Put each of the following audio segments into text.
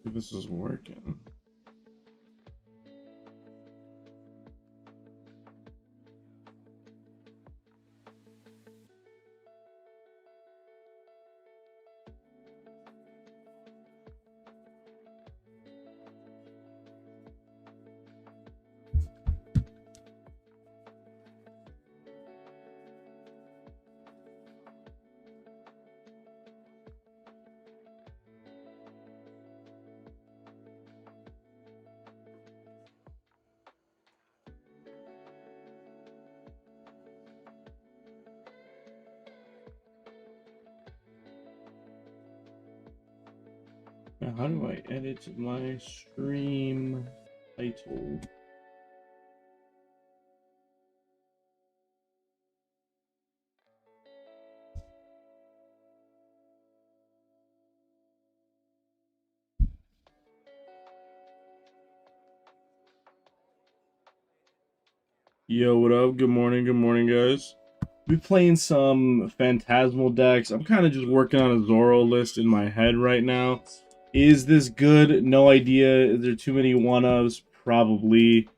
If this is working. Now, how do I edit my stream title? Yo, what up? Good morning, guys. Be playing some Phantasmal decks. I'm kind of just working on a Zoro list in my head right now. Is this good? No idea. Is there too many one-ofs? Probably.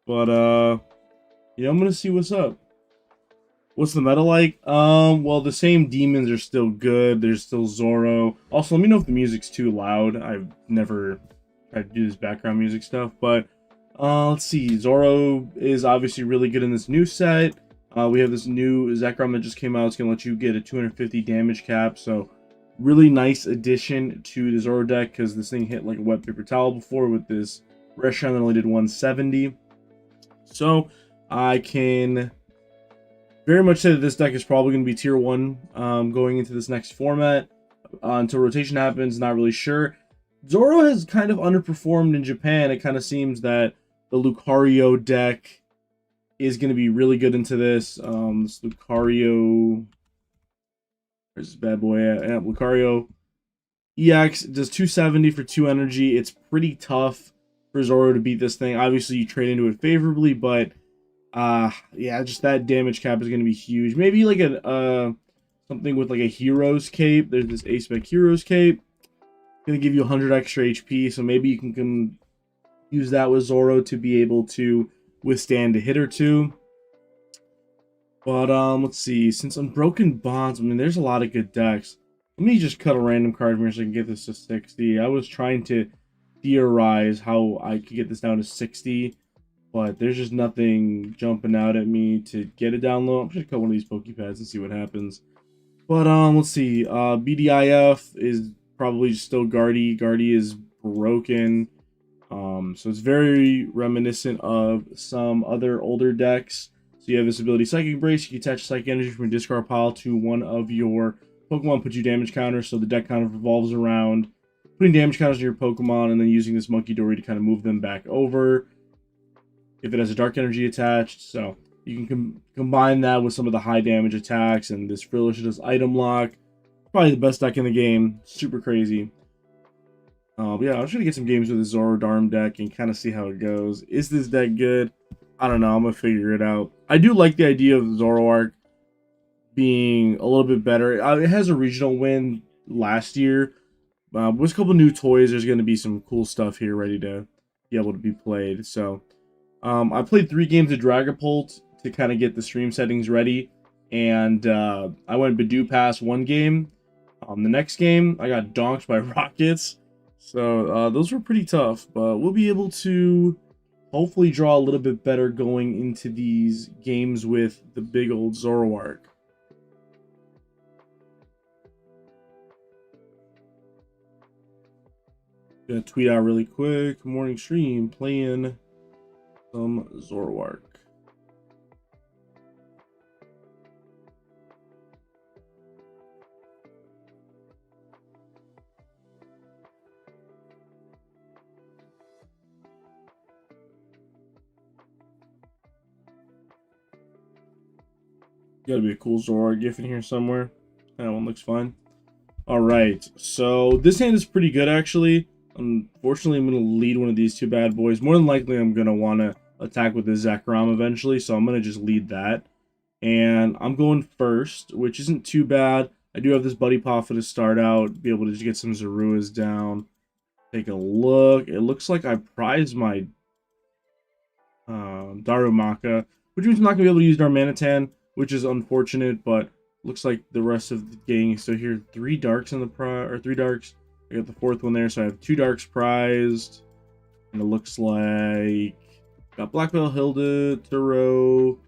But, yeah, I'm gonna see what's up. What's the meta like? Well, the same demons are still good. There's still Zoro. Also, let me know if the music's too loud. I've never tried to do this background music stuff, but let's see. Zoro is obviously really good in this new set. We have this new Zekrom that just came out. It's gonna let you get a 250 damage cap, so really nice addition to the Zoro deck because this thing hit like a wet paper towel before with this rare shine that only did 170. So I can very much say that this deck is probably going to be tier 1 going into this next format. Until rotation happens, not really sure. Zoro has kind of underperformed in Japan. It kind of seems that the Lucario deck is going to be really good into this. This Lucario... Where's this bad boy at? Yeah, Lucario EX does 270 for 2 energy. It's pretty tough for Zoro to beat this thing. Obviously, you trade into it favorably, but yeah, just that damage cap is going to be huge. Maybe like a something with like a hero's cape. There's this ace spec hero's cape. Going to give you 100 extra HP, so maybe you can use that with Zoro to be able to withstand a hit or two. But let's see. Since Unbroken Bonds, I mean, there's a lot of good decks. Let me just cut a random card from here so I can get this to 60. I was trying to theorize how I could get this down to 60. But there's just nothing jumping out at me to get it down low. I'm just gonna cut one of these Pokepads and see what happens. But let's see. BDIF is probably still Guardy. Guardy is broken. So it's very reminiscent of some other older decks. So you have this ability Psychic Brace. You can attach Psychic Energy from your discard pile to one of your Pokemon, put you damage counters. So the deck kind of revolves around putting damage counters on your Pokemon and then using this Monkey Dory to kind of move them back over if it has a dark energy attached. So you can combine that with some of the high damage attacks, and this Frillish does item lock. Probably the best deck in the game. Super crazy. But yeah, I'm just gonna get some games with the Zoro Darm deck and kind of see how it goes. Is this deck good? I don't know. I'm gonna figure it out. I do like the idea of ZOROARK being a little bit better. It has a regional win last year. With a couple new toys, there's gonna be some cool stuff here ready to be able to be played. So I played 3 games of Dragapult to kind of get the stream settings ready, and I went Badoo Pass 1 game. The next game, I got donked by Rockets, so those were pretty tough, but we'll be able to hopefully draw a little bit better going into these games with the big old ZOROARK. Gonna tweet out really quick. Morning stream, playing some ZOROARK. Gotta be a cool ZOROARK gif in here somewhere. That one looks fine. Alright, so this hand is pretty good actually. Unfortunately, I'm going to lead one of these 2 bad boys. More than likely, I'm going to want to attack with the Zekrom eventually, so I'm going to just lead that. And I'm going first, which isn't too bad. I do have this Buddy Poffa to start out, be able to just get some Zoruas down. Take a look. It looks like I prized my Darumaka, which means I'm not going to be able to use Darmanitan, which is unfortunate, but looks like the rest of the gang. So here, 3 darks in the prize, or 3 darks. I got the 4th one there, so I have 2 darks prized. And it looks like got Black Belt, Hilda, Turo.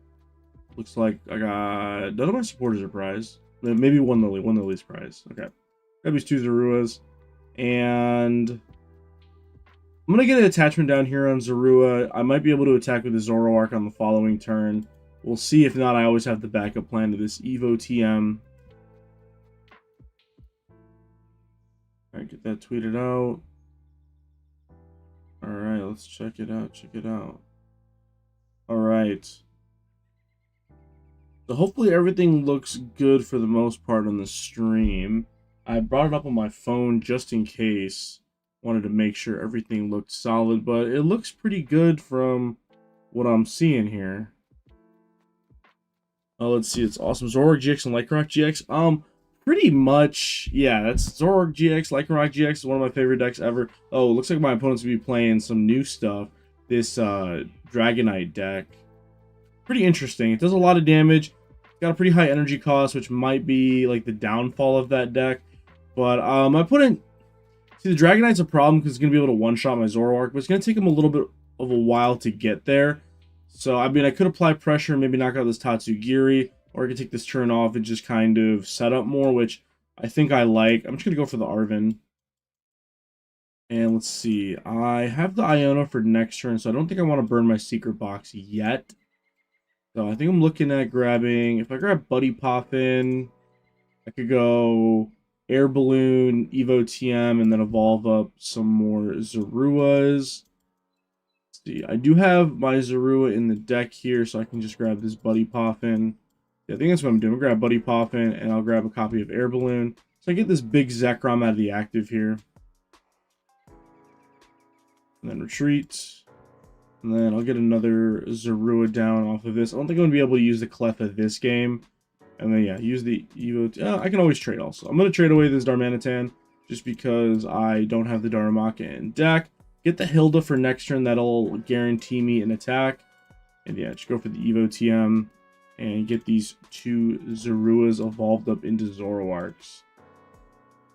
Looks like I got none of my supporters are prized. Maybe one Lily's prized. Okay. Got these 2 Zoruas. And I'm gonna get an attachment down here on Zorua. I might be able to attack with the Zoroark on the following turn. We'll see. If not, I always have the backup plan to this Evo TM. Alright, get that tweeted out. Alright, let's check it out. Check it out. Alright. So hopefully everything looks good for the most part on the stream. I brought it up on my phone just in case. Wanted to make sure everything looked solid, but it looks pretty good from what I'm seeing here. Oh, let's see. It's awesome. Zoroark GX and Lycanroc GX. Pretty much, yeah, that's Zoroark GX, Lycanroc GX is one of my favorite decks ever. Oh, it looks like my opponent's will be playing some new stuff. This Dragonite deck. Pretty interesting. It does a lot of damage. It's got a pretty high energy cost, which might be like the downfall of that deck. But my opponent, see, the Dragonite's a problem because it's going to be able to one-shot my Zoroark, but it's going to take him a little bit of a while to get there. So, I mean, I could apply pressure and maybe knock out this Tatsugiri, or I could take this turn off and just kind of set up more, which I think I like. I'm just going to go for the Arven. And let's see. I have the Iona for next turn, so I don't think I want to burn my secret box yet. So I think I'm looking at grabbing... If I grab Buddy Poffin, I could go Air Balloon, Evo TM, and then evolve up some more Zoruas. See, I do have my Zorua in the deck here, so I can just grab this Buddy Poffin. Yeah, I think that's what I'm doing. I'll grab Buddy Poffin, and I'll grab a copy of Air Balloon. So I get this big Zekrom out of the active here. And then retreat. And then I'll get another Zorua down off of this. I don't think I'm going to be able to use the Cleffa this game. And then, yeah, use the Evo. I can always trade also. I'm going to trade away this Darmanitan just because I don't have the Darumaka in deck. Get the Hilda for next turn. That'll guarantee me an attack. And yeah, just go for the Evo TM and get these 2 Zoruas evolved up into Zoroarks.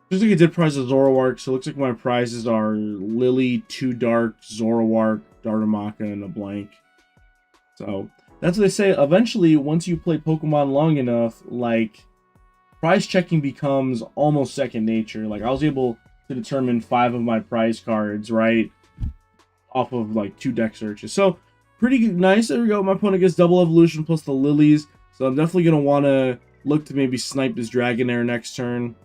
Looks like I did prize a Zoroark, so it looks like my prizes are Lily, 2 Dark, Zoroark, Darumaka, and a blank. So that's what they say. Eventually, once you play Pokemon long enough, like, prize checking becomes almost second nature. Like, I was able to determine 5 of my prize cards, right, off of like 2 deck searches. So pretty nice. There we go. My opponent gets double evolution plus the lilies. So I'm definitely going to want to look to maybe snipe this Dragonair next turn.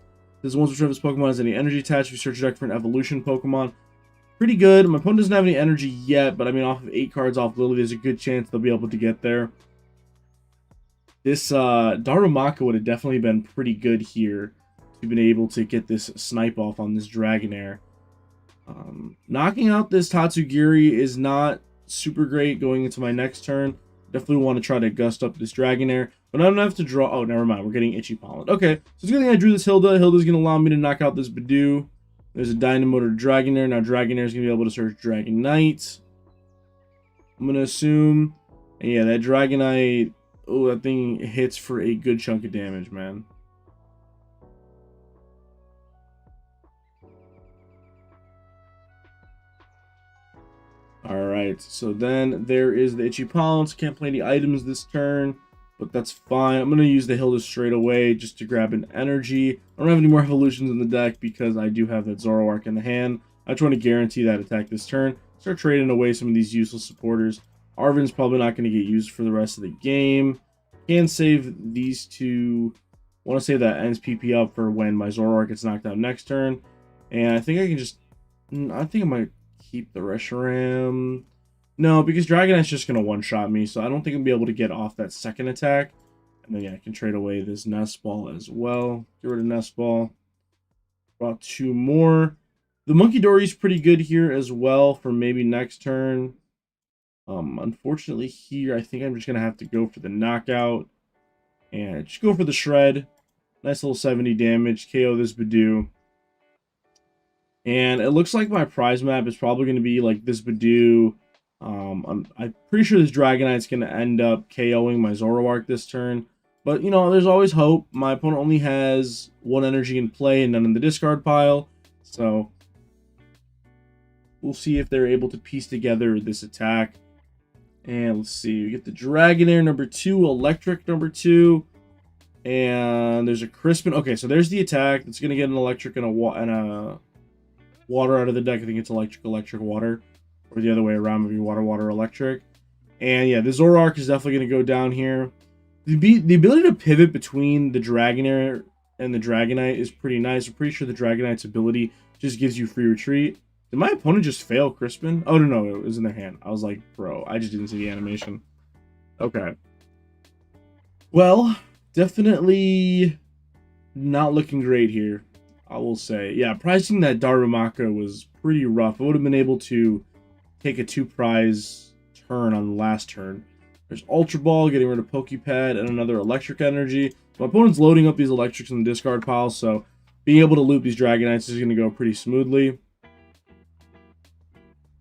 This once whichever this Pokemon has any energy attached, we search your deck for an evolution Pokemon. Pretty good. My opponent doesn't have any energy yet, but I mean, off of 8 cards off Lily, there's a good chance they'll be able to get there. This Darumaka would have definitely been pretty good here to been able to get this snipe off on this Dragonair. Knocking out this Tatsugiri is not super great going into my next turn. Definitely want to try to gust up this Dragonair, but I don't have to draw. Oh, never mind. We're getting Itchy Pollen. Okay, so it's a good thing I drew this Hilda. Hilda's going to allow me to knock out this Badoo. There's a Dynamo to Dragonair. Now Dragonair is going to be able to search Dragonite. I'm going to assume. And yeah, that Dragonite. Oh, that thing hits for a good chunk of damage, man. Alright, so then there is the Itchy Pollen. So can't play any items this turn, but that's fine. I'm going to use the Hilda straight away just to grab an energy. I don't have any more evolutions in the deck because I do have that Zoroark in the hand. I just want to guarantee that attack this turn. Start trading away some of these useless supporters. Arven's probably not going to get used for the rest of the game. Can save these 2. I want to save that ends PP up for when my Zoroark gets knocked out next turn. And I think I can just... I think I might keep the Reshiram. No, because Dragonite's just going to one-shot me, so I don't think I'll be able to get off that second attack. And then, yeah, I can trade away this Nest Ball as well. Get rid of Nest Ball. Brought 2 more. The Monkey Dory's pretty good here as well for maybe next turn. Unfortunately here, I think I'm just going to have to go for the knockout. And just go for the shred. Nice little 70 damage. KO this Badoo. And it looks like my prize map is probably going to be like this Badoo. I'm pretty sure this Dragonite's going to end up KOing my ZOROARK this turn. But, you know, there's always hope. My opponent only has 1 energy in play and none in the discard pile. So, we'll see if they're able to piece together this attack. And let's see. We get the Dragonair number 2, Electric number 2. And there's a Crispin. Okay, so there's the attack. It's going to get an Electric and a water out of the deck. I think it's electric, water, or the other way around, maybe water, electric. And yeah, the ZOROARK is definitely going to go down here. The ability to pivot between the Dragonair and the Dragonite is pretty nice. I'm pretty sure the Dragonite's ability just gives you free retreat. Did my opponent just fail Crispin? Oh, no, it was in their hand. I was like, bro, I just didn't see the animation. Okay. Well, definitely not looking great here, I will say. Yeah, pricing that Darumaka was pretty rough. I would have been able to take a 2-prize turn on the last turn. There's Ultra Ball, getting rid of Pokepad, and another Electric Energy. My opponent's loading up these Electrics in the discard pile, so being able to loop these Dragonites is going to go pretty smoothly.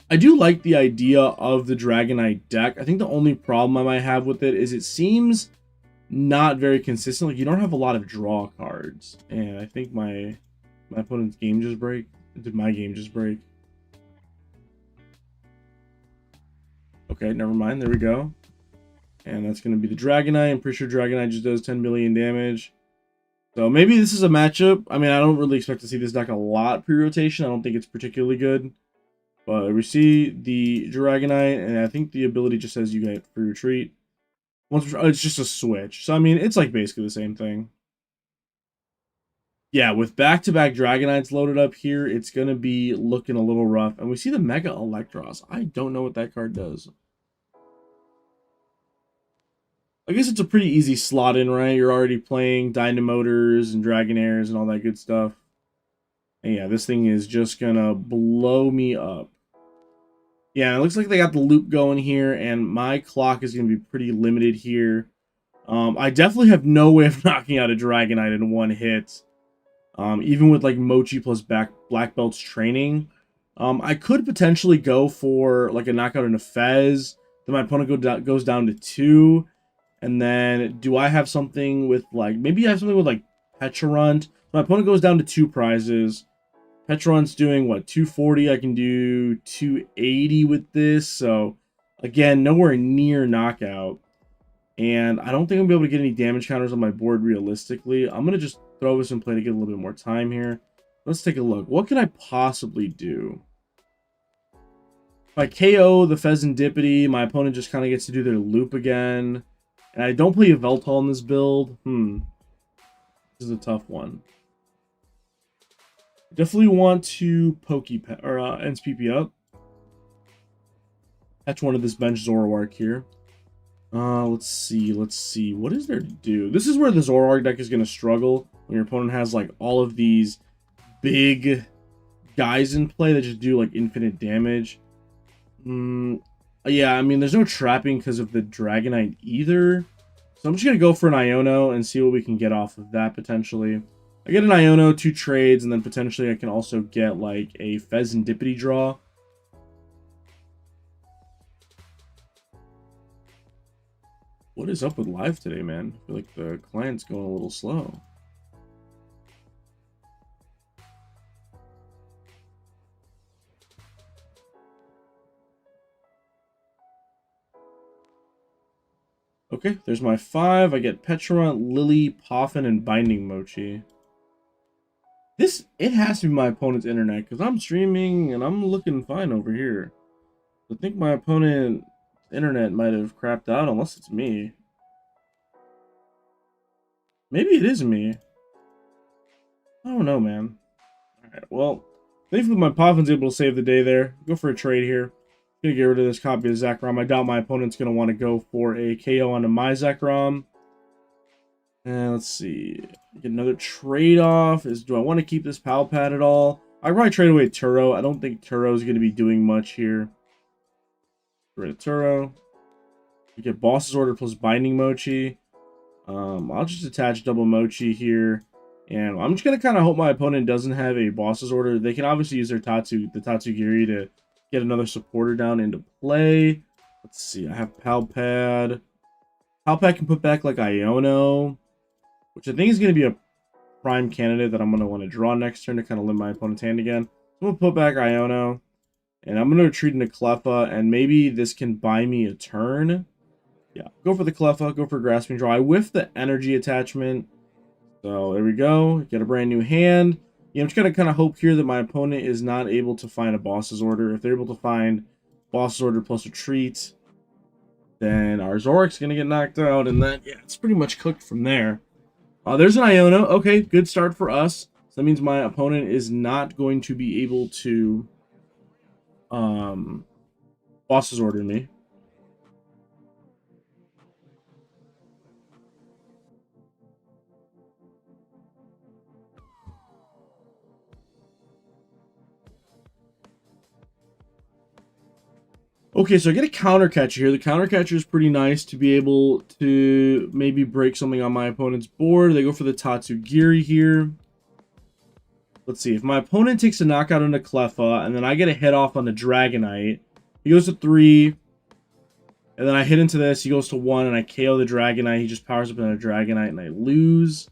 I do like the idea of the Dragonite deck. I think the only problem I might have with it is it seems not very consistent. Like, you don't have a lot of draw cards. And I think my opponent's game just break. Did my game just break? Okay, never mind. There we go. And that's going to be the Dragonite. I'm pretty sure Dragonite just does 10 billion damage. So maybe this is a matchup. I mean, I don't really expect to see this deck a lot pre-rotation. I don't think it's particularly good. But we see the Dragonite, and I think the ability just says you get free retreat. It's just a switch. So, I mean, it's like basically the same thing. Yeah, with back-to-back Dragonites loaded up here, it's going to be looking a little rough. And we see the Mega Electros. I don't know what that card does. I guess it's a pretty easy slot in, right? You're already playing Dynamotors and Dragonairs and all that good stuff. And yeah, this thing is just going to blow me up. Yeah, it looks like they got the loop going here, and my clock is going to be pretty limited here. I definitely have no way of knocking out a Dragonite in 1 hit. Even with like Mochi plus Black Belt's training. I could potentially go for like a knockout and a Fez. Then my opponent goes down to 2. And then do I have something with like, maybe I have something with like Pecharunt. My opponent goes down to 2 prizes. Pecharunt's doing what, 240? I can do 280 with this. So again, nowhere near knockout. And I don't think I'm going to be able to get any damage counters on my board realistically. I'm going to just throw this in play to get a little bit more time here. Let's take a look. What can I possibly do? If I KO the Pheasantipity, my opponent just kind of gets to do their loop again. And I don't play a Veltal in this build. This is a tough one. Definitely want to NSPP up. Catch one of this bench ZOROARK here. Let's see. What is there to do? This is where the ZOROARK deck is going to struggle. When your opponent has, like, all of these big guys in play that just do, like, infinite damage. Yeah, I mean, there's no trapping because of the Dragonite either. So I'm just going to go for an Iono and see what we can get off of that, potentially. I get an Iono, 2 trades, and then potentially I can also get, like, a Pheasantipity draw. What is up with live today, man? I feel like the client's going a little slow. Okay, there's my 5. I get Pecharunt, Lily, Poffin, and Binding Mochi. It has to be my opponent's internet, because I'm streaming and I'm looking fine over here. I think my opponent's internet might have crapped out, unless it's me. Maybe it is me. I don't know, man. Alright, well, thankfully my Poffin's able to save the day there. Go for a trade here. Gonna get rid of this copy of Zekrom. I doubt my opponent's gonna want to go for a KO onto my Zekrom. And let's see. Get another trade-off. Do I want to keep this Pal Pad at all? I'd probably trade away Turo. I don't think Turo's going to be doing much here. Get rid of Turo. You get Boss's Order plus Binding Mochi. I'll just attach double Mochi here. And I'm just going to kind of hope my opponent doesn't have a boss's order. They can obviously use their the Tatsugiri to get another supporter down into play. Let's see, I have Palpad. Palpad can put back like Iono, which I think is going to be a prime candidate that I'm going to want to draw next turn to kind of limit my opponent's hand again. I'm going to put back Iono, and I'm going to retreat into Cleffa, and maybe this can buy me a turn. Yeah, go for the Cleffa, go for Grasping Draw. I whiff the energy attachment. So there we go. Get a brand new hand. Yeah, I'm just going to kind of hope here that my opponent is not able to find a boss's order. If they're able to find boss's order plus retreat, then our ZOROARK's going to get knocked out. And then, yeah, it's pretty much cooked from there. There's an Iono. Okay, good start for us. So that means my opponent is not going to be able to boss's order me. Okay, so I get a counter catcher here. The counter catcher is pretty nice to be able to maybe break something on my opponent's board. They go for the Tatsugiri here. Let's see. If my opponent takes a knockout on a Cleffa, and then I get a hit off on the Dragonite, he goes to 3. And then I hit into this. He goes to 1, and I KO the Dragonite. He just powers up on a Dragonite, and I lose.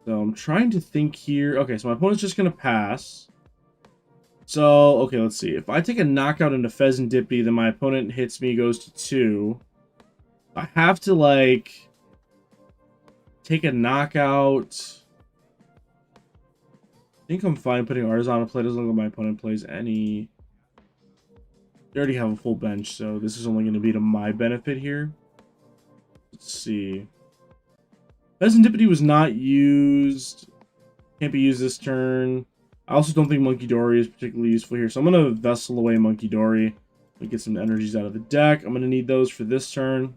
So I'm trying to think here. Okay, so my opponent's just going to pass. So, okay, let's see. If I take a knockout into Pheasant Dippy, then my opponent hits me, goes to 2. I have to, like, take a knockout. I think I'm fine putting Artisan on play as long as my opponent plays any. They already have a full bench, so this is only going to be to my benefit here. Let's see. Pheasant Dippy was not used. Can't be used this turn. I also don't think Monkey Dory is particularly useful here, so I'm going to Vessel away Monkey Dory and get some energies out of the deck. I'm going to need those for this turn.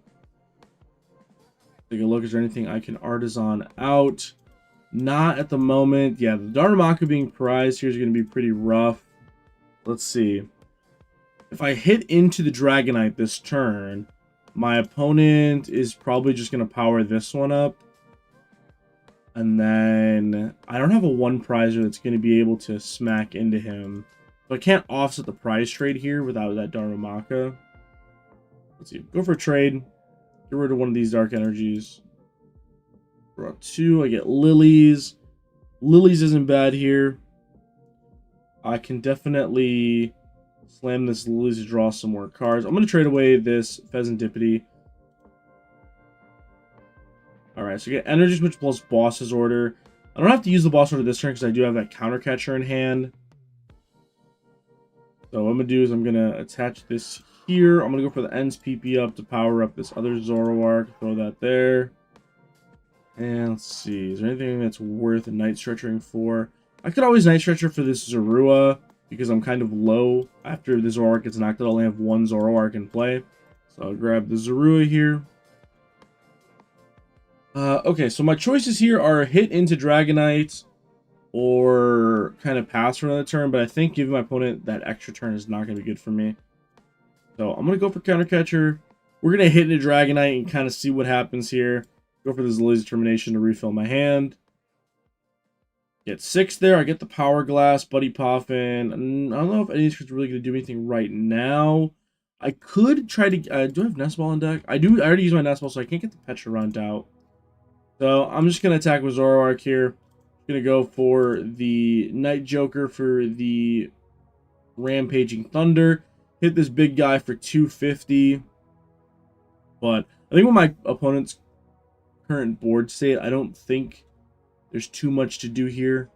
Take a look. Is there anything I can Artisan out? Not at the moment. Yeah, the Darumaka being prized here is going to be pretty rough. Let's see. If I hit into the Dragonite this turn, my opponent is probably just going to power this one up. And then I don't have a 1 prizer that's going to be able to smack into him. So I can't offset the prize trade here without that Darumaka. Let's see. Go for a trade. Get rid of one of these dark energies. Draw 2. I get Lilies. Lilies isn't bad here. I can definitely slam this Lilies to draw some more cards. I'm going to trade away this Pheasant Dippity. Alright, so get Energy Switch plus Boss's Order. I don't have to use the Boss Order this turn because I do have that Counter Catcher in hand. So what I'm going to do is I'm going to attach this here. I'm going to go for the Ends PP up to power up this other ZOROARK. Throw that there. And let's see. Is there anything that's worth Night Stretchering for? I could always Night Stretcher for this Zorua because I'm kind of low. After the ZOROARK gets knocked out, I only have 1 ZOROARK in play. So I'll grab the Zorua here. Okay, so my choices here are hit into Dragonite or kind of pass for another turn, but I think giving my opponent that extra turn is not going to be good for me. So I'm going to go for Counter Catcher. We're going to hit into Dragonite and kind of see what happens here. Go for this Lazy Determination to refill my hand. Get 6 there. I get the Power Glass, Buddy Poffin. I don't know if any of these cards are really going to do anything right now. I could try to... do I have Nest Ball in deck? I do. I already used my Nest Ball, so I can't get the Petra Runt out. So I'm just going to attack with ZOROARK here. I'm going to go for the Night Joker for the Rampaging Thunder. Hit this big guy for 250. But I think with my opponent's current board state, I don't think there's too much to do here.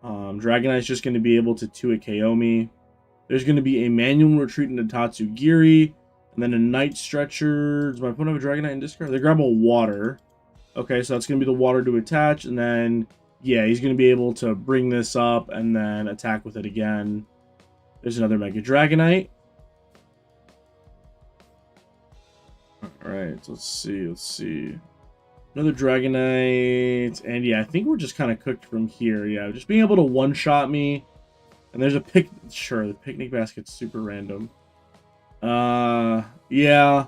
Dragonite's just going to be able to 2-hit KO me. There's going to be a Manual Retreat into Tatsugiri. And then a Night Stretcher. Does my opponent have a Dragonite in discard? They grab a Water. Okay, so that's going to be the Water to attach, and then, yeah, he's going to be able to bring this up and then attack with it again. There's another Mega Dragonite. Alright, so let's see. Another Dragonite, and yeah, I think we're just kind of cooked from here. Yeah, just being able to one-shot me, and there's a the Picnic Basket's super random. Yeah.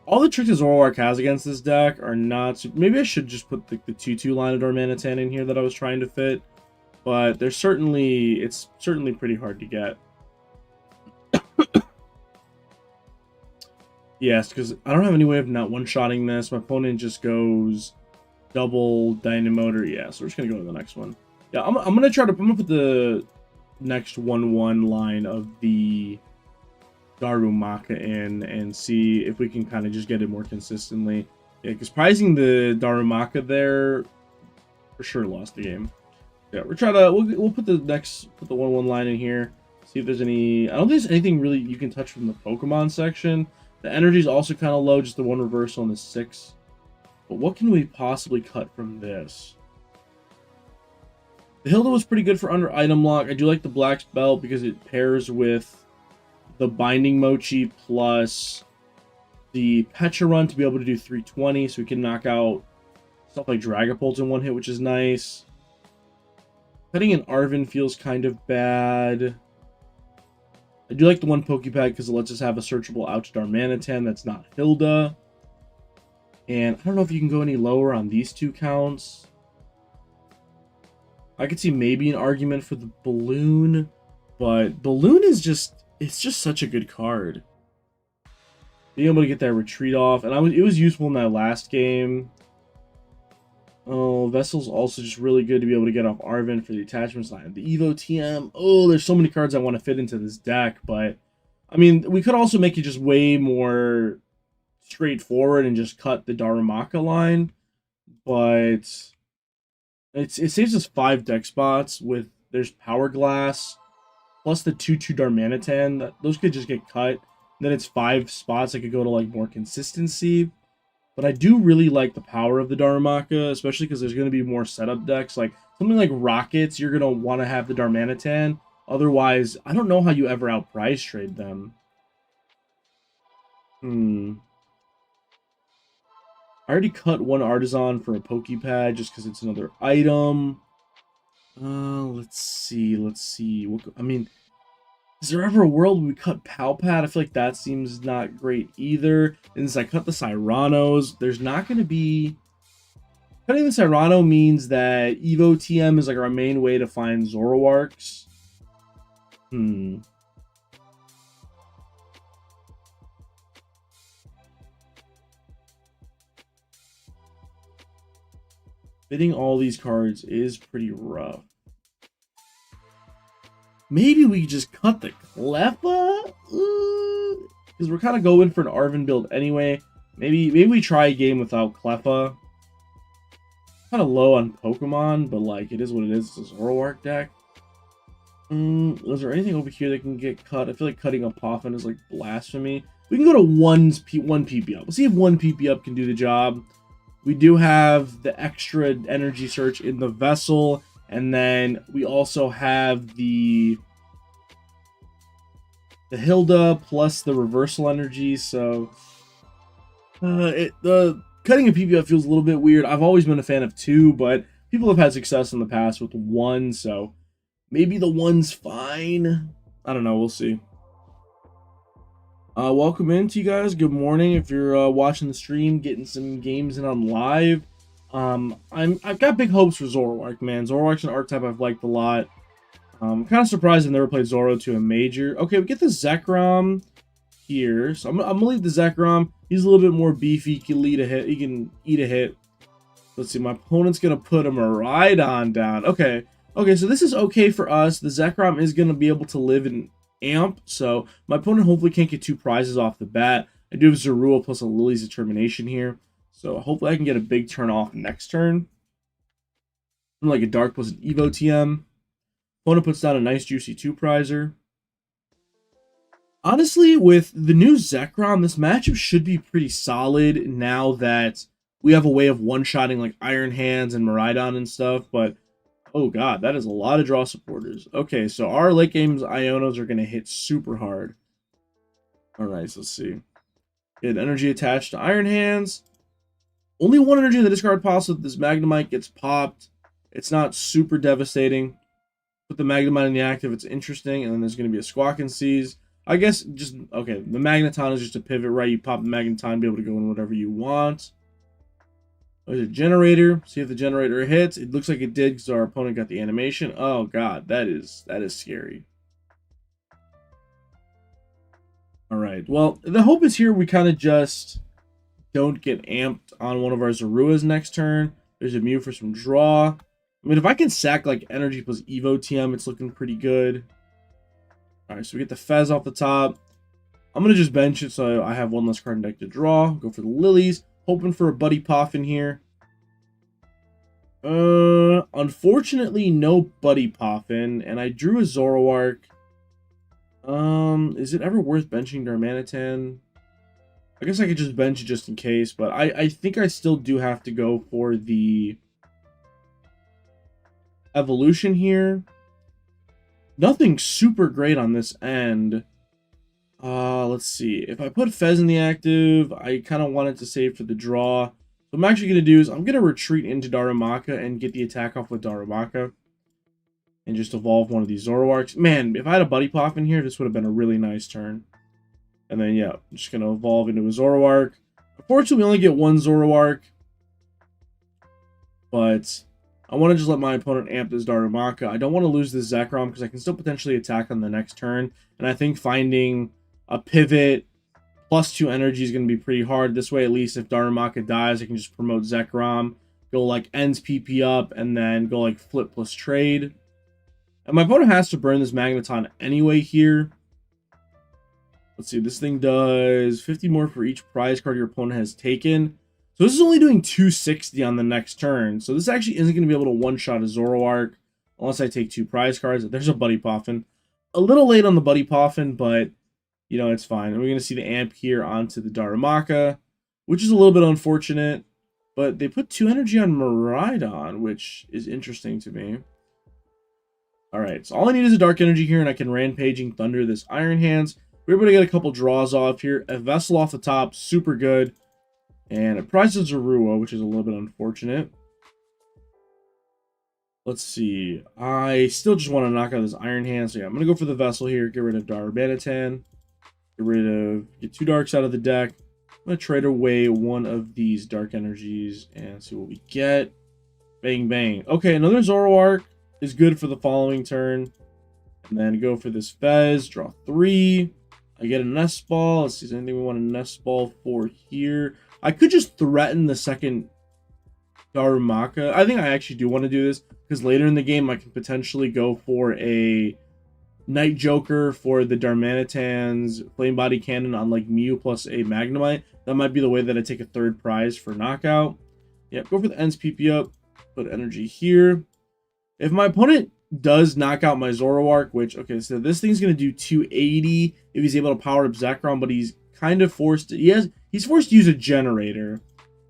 All the tricks that ZOROARK has against this deck are not... Maybe I should just put the 2/2 line of Darmanitan in here that I was trying to fit. But it's certainly pretty hard to get. Yes, because I don't have any way of not one-shotting this. My opponent just goes double Dynamotor. Yeah, so we're just going to go to the next one. Yeah, I'm going to put the next 1/1 line of the Darumaka in and see if we can kind of just get it more consistently. Yeah, because prizing the Darumaka there for sure lost the game. Yeah, we'll put the 1/1 line in here. See if there's any... I don't think there's anything really you can touch from the Pokemon section. The energy is also kind of low, just the 1 reversal and the 6. But what can we possibly cut from this? The Hilda was pretty good for under item lock. I do like the Black Belt because it pairs with the Binding Mochi plus the Pecha Run to be able to do 320, so we can knock out stuff like Dragapult in one hit, which is nice. Cutting an Arven feels kind of bad. I do like the 1 Pokepad because it lets us have a searchable out to Darmanitan that's not Hilda. And I don't know if you can go any lower on these 2 counts. I could see maybe an argument for the Balloon, but Balloon is it's just such a good card. Being able to get that retreat off, and it was useful in that last game. Oh, Vessel's also just really good to be able to get off Arven for the attachments line. The Evo TM. Oh, there's so many cards I want to fit into this deck, but I mean, we could also make it just way more straightforward and just cut the Darumaka line, but it saves us 5 deck spots with there's Power Glass plus the 2/2 Darmanitan. Those could just get cut. Then it's 5 spots that could go to like more consistency. But I do really like the power of the Darumaka, especially because there's going to be more setup decks. Like something like Rockets, you're going to want to have the Darmanitan. Otherwise, I don't know how you ever outprice trade them. I already cut 1 Artisan for a Pokepad just because it's another item. Let's see. I mean, is there ever a world where we cut Palpad? I feel like that seems not great either. And since I cut the Cyranos, there's not going to be... Cutting the Cyrano means that Evo TM is like our main way to find Zoroarks. Fitting all these cards is pretty rough. Maybe we just cut the Cleffa? Because we're kind of going for an Arven build anyway. Maybe we try a game without Cleffa. Kind of low on Pokemon, but like it is what it is. It's a Zoroark deck. Is there anything over here that can get cut? I feel like cutting a Poffin is like blasphemy. We can go to one PP up. We'll see if 1 PP up can do the job. We do have the extra energy search in the Vessel. And then we also have the Hilda plus the reversal energy. So the cutting a PPF feels a little bit weird. I've always been a fan of 2, but people have had success in the past with 1. So maybe the 1's fine. I don't know. We'll see. Welcome in to you guys. Good morning. If you're watching the stream, getting some games in on live. I've got big hopes for Zoroark, man. Zoroark's an archetype I've liked a lot. I'm kind of surprised I've never played Zoro to a major. Okay, we get the Zekrom here. So I'm gonna leave the Zekrom. He's a little bit more beefy. He can lead a hit. He can eat a hit. Let's see. My opponent's gonna put a Miraidon down. Okay. Okay, so this is okay for us. The Zekrom is gonna be able to live in Amp. So my opponent hopefully can't get 2 prizes off the bat. I do have Zorua plus a Lily's Determination here. So hopefully I can get a big turn off next turn. Like a Dark plus an Evo TM. Opponent puts down a nice juicy 2-prizer. Honestly, with the new Zekrom, this matchup should be pretty solid now that we have a way of one-shotting like Iron Hands and Miraidon and stuff. But, oh god, that is a lot of draw supporters. Okay, so our late game's Ionos are going to hit super hard. Alright, so let's see. Get energy attached to Iron Hands. Only 1 energy in the discard pile, so this Magnemite gets popped. It's not super devastating. Put the Magnemite in the active, it's interesting. And then there's going to be a Squawk and Seize. I guess just, okay, the Magneton is just a pivot, right? You pop the Magneton, be able to go in whatever you want. There's a generator. See if the generator hits. It looks like it did because our opponent got the animation. Oh god, that is scary. Alright, well, the hope is here we kind of just don't get amped on one of our Zoruas next turn. There's a Mew for some draw. I mean, if I can sack like Energy plus Evo TM, it's looking pretty good. Alright, so we get the Fez off the top. I'm going to just bench it so I have one less card in deck to draw. Go for the Lilies. Hoping for a Buddy Poffin here. Unfortunately, no Buddy Poffin. And I drew a Zoroark. Is it ever worth benching Darmanitan? I guess I could just bench it just in case, but I think I still do have to go for the evolution here. Nothing super great on this end. Let's see. If I put Fez in the active, I kind of wanted to save for the draw. What I'm actually going to do is I'm going to retreat into Darumaka and get the attack off with Darumaka. And just evolve one of these Zoroarks. Man, if I had a Buddy Pop in here, this would have been a really nice turn. And then, yeah, I'm just going to evolve into a Zoroark. Unfortunately, we only get one Zoroark. But I want to just let my opponent amp this Darumaka. I don't want to lose this Zekrom because I can still potentially attack on the next turn. And I think finding a pivot plus 2 energy is going to be pretty hard. This way, at least, if Darumaka dies, I can just promote Zekrom. Go, like, ends PP up, and then go, like, flip plus trade. And my opponent has to burn this Magneton anyway here. Let's see, this thing does 50 more for each prize card your opponent has taken. So this is only doing 260 on the next turn. So this actually isn't going to be able to one-shot a Zoroark unless I take 2 prize cards. There's a Buddy Poffin. A little late on the Buddy Poffin, but, you know, it's fine. And we're going to see the amp here onto the Darumaka, which is a little bit unfortunate. But they put 2 energy on Miraidon, which is interesting to me. Alright, so all I need is a Dark Energy here, and I can Rampaging Thunder this Iron Hands. We're able to get a couple draws off here. A Vessel off the top, super good. And it prizes Zorua, which is a little bit unfortunate. Let's see. I still just want to knock out this Iron Hand, so yeah, I'm going to go for the Vessel here. Get rid of Darmanitan. Get 2 Darks out of the deck. I'm going to trade away one of these Dark Energies and see what we get. Bang, bang. Okay, another Zoroark is good for the following turn. And then go for this Fez, draw 3. I get a Nest Ball. Let's see, is there anything we want a Nest Ball for here? I could just threaten the second Darumaka. I think I actually do want to do this, because later in the game I can potentially go for a Night Joker for the Darmanitan's Flame Body Cannon on like Mew plus a Magnemite. That might be the way that I take a 3rd prize for knockout. Yeah, go for the ends PP up. Put energy here. If my opponent does knock out my Zoroark, which, okay, so this thing's going to do 280 if he's able to power up Zekrom, but he's kind of forced to, he's forced to use a generator,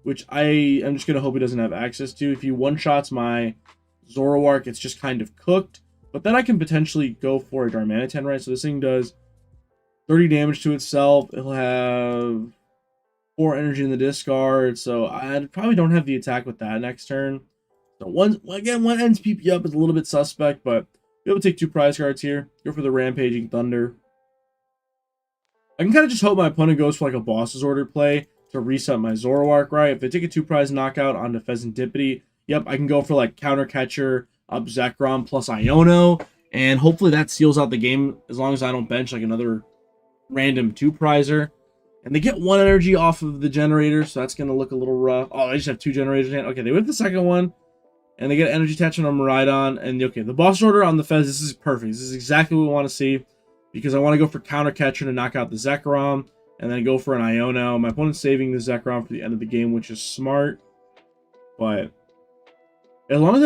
which I am just going to hope he doesn't have access to. If he one-shots my Zoroark, it's just kind of cooked, but then I can potentially go for a Darmanitan, right? So this thing does 30 damage to itself. It'll have 4 energy in the discard, so I probably don't have the attack with that next turn. So one ends PP up is a little bit suspect, but be able to take 2 prize cards here. Go for the Rampaging Thunder. I can kind of just hope my opponent goes for like a Boss's Order play to reset my Zoroark, right? If they take a 2 prize knockout onto Pheasantipity, yep, I can go for like Counter Catcher, up Zekrom plus Iono, and hopefully that seals out the game as long as I don't bench like another random 2 prizer. And they get 1 energy off of the generator, so that's going to look a little rough. Oh, I just have 2 generators. Okay, they whip the second one. And they get energy attachment on Miraidon. And okay, the boss order on the Fez, this is perfect. This is exactly what we want to see. Because I want to go for Counter Catcher to knock out the Zekrom. And then go for an Iono. My opponent's saving the Zekrom for the end of the game, which is smart. But as long as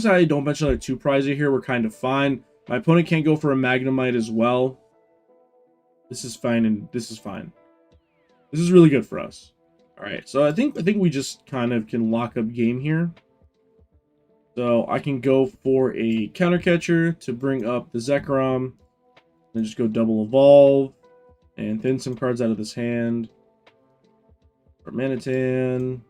I don't bench another 2 prizer here, we're kind of fine. My opponent can't go for a Magnemite as well. This is fine, and this is fine. This is really good for us. Alright, so I think we just kind of can lock up game here. So I can go for a Counter Catcher to bring up the Zekrom. Then just go double evolve. And thin some cards out of this hand. For Manitan.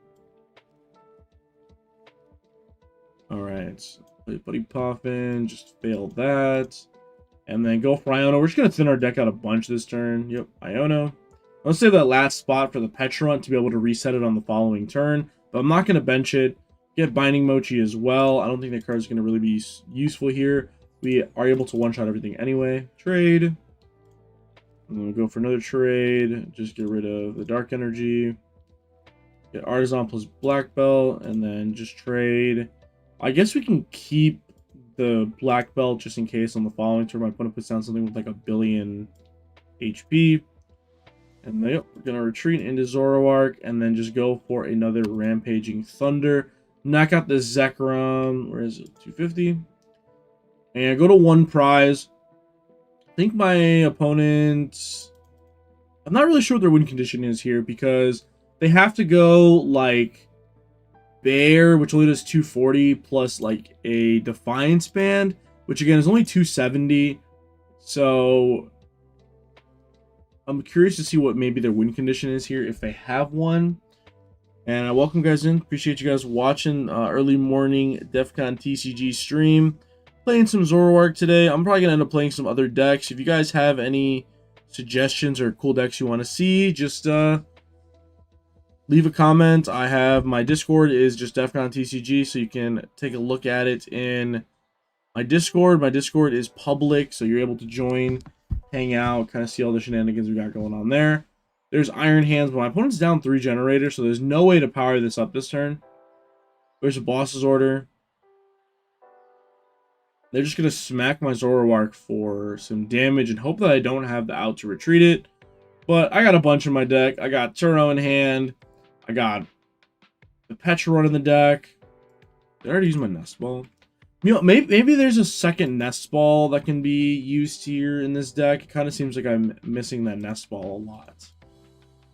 Alright. Play Buddy Poffin. Just failed that. And then go for Iono. We're just going to thin our deck out a bunch this turn. Yep, Iono. Let's save that last spot for the Petront to be able to reset it on the following turn. But I'm not going to bench it. Get Binding Mochi as well. I don't think that card is going to really be useful here. We are able to one-shot everything anyway. Trade. And then we'll go for another trade. Just get rid of the Dark Energy. Get Artisan plus Black Belt. And then just trade. I guess we can keep the Black Belt just in case on the following turn my opponent puts down something with like 1 billion HP. And then we're going to retreat into Zoroark and then just go for another Rampaging Thunder. Knock out the Zekrom. Where is it? 250. And go to 1 prize. I think my opponent... I'm not really sure what their win condition is here because they have to go like Bear, which only does 240, plus like a Defiance Band, which again is only 270. So I'm curious to see what maybe their win condition is here if they have one. And I welcome guys in. Appreciate you guys watching early morning Defcon TCG stream. Playing some Zoroark today. I'm probably going to end up playing some other decks. If you guys have any suggestions or cool decks you want to see, just leave a comment. I have my Discord is just Defcon TCG, so you can take a look at it in my Discord. My Discord is public, so you're able to join, hang out, kind of see all the shenanigans we got going on there. There's Iron Hands, but my opponent's down 3 generators, so there's no way to power this up this turn. There's a boss's order. They're just going to smack my Zoroark for some damage and hope that I don't have the out to retreat it. But I got a bunch in my deck. I got Turo in hand. I got the Petront in the deck. Did I already use my Nest Ball? You know, maybe there's a second Nest Ball that can be used here in this deck. It kind of seems like I'm missing that Nest Ball a lot.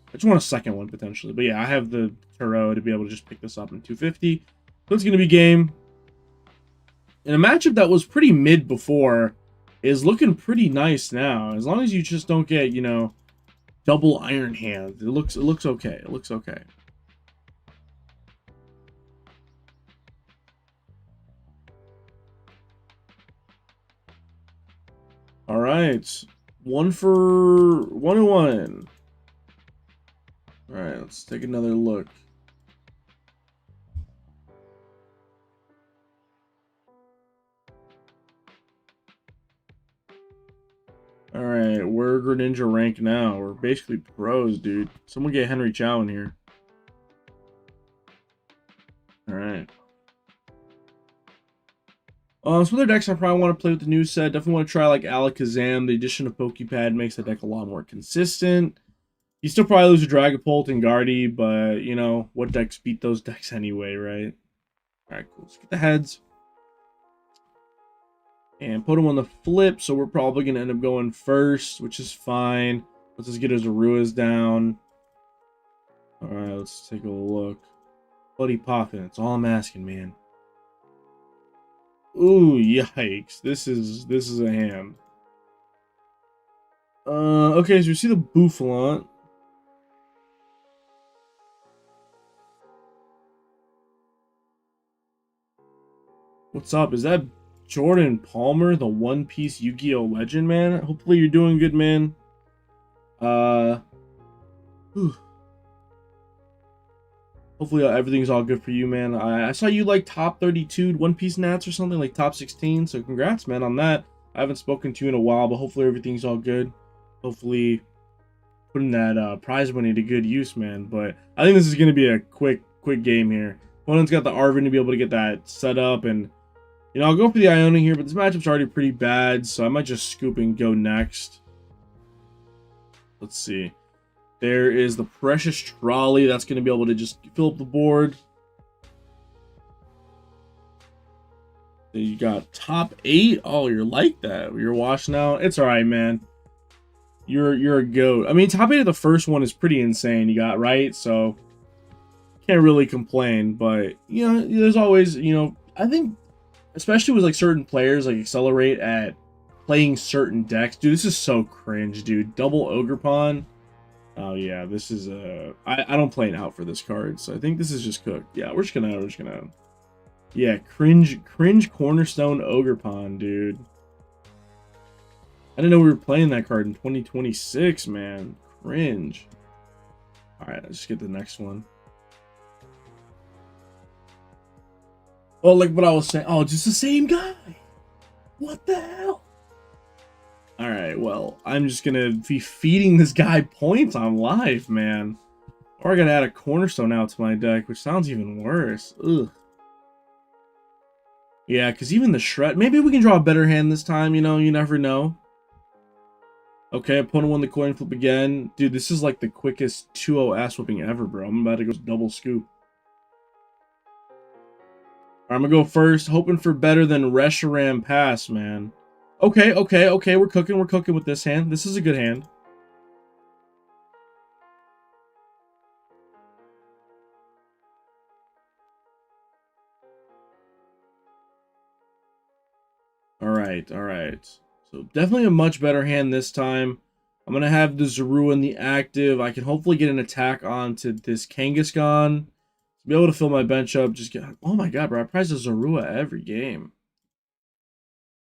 I just want a second one potentially. But yeah, I have the Turo to be able to just pick this up in 250. So it's going to be game. And a matchup that was pretty mid before is looking pretty nice now. As long as you just don't get, you know, double Iron Hand. It looks okay. It looks okay. All right. 1 for 101. All right, let's take another look. All right, we're Greninja rank now. We're basically pros, dude. Someone get Henry Chow in here. All right. Some other decks I probably want to play with the new set. Definitely want to try like Alakazam. The addition of Pokepad makes the deck a lot more consistent. You still probably lose to Dragapult and Guardy, but you know what decks beat those decks anyway, right? All right, cool. Let's get the heads. And put him on the flip, so we're probably going to end up going first, which is fine. Let's just get his Aruas down. Alright, let's take a look. Bloody Poffin, that's all I'm asking, man. Ooh, yikes. This is a hand. Okay, so we see the Boufflant. What's up? Is that Jordan Palmer, the One Piece Yu-Gi-Oh legend, man? Hopefully you're doing good, man. Hopefully everything's all good for you, man. I saw you like top 32 One Piece Nats or something, like top 16. So congrats, man, on that. I haven't spoken to you in a while, but hopefully everything's all good. Hopefully putting that prize money to good use, man. But I think this is going to be a quick game here. Opponent's got the Arvin to be able to get that set up, and you know, I'll go for the Iona here, but this matchup's already pretty bad, so I might just scoop and go next. Let's see. There is the Precious Trolley. That's going to be able to just fill up the board. Then you got top 8. Oh, you're like that. You're washed now. It's all right, man. You're a goat. I mean, top 8 of the first one is pretty insane. You got right, so can't really complain. But you know, there's always, you know, I think, especially with like certain players like Accelerate at playing certain decks. Dude, this is so cringe, dude. Double Ogerpon. Oh yeah, this is I don't play an out for this card, so I think this is just cooked. Yeah, we're just gonna yeah, cringe Cornerstone Ogerpon, dude. I didn't know we were playing that card in 2026, man. Cringe. Alright, let's get the next one. Oh, like what I was saying. Oh, just the same guy. What the hell? Alright, well, I'm just gonna be feeding this guy points on live, man. Or I gotta add a cornerstone out to my deck, which sounds even worse. Ugh. Yeah, because even the shred... Maybe we can draw a better hand this time, you know? You never know. Okay, opponent won the coin flip again. Dude, this is like the quickest 2-0 ass whipping ever, bro. I'm about to go double scoop. I'm gonna go first, hoping for better than Reshiram Pass, man. Okay, we're cooking with this hand. This is a good hand. Alright. So definitely a much better hand this time. I'm gonna have the Zorua in the active. I can hopefully get an attack onto this Kangaskhan. To be able to fill my bench up, just get... Oh my god, bro, I prize a Zorua every game.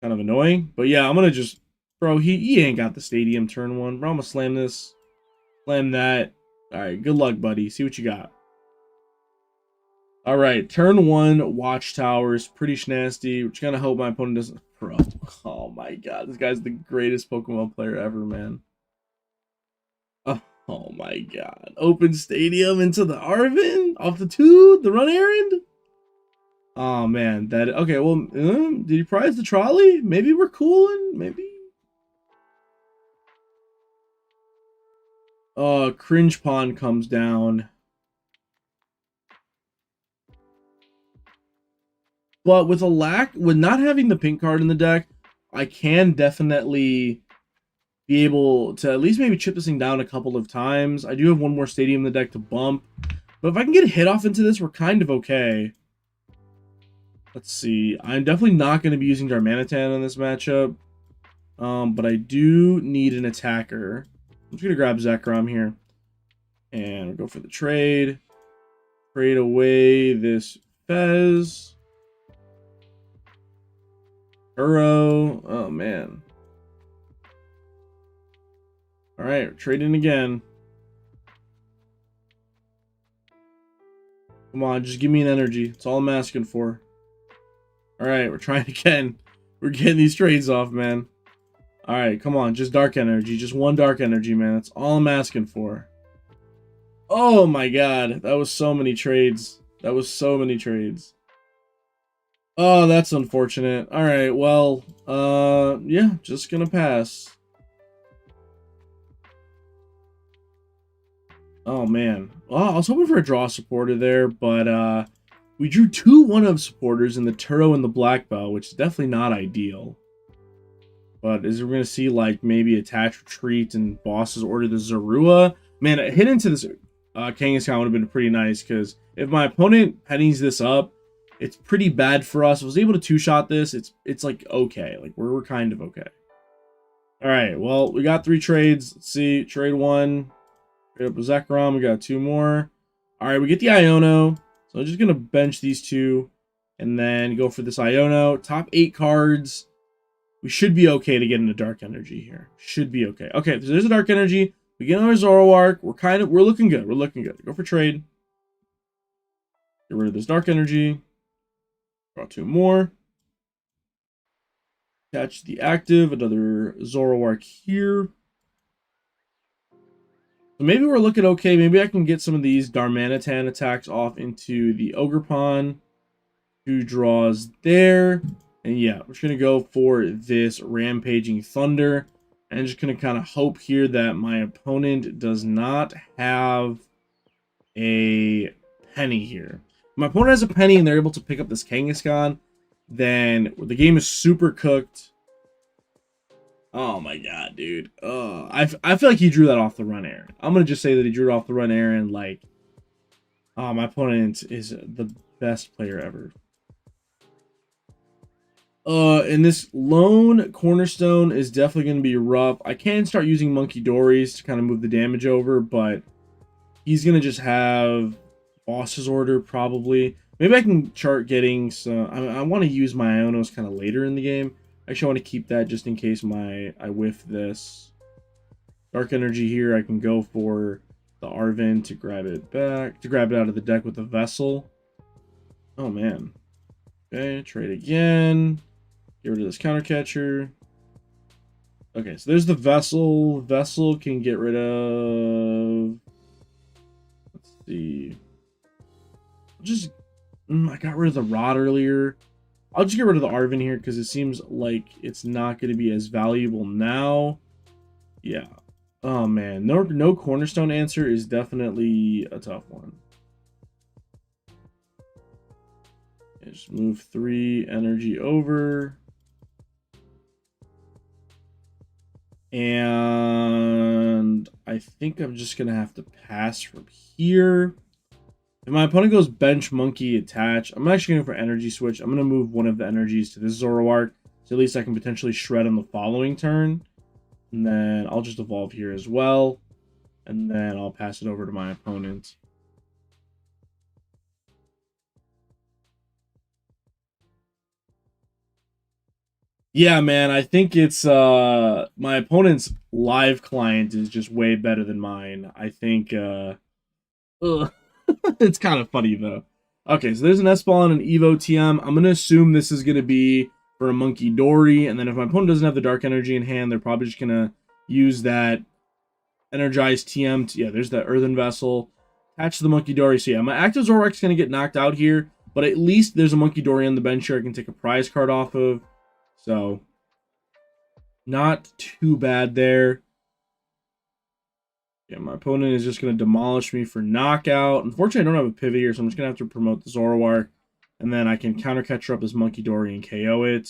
Kind of annoying. But yeah, I'm gonna just... Bro, he ain't got the stadium turn one. Bro, I'm gonna slam this. Slam that. Alright, good luck, buddy. See what you got. Alright, turn one, Watchtowers. Pretty nasty. Which gonna hope my opponent doesn't... Bro, oh my god. This guy's the greatest Pokemon player ever, man. Oh my god. Open stadium into the Arvin? Off the 2? The run errand? Oh man, that... Okay, well, did he prize the trolley? Maybe we're cooling? Maybe? Cringe Pond comes down. But with not having the pink card in the deck, I can definitely be able to at least maybe chip this thing down a couple of times. I do have one more stadium in the deck to bump. But if I can get a hit off into this, we're kind of okay. Let's see. I'm definitely not going to be using Darmanitan in this matchup. But I do need an attacker. I'm just going to grab Zekrom here. And we'll go for the trade. Trade away this Fez. Uro. Oh, man. Alright, we're trading again. Come on, just give me an energy. That's all I'm asking for. Alright, we're trying again. We're getting these trades off, man. Alright, come on. Just dark energy. Just one dark energy, man. That's all I'm asking for. Oh my god. That was so many trades. That was so many trades. Oh, that's unfortunate. Alright, well, yeah, just gonna pass. Oh, man. Well, I was hoping for a draw supporter there, but, we drew 2 1-of supporters in the Turo and the Black Belt, which is definitely not ideal. But as we're going to see, like, maybe Attach Retreat and Bosses order the Zorua. Man, a hit into this Kangaskhan would have been pretty nice, because if my opponent pennies this up, it's pretty bad for us. If I was able to two-shot this, it's like, okay. Like, we're kind of okay. Alright, well, we got 3 trades. Let's see. Trade 1. Trade up with Zekrom. We got 2 more. Alright, we get the Iono. So I'm just going to bench these 2. And then go for this Iono. Top 8 cards. We should be okay to get into Dark Energy here. Should be okay. Okay, so there's a Dark Energy. We get another ZOROARK. We're looking good. We're looking good. Go for trade. Get rid of this Dark Energy. Draw 2 more. Catch the active. Another ZOROARK here. So maybe we're looking okay. Maybe I can get some of these Darmanitan attacks off into the Ogerpon. 2 draws there. And yeah, we're just going to go for this Rampaging Thunder. And just going to kind of hope here that my opponent does not have a penny here. If my opponent has a penny and they're able to pick up this Kangaskhan, then the game is super cooked. Oh my god, dude. I feel like he drew that off the run errand. I'm going to just say that he drew it off the run errand. Like, oh, my opponent is the best player ever. And this lone cornerstone is definitely going to be rough. I can start using Monkey Dories to kind of move the damage over, but he's going to just have Boss's Order probably. Maybe I can chart getting some... I want to use my Ionos kind of later in the game. Actually, I want to keep that just in case I whiff this. Dark Energy here, I can go for the Arvin to grab it back, to grab it out of the deck with the Vessel. Oh, man. Okay, trade again. Get rid of this counter catcher. Okay, so there's the Vessel. Vessel can get rid of... Let's see. Just... I got rid of the Rod earlier. I'll just get rid of the Arvin here because it seems like it's not going to be as valuable now. Yeah. Oh, man. No Cornerstone answer is definitely a tough one. Okay, just move 3 energy over. And I think I'm just going to have to pass from here. If my opponent goes bench, monkey, attach, I'm actually going for energy switch. I'm going to move one of the energies to this ZOROARK. So at least I can potentially shred on the following turn. And then I'll just evolve here as well. And then I'll pass it over to my opponent. Yeah, man, I think it's my opponent's live client is just way better than mine. I think it's kind of funny though. Okay, so there's an S-Ball and an Evo TM. I'm gonna assume this is gonna be for a Monkey Dory, and then if my opponent doesn't have the Dark Energy in hand, they're probably just gonna use that Energized TM. Yeah, there's that Earthen Vessel. Attach to the Monkey Dory. So yeah, my active ZOROARK's gonna get knocked out here, but at least there's a Monkey Dory on the bench here I can take a prize card off of. So not too bad there. Yeah, my opponent is just going to demolish me for knockout. Unfortunately, I don't have a pivot here, so I'm just going to have to promote the ZOROARK. And then I can counter catcher up this Monkey Dory and KO it.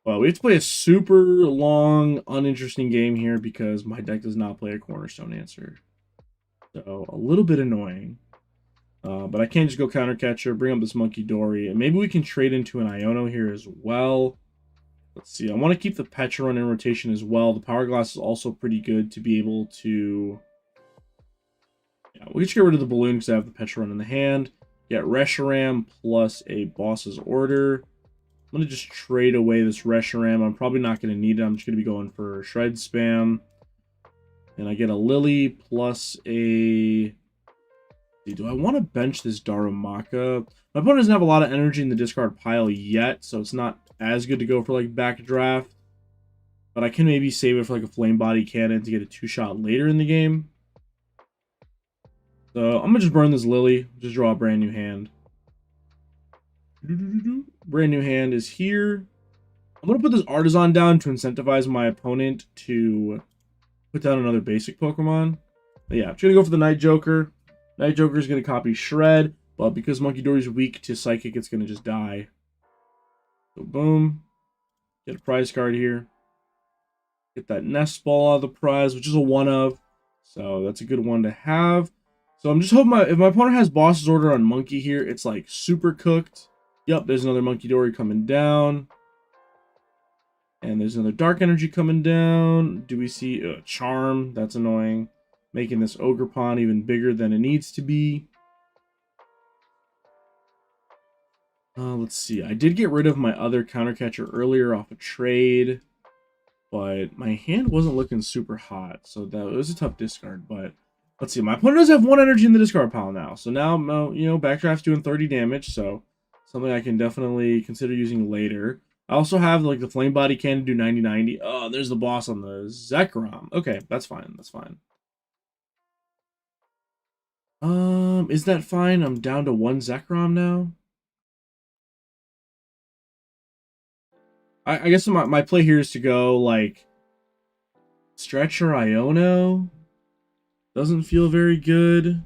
Well, we have to play a super long, uninteresting game here because my deck does not play a Cornerstone answer. So, a little bit annoying. But I can just go counter catcher, bring up this Monkey Dory, and maybe we can trade into an Iono here as well. Let's see. I want to keep the Petron in rotation as well. The Power Glass is also pretty good to be able to... Yeah, we'll just get rid of the Balloon because I have the Petron in the hand. Get Reshiram plus a Boss's Order. I'm going to just trade away this Reshiram. I'm probably not going to need it. I'm just going to be going for Shred Spam. And I get a Lily plus a... Do I want to bench this Darumaka? My opponent doesn't have a lot of energy in the discard pile yet, so it's not as good to go for like backdraft. But I can maybe save it for like a Flame Body Cannon to get a 2-shot later in the game. So I'm going to just burn this Lily. Just draw a brand new hand. Brand new hand is here. I'm going to put this Artisan down to incentivize my opponent to put down another basic Pokemon. But yeah, I'm just going to go for the Night Joker. Night Joker is going to copy Shred, but because Monkey Dory is weak to Psychic, it's going to just die. So boom. Get a prize card here. Get that Nest Ball out of the prize, which is a 1-of. So that's a good one to have. So I'm just hoping if my opponent has Boss's Order on Monkey here, it's like super cooked. Yep, there's another Monkey Dory coming down. And there's another Dark Energy coming down. Do we see Charm? That's annoying. Making this Ogre Pond even bigger than it needs to be. Let's see. I did get rid of my other counter catcher earlier off a trade. But my hand wasn't looking super hot. So that was a tough discard. But let's see. My opponent does have 1 energy in the discard pile now. So now, you know, Backdraft's doing 30 damage. So something I can definitely consider using later. I also have like the Flame Body Cannon do 90-90. Oh, there's the boss on the Zekrom. Okay, that's fine. That's fine. Is that fine? I'm down to 1 Zekrom now. I guess my play here is to go like Stretcher Iono. Doesn't feel very good.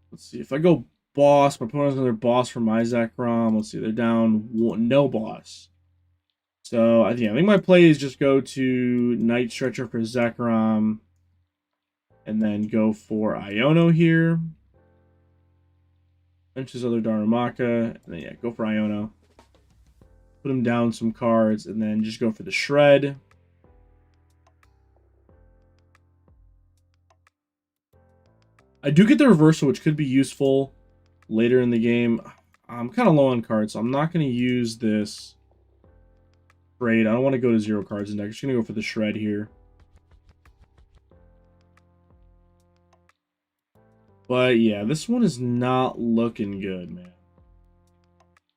Let's see. If I go boss, my opponent has another boss for my Zekrom. Let's see. They're down no boss. So I think my play is just go to Night Stretcher for Zekrom. And then go for Iono here. Bench his other Darumaka. And then, yeah, go for Iono. Put him down some cards. And then just go for the Shred. I do get the Reversal, which could be useful later in the game. I'm kind of low on cards, so I'm not going to use this trade. I don't want to go to 0 cards in deck. I'm just going to go for the shred here. But yeah, this one is not looking good, man.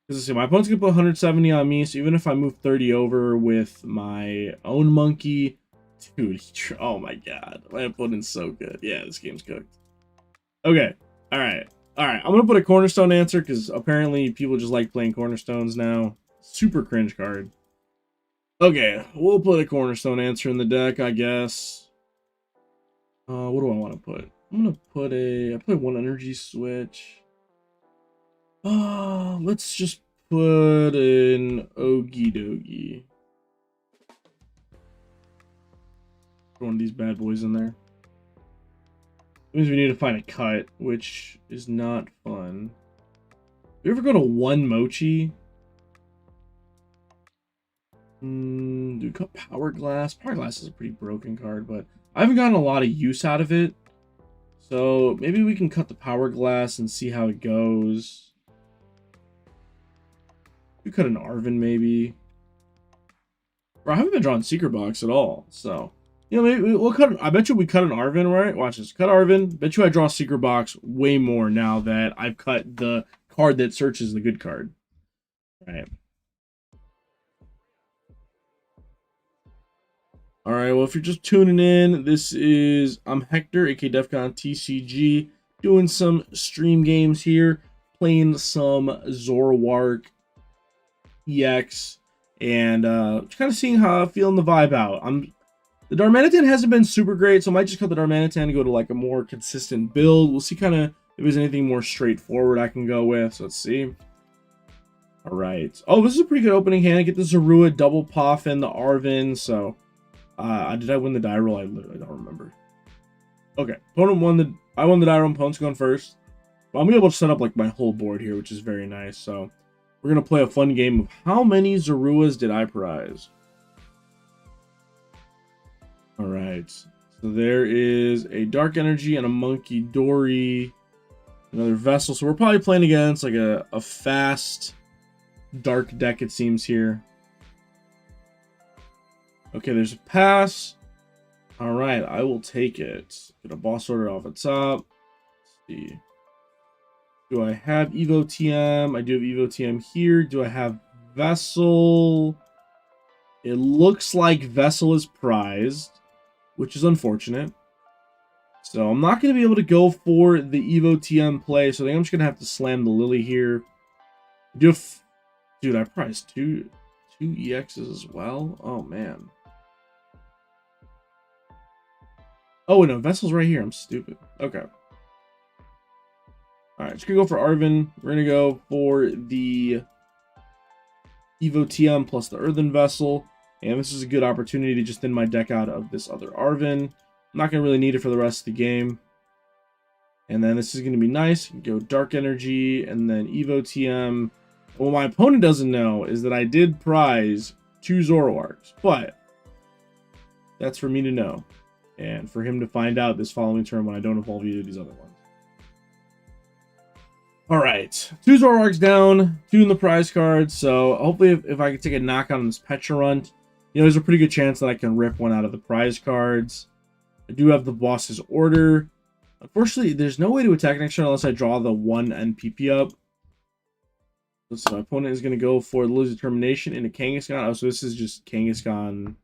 Because my opponent's going to put 170 on me, so even if I move 30 over with my own monkey, dude, oh my god, my opponent's so good. Yeah, this game's cooked. Okay, alright. Alright, I'm going to put a Cornerstone answer, because apparently people just like playing Cornerstones now. Super cringe card. Okay, we'll put a Cornerstone answer in the deck, I guess. What do I want to put? I'm going to put I play 1 energy switch. Let's just put an Okie Dokie. Put one of these bad boys in there. It means we need to find a cut, which is not fun. Do you ever go to 1 Mochi? Do we cut Power Glass? Power Glass is a pretty broken card, but I haven't gotten a lot of use out of it. So maybe we can cut the Power Glass and see how it goes. We cut an Arvin, maybe. Bro, I haven't been drawing Secret Box at all, so... You know, maybe we'll cut... I bet you we cut an Arvin, right? Watch this. Cut Arvin. Bet you I draw Secret Box way more now that I've cut the card that searches the good card. Right. Alright, well, if you're just tuning in, I'm Hector, aka Defcon TCG, doing some stream games here, playing some ZOROARK EX, and kind of seeing how I'm feeling the vibe out. The Darmanitan hasn't been super great, so I might just cut the Darmanitan and go to like a more consistent build. We'll see kind of if there's anything more straightforward I can go with. So let's see. All right. Oh, this is a pretty good opening hand. I get the Zorua, double Puff, and the Arvin. So, did I win the die roll? I literally don't remember. Okay, opponent won I won the die roll. Opponent's going first. But I'm gonna be able to set up like my whole board here, which is very nice. So, we're gonna play a fun game of how many Zoruas did I prize? All right. So there is a Dark Energy and a Monkey Dory, another Vessel. So we're probably playing against like a fast dark deck, it seems here. Okay, there's a pass. All right, I will take it. Get a boss order off the top. Let's see. Do I have Evo TM? I do have Evo TM here. Do I have Vessel? It looks like Vessel is prized, which is unfortunate. So I'm not going to be able to go for the Evo TM play, so I think I'm just going to have to slam the Lily here. Dude, I prized two EXs as well? Oh, man. Oh, no, Vessel's right here. I'm stupid. Okay. Alright, just going to go for Arvin. We're going to go for the Evo TM plus the Earthen Vessel. And this is a good opportunity to just thin my deck out of this other Arvin. I'm not going to really need it for the rest of the game. And then this is going to be nice. Go Dark Energy and then Evo TM. What my opponent doesn't know is that I did prize 2 ZOROARKs. But that's for me to know. And for him to find out this following turn when I don't evolve either of these other ones. Alright, 2 ZOROARKs down, 2 in the prize card. So hopefully if I can take a knock on this Pecharunt, you know, there's a pretty good chance that I can rip one out of the prize cards. I do have the boss's order. Unfortunately, there's no way to attack next turn unless I draw the 1 NPP up. So my opponent is going to go for Lily's Determination into Kangaskhan. Oh, so this is just Kangaskhan.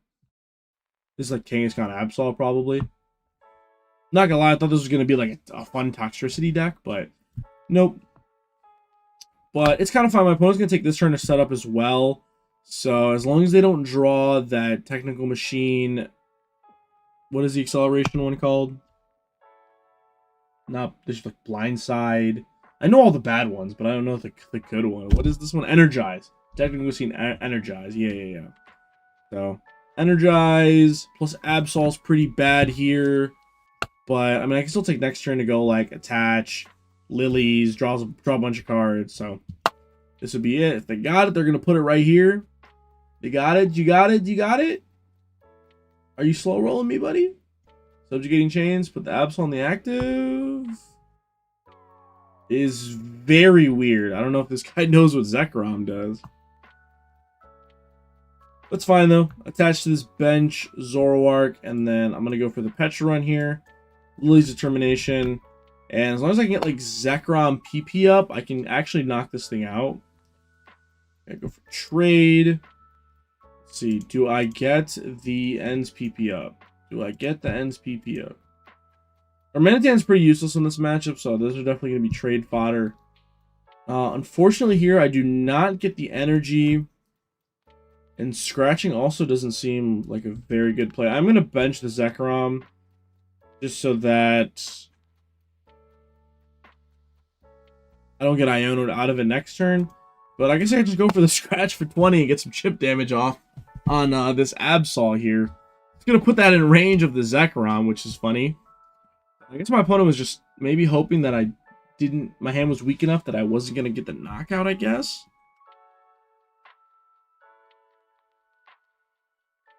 This is like Kangaskhan Absol, probably. Not gonna lie, I thought this was going to be like a fun Toxtricity deck, but nope. But it's kind of fun. My opponent's going to take this turn to set up as well. So as long as they don't draw that Technical Machine... What is the acceleration one called? Not, there's like Blindside. I know all the bad ones, but I don't know the good one. What is this one? Energize. Technical Machine Energize. Yeah. So, Energize plus Absol's pretty bad here. But, I mean, I can still take next turn to go, like, attach, Lilies, draw a bunch of cards. So, this would be it. If they got it, they're going to put it right here. They got it? You got it? You got it? Are you slow rolling me, buddy? Subjugating Chains. Put the Absol on the active. is very weird. I don't know if this guy knows what Zekrom does. That's fine, though. Attached to this bench, Zoroark, and then I'm going to go for the Petra run here. Lily's Determination. And as long as I can get, like, Zekrom PP up, I can actually knock this thing out. I go for trade. Let's see. Do I get the ends PP up? Do I get the ends PP up? Darmanitan's pretty useless in this matchup, so those are definitely going to be trade fodder. Unfortunately here, I do not get the energy. And scratching also doesn't seem like a very good play. I'm going to bench the Zekrom just so that I don't get Ionoed out of it next turn. But I guess I can just go for the scratch for 20 and get some chip damage off on this Absol here. It's going to put that in range of the Zekrom, which is funny. I guess my opponent was just maybe hoping that my hand was weak enough that I wasn't going to get the knockout, I guess.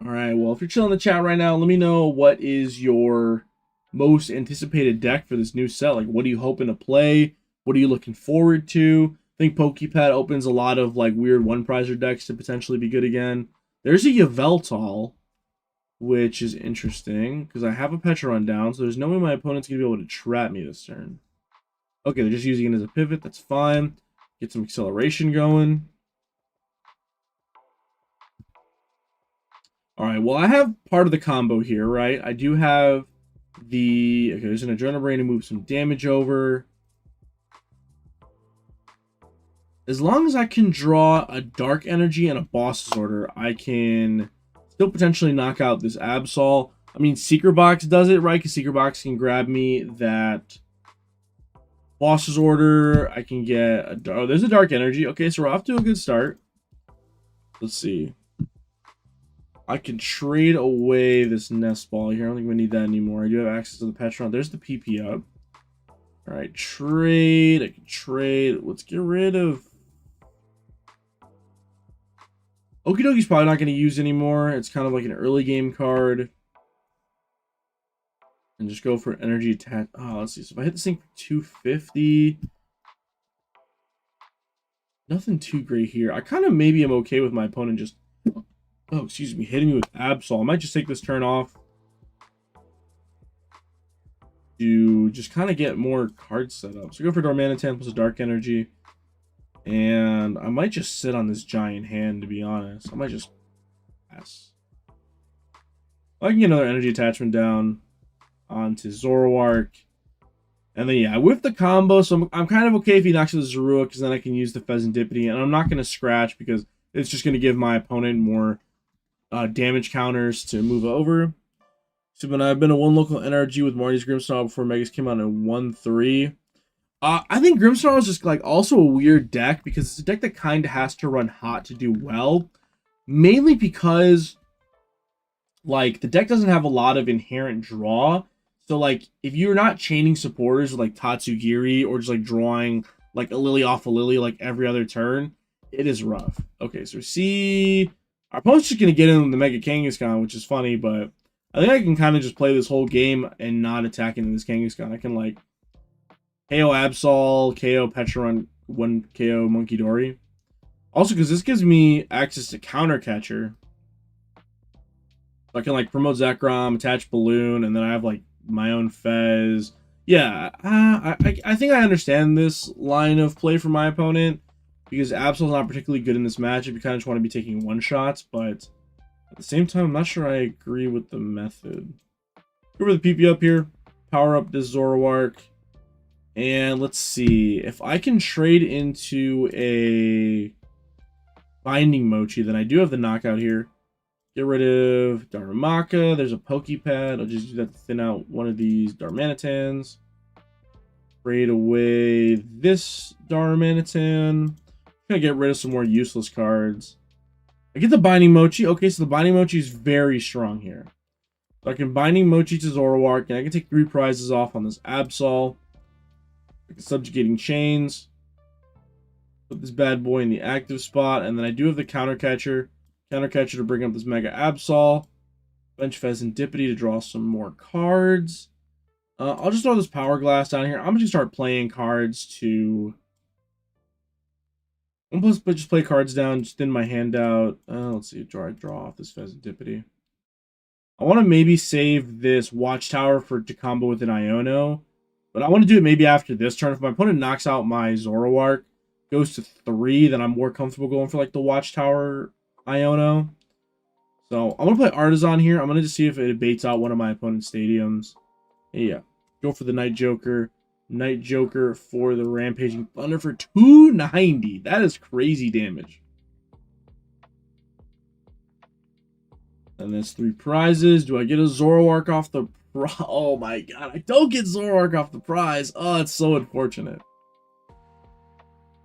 Alright, well, if you're chilling in the chat right now, let me know what is your most anticipated deck for this new set. Like, what are you hoping to play? What are you looking forward to? I think PokePad opens a lot of, like, weird one-prizer decks to potentially be good again. There's a Yveltal, which is interesting, because I have a Petra run down, so there's no way my opponent's going to be able to trap me this turn. Okay, they're just using it as a pivot. That's fine. Get some acceleration going. Alright, well, I have part of the combo here, right? I do have the... Okay, there's an Adrenal Brain to move some damage over. As long as I can draw a Dark Energy and a Boss's Order, I can still potentially knock out this Absol. I mean, Secret Box does it, right? Because Secret Box can grab me that Boss's Order. I can get... Oh, there's a Dark Energy. Okay, so we're off to a good start. Let's see. I can trade away this Nest Ball here. I don't think we need that anymore. I do have access to the Petron. There's the PP up. Alright, trade. I can trade. Let's get rid of... Okidoki's probably not going to use anymore. It's kind of like an early game card. And just go for energy attack. Oh, let's see. So if I hit this thing for 250... Nothing too great here. I kind of maybe am okay with my opponent just... Oh, excuse me, hitting me with Absol. I might just take this turn off to just kind of get more cards set up. So go for Darmanitan plus a Dark Energy. And I might just sit on this giant hand, to be honest. I might just pass. I can get another energy attachment down onto Zoroark. And then, yeah, with the combo, so I'm kind of okay if he knocks out the ZOROARK, because then I can use the Pheasantipity. And I'm not going to scratch, because it's just going to give my opponent more... damage counters to move over. So when I've been a one local NRG with Marty's Grimmsnarl before Megas came out in 1-3. I think Grimmsnarl is just like also a weird deck because it's a deck that kind of has to run hot to do well. Mainly because like the deck doesn't have a lot of inherent draw. So like if you're not chaining supporters with like Tatsugiri or just like drawing like a Lily off a Lily like every other turn, it is rough. Okay, so see... Our opponent's just going to get in the Mega Kangaskhan, which is funny, but I think I can kind of just play this whole game and not attack into this Kangaskhan. I can, like, KO Absol, KO Petron, 1 KO Monkey Dory. Also, because this gives me access to Counter Catcher. So I can, like, promote Zekrom, attach Balloon, and then I have, like, my own Fez. Yeah, I think I understand this line of play for my opponent. Because Absol's not particularly good in this matchup. You kind of just want to be taking one-shots. But at the same time, I'm not sure I agree with the method. Go over the PP up here. Power up this Zoroark. And let's see. If I can trade into a Binding Mochi, then I do have the knockout here. Get rid of Darumaka. There's a PokePad. I'll just do that to thin out one of these Darmanitans. Trade away this Darmanitan. Gonna get rid of some more useless cards. I get the Binding Mochi. Okay, so the Binding Mochi is very strong here. So I can Binding Mochi to Zoroark, and I can take 3 prizes off on this Absol. Subjugating Chains. Put this bad boy in the active spot, and then I do have the Counter Catcher. Counter Catcher to bring up this Mega Absol. Bench Pheasantipity to draw some more cards. I'll just throw this Power Glass down here. I'm going to start playing cards to... I'm going to just play cards down, just in my handout. Let's see, draw off this Pheasantipity. I want to maybe save this Watchtower to combo with an Iono. But I want to do it maybe after this turn. If my opponent knocks out my ZOROARK, goes to 3, then I'm more comfortable going for like the Watchtower Iono. So I'm going to play Artisan here. I'm going to just see if it baits out one of my opponent's stadiums. Yeah. Go for the Night Joker. Night Joker for the Rampaging Thunder for 290. That is crazy damage. And there's 3 prizes. Do I get a ZOROARK off the prize? Oh my god, I don't get ZOROARK off the prize. Oh, it's so unfortunate.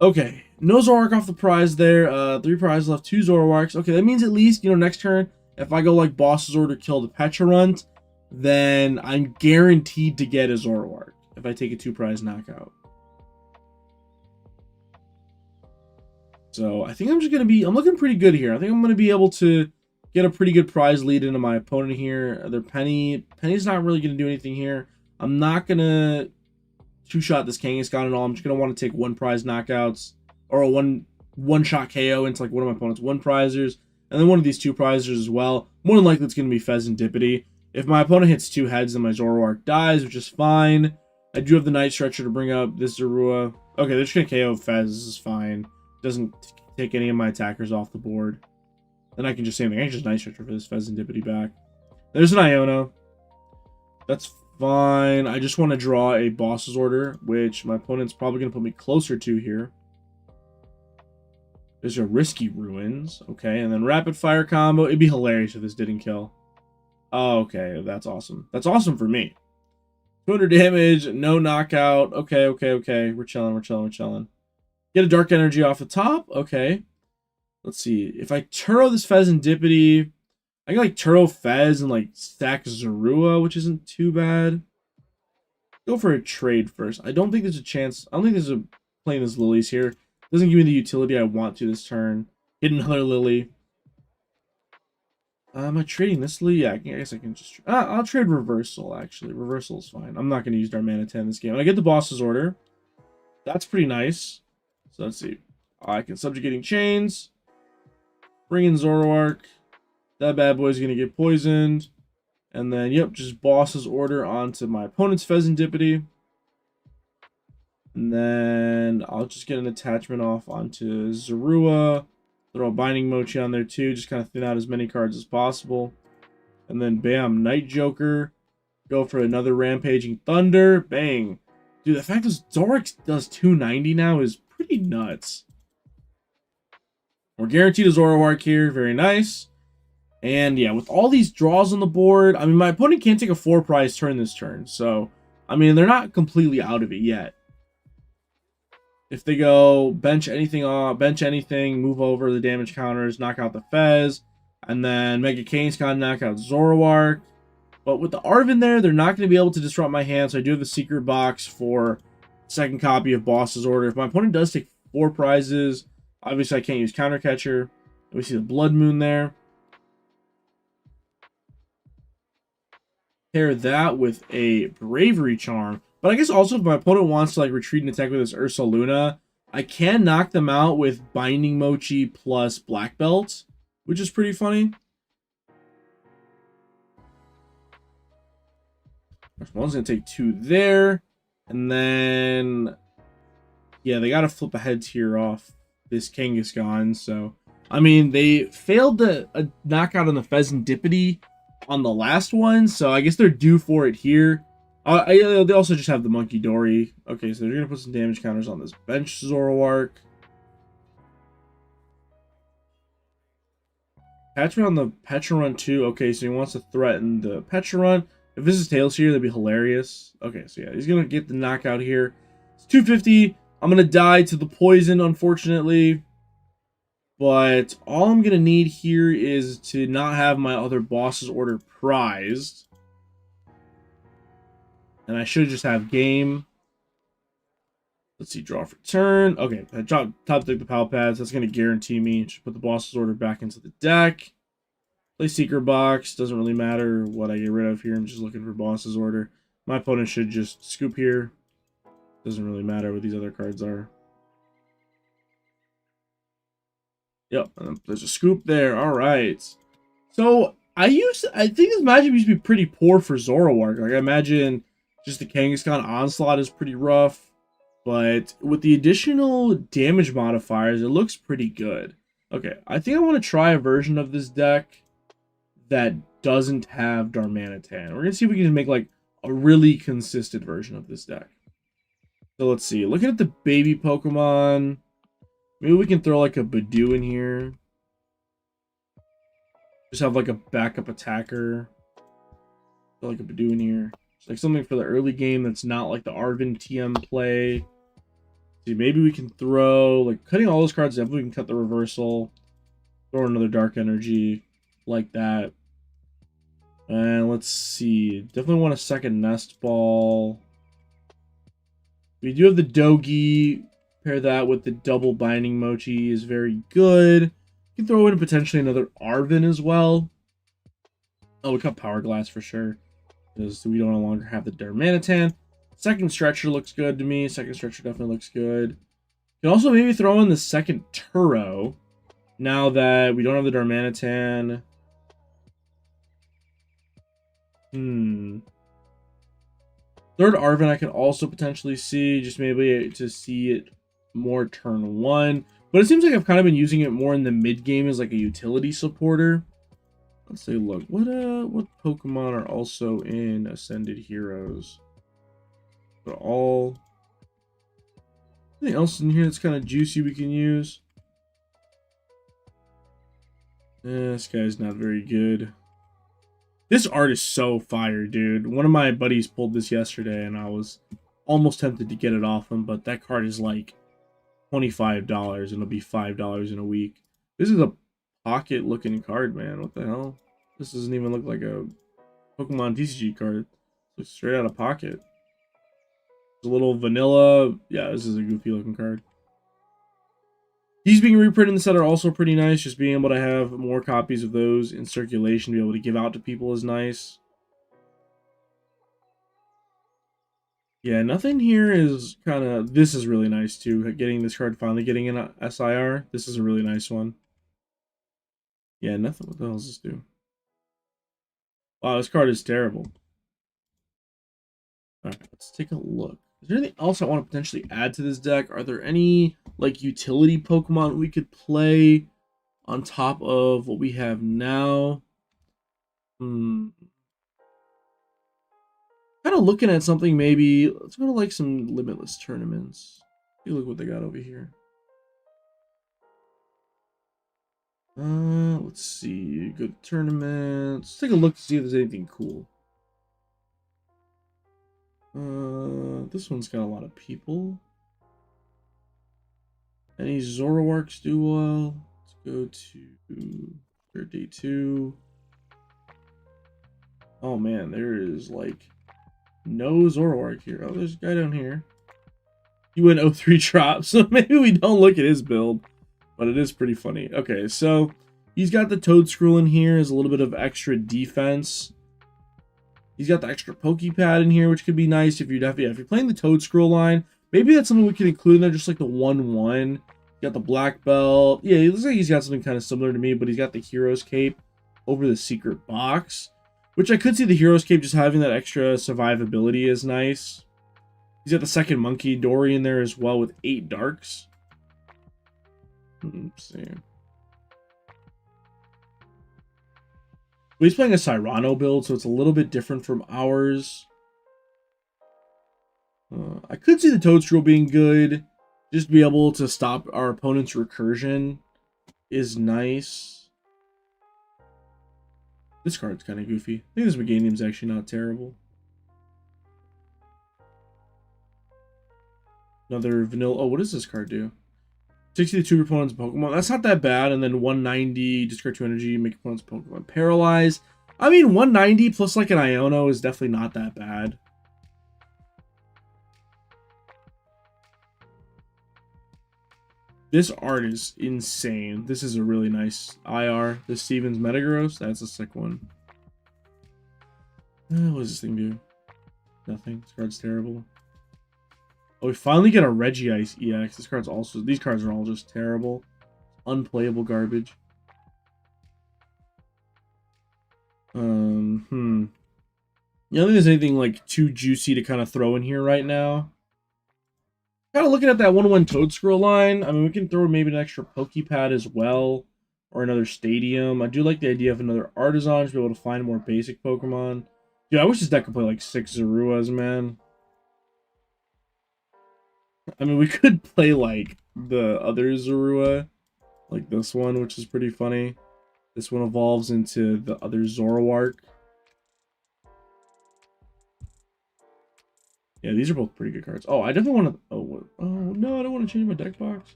Okay, no ZOROARK off the prize there. 3 prizes left, 2 ZOROARKs. Okay, that means at least, next turn, if I go like Boss's Order, kill the Pecharunt, then I'm guaranteed to get a ZOROARK if I take a 2 prize knockout. So I think I'm looking pretty good here. I think I'm going to be able to get a pretty good prize lead into my opponent here. Their Penny's not really going to do anything here. I'm not going to 2-shot this Kangaskhan at all. I'm just going to want to take 1 prize knockouts or a one-shot KO into like one of my opponent's 1 prizers. And then one of these 2 prizers as well. More than likely it's going to be Pheasantipity. If my opponent hits 2 heads, then my ZOROARK dies, which is fine. I do have the Night Stretcher to bring up this Zorua. Okay, they're just going to KO Fez. This is fine. Doesn't take any of my attackers off the board. Then I can just say, I can just Night Stretcher for this Pheasantipity back. There's an Iono. That's fine. I just want to draw a Boss's Order, which my opponent's probably going to put me closer to here. There's a Risky Ruins. Okay, and then Rapid Fire combo. It'd be hilarious if this didn't kill. Oh, okay, that's awesome. That's awesome for me. 200 damage, no knockout. Okay. We're chilling. Get a Dark Energy off the top. Okay. Let's see. If I Turo this Pheasantipity, I can like Turo Fez and like stack Zorua, which isn't too bad. Go for a trade first. I don't think there's a chance. I don't think there's a playing this Lilies here. Doesn't give me the utility I want to this turn. Get another Lily. Am I trading this Lily? Yeah, I guess I can just... I'll trade Reversal, actually. Reversal is fine. I'm not going to use Darmanitan 10 in this game. And I get the Boss's Order. That's pretty nice. So let's see. I can Subjugating Chains. Bring in ZOROARK. That bad boy's going to get poisoned. And then, yep, just Boss's Order onto my opponent's Pheasantipity. And then I'll just get an attachment off onto Zorua. Throw a Binding Mochi on there too. Just kind of thin out as many cards as possible. And then bam, Night Joker. Go for another Rampaging Thunder. Bang. Dude, the fact that ZOROARK does 290 now is pretty nuts. We're guaranteed a ZOROARK here. Very nice. And yeah, with all these draws on the board, I mean, my opponent can't take a 4 prize turn this turn. So, I mean, they're not completely out of it yet. If they go bench anything off, move over the damage counters, knock out the Fez, and then Mega Kangaskhan knock out ZOROARK. But with the Arven there, they're not going to be able to disrupt my hand, so I do have the Secret Box for second copy of Boss's Order. If my opponent does take 4 prizes, obviously I can't use Counter Catcher. We see the Blood Moon there. Pair that with a Bravery Charm. But I guess also if my opponent wants to like retreat and attack with this Ursaluna, I can knock them out with Binding Mochi plus Black Belt, which is pretty funny. One's going to take 2 there. And then, yeah, they got to flip a head tier off this Kangaskhan. So, I mean, they failed the knockout on the Pheasantipity on the last one. So, I guess they're due for it here. They also just have the Monkey Dory. Okay, so they're going to put some damage counters on this bench ZOROARK. Attachment on the Pecharunt too. Okay, so he wants to threaten the Pecharunt. If this is Tails here, that'd be hilarious. Okay, so yeah, he's going to get the knockout here. It's 250. I'm going to die to the poison, unfortunately. But all I'm going to need here is to not have my other Boss's Order prized. And I should just have game. Let's see, draw for turn. Okay, I top deck the Pal Pads. That's going to guarantee me. Just put the Boss's Order back into the deck. Play Secret Box. Doesn't really matter what I get rid of here. I'm just looking for Boss's Order. My opponent should just scoop here. Doesn't really matter what these other cards are. Yep, there's a scoop there. All right. So I think this matchup used to be pretty poor for ZOROARK. Like I imagine just the Kangaskhan Onslaught is pretty rough. But with the additional damage modifiers, it looks pretty good. Okay, I think I want to try a version of this deck that doesn't have Darmanitan. We're going to see if we can make like a really consistent version of this deck. So let's see. Looking at the baby Pokemon, maybe we can throw like a Badoo in here. Just have like a backup attacker. Throw like a Badoo in here. It's like something for the early game that's not like the Arven TM play. See, maybe we can throw, like, cutting all those cards, definitely we can cut the reversal. Throw another Dark Energy, like that. And let's see. Definitely want a second Nest Ball. We do have the Dogi. Pair that with the double Binding Mochi is very good. You can throw in potentially another Arven as well. Oh, we cut Power Glass for sure, because we don't no longer have the Darmanitan. Second Stretcher looks good to me. Second Stretcher definitely looks good. You can also maybe throw in the second Turo, now that we don't have the Darmanitan. Third Arven I could also potentially see, just maybe to see it more turn 1. But it seems like I've kind of been using it more in the mid game as like a utility supporter. Let's say, look, what Pokemon are also in Ascended Heroes? But all, anything else in here that's kind of juicy we can use? This guy's not very good. This art is so fire, dude. One of my buddies pulled this yesterday, and I was almost tempted to get it off him, but that card is like $25, and it'll be $5 in a week. This is a pocket-looking card, man. What the hell? This doesn't even look like a Pokemon TCG card. It looks straight out of pocket. A little vanilla. Yeah, this is a goofy looking card. These being reprinted in the set are also pretty nice. Just being able to have more copies of those in circulation to be able to give out to people is nice. Yeah, nothing here is kind of... This is really nice too. Getting this card, finally getting in a SIR. This is a really nice one. Yeah, nothing. What the hell does this do? Wow, this card is terrible. Alright, let's take a look. Is there anything else I want to potentially add to this deck? Are there any, like, utility Pokemon we could play on top of what we have now? Kind of looking at something maybe. Let's go to, like, some Limitless tournaments. Take a look what they got over here. Let's see. Good tournaments. Let's take a look to see if there's anything cool. This one's got a lot of people. Any Zoroarks do well? Let's go to day 2. Oh man, there is like no Zoroark here. Oh, there's a guy down here. He went 0-3 drop, so maybe we don't look at his build, but it is pretty funny. Okay, so he's got the Toedscruel in here as a little bit of extra defense. He's got the extra Pokepad in here, which could be nice if you're if you're playing the Toedscruel line. Maybe that's something we could include in there, just like the 1-1. Got the black belt. Yeah, it looks like he's got something kind of similar to me, but he's got the Hero's Cape over the secret box, which I could see the Hero's Cape just having that extra survivability is nice. He's got the second Monkey Dory in there as well with 8 darks. Let's see. But he's playing a Cyrano build, so it's a little bit different from ours. I could see the Toedscruel being good. Just to be able to stop our opponent's recursion is nice. This card's kind of goofy. I think this Meganium's actually not terrible. Another vanilla. Oh, what does this card do? 60 to 2 opponent's Pokemon. That's not that bad. And then 190, discard 2 energy, make opponent's Pokemon paralyzed. I mean, 190 plus like an Iono is definitely not that bad. This art is insane. This is a really nice IR. The Stevens Metagross, that's a sick one. What does this thing do? Nothing. This card's terrible. Oh, we finally get a Regice EX. This card's also... These cards are all just terrible. Unplayable garbage. Yeah, I don't think there's anything, like, too juicy to kind of throw in here right now. Kind of looking at that 1-1 Toad Scroll line. I mean, we can throw maybe an extra Pokepad as well. Or another Stadium. I do like the idea of another Artisan to be able to find more basic Pokemon. Dude, I wish this deck could play, like, 6 Zoruas, man. I mean, we could play, like, the other Zorua. Like this one, which is pretty funny. This one evolves into the other ZOROARK. Yeah, these are both pretty good cards. Oh, I definitely want to... Oh, no, I don't want to change my deck box.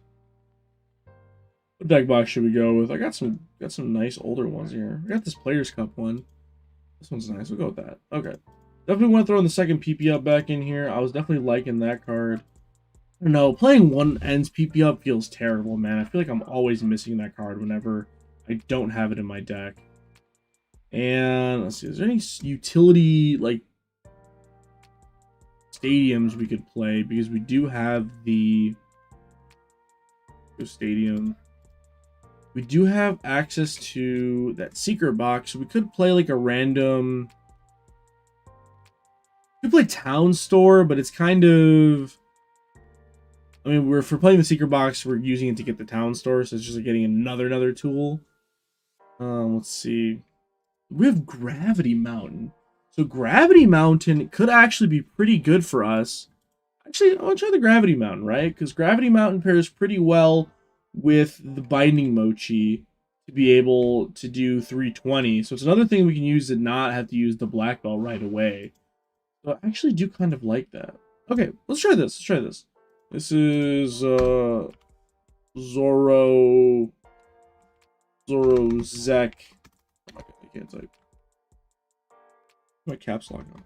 What deck box should we go with? I got some nice older ones here. I got this Players Cup one. This one's nice. We'll go with that. Okay. Definitely want to throw in the second PP up back in here. I was definitely liking that card. I don't know. Playing one ends PP up feels terrible, man. I feel like I'm always missing that card whenever I don't have it in my deck. And let's see. Is there any utility, like, stadiums we could play? Because we do have the stadium. We do have access to that secret box. We could play like a random... We could play Town Store, but it's kind of... I mean, if we're playing the secret box, we're using it to get the Town Store, so it's just like getting another tool. Let's see. We have Gravity Mountain. So Gravity Mountain could actually be pretty good for us. Actually, I'll try the Gravity Mountain, right? Because Gravity Mountain pairs pretty well with the Binding Mochi to be able to do 320. So it's another thing we can use to not have to use the Black Belt right away. So I actually do kind of like that. Okay, let's try this. Let's try this. This is Zoro Zek. I can't type. My caps lock on.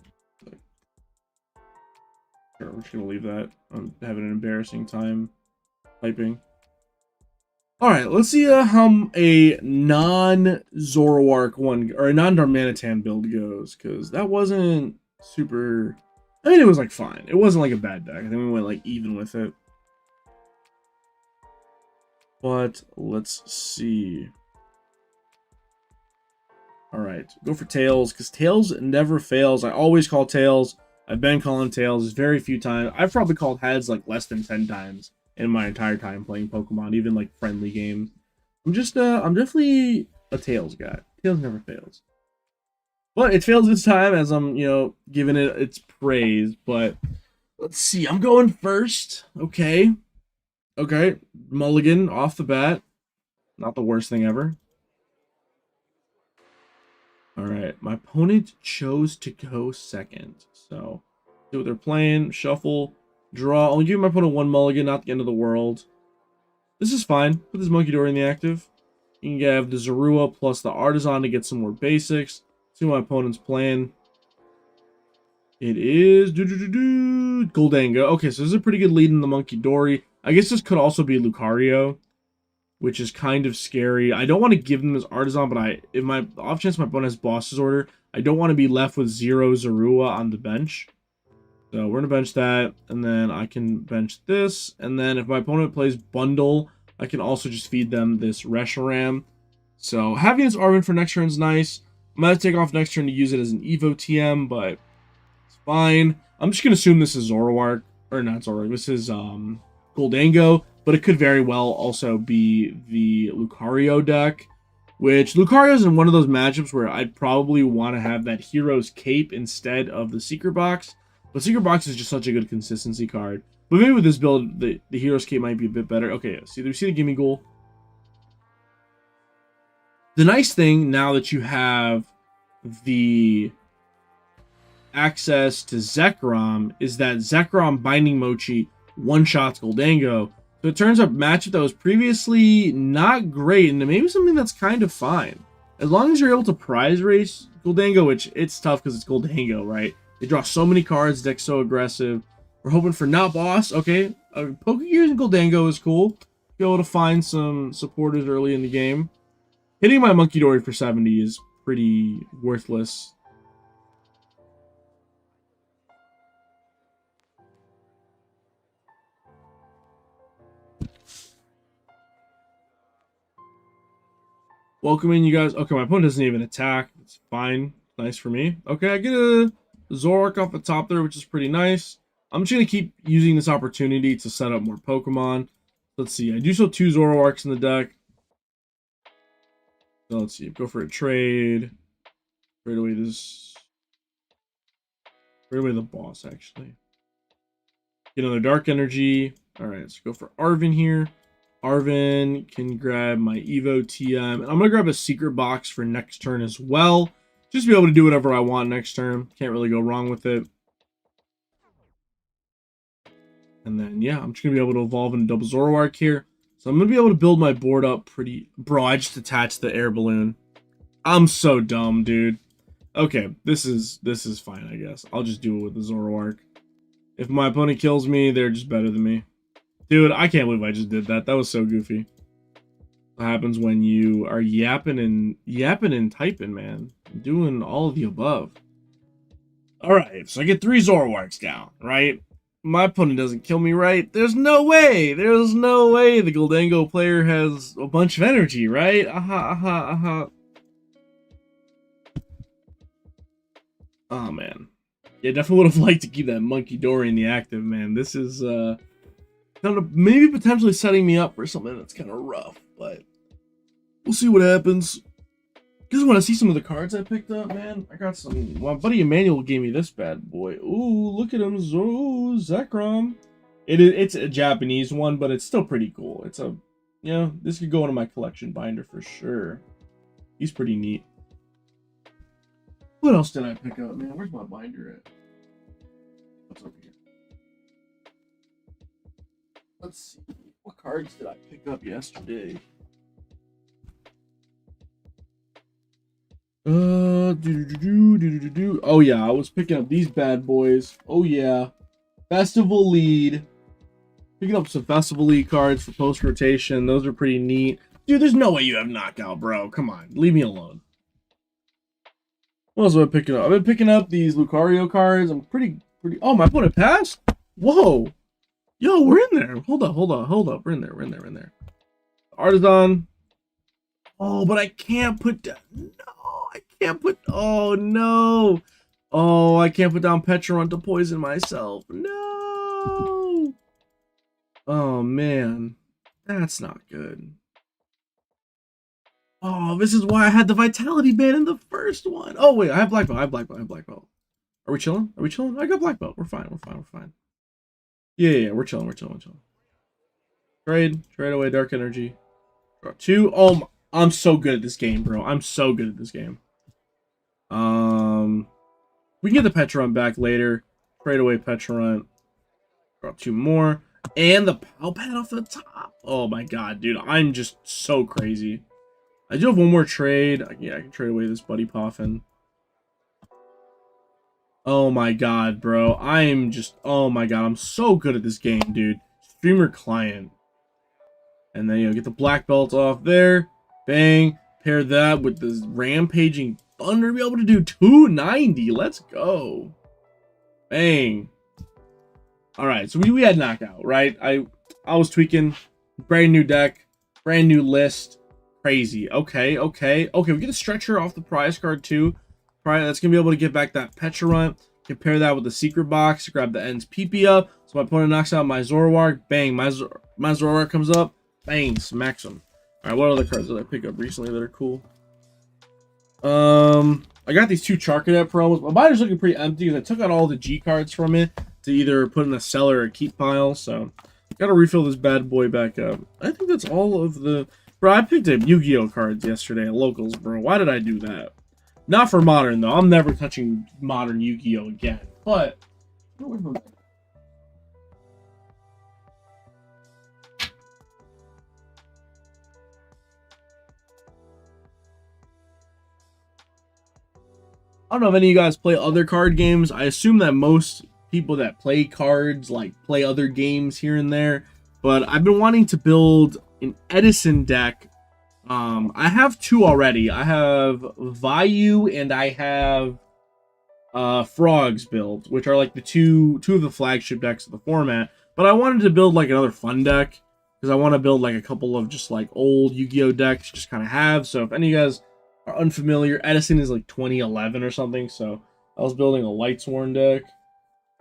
Sure, we're just gonna leave that. I'm having an embarrassing time typing. Alright, let's see how a non-Zoroark one, or a non-Darmanitan build goes, because that wasn't super... I mean, it was, like, fine. It wasn't, like, a bad deck. I think we went, like, even with it. But, let's see. Alright, go for Tails, because Tails never fails. I always call Tails. I've been calling Tails very few times. I've probably called Heads, like, less than 10 times in my entire time playing Pokemon, even like friendly games. I'm definitely a Tails guy. Tails never fails. But it fails this time as I'm, giving it its praise. But let's see. I'm going first. Okay. Okay. Mulligan off the bat. Not the worst thing ever. Alright. My opponent chose to go second. So, see what they're playing. Shuffle. Draw. Only give my opponent one mulligan, not the end of the world. This is fine. Put this Monkey in the active. You can have the Zorua plus the Artisan to get some more basics. See what my opponent's playing. It is Goldango. Okay, so this is a pretty good lead in the Monkey Dory. I guess this could also be Lucario, which is kind of scary. I don't want to give them this Artisan, but if my off chance my opponent has Boss's Order, I don't want to be left with 0 Zorua on the bench. So we're going to bench that, and then I can bench this, and then if my opponent plays Bundle, I can also just feed them this Reshiram. So having this Arvin for next turn is nice. I might have to take off next turn to use it as an Evo TM, but it's fine. I'm just going to assume this is Zoroark, or not Zoroark, this is Goldango, but it could very well also be the Lucario deck, which Lucario is in one of those matchups where I'd probably want to have that Hero's Cape instead of the Secret Box. But Secret Box is just such a good consistency card. But maybe with this build, the Hero's Cape might be a bit better. Okay, see the Gimme Ghoul? The nice thing, now that you have the access to Zekrom, is that Zekrom Binding Mochi one-shots Goldango. So it turns out a matchup that was previously not great, and maybe something that's kind of fine. As long as you're able to prize race Goldango, which it's tough because it's Goldango, right? They draw so many cards, deck's so aggressive. We're hoping for not boss. Okay, Pokegears and Goldango is cool. Be able to find some supporters early in the game. Hitting my Monkey Dory for 70 is pretty worthless. Welcome in, you guys. Okay, my opponent doesn't even attack. It's fine. Nice for me. Okay, I get a ZOROARK off the top there, which is pretty nice. I'm just going to keep using this opportunity to set up more Pokemon. Let's see. I do show 2 ZOROARKs in the deck. So let's see. Go for a trade. Trade away this. Trade away the boss, actually. Get another Dark Energy. Alright, let's go for Arven here. Arven can grab my Evo TM. And I'm going to grab a secret box for next turn as well. Just be able to do whatever I want next turn. Can't really go wrong with it. And then, yeah, I'm just going to be able to evolve into double ZOROARK here. So I'm going to be able to build my board up pretty... Bro, I just attached the air balloon. I'm so dumb, dude. Okay, this is fine, I guess. I'll just do it with the ZOROARK. If my opponent kills me, they're just better than me. Dude, I can't believe I just did that. That was so goofy. What happens when you are yapping and typing, man? Doing all of the above. Alright, so I get 3 ZOROARKs down, right? My opponent doesn't kill me, right? There's no way! There's no way the Goldango player has a bunch of energy, right? Oh, man. Yeah, definitely would have liked to keep that Monkey Dory in the active, man. This is, kind of maybe potentially setting me up for something that's kind of rough, but we'll see what happens. You guys want to see some of the cards I picked up, man? I got some. My buddy Emmanuel gave me this bad boy. Ooh, look at him. Zekrom. It's a Japanese one, but it's still pretty cool. It's a, you know, this could go into my collection binder for sure. He's pretty neat. What else did I pick up, man? Where's my binder at? What's over here? Let's see. What cards did I pick up yesterday? Oh yeah, I was picking up these bad boys. Oh yeah. Festival lead. Picking up some Festival lead cards for post rotation. Those are pretty neat. Dude, there's no way you have knockout, bro. Come on, leave me alone. What else am I picking up? I've been picking up these Lucario cards. I'm pretty. Oh, my opponent passed? Whoa. Yo, we're in there. Hold up. We're in there. Artisan. Oh, but I can't put down. No, I can't put. Oh, no. Oh, I can't put down Pecharunt to poison myself. No. Oh, man. That's not good. Oh, this is why I had the Vitality Band in the first one. Oh, wait. I have Black Belt. Are we chilling? I got Black Belt. We're fine. Yeah, we're chilling. Trade away Dark Energy. Draw 2. Oh, I'm so good at this game, bro. We can get the Pecharunt back later. Trade away Pecharunt. Draw 2 more. And the Pow Pad off the top. Oh my god, dude. I'm just so crazy. I do have one more trade. Yeah, I can trade away this Buddy Poffin. Oh my god, bro. Oh my god, I'm so good at this game, dude. Streamer client. And then, you know, get the Black Belt off there. Bang. Pair that with this Rampaging Thunder. Be able to do 290. Let's go. Bang. Alright, so we had knockout, right? I was tweaking. Brand new deck. Brand new list. Crazy. Okay, we get a Stretcher off the prize card too. Alright, that's gonna be able to get back that Pecharunt. Compare that with the secret box. Grab the ends PP up. So my opponent knocks out my ZOROARK. Bang, my ZOROARK comes up. Bang, smacks him. Alright, what other cards did I pick up recently that are cool? I got these 2 Charcadet promos. My binder's looking pretty empty because I took out all the G cards from it to either put in a seller or keep pile. So gotta refill this bad boy back up. I think that's all of the... Bro, I picked up Yu-Gi-Oh cards yesterday at Locals, bro. Why did I do that? Not for Modern, though. I'm never touching Modern Yu-Gi-Oh again. But... I don't know if any of you guys play other card games. I assume that most people that play cards, like, play other games here and there. But I've been wanting to build an Edison deck. I have 2 already. I have Vayu and I have Frogs built, which are like the two of the flagship decks of the format. But I wanted to build like another fun deck because I want to build like a couple of just like old Yu-Gi-Oh decks, just kind of have. So if any of you guys are unfamiliar, Edison is like 2011 or something. So I was building a Lightsworn deck.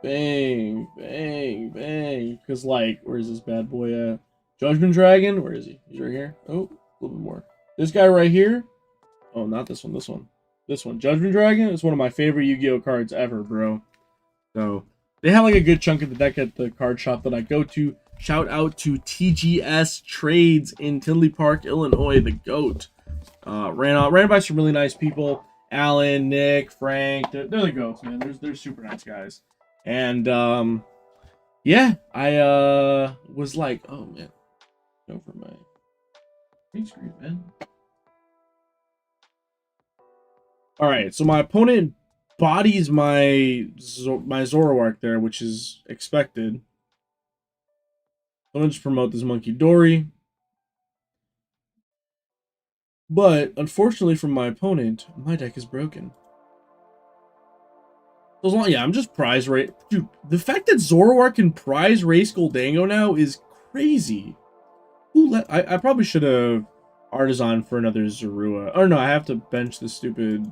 Bang, bang, bang. Because like, where's this bad boy at? Judgment Dragon? Where is he? He's right here. Oh, a little bit more. This guy right here. Oh, not this one. This one. This one. Judgment Dragon is one of my favorite Yu-Gi-Oh cards ever, bro. So they have like a good chunk of the deck at the card shop that I go to. Shout out to TGS Trades in Tinley Park, Illinois, the GOAT. Ran by some really nice people. Alan, Nick, Frank. They're the GOATs, man. They're super nice guys. And yeah, I was like, oh man, go for my green screen, man. All right, so my opponent bodies my ZOROARK there, which is expected. I'm gonna just promote this Monkey Dory. But unfortunately for my opponent, my deck is broken. So as long, yeah, I'm just prize rate. Dude, the fact that ZOROARK can prize race Goldango now is crazy. I probably should have Artisan for another Zorua. Or no, I have to bench the stupid.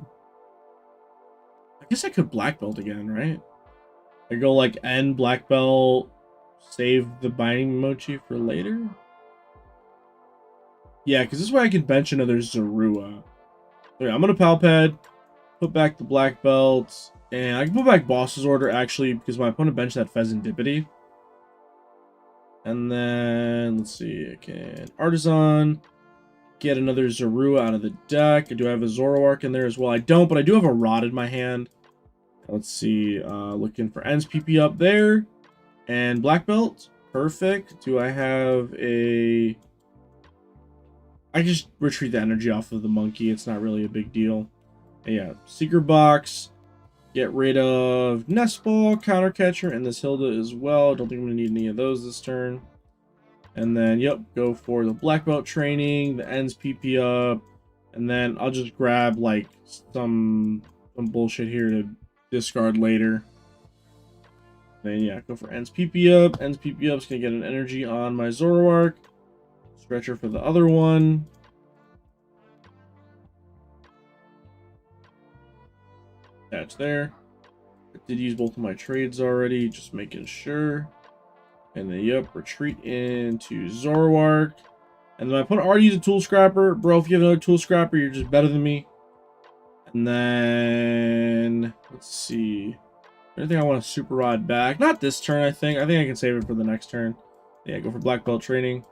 I guess I could black belt again, right? I go like end black belt, save the binding mochi for later. Yeah, because this way I can bench another Zorua. So yeah, I'm gonna Palpad, put back the black belts, and I can put back Boss's Order actually because my opponent benched that Pheasantipity. And then let's see, I can Artisan, get another Zorua out of the deck. Do I have a ZOROARK in there as well? I don't, but I do have a Rod in my hand. Let's see, looking for Ends PP up there. And black belt, perfect. Do I have a... I just retreat the energy off of the monkey. It's not really a big deal. And yeah, Secret Box. Get rid of Nest Ball, Counter Catcher, and this Hilda as well. Don't think I'm going to need any of those this turn. And then, yep, go for the black belt training, the Ends PP up. And then I'll just grab, like, some bullshit here to discard later. Then, yeah, go for Ends PP up. Ends PP up is going to get an energy on my ZOROARK. Stretcher for the other one. Attach there. I did use both of my trades already, just making sure. And then, yep, retreat into ZOROARK. And then my opponent already used a Tool Scrapper. Bro, if you have another Tool Scrapper, you're just better than me. And then, let's see. Anything I want to Super Rod back? Not this turn, I think. I think I can save it for the next turn. Yeah, go for Black Belt Training.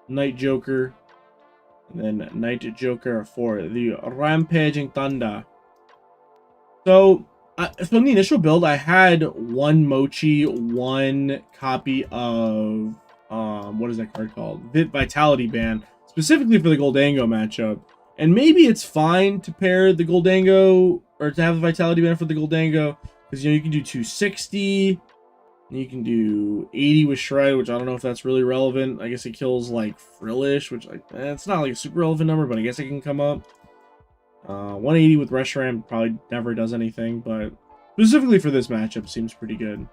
Night Joker, and then Night Joker for the Rampaging Thunder. So, from the initial build, I had one Mochi, one copy of, what is that card called? Vitality Band, specifically for the Goldango matchup. And maybe it's fine to pair the Goldango, or to have the Vitality Band for the Goldango, because, you know, you can do 260, you can do 80 with Shred, which I don't know if that's really relevant. I guess it kills, like, Frillish, which, like, it's not, like, a super relevant number, but I guess it can come up. 180 with Reshiram probably never does anything, but specifically for this matchup, seems pretty good.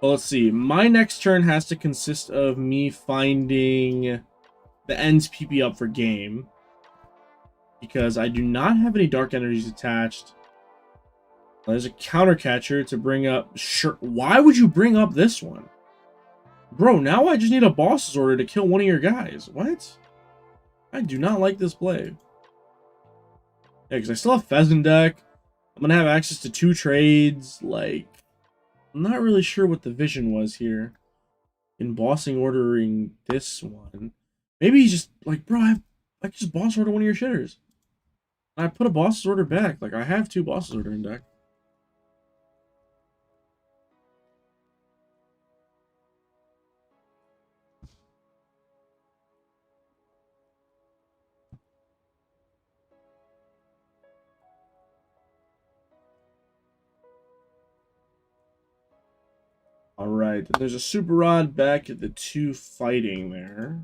Well, let's see. My next turn has to consist of me finding the Ends PP up for game, because I do not have any Dark Energies attached. There's a Counter Catcher to bring up. Sure, why would you bring up this one? Bro, now I just need a Boss's Order to kill one of your guys. What? I do not like this play. Yeah, because I still have Pheasant deck. I'm going to have access to 2 trades. Like, I'm not really sure what the vision was here in bossing ordering this one. Maybe he's just like, bro, I can just boss order one of your shitters. I put a Boss's Order back. Like, I have 2 Boss's Order in deck. Alright, there's a Super Rod back at the 2 fighting there.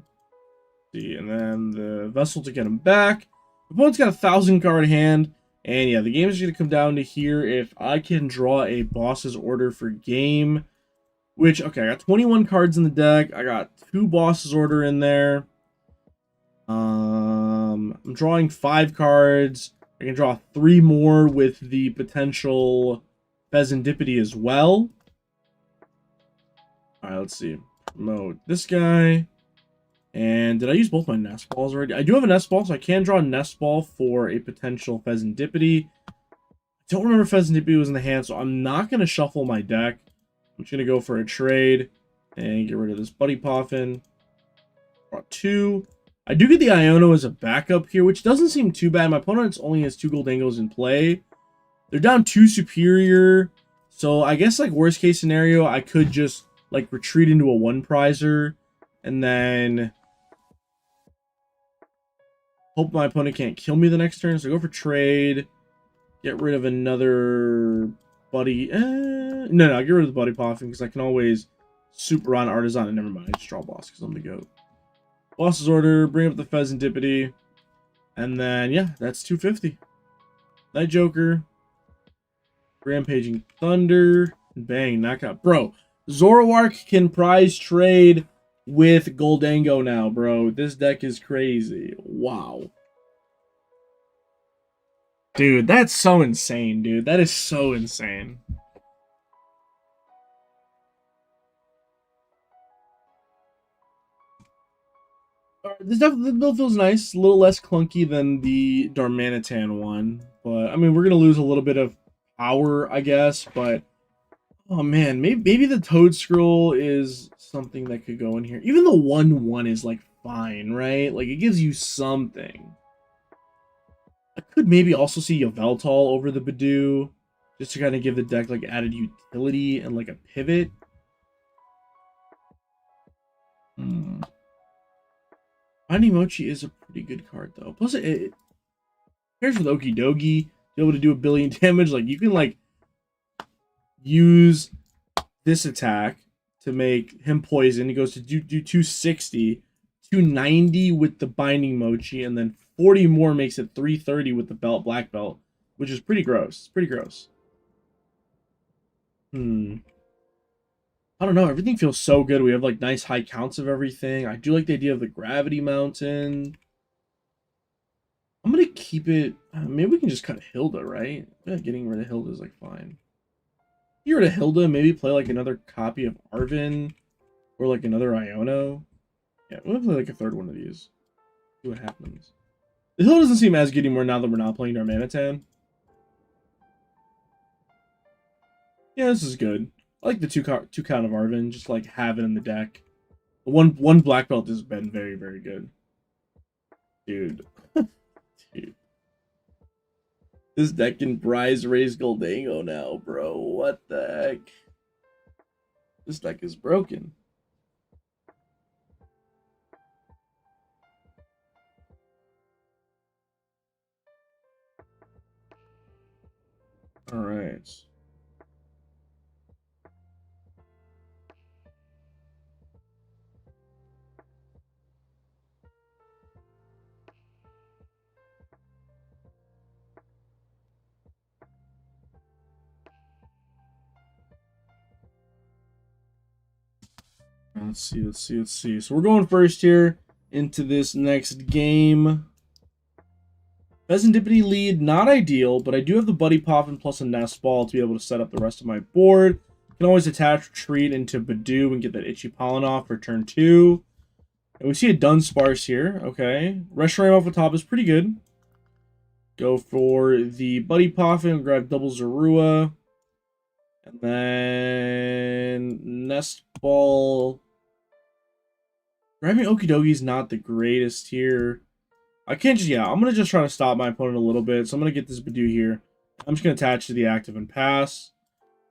See, and then the Vessel to get him back. The opponent's got a 1,000 card hand. And yeah, the game is going to come down to here if I can draw a Boss's Order for game. Which, okay, I got 21 cards in the deck. I got 2 Boss's Order in there. I'm drawing 5 cards. I can draw 3 more with the potential Pheasantipity as well. Alright, let's see. Promote this guy. And did I use both my Nest Balls already? I do have a Nest Ball, so I can draw a Nest Ball for a potential Pheasantipity. I don't remember Pheasantipity was in the hand, so I'm not going to shuffle my deck. I'm just going to go for a trade and get rid of this Buddy Poffin. Draw 2. I do get the Iono as a backup here, which doesn't seem too bad. My opponent only has 2 Goldangos in play. They're down 2 superior. So I guess, like, worst case scenario, I could just, like, retreat into a 1-prizer and then hope my opponent can't kill me the next turn. So go for trade. Get rid of another Buddy. No, get rid of the Buddy Poffin because I can always super run Artisan. And never mind, I just draw Boss because I'm the GOAT. Boss's Order, bring up the Pheasantipity. And then, yeah, that's 250. Night Joker. Rampaging Thunder. Bang, knockout. Bro, ZOROARK can prize trade with Goldango now, bro. This deck is crazy. Wow. Dude, that's so insane, dude. That is so insane. This build feels nice. A little less clunky than the Darmanitan one. But, I mean, we're going to lose a little bit of power, I guess. But, oh, man. Maybe the Toad Scroll is something that could go in here. Even the 1/1 is, like, fine, right? Like, it gives you something. I could maybe also see Yveltal over the Badoo. Just to kind of give the deck, like, added utility and, like, a pivot. Finding Mochi is a pretty good card, though. Plus, it pairs with Okidogi, be able to do 1 billion damage. Like, you can, like, use this attack to make him poison. He goes to do 260, 290 with the Binding Mochi, and then 40 more makes it 330 with the Black Belt, which is pretty gross. It's pretty gross. I don't know. Everything feels so good. We have, like, nice high counts of everything. I do like the idea of the Gravity Mountain. I'm going to keep it. Maybe we can just cut Hilda, right? Yeah, getting rid of Hilda is, like, fine. Get rid of Hilda. Maybe play, like, another copy of Arvin. Or, like, another Iono. Yeah, we'll play, like, a third one of these. See what happens. The Hilda doesn't seem as good anymore now that we're not playing Darmanitan. Yeah, this is good. I like the two count of Arvin, just like have it in the deck. One black belt has been very, very good. Dude. Dude. This deck can prize raise Goldango now, bro. What the heck? This deck is broken. Alright. Let's see. So we're going first here into this next game. Pheasantipity lead, not ideal, but I do have the Buddy Poffin plus a Nest Ball to be able to set up the rest of my board. Can always attach Retreat into Badoo and get that Itchy Pollen off for turn 2. And we see a Dunsparce here. Okay. Reshiram off the top is pretty good. Go for the Buddy Poffin, grab double Zorua. And then Nest Ball. Grabbing Okidogi is not the greatest here. I can't just, I'm going to just try to stop my opponent a little bit. So I'm going to get this Badoo here. I'm just going to attach to the active and pass.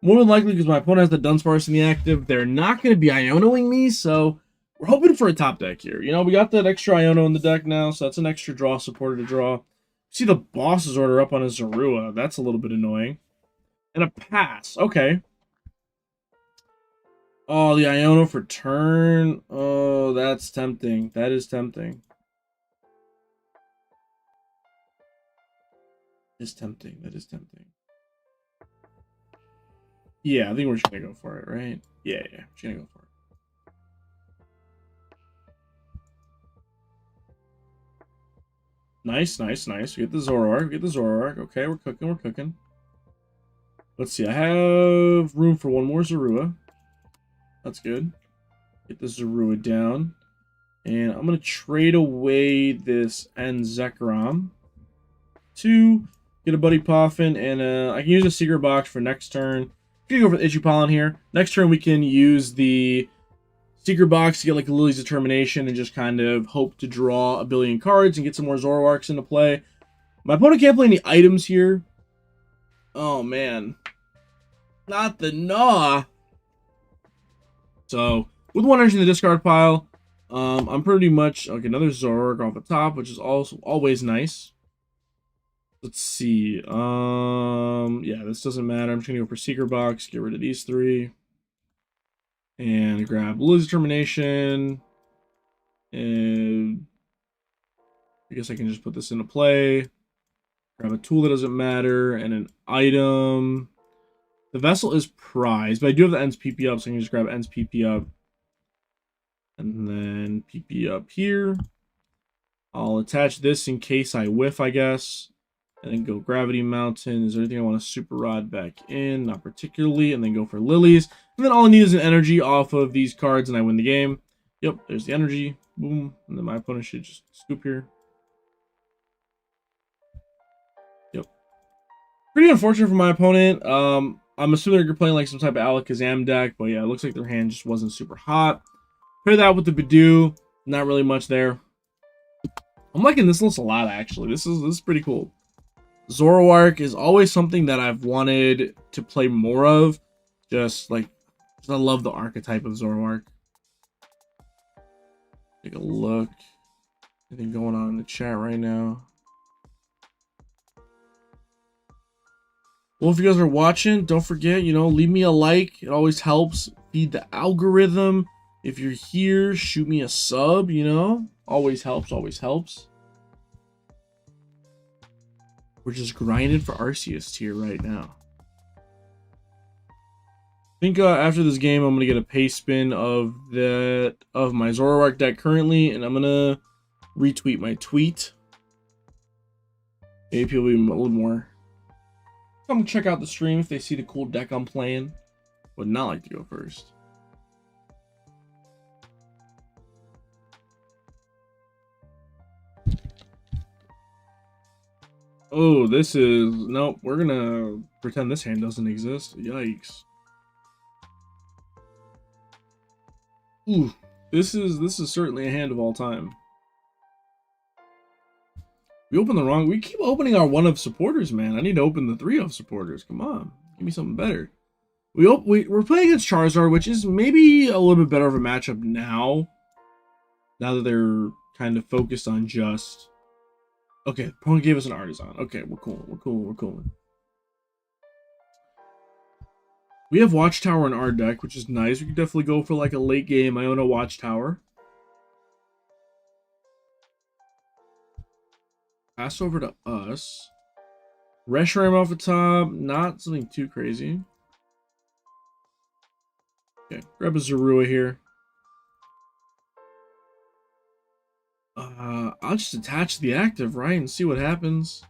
More than likely, because my opponent has the Dunsparce in the active, they're not going to be Ionoing me, so we're hoping for a top deck here. You know, we got that extra Iono in the deck now, so that's an extra draw supporter to draw. See the Boss's Order up on a Zorua. That's a little bit annoying. And a pass. Okay. Oh, the Iono for turn. Oh, that's tempting. That is tempting. That is tempting. Yeah, I think we're just gonna go for it, right? Yeah, we're just gonna go for it. Nice, nice, nice. We get the ZOROARK. We get the ZOROARK. Okay, we're cooking, we're cooking. Let's see, I have room for one more Zorua. That's good. Get the Zorua down. And I'm going to trade away this Zekrom to get a Buddy Poffin. And I can use a Secret Box for next turn. We can go for the Ichipollen here. Next turn, we can use the Secret Box to get like a Lily's Determination and just kind of hope to draw a billion cards and get some more Zoroarks into play. My opponent can't play any items here. Oh, man. Not the Gnaw. So, with one energy in the discard pile, I'm pretty much... Okay, another Zoroark off the top, which is also always nice. Let's see. Yeah, this doesn't matter. I'm just going to go for Secret Box, get rid of these three. And grab Lily's Determination. And I guess I can just put this into play. Grab a tool that doesn't matter. And an item. The Vessel is prized, but I do have the Ends PP up, so I can just grab Ends PP up. And then PP up here. I'll attach this in case I whiff, I guess. And then go Gravity Mountain. Is there anything I want to Super Rod back in? Not particularly. And then go for Lilies. And then all I need is an energy off of these cards, and I win the game. Yep, there's the energy. Boom. And then my opponent should just scoop here. Yep. Pretty unfortunate for my opponent. I'm assuming they're playing like some type of Alakazam deck, but yeah, it looks like their hand just wasn't super hot. Pair that with the Bidoof. Not really much there. I'm liking this list a lot, actually. This is pretty cool. ZOROARK is always something that I've wanted to play more of. Just like, I love the archetype of ZOROARK. Take a look. Anything going on in the chat right now? Well, if you guys are watching, don't forget, leave me a like. It always helps feed the algorithm. If you're here, shoot me a sub, Always helps, always helps. We're just grinding for Arceus tier right now. I think after this game, I'm going to get a paste spin of my ZOROARK deck currently, and I'm going to retweet my tweet. Maybe people will be a little more... Come check out the stream if they see the cool deck I'm playing. Would not like to go first. Oh, this is... Nope, we're gonna pretend this hand doesn't exist. Yikes. Ooh, this is certainly a hand of all time. We opened the wrong... We keep opening our 1 of supporters, man. I need to open the 3 of supporters. Come on. Give me something better. We're playing against Charizard, which is maybe a little bit better of a matchup now. Now that they're kind of focused on just... Okay, opponent gave us an Artisan. Okay, we're cool. We're cool. We're cool. We have Watchtower in our deck, which is nice. We could definitely go for like a late game Iona Watchtower. Pass over to us. Reshiram off the top. Not something too crazy. Okay, grab a Zorua here. I'll just attach the active, right, and see what happens.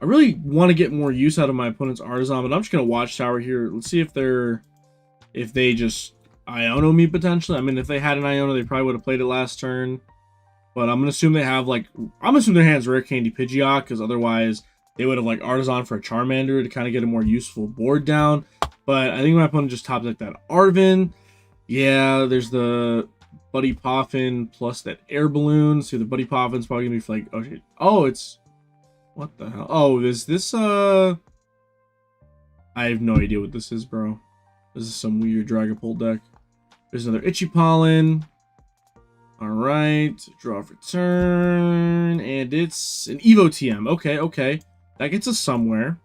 I really want to get more use out of my opponent's Artisan, but I'm just gonna Watchtower here. Let's see if they just Iono me potentially. I mean, if they had an Iono, they probably would have played it last turn. But I'm gonna assume they have I'm assuming their hand's Rare Candy Pidgeot, because otherwise they would have Artisan for a Charmander to kind of get a more useful board down. But I think my opponent just top decked that Arven. Yeah, there's the Buddy Poffin plus that Air Balloon. So the Buddy Poffin's probably gonna be for oh, it's what the hell? Oh, is this I have no idea what this is, bro. This is some weird Dragapult deck. There's another Ichipollen. Alright, draw for turn, and it's an Evo TM. Okay. That gets us somewhere.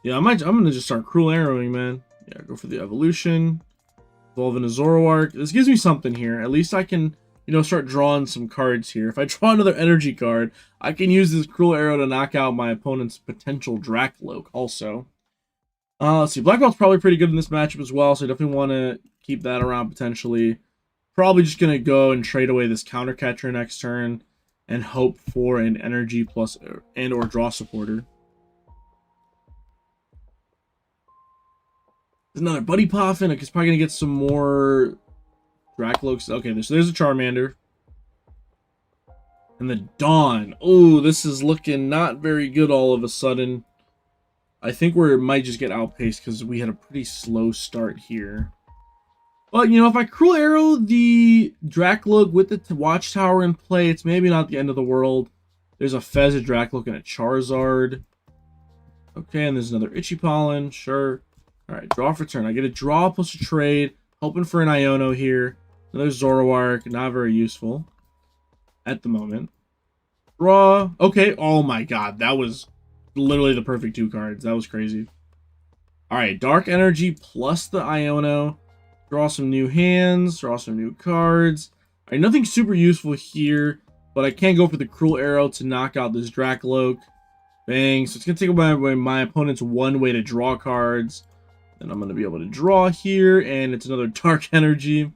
Yeah, I'm gonna just start Cruel Arrowing, man. Yeah, go for the evolution. Evolve into Zoroark. This gives me something here. At least I can, start drawing some cards here. If I draw another energy card, I can use this Cruel Arrow to knock out my opponent's potential Dracloak also. Let's see. Black Belt's probably pretty good in this matchup as well, so I definitely want to keep that around potentially. Probably just going to go and trade away this counter catcher next turn and hope for an energy plus and or draw supporter. There's another Buddy Poffin. It's probably going to get some more Dracloaks. Okay, so there's a Charmander. And the Dawn. Oh, this is looking not very good all of a sudden. I think we might just get outpaced because we had a pretty slow start here. But, you know, if I Cruel Arrow the Dracloak with the Watchtower in play, it's maybe not the end of the world. There's a Fez, a Dracloak, and a Charizard. Okay, and there's another Itchy Pollen. Sure. Alright, draw for turn. I get a draw plus a trade. Hoping for an Iono here. Another Zoroark. Not very useful at the moment. Draw. Okay. Oh my god. That was literally the perfect 2 cards. That was crazy. Alright, Dark Energy plus the Iono. Draw some new hands. Draw some new cards. Alright, nothing super useful here. But I can go for the Cruel Arrow to knock out this Dracloak. Bang. So it's going to take away my opponent's 1 way to draw cards. Then I'm going to be able to draw here. And it's another Dark Energy.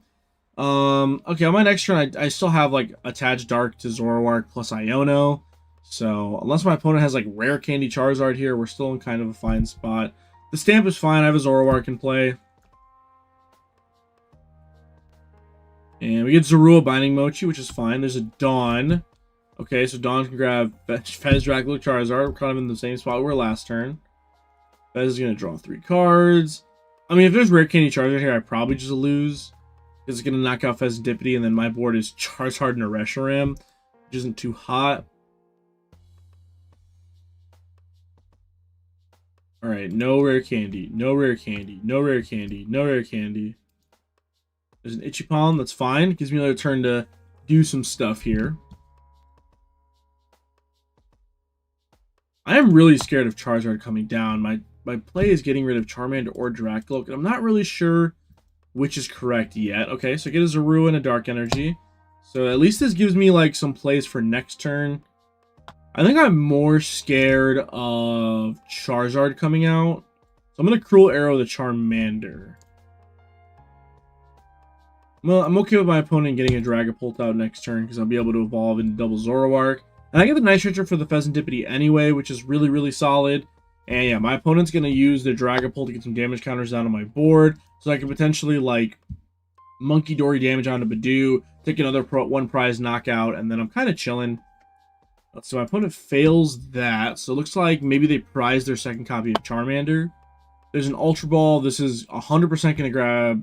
Okay, on my next turn, I still have, like, attached Dark to Zoroark plus Iono. So, unless my opponent has, like, Rare Candy Charizard here, we're still in kind of a fine spot. The stamp is fine. I have a Zoroark in play. And we get Zorua Binding Mochi, which is fine. There's a Dawn. Okay, so Dawn can grab Fez, Dracloak, Charizard. We're kind of in the same spot we were last turn. Fez is going to draw 3 cards. I mean, if there's Rare Candy Charizard here, I probably just lose. Because it's going to knock out Fezandipity, and then my board is Charizard and a Reshiram, which isn't too hot. Alright, no Rare Candy, no Rare Candy, no Rare Candy, no Rare Candy. There's an Itchy Palm, that's fine. Gives me another turn to do some stuff here. I am really scared of Charizard coming down. My play is getting rid of Charmander or Dracloak, and I'm not really sure which is correct yet. Okay, so get a Zorua and a Dark Energy. So at least this gives me, like, some plays for next turn. I think I'm more scared of Charizard coming out. So I'm going to Cruel Arrow the Charmander. Well, I'm okay with my opponent getting a Dragapult out next turn because I'll be able to evolve into double Zoroark. And I get the Night Stretcher for the Fezandipity anyway, which is really, really solid. And yeah, my opponent's going to use the Dragapult to get some damage counters down on my board. So I can potentially, like, Monkey Dory damage onto Badoo, take another 1 prize knockout, and then I'm kind of chilling. So my opponent fails that. So it looks like maybe they prize their second copy of Charmander. There's an Ultra Ball. This is 100% going to grab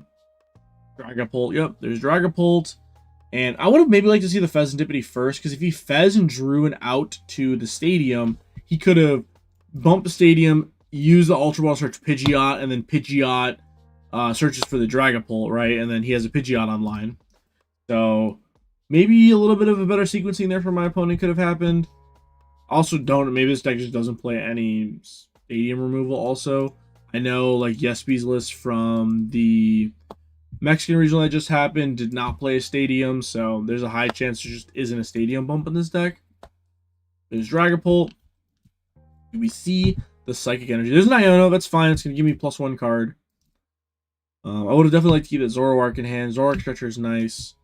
Dragapult. Yep, there's Dragapult. And I would have maybe liked to see the Fezandipity first, because if he Fez and Druin out to the stadium, he could have bumped the stadium, used the Ultra Ball to search Pidgeot, and then Pidgeot searches for the Dragapult, right? And then he has a Pidgeot online. So maybe a little bit of a better sequencing there for my opponent could have happened. Also, maybe this deck just doesn't play any stadium removal also. I know, like, Yesby's list from the Mexican regional that just happened did not play a stadium, so there's a high chance there just isn't a stadium bump in this deck. There's Dragapult. We see the Psychic Energy. There's an Iono, that's fine. It's going to give me +1 card. I would have definitely liked to keep that Zoroark in hand. Zoroark Stretcher is nice.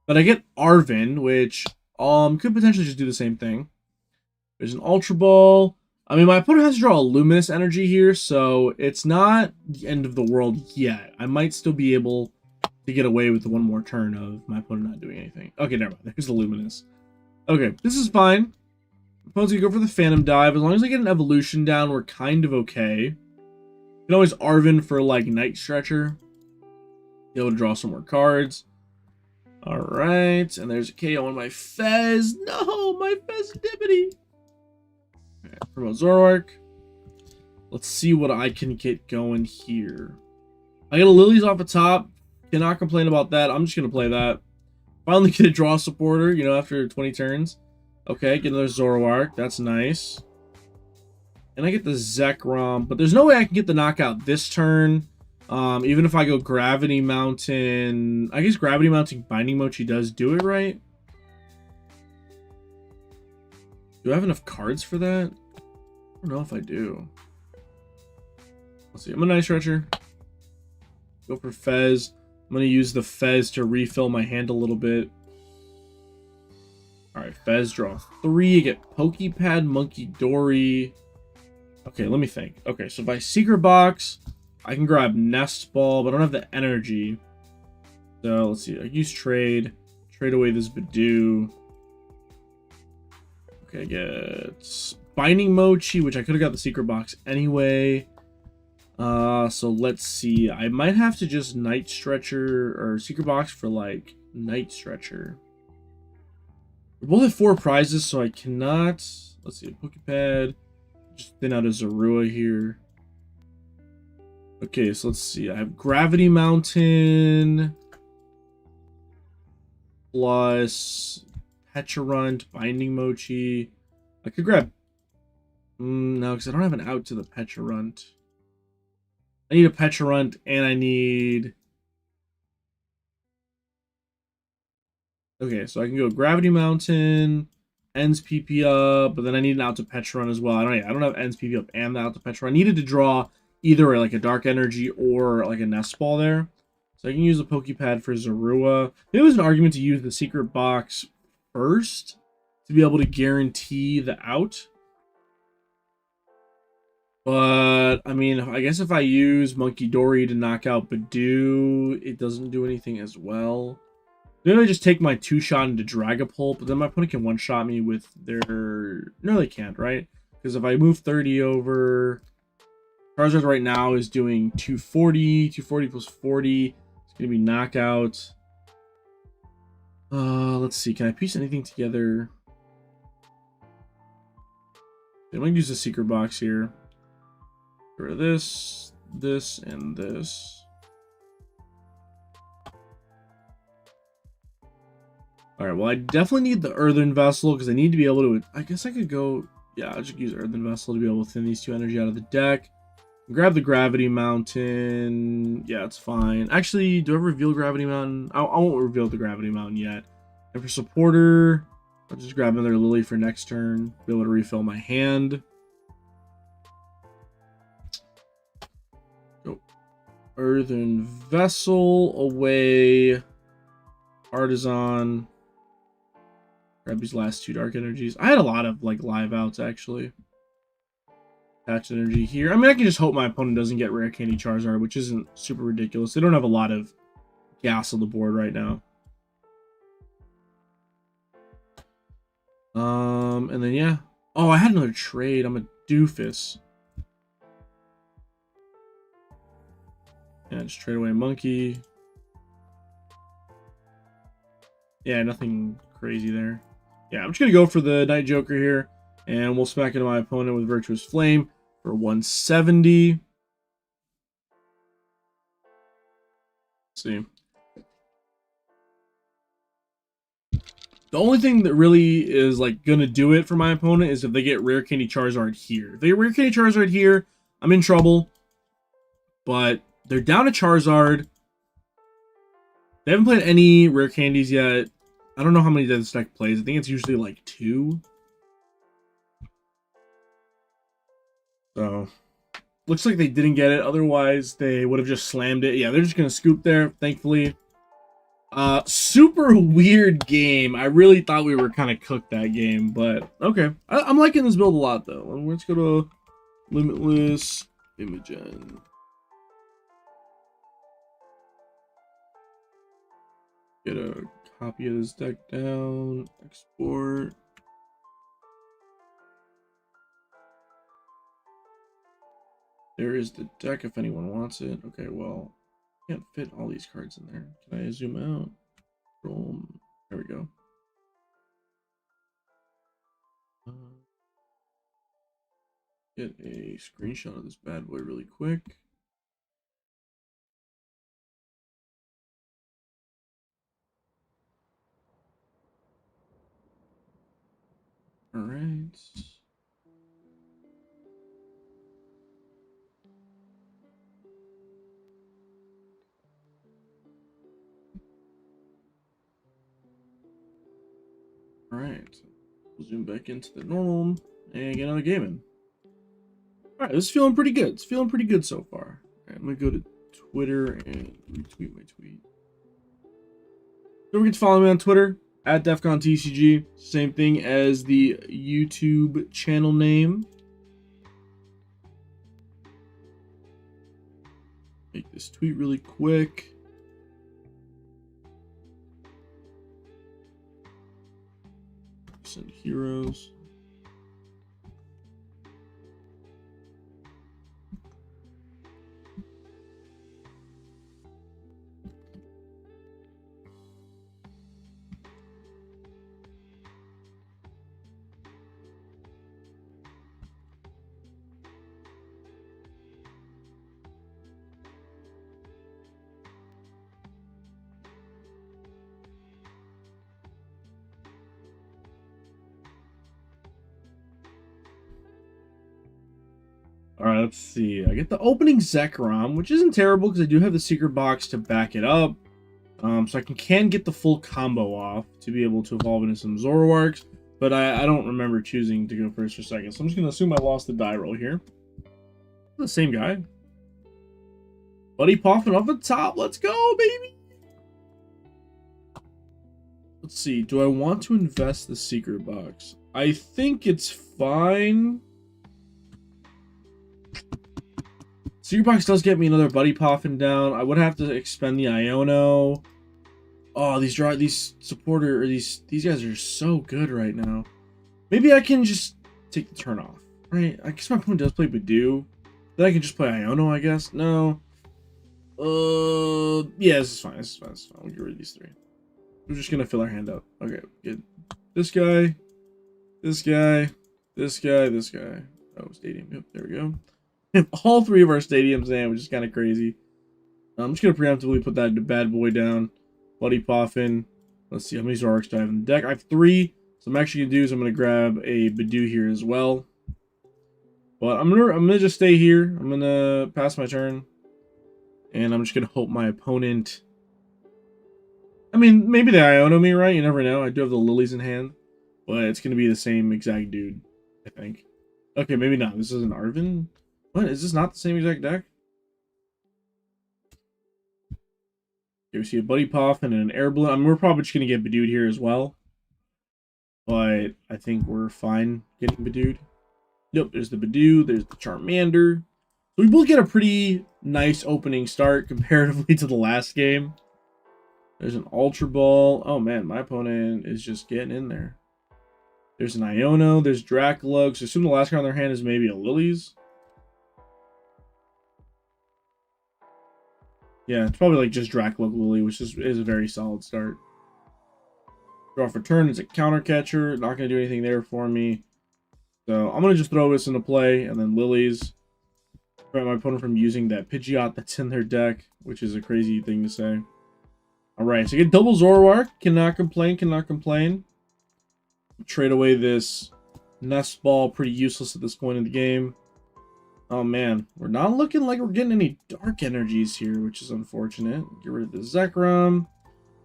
But I get Arven, which could potentially just do the same thing. There's an Ultra Ball. I mean, my opponent has to draw a Luminous Energy here, so it's not the end of the world yet. I might still be able to get away with the 1 more turn of my opponent not doing anything. Okay, never mind. There's the Luminous. Okay, this is fine. My opponent's going to go for the Phantom Dive. As long as I get an Evolution down, we're kind of okay. You can always Arven for, like, Night Stretcher. Be able to draw some more cards. Alright, and there's a KO on my Fez. No, my Fezandipity. Okay, promote Zoroark. Let's see what I can get going here. I got a Lilies off the top. Cannot complain about that. I'm just going to play that. Finally get a draw supporter, you know, after 20 turns. Okay, get another Zoroark. That's nice. And I get the Zekrom, but there's no way I can get the knockout this turn. Even if I go Gravity Mountain, I guess Gravity Mountain Binding Mochi does do it, right? Do I have enough cards for that? I don't know if I do. Let's see. I'm a Night Stretcher. Go for Fez. I'm going to use the Fez to refill my hand a little bit. Alright, Fez, draw 3. Get Pokepad, Monkey Dory. Okay, let me think. Okay, so by Secret Box, I can grab Nest Ball, but I don't have the energy. So, let's see. I use Trade. Trade away this Badoo. Okay, I get Binding Mochi, which I could have got the Secret Box anyway. So let's see. I might have to just Night Stretcher or Secret Box for like Night Stretcher. We both have 4 prizes, so I cannot. Let's see, a Pokepad. Just thin out a Zorua here. Okay, so let's see. I have Gravity Mountain plus Pecharunt, Binding Mochi. I could grab. No, because I don't have an out to the Pecharunt. I need a Pecharunt, and I need... Okay, so I can go Gravity Mountain, Ends PP up, but then I need an out to Pecharunt as well. I don't have Ends PP up and the out to Pecharunt. I needed to draw either like a Dark Energy or like a Nest Ball there. So I can use a Pokepad for Zorua. Maybe it was an argument to use the Secret Box first to be able to guarantee the out. But, I mean, I guess if I use Monkey Dory to knock out Badoo, it doesn't do anything as well. Maybe I just take my 2-shot into Dragapult, but then my opponent can 1-shot me with their... No, they can't, right? Because if I move 30 over... Charizard right now is doing 240. 240 plus 40. It's going to be knockout. Let's see. Can I piece anything together? I'm going to use the Secret Box here. Get rid of this, this, and this. Alright, well, I definitely need the Earthen Vessel because I need to be able to... I guess I could go... Yeah, I'll just use Earthen Vessel to be able to thin these 2 energy out of the deck. Grab the Gravity Mountain. Yeah, it's fine. Actually, do I reveal Gravity Mountain? I won't reveal the Gravity Mountain yet. And for Supporter, I'll just grab another Lily for next turn. Be able to refill my hand. Go. Earthen Vessel away. Artisan. Grab these last 2 Dark Energies. I had a lot of like live outs actually. Attach energy here. I mean, I can just hope my opponent doesn't get Rare Candy Charizard, which isn't super ridiculous. They don't have a lot of gas on the board right now. And then yeah. Oh, I had another trade. I'm a doofus. Yeah, just trade away Monkey. Yeah, nothing crazy there. Yeah, I'm just gonna go for the Night Joker here. And we'll smack into my opponent with Virtuous Flame for 170. Let's see. The only thing that really is like gonna do it for my opponent is if they get Rare Candy Charizard here. If they get Rare Candy Charizard here, I'm in trouble. But they're down to Charizard. They haven't played any Rare Candies yet. I don't know how many this deck plays. I think it's usually like 2. So, looks like they didn't get it. Otherwise, they would have just slammed it. Yeah, they're just going to scoop there, thankfully. Super weird game. I really thought we were kind of cooked that game, but okay. I'm liking this build a lot, though. Let's go to Limitless Imogen. Get a copy of this deck down. Export. There is the deck if anyone wants it. Okay, well, can't fit all these cards in there. Can I zoom out? Roll. There we go. Get a screenshot of this bad boy really quick. All right. All right. We'll zoom back into the normal and get another game in. All right, this is feeling pretty good. It's feeling pretty good so far. All right, I'm gonna go to Twitter and retweet my tweet. Don't forget to follow me on Twitter at Defcon TCG. Same thing as the YouTube channel name. Make this tweet really quick. Send heroes. All right, let's see. I get the opening Zekrom, which isn't terrible because I do have the secret box to back it up. So I can get the full combo off to be able to evolve into some ZOROARKs, but I don't remember choosing to go first or second. So I'm just going to assume I lost the die roll here. The same guy. Buddy popping up at top. Let's go, baby. Let's see. Do I want to invest the secret box? I think it's fine. Secret box does get me another buddy popping down. I would have to expend the Iono. Oh, these supporter or these guys are so good right now. Maybe I can just take the turn off, right? I guess my opponent does play Badoo. Then I can just play Iono, I guess. No. Yeah, this is fine. This is fine. This is fine. We'll get rid of these three. We're just gonna fill our hand up. Okay, get this guy, this guy, this guy, this guy. Oh, stadium. Yep, there we go. All three of our stadiums in, which is kind of crazy. I'm just going to preemptively put that bad boy down. Buddy Poffin. Let's see how many ZOROARKs do I have in the deck. I have 3. So I'm actually going to do is I'm going to grab a Badoo here as well. But I'm gonna just stay here. I'm going to pass my turn. And I'm just going to hope my opponent... I mean, maybe they Iono me, right? You never know. I do have the lilies in hand. But it's going to be the same exact dude, I think. Okay, maybe not. This isn't Arvin. What? Is this not the same exact deck? Okay, we see a Buddy Puff and an Air Balloon. I mean, we're probably just going to get Badooed here as well. But I think we're fine getting Badooed. Yep, there's the Badoo. There's the Charmander. So we will get a pretty nice opening start comparatively to the last game. There's an Ultra Ball. Oh, man, my opponent is just getting in there. There's an Iono. There's Dracula. So assume the last card on their hand is maybe a Lilies. Yeah, it's probably like just Dracula Lily, which is a very solid start. Draw for turn. It's a counter catcher. Not going to do anything there for me. So I'm going to just throw this into play and then Lilies. Prevent my opponent from using that Pidgeot that's in their deck, which is a crazy thing to say. Alright, so get double Zoroark. Cannot complain, cannot complain. Trade away this Nest Ball. Pretty useless at this point in the game. Oh man, we're not looking like we're getting any dark energies here, which is unfortunate. Get rid of the Zekrom.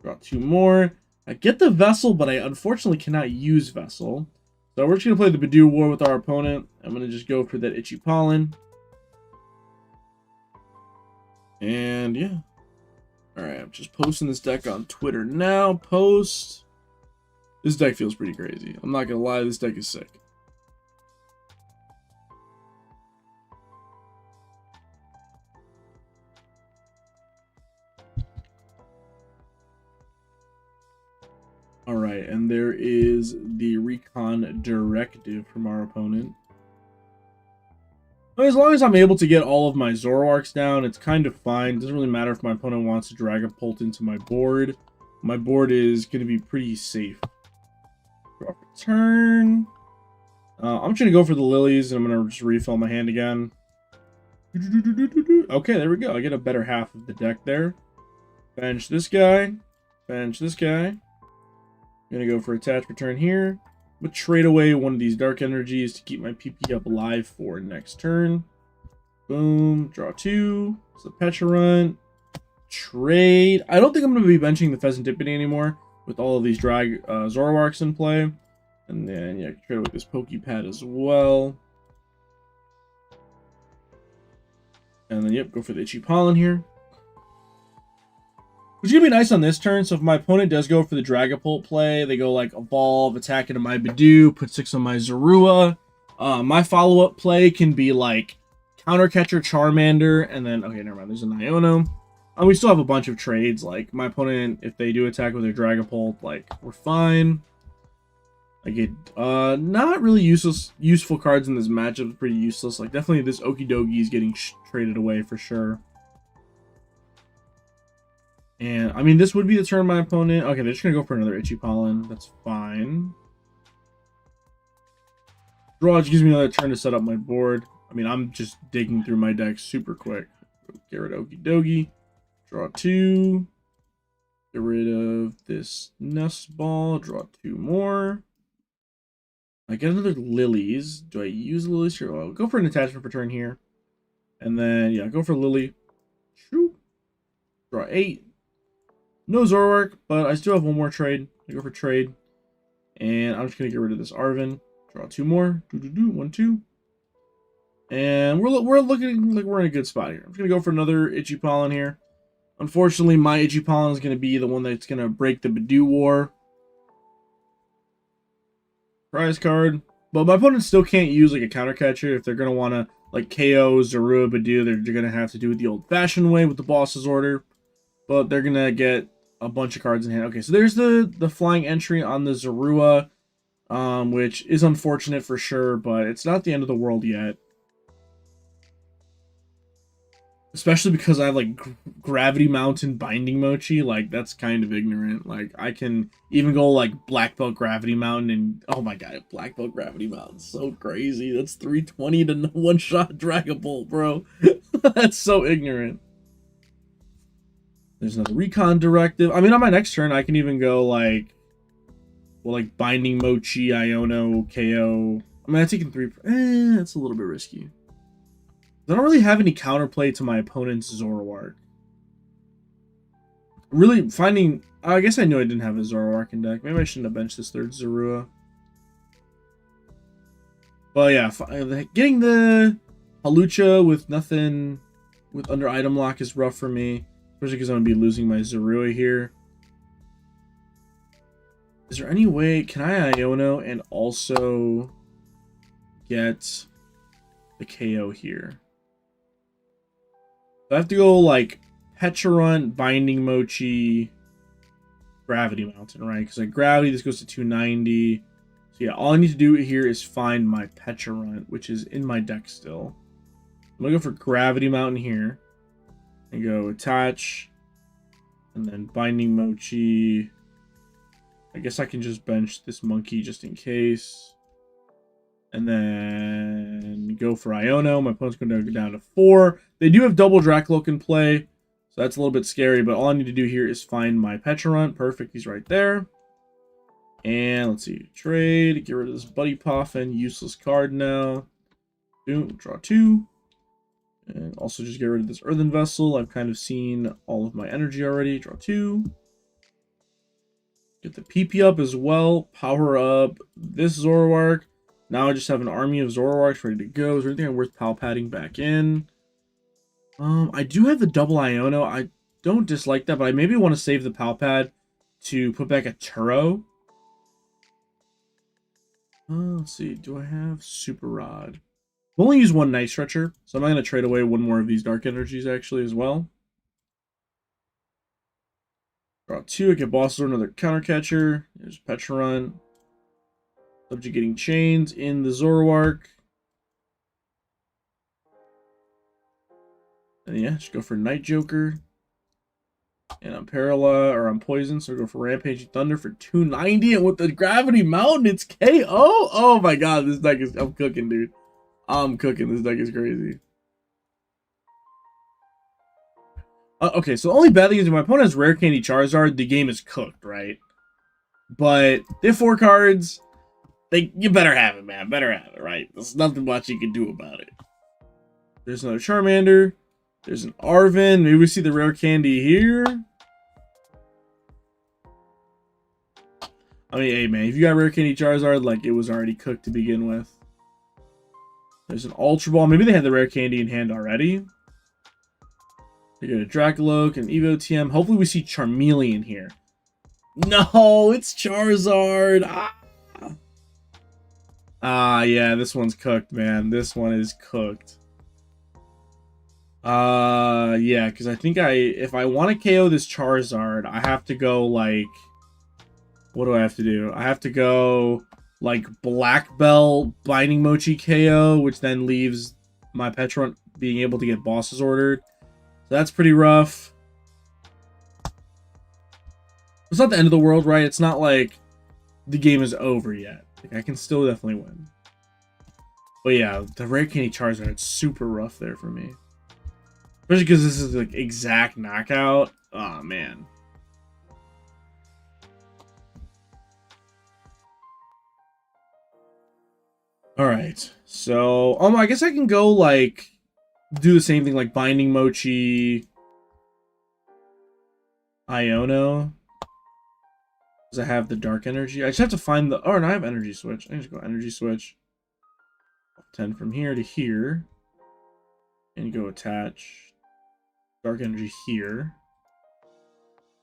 Draw 2 more. I get the Vessel, but I unfortunately cannot use Vessel. So we're just going to play the Badoo War with our opponent. I'm going to just go for that Itchy Pollen. And yeah. Alright, I'm just posting this deck on Twitter now. Post. This deck feels pretty crazy. I'm not going to lie, this deck is sick. Alright, and there is the Recon Directive from our opponent. As long as I'm able to get all of my Zoroarks down, it's kind of fine. It doesn't really matter if my opponent wants to drag a Pult into my board. My board is going to be pretty safe. Draw for turn. I'm just going to go for the Lilies, and I'm going to just refill my hand again. Okay, there we go. I get a better half of the deck there. Bench this guy. Bench this guy. I'm going to go for attach return here. But trade away one of these dark energies to keep my PP up alive for next turn. Boom. Draw 2. It's a Pecharunt. Trade. I don't think I'm going to be benching the Pheasantipity anymore with all of these drag Zoroarks in play. And then, yeah, trade away this Pokepad as well. And then, yep, go for the Itchy Pollen here. Which is going to be nice on this turn. So if my opponent does go for the Dragapult play, they go like Evolve, attack into my Bidoof, put 6 on my Zorua. My follow-up play can be like Counter Catcher, Charmander, and then, okay, never mind, there's an Iono. We still have a bunch of trades. Like, my opponent, if they do attack with their Dragapult, like, we're fine. I get not really useful cards in this matchup. Pretty useless. Like, definitely this Okidogi is getting traded away for sure. And, I mean, this would be the turn of my opponent. Okay, they're just going to go for another Itchy Pollen. That's fine. Draw gives me another turn to set up my board. I mean, I'm just digging through my deck super quick. Get rid of Okidogi. Draw 2. Get rid of this Nest Ball. Draw 2 more. I get another Lilies. Do I use Lilies here? Well, I'll go for an attachment for turn here. And then, yeah, go for Lily. Shoot. Draw 8. No Zoroark, but I still have one more trade. I go for trade. And I'm just going to get rid of this Arven. Draw 2 more. 1, 2. And we're looking like we're in a good spot here. I'm just going to go for another Itchy Pollen here. Unfortunately, my Itchy Pollen is going to be the one that's going to break the Bidoof war. Prize card. But my opponent still can't use like a counter catcher. If they're going to want to like KO Zorua, Bidoof, they're going to have to do it the old-fashioned way with the boss's order. But they're going to get a bunch of cards in hand. Okay, so there's the flying entry on the Zorua, which is unfortunate for sure, but it's not the end of the world yet. Especially because I have, like, Gravity Mountain Binding Mochi. Like, that's kind of ignorant. Like, I can even go, like, Black Belt Gravity Mountain and... Oh, my God. Black Belt Gravity Mountain. So crazy. That's 320 to one-shot Dragapult, bro. That's so ignorant. There's another Recon Directive. I mean, on my next turn, I can even go, like... Well, like, Binding Mochi, Iono, KO. I mean, I'm taking 3... that's a little bit risky. I don't really have any counterplay to my opponent's Zoroark. Really finding... I guess I knew I didn't have a Zoroark in deck. Maybe I shouldn't have benched this third Zorua. But yeah, getting the Halucha with nothing... with under item lock is rough for me. Especially because I'm going to be losing my Zorua here. Is there any way... Can I Iono and also get the KO here? I have to go, like, Pecharunt, Binding Mochi, Gravity Mountain, right? Because, like, Gravity, this goes to 290. So, yeah, all I need to do here is find my Pecharunt, which is in my deck still. I'm going to go for Gravity Mountain here. And go Attach. And then Binding Mochi. I guess I can just bench this monkey just in case. And then go for Iono. My opponent's going to go down to 4. They do have double Dracloak in play, so that's a little bit scary. But all I need to do here is find my Pecharunt. Perfect, he's right there. And let's see, trade. Get rid of this Buddy Poffin, useless card now. Boom, draw 2. And also just get rid of this Earthen Vessel. I've kind of seen all of my energy already. Draw 2. Get the PP up as well. Power up this Zoroark. Now I just have an army of Zoroarks ready to go. Is there anything worth pal padding back in? I do have the double Iono. I don't dislike that, but I maybe want to save the pal pad to put back a Turo. Let's see. Do I have Super Rod? I've only used one Night Stretcher, so I'm not going to trade away one more of these Dark Energies actually as well. Draw 2. I get Boss Lord, another Counter Catcher. There's Pecharunt. Subjugating Chains in the Zoroark. And yeah, just go for Night Joker. And I'm Paralyzed, or I'm Poisoned, so I go for Rampaging Thunder for 290. And with the Gravity Mountain, it's KO. Oh my god, this deck is... I'm cooking, dude. I'm cooking. This deck is crazy. Okay, so the only bad thing is if my opponent has Rare Candy Charizard, the game is cooked, right? But they have 4 cards... You better have it, man. Better have it, right? There's nothing much you can do about it. There's another Charmander. There's an Arven. Maybe we see the rare candy here. I mean, hey, man. If you got rare candy Charizard, like, it was already cooked to begin with. There's an Ultra Ball. Maybe they had the rare candy in hand already. We get a Dracoloak, an Evo TM. Hopefully we see Charmeleon here. No, it's Charizard. Yeah, this one's cooked, man. This one is cooked. Yeah, because I think if I want to KO this Charizard, I have to go, like, what do I have to do? I have to go, like, Black Belt, Binding Mochi KO, which then leaves my Petron being able to get bosses ordered. So that's pretty rough. It's not the end of the world, right? It's not like the game is over yet. Like, I can still definitely win. But yeah, the Rare Candy Charizard, it's super rough there for me. Especially because this is like exact knockout. Oh man. Alright. So I guess I can go like do the same thing like Binding Mochi Iono. Because I have the dark energy. I just have to find the no, I have energy switch. I can just go energy switch. 10 from here to here. And go attach dark energy here.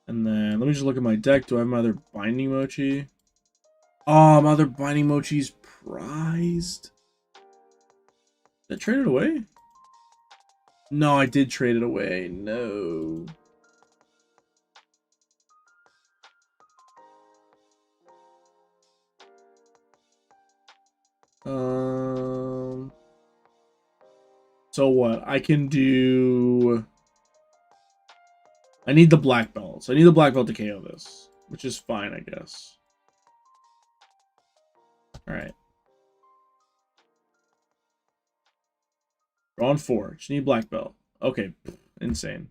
And then let me just look at my deck. Do I have my other Binding Mochi? Oh, my other Binding Mochi's prized. Did I trade it away? No, I did trade it away. No. So what? I can do... I need the black belt. So I need the black belt to KO this. Which is fine, I guess. Alright. Drawn 4. Just need black belt. Okay. Insane.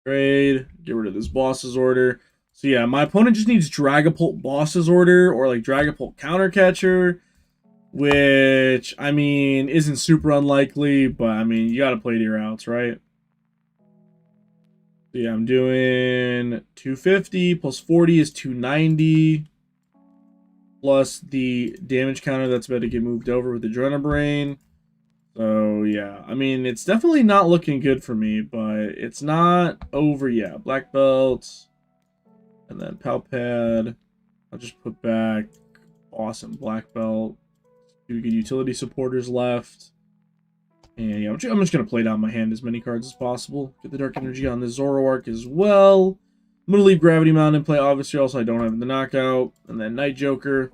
Trade. Get rid of this boss's order. So yeah, my opponent just needs Dragapult boss's order or like Dragapult countercatcher. Which, I mean, isn't super unlikely, but I mean, you gotta play to your outs, right? So yeah, I'm doing 250 plus 40 is 290. Plus the damage counter that's about to get moved over with the Adrenabrain. So yeah, I mean, it's definitely not looking good for me, but it's not over yet. Black belt. And then Palpad. I'll just put back awesome black belt. 2 good utility supporters left. And yeah, I'm just going to play down my hand as many cards as possible. Get the Dark Energy on the ZOROARK as well. I'm going to leave Gravity Mountain in play, obviously. Also, I don't have the knockout. And then Night Joker.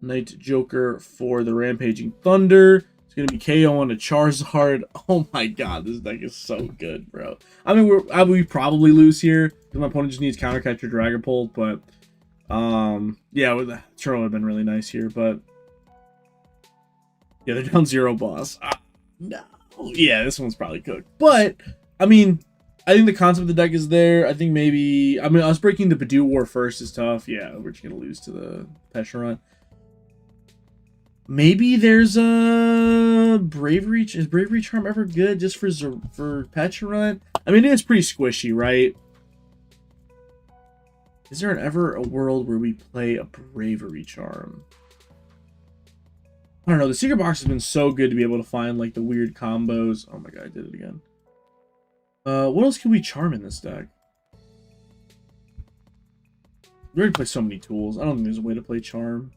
Night Joker for the Rampaging Thunder. It's going to be KO on a Charizard. Oh my god, this deck is so good, bro. I mean, we probably lose here. Because my opponent just needs Countercatcher Dragapult. But, yeah, Churl would have been really nice here. But, yeah, they're down 0 boss. No. Yeah, this one's probably cooked. But, I mean, I think the concept of the deck is there. I think maybe... I mean, us breaking the Bidoof War first is tough. Yeah, we're just going to lose to the Petron. Maybe there's a Bravery... Is Bravery Charm ever good just for Petron? I mean, it's pretty squishy, right? Is there ever a world where we play a Bravery Charm? I don't know. The secret box has been so good to be able to find like the weird combos. Oh my god, I did it again. What else can we charm in this deck? We already play so many tools. I don't think there's a way to play charm.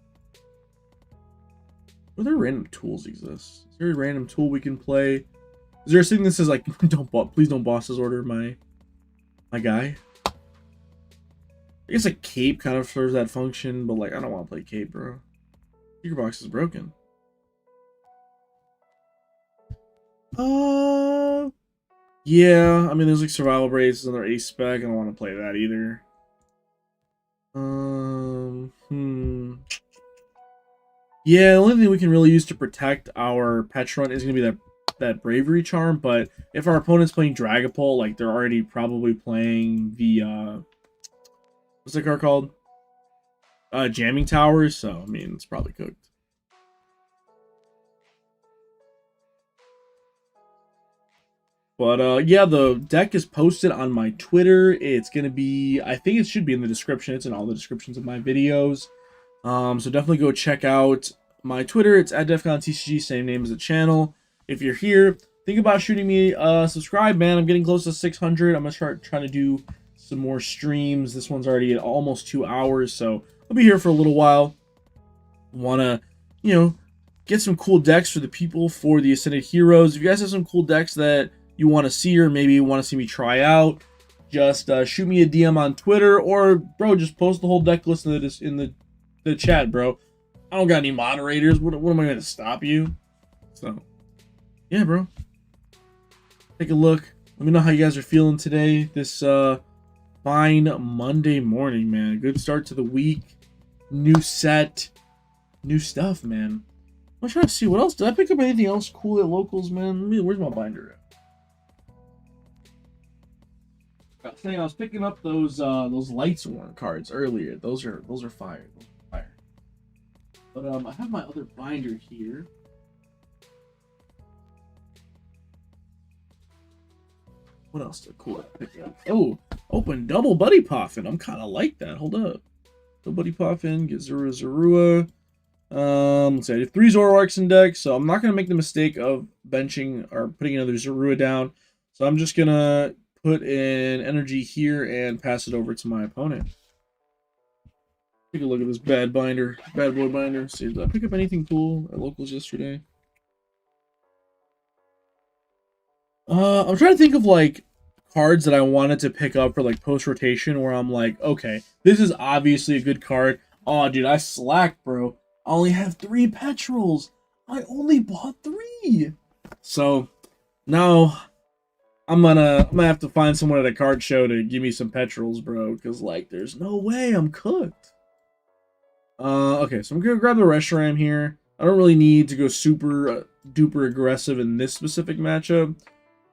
What other random tools exist? Is there a random tool we can play? Is there a thing that says like, please don't bosses order my guy? I guess a cape kind of serves that function, but like I don't want to play cape, bro. Secret box is broken. Yeah, I mean, there's like survival braces and their ace spec. I don't want to play that either. Yeah, the only thing we can really use to protect our Petron is going to be that Bravery Charm, but if our opponent's playing Dragapult, like, they're already probably playing the, what's that card called? Jamming Towers, so, I mean, it's probably cooked. But, yeah, the deck is posted on my Twitter. It's going to be, I think it should be in the description. It's in all the descriptions of my videos. So definitely go check out my Twitter. It's at Defcon TCG, same name as the channel. If you're here, think about shooting me subscribe, man. I'm getting close to 600. I'm gonna start trying to do some more streams. This one's already at almost 2 hours, so I'll be here for a little while. Wanna, you know, get some cool decks for the people for the Ascended Heroes. If you guys have some cool decks that you want to see or maybe want to see me try out, just shoot me a DM on Twitter, or bro, just post the whole deck list in the chat, bro. I don't got any moderators. What am I going to stop you? So, yeah, bro. Take a look. Let me know how you guys are feeling today. This fine Monday morning, man. Good start to the week. New set. New stuff, man. I'm trying to see what else. Did I pick up anything else cool at locals, man? Where's my binder at? I was picking up those Lights Worn cards earlier. Those are fire. Those are fire. But I have my other binder here. What else is cool to pick up? Oh, open double Buddy Poffin. I'm kind of like that. Hold up. Double Buddy Poffin. Get Zorua. Let's see, I have 3 ZOROARKs in deck, so I'm not going to make the mistake of benching or putting another Zorua down. So I'm just going to put in energy here and pass it over to my opponent. Take a look at this bad boy binder. See, did I pick up anything cool at locals yesterday? I'm trying to think of like cards that I wanted to pick up for like post rotation where I'm like, okay, this is obviously a good card. Oh, dude, I slacked, bro. I only have 3 petrels. I only bought 3. So now I'm gonna have to find someone at a card show to give me some petrels, bro. Because like, there's no way I'm cooked. Okay, so I'm gonna grab the Reshiram here. I don't really need to go super duper aggressive in this specific matchup.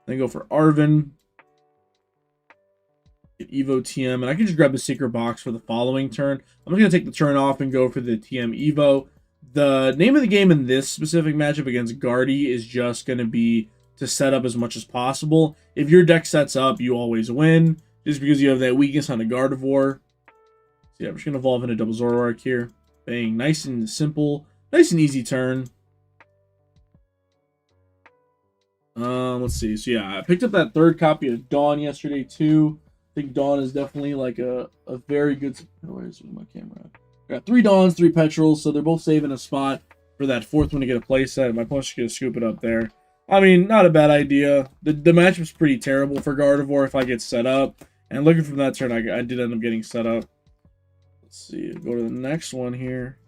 Then go for Arven. Get Evo TM, and I can just grab the secret box for the following turn. I'm just going to take the turn off and go for the TM Evo. The name of the game in this specific matchup against Guardy is just going to be to set up as much as possible. If your deck sets up, you always win, just because you have that weakness on the Gardevoir. So yeah, I'm just going to evolve into double ZOROARK here. Bang, nice and simple, nice and easy turn. Let's see. So yeah, I picked up that 3rd copy of Dawn yesterday too. I think Dawn is definitely like a very good. Where's my camera? I got 3 Dawns, 3 Petrels, so they're both saving a spot for that 4th one to get a playset. My opponent's just gonna scoop it up there. I mean, not a bad idea. The matchup's pretty terrible for Gardevoir if I get set up. And looking from that turn, I did end up getting set up. Let's see. Go to the next one here.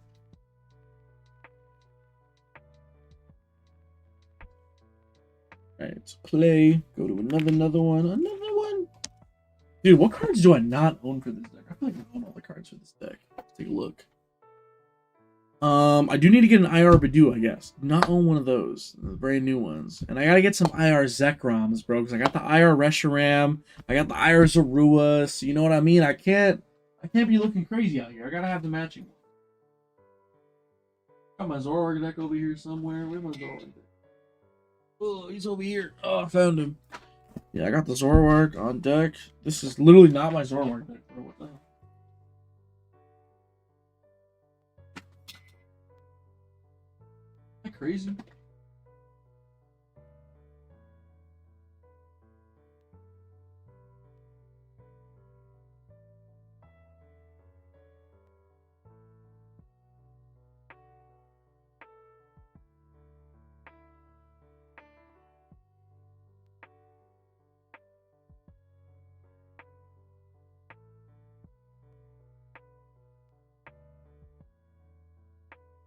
All right, let's play. Go to another one. Dude, what cards do I not own for this deck? I feel like I own all the cards for this deck. Let's take a look. I do need to get an IR Badu, I guess. Not own one of those. The brand new ones. And I gotta get some IR Zekroms, bro. Because I got the IR Reshiram. I got the IR Zorua. So you know what I mean? I can't be looking crazy out here. I gotta have the matching one. Got my ZOROARK deck over here somewhere. Where's my ZOROARK deck? Oh, he's over here. Oh, I found him. Yeah, I got the ZOROARK on deck. This is literally not my ZOROARK deck, bro. What the hell? Is that crazy?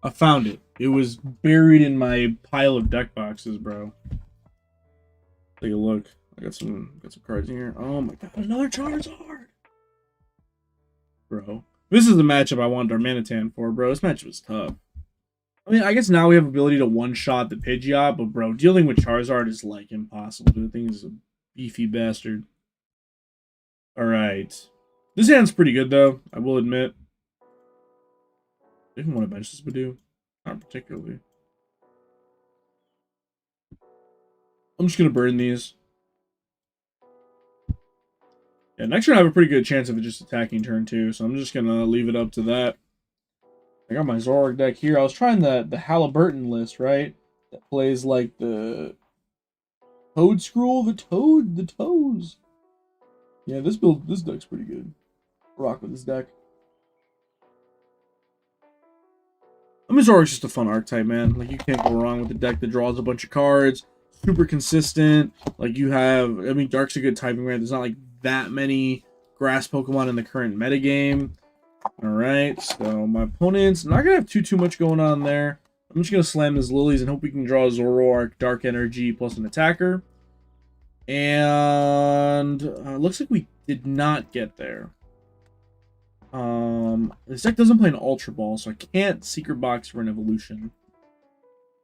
I found it. It was buried in my pile of deck boxes, bro. Take a look. I got some cards in here. Oh my god, another Charizard! Bro. This is the matchup I wanted our Manitan for, bro. This matchup was tough. I mean, I guess now we have ability to one-shot the Pidgeot, but bro, dealing with Charizard is like impossible. The thing is a beefy bastard. Alright. This hand's pretty good though, I will admit. I didn't want to bench this Badu. Not particularly. I'm just going to burn these. Yeah, next turn I have a pretty good chance of it just attacking turn 2, so I'm just going to leave it up to that. I got my ZOROARK deck here. I was trying the Halliburton list, right? That plays like the Toad Scroll, the toes. Yeah, this deck's pretty good. Rock with this deck. I mean, ZOROARK's just a fun archetype, man. Like, you can't go wrong with a deck that draws a bunch of cards. Super consistent. Like, you have... I mean, Dark's a good typing, right? There's not, like, that many grass Pokemon in the current metagame. Alright, so my opponent's not going to have too much going on there. I'm just going to slam his Lilies and hope we can draw a ZOROARK, Dark Energy, plus an attacker. And... looks like we did not get there. This deck doesn't play an Ultra Ball, so I can't Secret Box for an evolution.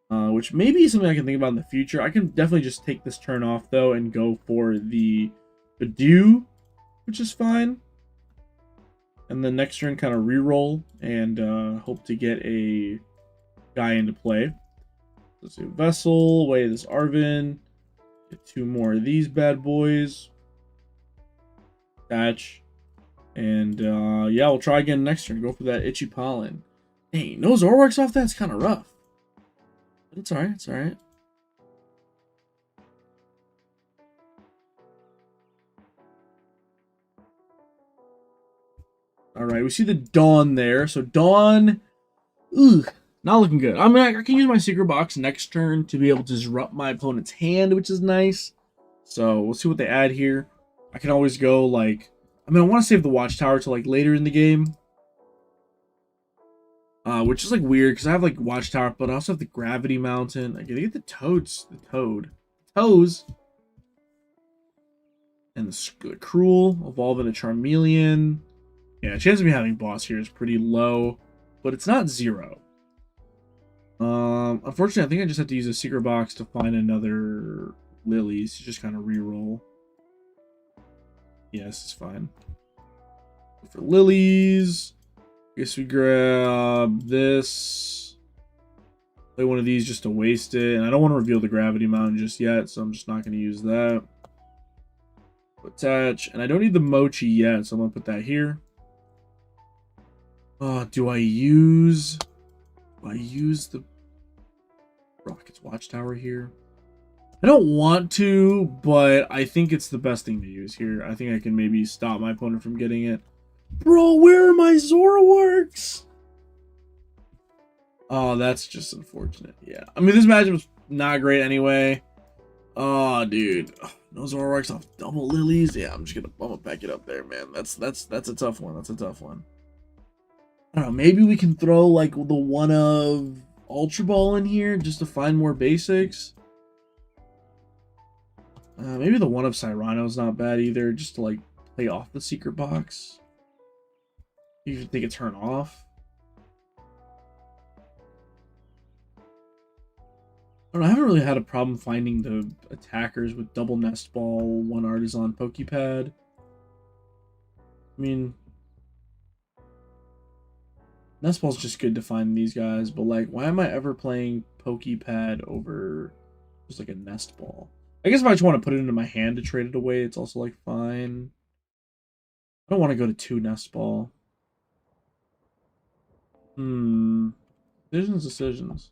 Which may be something I can think about in the future. I can definitely just take this turn off, though, and go for the Badoo, which is fine. And then next turn, kind of reroll and hope to get a guy into play. Let's do Vessel, away this Arven. Get 2 more of these bad boys. Catch. And, yeah, we'll try again next turn. Go for that Itchy Pollen. Dang, no ZOROARKs off that's kind of rough. But it's alright, it's alright. Alright, we see the Dawn there. So, Dawn, ugh, not looking good. I mean, I can use my Secret Box next turn to be able to disrupt my opponent's hand, which is nice. So, we'll see what they add here. I can always go, like... I mean, I want to save the Watchtower till, like, later in the game. Which is, like, weird, because I have, like, Watchtower, but I also have the Gravity Mountain. I get the Toads. The Toad. Toes. And the Cruel. Evolve into Charmeleon. Yeah, chance of me having boss here is pretty low, but it's not 0. Unfortunately, I think I just have to use a Secret Box to find another Lilies to just kind of reroll. Yeah, this is fine. For Lilies, I guess we grab this. Play one of these just to waste it. And I don't want to reveal the Gravity Mountain just yet, so I'm just not going to use that. Attach. And I don't need the Mochi yet, so I'm going to put that here. Do I use the Rocket's Watchtower here? I don't want to, but I think it's the best thing to use here. I think I can maybe stop my opponent from getting it. Bro, where are my ZOROARKs? Oh, that's just unfortunate. Yeah. I mean, this matchup was not great anyway. Oh, dude. No ZOROARKs off double Lilies. Yeah, I'm gonna back it up there, man. That's a tough one. That's a tough one. I don't know. Maybe we can throw, like, the one of Ultra Ball in here just to find more basics. Maybe the one of Cyrano's not bad either, just to, like, play off the Secret Box. You should think it's turn off. I don't know, I haven't really had a problem finding the attackers with double Nest Ball, one Artisan Pokepad. I mean, Nest Ball's just good to find these guys, but, like, why am I ever playing Pokepad over just, like, a Nest Ball? I guess if I just want to put it into my hand to trade it away, it's also, like, fine. I don't want to go to 2 Nest Ball. Decisions.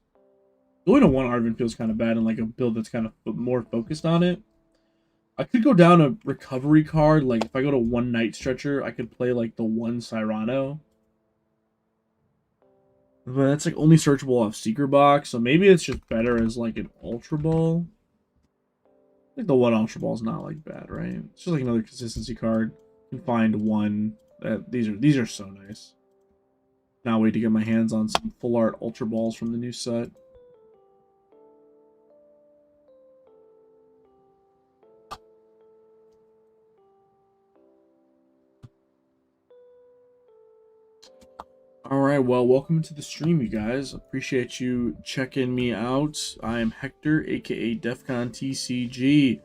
Going to 1 Arven feels kind of bad in, like, a build that's kind of more focused on it. I could go down a recovery card. Like, if I go to 1 Night Stretcher, I could play, like, the 1 Cyrano. But that's, like, only searchable off Secret Box, so maybe it's just better as, like, an Ultra Ball. I think the 1 Ultra Ball is not, like, bad, right? It's just, like, another consistency card. You can find one. These are so nice. Now wait to get my hands on some full art Ultra Balls from the new set. Alright, well, welcome to the stream, you guys. Appreciate you checking me out. I am Hector, aka Defcon TCG.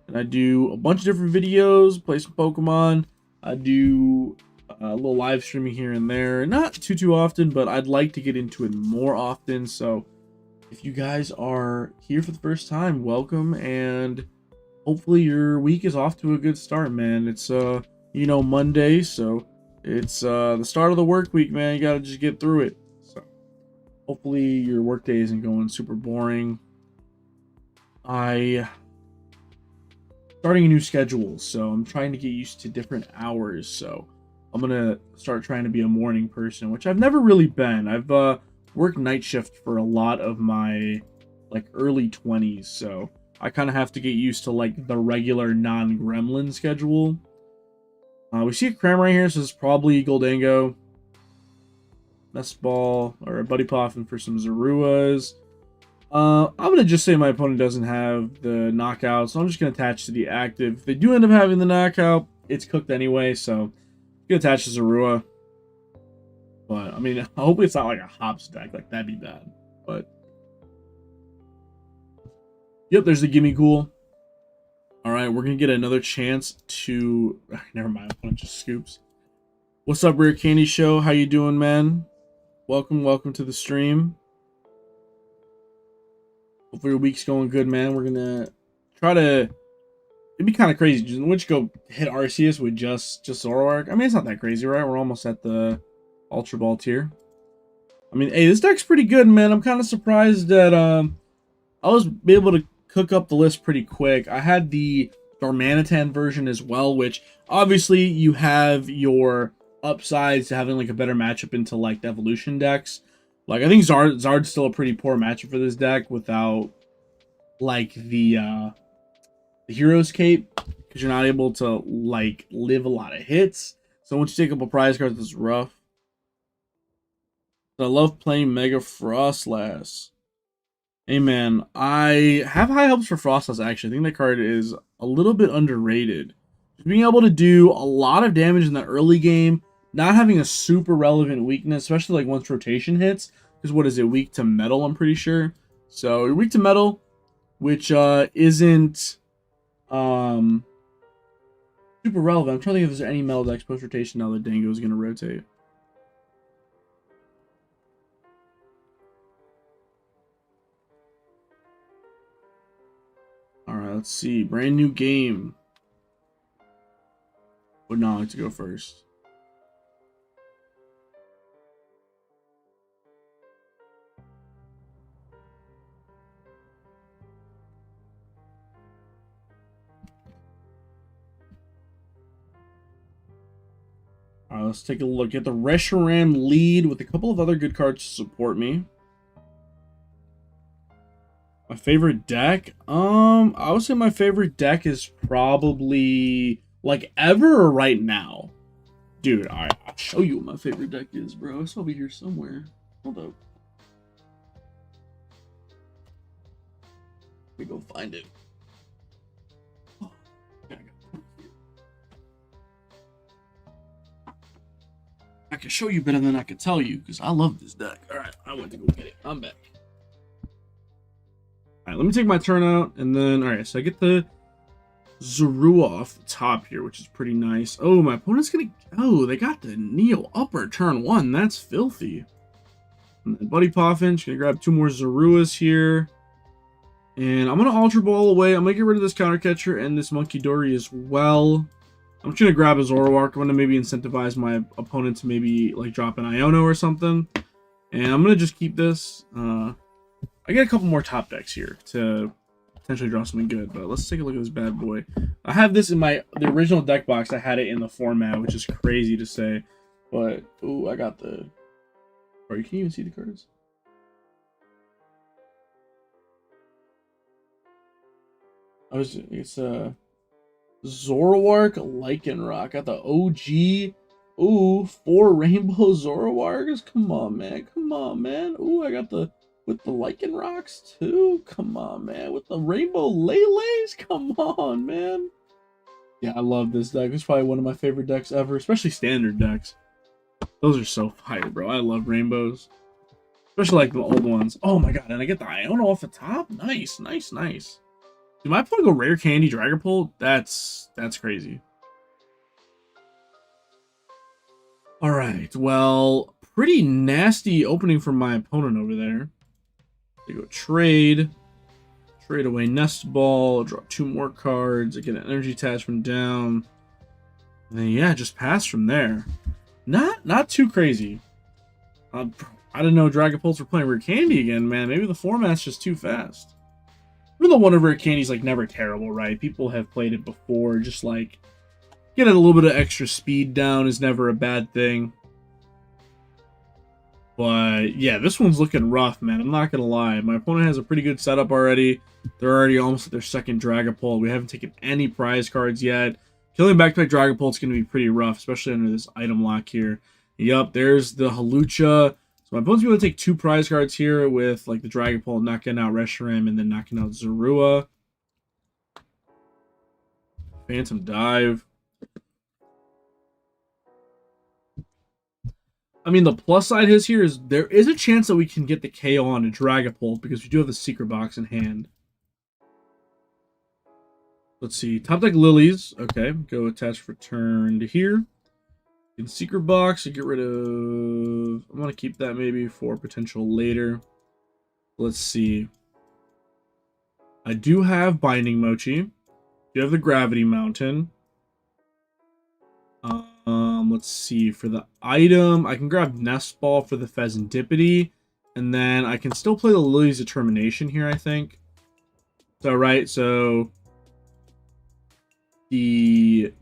And I do a bunch of different videos, play some Pokemon. I do a little live streaming here and there. Not too often, but I'd like to get into it more often. So if you guys are here for the first time, welcome. And hopefully your week is off to a good start, man. It's, you know, Monday, so it's the start of the work week, man. You gotta just get through it. So hopefully your work day isn't going super boring. I starting a new schedule, so I'm trying to get used to different hours. So I'm gonna start trying to be a morning person, which I've never really been. I've worked night shift for a lot of my like early 20s, so I kind of have to get used to like the regular non-gremlin schedule. We see a cram right here, so it's probably Goldango, Nest Ball, or a Buddy Poffin for some Zoruas. I'm gonna just say my opponent doesn't have the knockout, so I'm just gonna attach to the active. If they do end up having the knockout, it's cooked anyway, so I'm gonna attach to Zorua. But I mean, hopefully it's not like a hops deck, like that'd be bad. But yep, there's the gimme ghoul. All right, we're gonna get another chance to. Never mind, opponent just scoops. What's up, Rare Candy Show? How you doing, man? Welcome to the stream. Hopefully your week's going good, man. We're gonna try to. It'd be kind of crazy. Just which go hit Arceus with just ZOROARK. I mean, it's not that crazy, right? We're almost at the Ultra Ball tier. I mean, hey, this deck's pretty good, man. I'm kind of surprised that I was able to cook up the list pretty quick. I had the Darmanitan version as well, which obviously you have your upsides to having like a better matchup into like the evolution decks. Like I think Zard's still a pretty poor matchup for this deck without like the Hero's Cape, because you're not able to like live a lot of hits. So once you take up a prize card, this is rough. I love playing Mega Frostlass. Hey man, I have high hopes for Frostlass actually. I think that card is a little bit underrated. Just being able to do a lot of damage in the early game, not having a super relevant weakness, especially like once rotation hits. Because what is it, weak to metal, I'm pretty sure. So you're weak to metal, which isn't super relevant. I'm trying to think if there's any metal decks post rotation now that Dango is going to rotate. Alright, let's see. Brand new game. Would not like to go first. Alright, let's take a look at the Reshiram lead with a couple of other good cards to support me. My favorite deck? I would say my favorite deck is probably like ever or right now. Dude, alright, I'll show you what my favorite deck is, bro. It's over here somewhere. Hold up. Let me go find it. Oh, I can show you better than I can tell you because I love this deck. Alright, I went to go get it. I'm back. Alright, let me take my turn out, and then, alright, so I get the Zorua off the top here, which is pretty nice. Oh, my opponent's gonna, oh, they got the Neo upper turn 1, that's filthy. And then Buddy Poffin's gonna grab 2 more Zoruas here. And I'm gonna Ultra Ball away, I'm gonna get rid of this Counter Catcher and this Monkey Dory as well. I'm just gonna grab a ZOROARK, I'm gonna maybe incentivize my opponent to maybe, like, drop an Iono or something. And I'm gonna just keep this, I get a couple more top decks here to potentially draw something good, but let's take a look at this bad boy. I have this in the original deck box. I had it in the format, which is crazy to say, but ooh, I got the. Bro, you can't even see the cards. It's a ZOROARK Lycanroc. Got the OG. Ooh, 4 Rainbow ZOROARKs. Come on, man. Come on, man. Ooh, I got the. With the Lycanrocs too? Come on, man. With the Rainbow Lele's? Come on, man. Yeah, I love this deck. It's probably one of my favorite decks ever, especially standard decks. Those are so fire, bro. I love rainbows. Especially like the old ones. Oh my god, and I get the Iono off the top? Nice, nice, nice. Dude, my opponent go Rare Candy Dragapult? That's crazy. Alright, well, pretty nasty opening from my opponent over there. They go trade away Nest Ball, draw 2 more cards, I get an energy attachment down, and then yeah, just pass from there. Not too crazy. I didn't know Dragapults were playing Rare Candy again, man. Maybe the format's just too fast. Even though Wonder Rare Candy's like never terrible, right? People have played it before. Just like getting a little bit of extra speed down is never a bad thing. But yeah, this one's looking rough, man. I'm not gonna lie. My opponent has a pretty good setup already. They're already almost at their second Dragapult. We haven't taken any prize cards yet. Killing back-to-back Dragapult's gonna be pretty rough, especially under this item lock here. Yup, there's the Hawlucha. So my opponent's going to take 2 prize cards here with like the Dragapult knocking out Reshiram and then knocking out Zorua. Phantom Dive. I mean, the plus side is here is there is a chance that we can get the KO on a Dragapult because we do have the Secret Box in hand. Let's see. Top deck Lilies. Okay, go attach for turn to here. In Secret Box, get rid of... I want to keep that maybe for potential later. Let's see. I do have Binding Mochi. You have the Gravity Mountain. Let's see. For the item, I can grab Nest Ball for the Pheasantipity. And then I can still play the Lily's Determination here, I think. So, right, so... The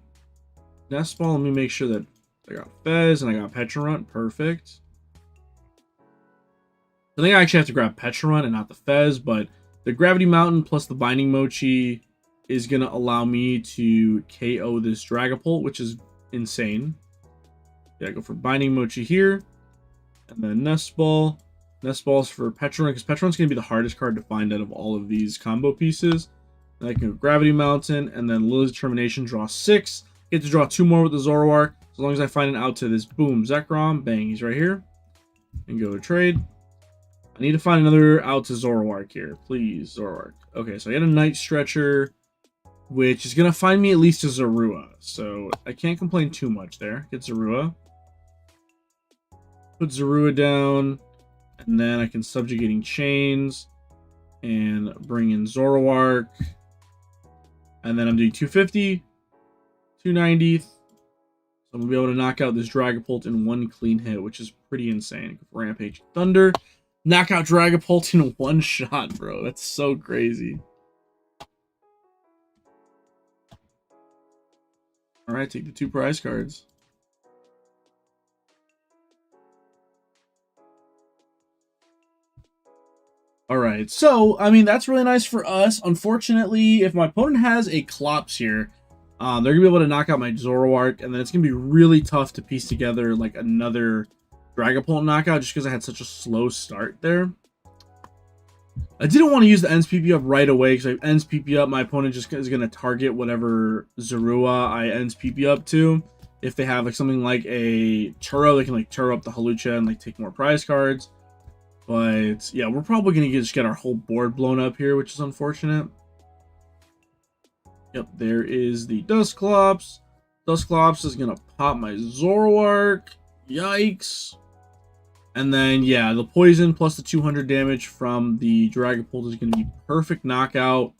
Nest Ball, let me make sure that I got Fez and I got Pecharunt. Perfect. I think I actually have to grab Pecharunt and not the Fez, but the Gravity Mountain plus the Binding Mochi is going to allow me to KO this Dragapult, which is insane. Yeah, go for Binding Mochi here. And then Nest Ball. Nest Ball's for Pecharunt, because Pecharunt's going to be the hardest card to find out of all of these combo pieces. And I can go Gravity Mountain, and then Lily's Determination, draw 6. Get to draw 2 more with the Zoroark. As long as I find an out to this. Boom, Zekrom, bang, he's right here. And go to trade. I need to find another out to Zoroark here. Please, Zoroark. Okay, so I get a Night Stretcher, which is going to find me at least a Zorua. So I can't complain too much there. Get Zorua. Put Zorua down. And then I can Subjugating Chains. And bring in Zoroark. And then I'm doing 250. 290. So I'm going to be able to knock out this Dragapult in 1 clean hit, which is pretty insane. Rampage Thunder. Knock out Dragapult in 1 shot, bro. That's so crazy. Alright, take the 2 prize cards. Alright, so, I mean, that's really nice for us. Unfortunately, if my opponent has a Clops here, they're going to be able to knock out my Zoroark, and then it's going to be really tough to piece together, like, another Dragapult knockout, just because I had such a slow start there. I didn't want to use the ends PP up right away, because if I ends PP up, my opponent just is going to target whatever Zorua I ends PP up to. If they have, like, something like a Turo, they can, like, Turo up the Hawlucha and, like, take more prize cards. But, yeah, we're probably going to just get our whole board blown up here, which is unfortunate. Yep, there is the Dusclops. Dusclops is going to pop my Zoroark. Yikes. And then, yeah, the poison plus the 200 damage from the Dragapult is going to be perfect knockout.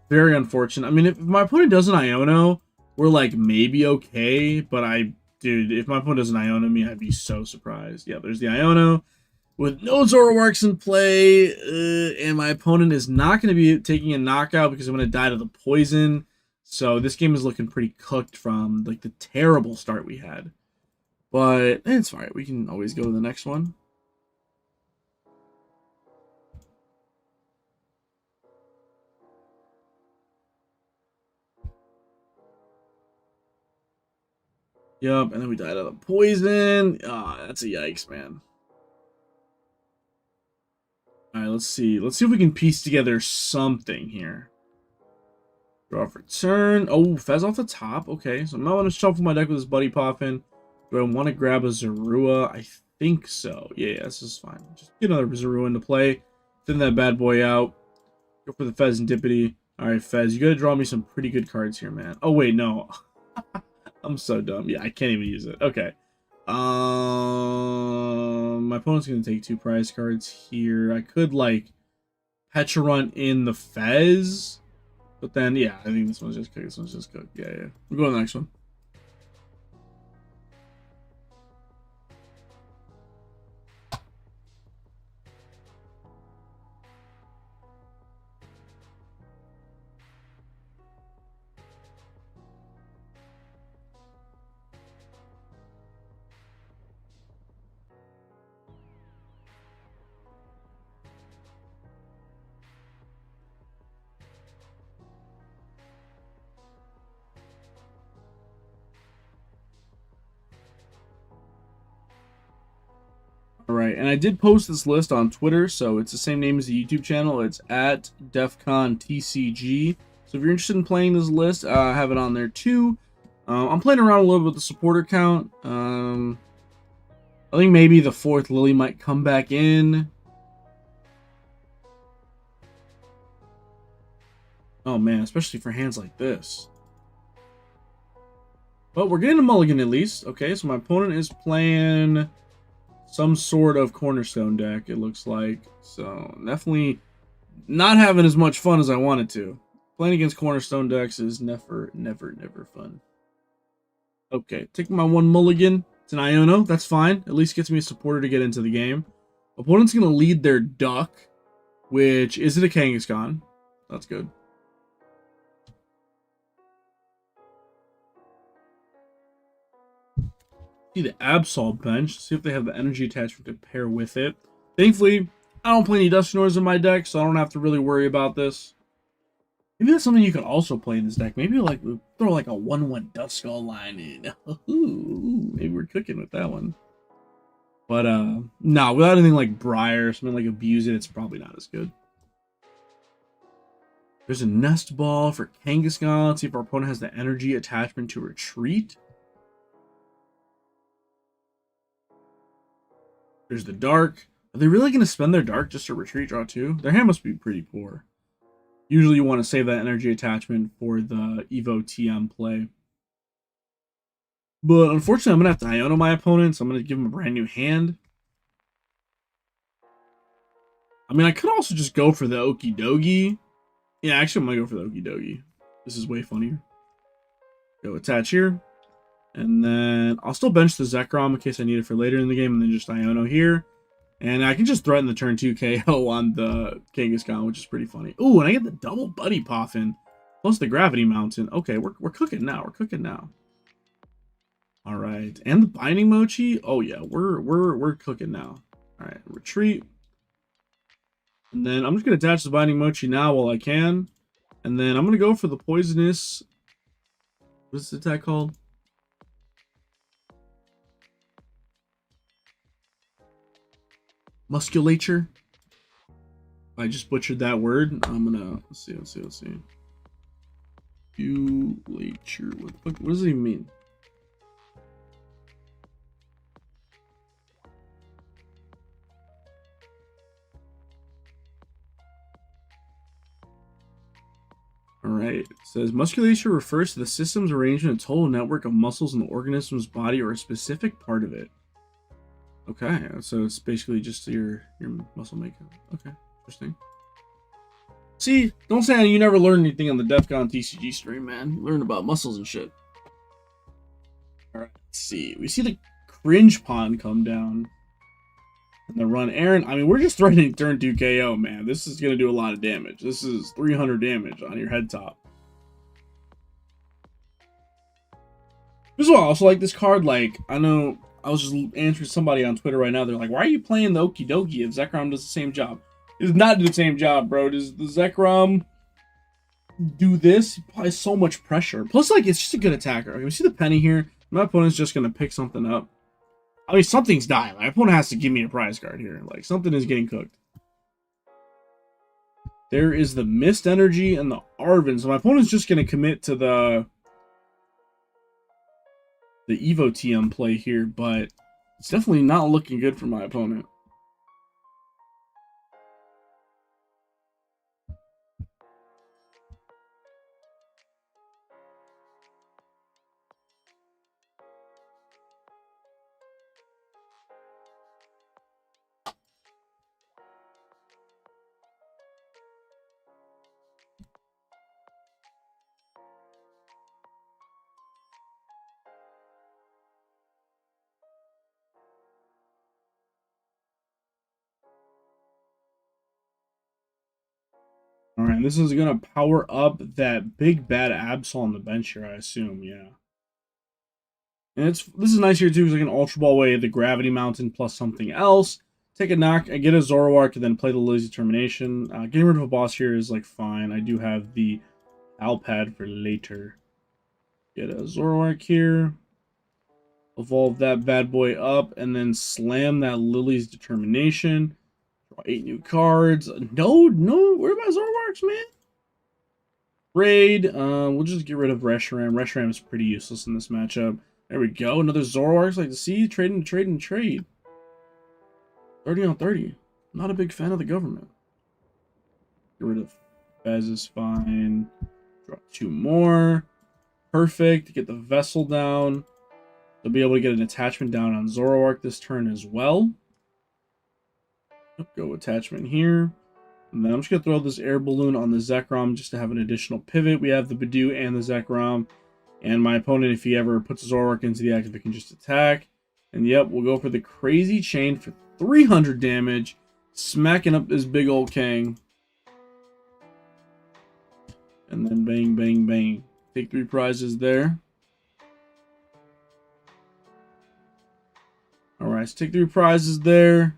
Very unfortunate. I mean, if my opponent does an Iono, we're, like, maybe okay. But dude, if my opponent does an Iono me, I'd be so surprised. Yeah, there's the Iono. With no Zoroarks in play, and my opponent is not going to be taking a knockout because I'm going to die to the poison. So this game is looking pretty cooked from like the terrible start we had. But it's fine. We can always go to the next one. Yup, and then we died of the poison. Ah, that's a yikes, man. Alright, let's see. Let's see if we can piece together something here. Draw for turn. Oh, Fez off the top. Okay, so I'm not going to shuffle my deck with this Buddy Poppin. Do I want to grab a Zorua? I think so. Yeah, this is fine. Just get another Zorua into play. Thin that bad boy out. Go for the Pheasantipity. Alright, Fez, you got to draw me some pretty good cards here, man. Oh, wait, no. I'm so dumb. Yeah, I can't even use it. Okay. My opponent's going to take 2 prize cards here. I could, like, Pecharunt in the Fez. But then, yeah, I think this one's just cooked. This one's just cooked. Yeah, yeah. We'll go to the next one. All right, and I did post this list on Twitter, so it's the same name as the YouTube channel. It's at Defcon TCG. So if you're interested in playing this list, I have it on there too. I'm playing around a little bit with the supporter count. I think maybe the 4th Lily might come back in. Oh man, especially for hands like this. But we're getting a mulligan at least. Okay, so my opponent is playing some sort of cornerstone deck, it looks like. So definitely not having as much fun as I wanted to. Playing against cornerstone decks is never fun. Okay, take my 1 mulligan. It's an Iono. That's fine. At least gets me a supporter to get into the game. Opponent's going to lead their duck, which is it a Kangaskhan. That's good. See the Absol bench. See if they have the energy attachment to pair with it. Thankfully, I don't play any Dusknoirs in my deck, so I don't have to really worry about this. Maybe that's something you could also play in this deck. Maybe like throw like a 1/1 Duskull line in. Ooh, maybe we're cooking with that one. But no, without anything like Briar, something like Abuse It, it's probably not as good. There's a Nest Ball for Kangaskhan. Let's see if our opponent has the energy attachment to retreat. There's the Dark. Are they really going to spend their Dark just to retreat draw 2? Their hand must be pretty poor. Usually you want to save that energy attachment for the Evo TM play. But unfortunately, I'm going to have to Iono my opponent, so I'm going to give him a brand new hand. I mean, I could also just go for the Okie Dogie. Yeah, actually, I'm going to go for the Okie Dogie. This is way funnier. Go attach here. And then I'll still bench the Zekrom in case I need it for later in the game, and then just Iono here. And I can just threaten the turn 2 KO on the Kangaskhan, which is pretty funny. Ooh, and I get the double Buddy Poffin, plus the Gravity Mountain. Okay, we're cooking now. We're cooking now. All right, and the Binding Mochi. Oh yeah, we're cooking now. All right, retreat. And then I'm just gonna attach the Binding Mochi now while I can. And then I'm gonna go for the poisonous. What's the attack called? Musculature. I just butchered that word. I'm gonna let's see. Musculature. What does it even mean? All right. It says musculature refers to the system's arrangement, a total network of muscles in the organism's body or a specific part of it. Okay, so it's basically just your muscle makeup. Okay, interesting. See, don't say you never learned anything on the Defcon TCG stream, man. You learn about muscles and shit. All right, let's see. We see the Cringe Pond come down. And the run Aaron. I mean, we're just threatening turn 2 KO, man. This is going to do a lot of damage. This is 300 damage on your head top. This is why I also like this card. Like, I know I was just answering somebody on Twitter right now. They're like, why are you playing the Okie Dokie if Zekrom does the same job? It does not do the same job, bro. Does the Zekrom do this? Probably so much pressure. Plus, like, it's just a good attacker. Okay, we see the penny here. My opponent's just going to pick something up. I mean, something's dying. My opponent has to give me a prize card here. Like, something is getting cooked. There is the Mist Energy and the Arven. So my opponent's just going to commit to the Evo TM play here, but it's definitely not looking good for my opponent. Alright, this is going to power up that big bad Absol on the bench here, I assume, yeah. And this is nice here too, because I can Ultra Ball away the Gravity Mountain plus something else. Take a knock, I get a Zoroark, and then play the Lazy Determination. Getting rid of a boss here is like fine. I do have the Alpad for later. Get a Zoroark here. Evolve that bad boy up, and then slam that Lily's Determination. Draw 8 new cards. No, where are my Zoroarks, man? Raid. We'll just get rid of Reshiram. Reshiram is pretty useless in this matchup. There we go. Another Zoroarks. Like to see. Trade. 30 on 30. Not a big fan of the government. Get rid of Fez is fine. Draw 2 more. Perfect. Get the Vessel down. They'll be able to get an attachment down on Zoroark this turn as well. Go attachment here. And then I'm just going to throw this air balloon on the Zekrom just to have an additional pivot. We have the Badoo and the Zekrom. And my opponent, if he ever puts Zoroark into the active, it can just attack. And yep, we'll go for the Crazy Chain for 300 damage. Smacking up this big old Kang. And then bang, bang, bang. Take 3 prizes there. Alright, so take 3 prizes there.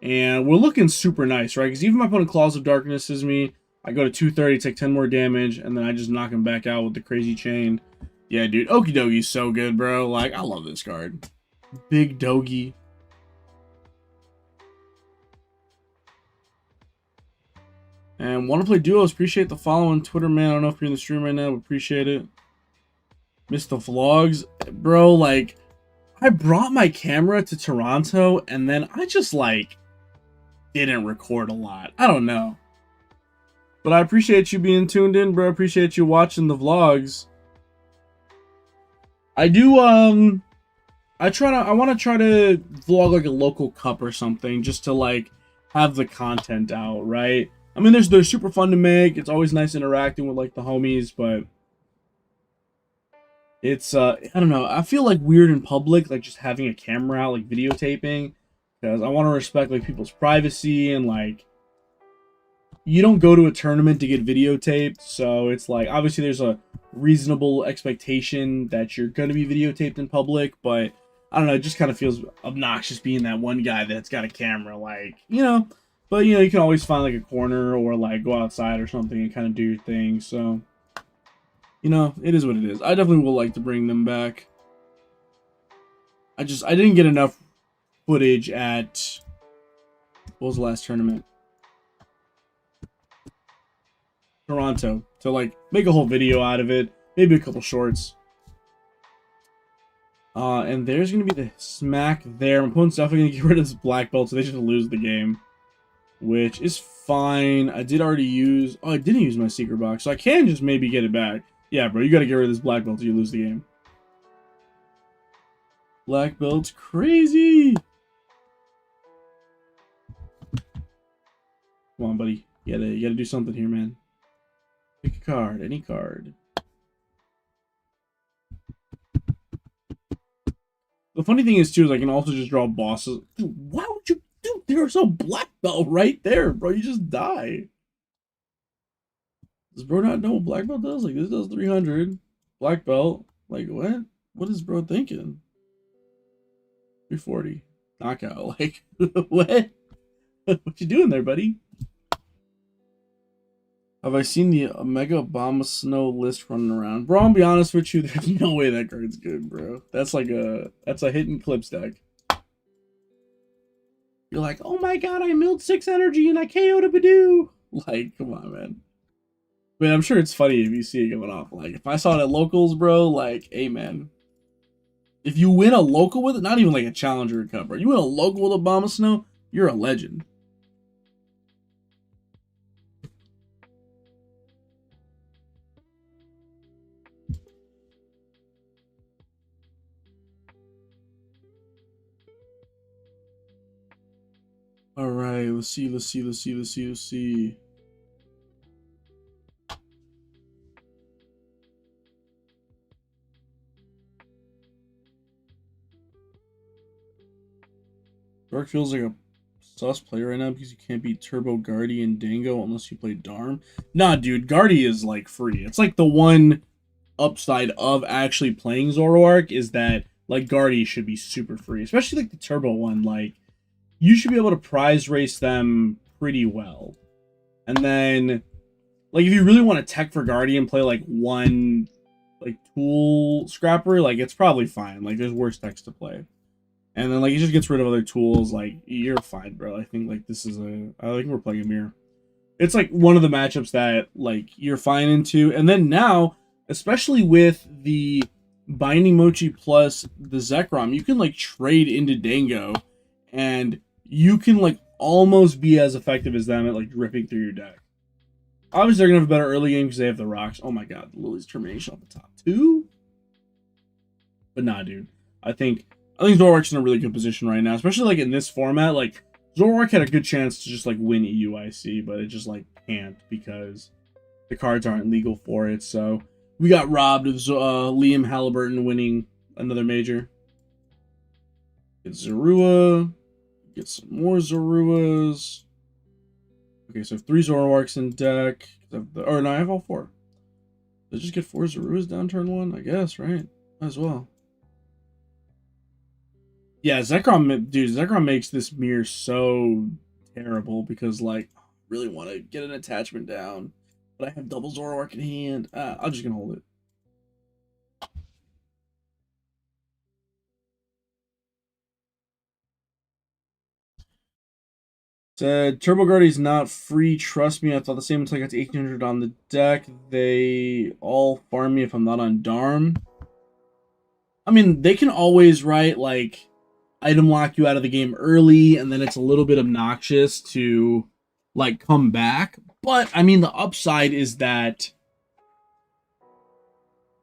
And we're looking super nice, right? Because even my opponent Claws of Darkness is me. I go to 230, take 10 more damage, and then I just knock him back out with the Crazy Chain. Yeah, dude, Okidogi's so good, bro. Like, I love this card. Big Dogi. And want to play duos? Appreciate the follow on Twitter, man. I don't know if you're in the stream right now, but appreciate it. Missed the vlogs. Bro, like, I brought my camera to Toronto, and then I just, like, didn't record a lot. I don't know. But I appreciate you being tuned in, bro. Appreciate you watching the vlogs. I do, I want to try to vlog, like, a local cup or something, just to, like, have the content out, right? I mean, they're super fun to make. It's always nice interacting with, like, the homies, but it's, I don't know. I feel, like, weird in public, like, just having a camera out, like, videotaping, because I want to respect, like, people's privacy, and, like, you don't go to a tournament to get videotaped, so it's, like, obviously there's a reasonable expectation that you're going to be videotaped in public, but, I don't know, it just kind of feels obnoxious being that one guy that's got a camera, like, you know. But, you know, you can always find, like, a corner or, like, go outside or something and kind of do your thing. So, you know, it is what it is. I definitely would like to bring them back. I didn't get enough footage at, what was the last tournament? Toronto. To, like, make a whole video out of it. Maybe a couple shorts. And there's going to be the smack there. My opponent's definitely going to get rid of this black belt, so they just lose the game. Which is fine. I didn't use my secret box, so I can just maybe get it back. Yeah, bro, you gotta get rid of this black belt or you lose the game. Black belt's crazy. Come on, buddy. You gotta do something here, man. Pick a card, any card. The funny thing is, too, is I can also just draw bosses. Dude, why would you? Dude, there's a black belt right there, bro. You just die. Does bro not know what black belt does? Like, this does 300. Black belt. Like, what? What is bro thinking? 340. Knockout. Like, what? What you doing there, buddy? Have I seen the Omega Obama Snow list running around? Bro, I'll be honest with you, there's no way that card's good, bro. That's like that's a hidden clips deck. You're like, oh my god, I milled 6 energy and I KO'd a Badoo. Like, come on, man. But I'm sure it's funny if you see it going off. Like, if I saw it at locals, bro, like, hey, man. If you win a local with it, not even like a challenger cup, bro. You win a local with Obama Snow, you're a legend. All right, let's see. Dark feels like a sus player right now because you can't beat Turbo, Guardy, and Dango unless you play Darm. Nah, dude, Guardy is like free. It's like the one upside of actually playing Zoroark is that like Guardy should be super free, especially like the Turbo one. Like, you should be able to prize race them pretty well. And then, like, if you really want to tech for Guardian, play, like, one like tool scrapper, like it's probably fine. Like there's worse decks to play. And then like he just gets rid of other tools, like you're fine, bro. I think like this is I think we're playing a mirror. It's like one of the matchups that like you're fine into. And then now, especially with the Binding Mochi plus the Zekrom, you can like trade into Dango and you can like almost be as effective as them at like ripping through your deck. Obviously, they're gonna have a better early game because they have the rocks. Oh my god, Lily's Termination off the top too. But nah, dude. I think ZOROARK's in a really good position right now, especially like in this format. Like ZOROARK had a good chance to just like win EUIC, but it just like can't because the cards aren't legal for it. So we got robbed of Liam Halliburton winning another major. Get Zorua. Get some more Zoruas. Okay, so I have 3 ZOROARKs in deck. Or no, I have all 4. Did I just get 4 Zoruas down turn 1? I guess, right? Might as well. Yeah, Zekrom, dude, Zekrom makes this mirror so terrible because, like, I really want to get an attachment down, but I have double ZOROARK in hand. I'm just going to hold it. Said Turbo Guardi's not free. Trust me, I thought the same until I got to 1800 on the deck. They all farm me if I'm not on Darm. I mean, they can always write like item lock you out of the game early, and then it's a little bit obnoxious to like come back. But I mean, the upside is that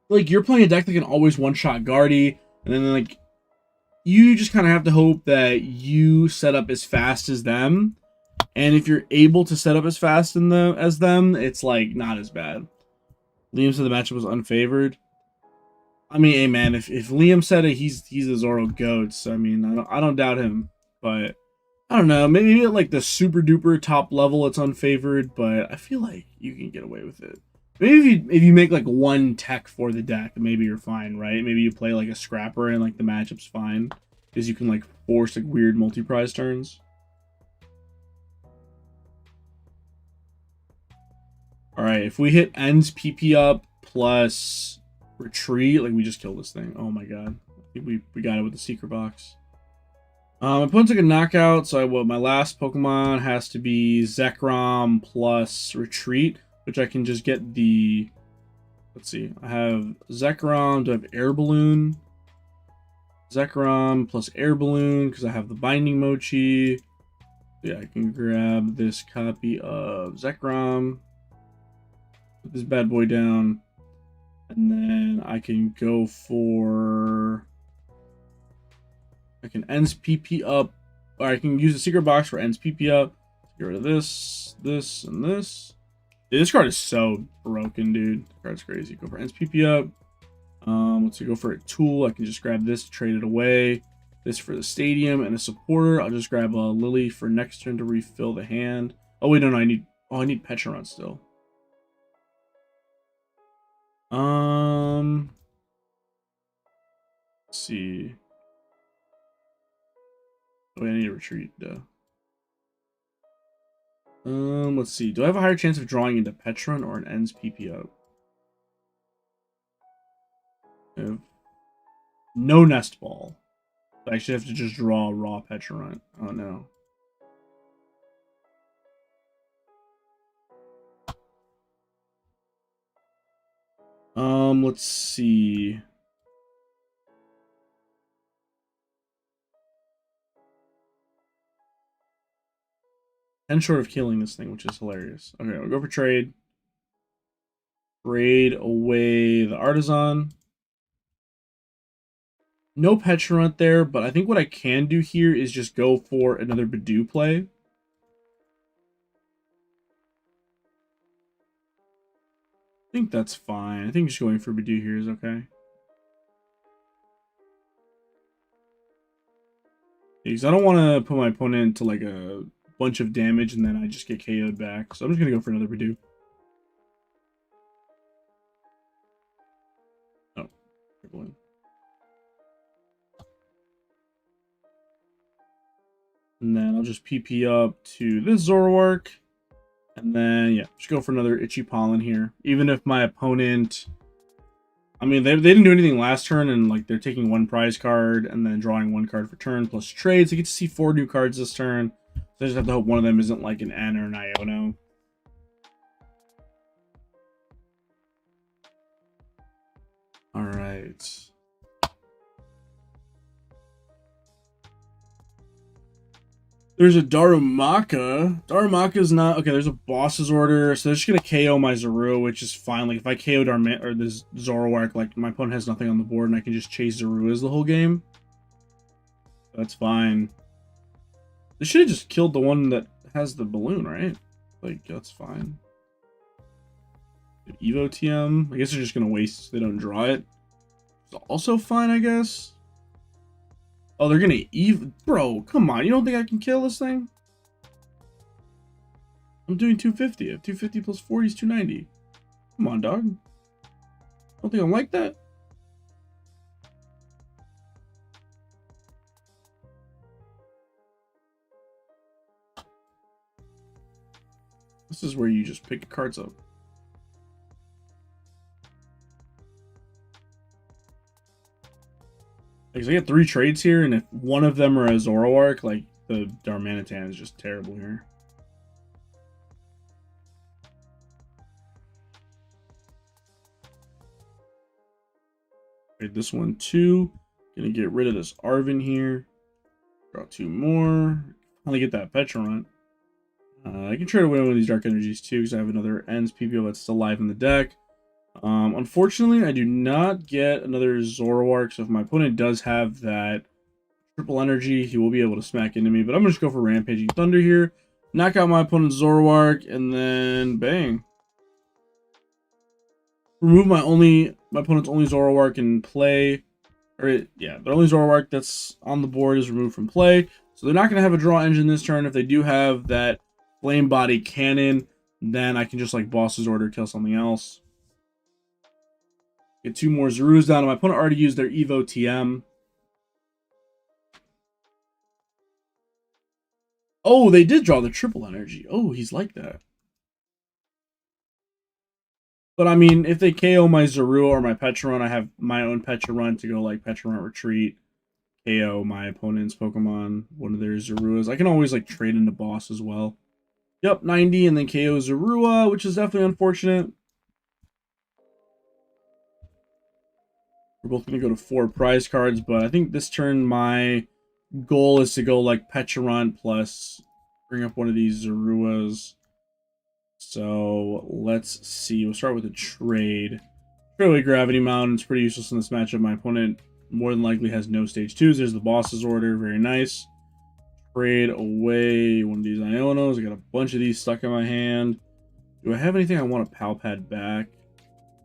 like you're playing a deck that can always one-shot Guardy, and then like you just kind of have to hope that you set up as fast as them. And if you're able to set up as fast as them, it's like not as bad. Liam said the matchup was unfavored. I mean, hey man, if Liam said it, he's a Zoro goat. So I mean, I don't doubt him. But I don't know, maybe at like the super duper top level, it's unfavored. But I feel like you can get away with it. Maybe if you make like one tech for the deck, maybe you're fine, right? Maybe you play like a scrapper and like the matchup's fine because you can like force like weird multi-prize turns. All right, if we hit ends PP up plus retreat, like we just kill this thing. Oh my god, I think we got it with the secret box. My opponent took a knockout, so my last Pokemon has to be Zekrom plus retreat, which I can just get the. Let's see, I have Zekrom. Do I have Air Balloon? Zekrom plus Air Balloon because I have the Binding Mochi. Yeah, I can grab this copy of Zekrom. Put this bad boy down. And then I can go for... I can ends PP up. Or I can use the secret box for ends PP up. Get rid of this, this, and this. Dude, this card is so broken, dude. This card's crazy. Go for ends PP up. Let's see, go for a tool. I can just grab this, trade it away. This for the stadium and a supporter. I'll just grab a Lily for next turn to refill the hand. Oh wait, no, I need Pecharunt still. Let's see. Oh, I need a retreat, though. Let's see. Do I have a higher chance of drawing into Pecharunt or an ends PP up? No nest ball. I actually have to just draw a raw Pecharunt. Oh no. Let's see. And short of killing this thing, which is hilarious. Okay, we'll go for trade. Trade away the Artisan. No Pecharunt there, but I think what I can do here is just go for another Bidoof play. I think that's fine. I think just going for Bidoof here is okay. Because I don't want to put my opponent into like a bunch of damage and then I just get KO'd back. So I'm just going to go for another Bidoof. Oh, triple in. And then I'll just PP up to this Zoroark. And then, yeah, just go for another Itchy Pollen here. Even if my opponent I mean, they didn't do anything last turn, and like they're taking one prize card and then drawing one card for turn plus trades. You get to see 4 new cards this turn. So I just have to hope one of them isn't like an N or an Iono. All right. There's a Darumaka. Darumaka's not... Okay, there's a boss's order. So they're just going to KO my Zorua, which is fine. Like, if I KO or this Zoroark, like, my opponent has nothing on the board, and I can just chase Zoruas the whole game. That's fine. They should have just killed the one that has the balloon, right? Like, that's fine. Evo TM. I guess they're just going to waste so they don't draw it. It's also fine, I guess. Oh, they're gonna bro, come on. You don't think I can kill this thing? I'm doing 250. 250 plus 40 is 290. Come on, dog. Don't think I'm like that? This is where you just pick cards up. Because I get 3 trades here, and if one of them are a Zoroark, like, the Darmanitan is just terrible here. Trade this one too. Gonna get rid of this Arven here. Draw 2 more. Only get that Pecharunt. I can trade away one of these Dark Energies too, because I have another Ends PPO that's still live in the deck. Unfortunately, I do not get another Zoroark, so if my opponent does have that triple energy, he will be able to smack into me, but I'm going to just go for Rampaging Thunder here, knock out my opponent's Zoroark, and then bang. Remove my opponent's only Zoroark in play, yeah, the only Zoroark that's on the board is removed from play, so they're not going to have a draw engine this turn. If they do have that Flame Body Cannon, then I can just like Boss's Order, kill something else. Get 2 more Zoruas down. My opponent already used their Evo TM. Oh, they did draw the triple energy. Oh, he's like that. But I mean, if they KO my Zorua or my Pecharunt, I have my own Pecharunt to go like Pecharunt Retreat, KO my opponent's Pokemon, one of their Zoruas. I can always like trade into boss as well. Yep, 90 and then KO Zorua, which is definitely unfortunate. We're both going to go to 4 prize cards, but I think this turn my goal is to go like Pecharunt plus bring up one of these Zoruas. So let's see. We'll start with a trade. Trade away Gravity Mountain. It's pretty useless in this matchup. My opponent more than likely has no stage 2s. There's the boss's order. Very nice. Trade away one of these Ionos. I got a bunch of these stuck in my hand. Do I have anything I want to Palpad back?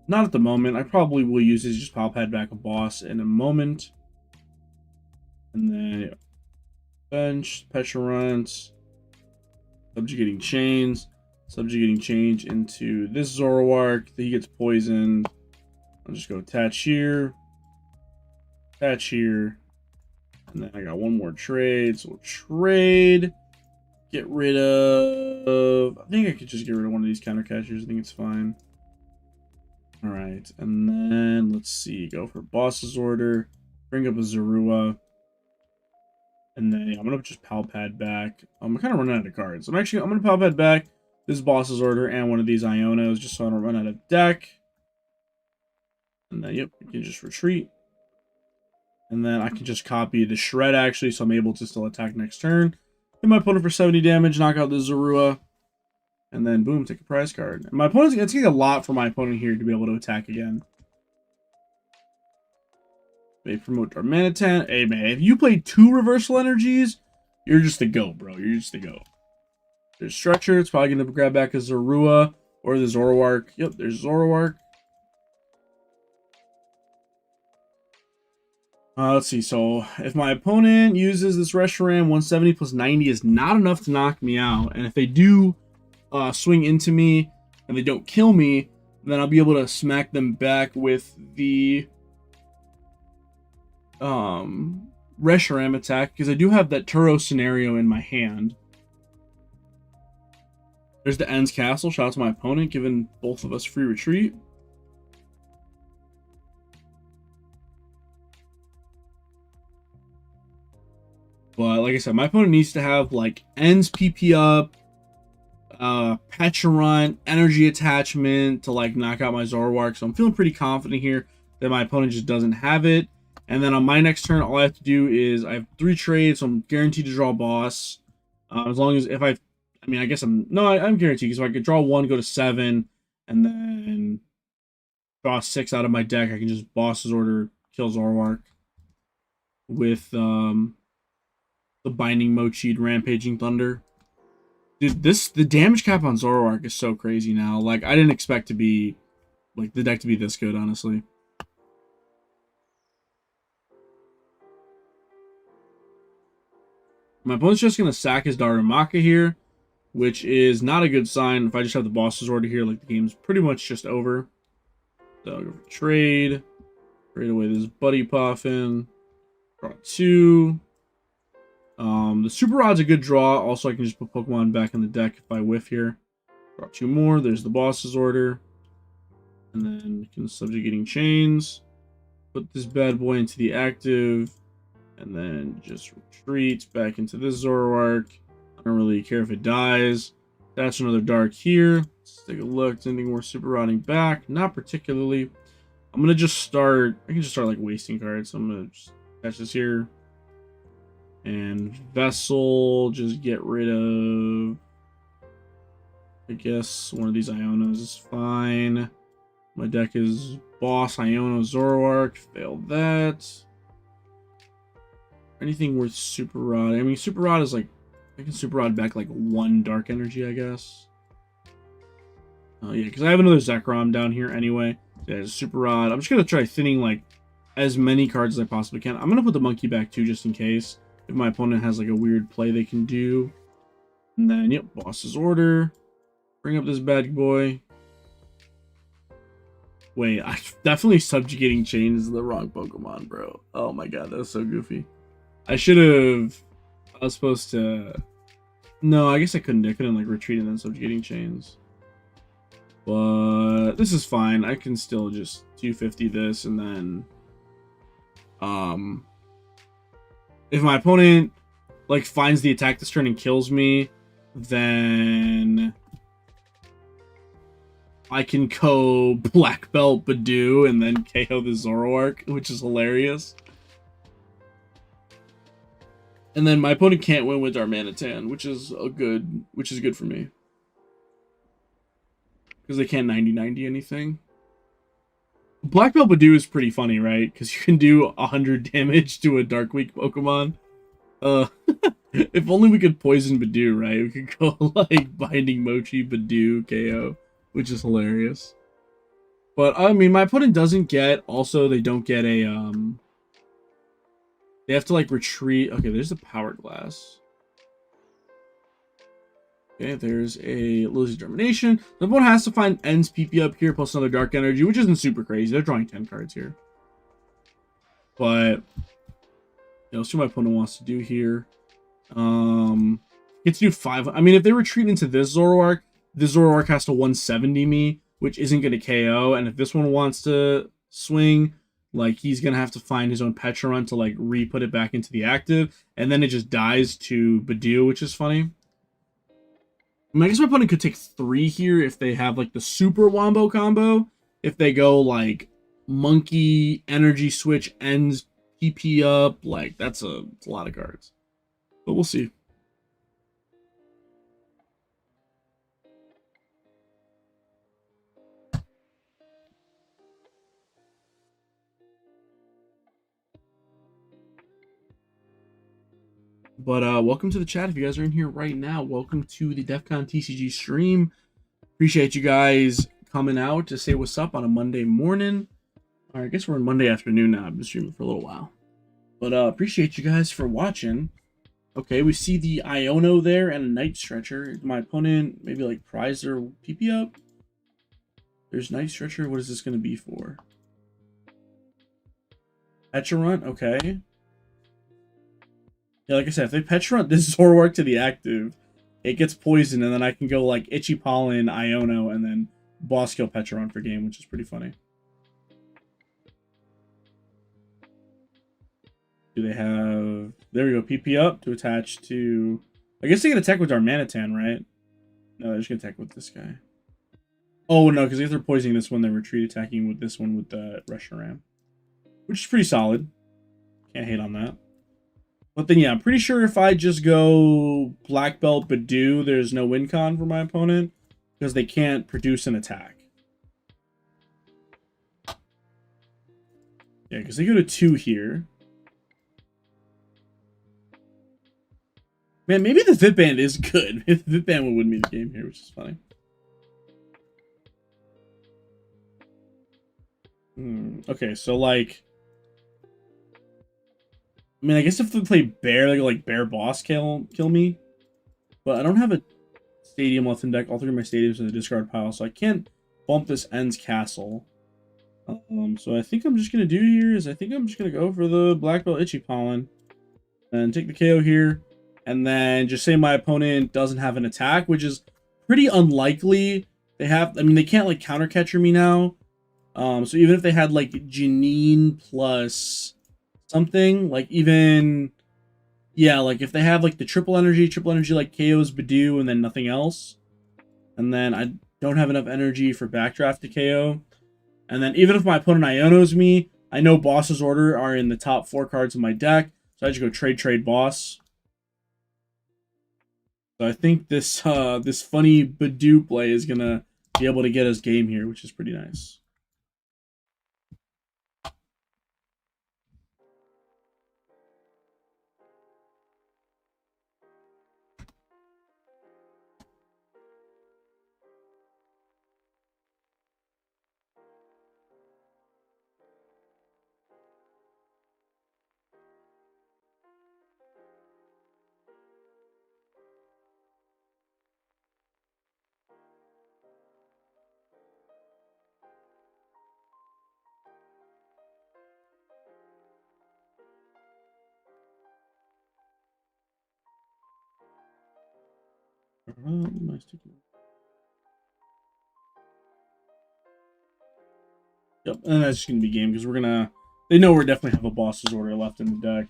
Not at the moment. I probably will use this, just Palpad back a boss in a moment. And then bench, Pecharunt, subjugating chains, subjugating change into this Zoroark. He gets poisoned. I'll just go attach here, and then I got 1 more trade. So we'll trade, get rid of. I think I could just get rid of one of these counter catchers. I think it's fine. All right, and then let's see. Go for boss's order. Bring up a Zorua. And then I'm gonna just Palpad back. I'm kind of running out of cards. I'm gonna Palpad back this boss's order and one of these Ionos just so I don't run out of deck. And then yep, you can just retreat. And then I can just copy the Shred actually, so I'm able to still attack next turn. Hit my opponent for 70 damage, knock out the Zorua. And then boom, take a prize card. And my opponent's gonna take a lot for my opponent here to be able to attack again. They promote Darmanitan. Hey man, if you play 2 reversal energies, you're just the GOAT, bro. You're just the GOAT. There's Stretcher. It's probably gonna grab back a Zorua or the Zoroark. Yep, there's Zoroark. Let's see. So if my opponent uses this Reshiram, 170 plus 90 is not enough to knock me out. And if they do swing into me and they don't kill me, then I'll be able to smack them back with the Reshiram attack, because I do have that Turo scenario in my hand. There's the Ends Castle. Shout out to my opponent, giving both of us free retreat. But like I said, my opponent needs to have like ends PP up, Petrarant, energy attachment to like knock out my ZOROARK. So I'm feeling pretty confident here that my opponent just doesn't have it. And then on my next turn, all I have to do is I have 3 trades, so I'm guaranteed to draw boss. As long as I mean, I guess I'm guaranteed, because if I could draw 1, go to 7, and then draw 6 out of my deck, I can just boss's order, kill ZOROARK with the Binding Mochi'd Rampaging Thunder. Dude, the damage cap on ZOROARK is so crazy now. Like, I didn't expect to be, like, the deck to be this good, honestly. My opponent's just going to sack his Darumaka here, which is not a good sign. If I just have the boss's order here, like, the game's pretty much just over. So I'll go for trade. Trade away this Buddy Puffin. Draw 2. The Super Rod's a good draw. Also, I can just put Pokemon back in the deck if I whiff here. Draw 2 more. There's the boss's order. And then we can Subjugating Chains. Put this bad boy into the active. And then just retreat back into this ZOROARK. I don't really care if it dies. That's another dark here. Let's take a look. Is anything worth Super Rodding back? Not particularly. I'm going to just start... I can just start like wasting cards. So I'm going to just attach this here. And Vessel, just get rid of... I guess one of these Ionos is fine. My deck is Boss, Iono, ZOROARK. Failed that. Anything worth Super Rod? I mean, Super Rod is like... I can Super Rod back like 1 Dark Energy, I guess. Oh, yeah, because I have another Zekrom down here anyway. Yeah, Super Rod. I'm just going to try thinning like as many cards as I possibly can. I'm going to put the Monkey back too, just in case. If my opponent has like a weird play they can do. And then, yep, boss's order. Bring up this bad boy. Wait, I definitely Subjugating Chains the wrong Pokemon, bro. Oh my god, that was so goofy. I should have... I was supposed to... No, I guess I couldn't. I couldn't like retreat and then Subjugating Chains. But this is fine. I can still just 250 this and then... if my opponent like finds the attack this turn and kills me, then I can go Black Belt Badoo and then KO the ZOROARK, which is hilarious. And then my opponent can't win with Darmanitan, which is good for me. Because they can't 90-90 anything. Black Belt Badoo is pretty funny, right? Because you can do 100 damage to a Dark Weak Pokemon. If only we could poison Badoo, right? We could go like Binding Mochi, Badoo, KO, which is hilarious. But I mean, my opponent doesn't get. Also, they don't get a They have to like retreat. Okay, there's the Power Glass. Okay, there's a Lizzie Germination. The opponent has to find ends PP up here plus another Dark Energy, which isn't super crazy. They're drawing 10 cards here. But let's see what my opponent wants to do here. Gets to do 5. I mean, if they retreat into this ZOROARK has to 170 me, which isn't going to KO. And if this one wants to swing, like, he's going to have to find his own Petrarant to, like, re-put it back into the active. And then it just dies to Badoo, which is funny. I mean, I guess my opponent could take 3 here if they have, like, the Super Wombo combo. If they go, like, Monkey, Energy Switch, Ends, PP up. Like, that's a lot of cards. But we'll see. But welcome to the chat. If you guys are in here right now, welcome to the Defcon TCG stream. Appreciate you guys coming out to say what's up on a Monday morning. All right, I guess we're on Monday afternoon now. I've been streaming for a little while. But appreciate you guys for watching. Okay, we see the Iono there and a Night Stretcher. My opponent maybe like prize their PP up. There's Night Stretcher. What is this going to be for? Petrarant, okay. Yeah, like I said, if they Petrarant this ZOROARK to the active, it gets poisoned, and then I can go like Itchy Pollen, Iono, and then boss kill Petrarant for game, which is pretty funny. Do they have There we go. PP up to attach to... I guess they can attack with our Manitan, right? No, they're just going to attack with this guy. Oh, no, because if they're poisoning this one, they retreat attacking with this one with the Russian Ram. Which is pretty solid. Can't hate on that. But then, yeah, I'm pretty sure if I just go Black Belt Badu, there's no win con for my opponent. Because they can't produce an attack. Yeah, because they go to 2 here. Man, maybe the Vip Band is good. If the Vip Band would win me the game here, which is funny. Okay, so like... I mean, I guess if they play Bear, they go like Bear Boss kill me. But I don't have a stadium left in deck. All 3 of my stadiums in the discard pile, so I can't bump this End's Castle. So I think I'm just going to do here is I think I'm just going to go for the Black Belt Itchy Pollen. And take the KO here. And then just say my opponent doesn't have an attack, which is pretty unlikely. They have, I mean, they can't like counter catcher me now. So even if they had like Janine plus something, like even, yeah, like if they have like the triple energy like KOs Badu and then nothing else. And then I don't have enough energy for backdraft to KO. And then even if my opponent Ionos me, I know Boss's Order are in the top 4 cards of my deck. So I just go trade Boss. So I think this this funny Badu play is gonna be able to get us game here, which is pretty nice. Yep, and that's just gonna be game because we're gonna. They know we're definitely have a Boss's Order left in the deck.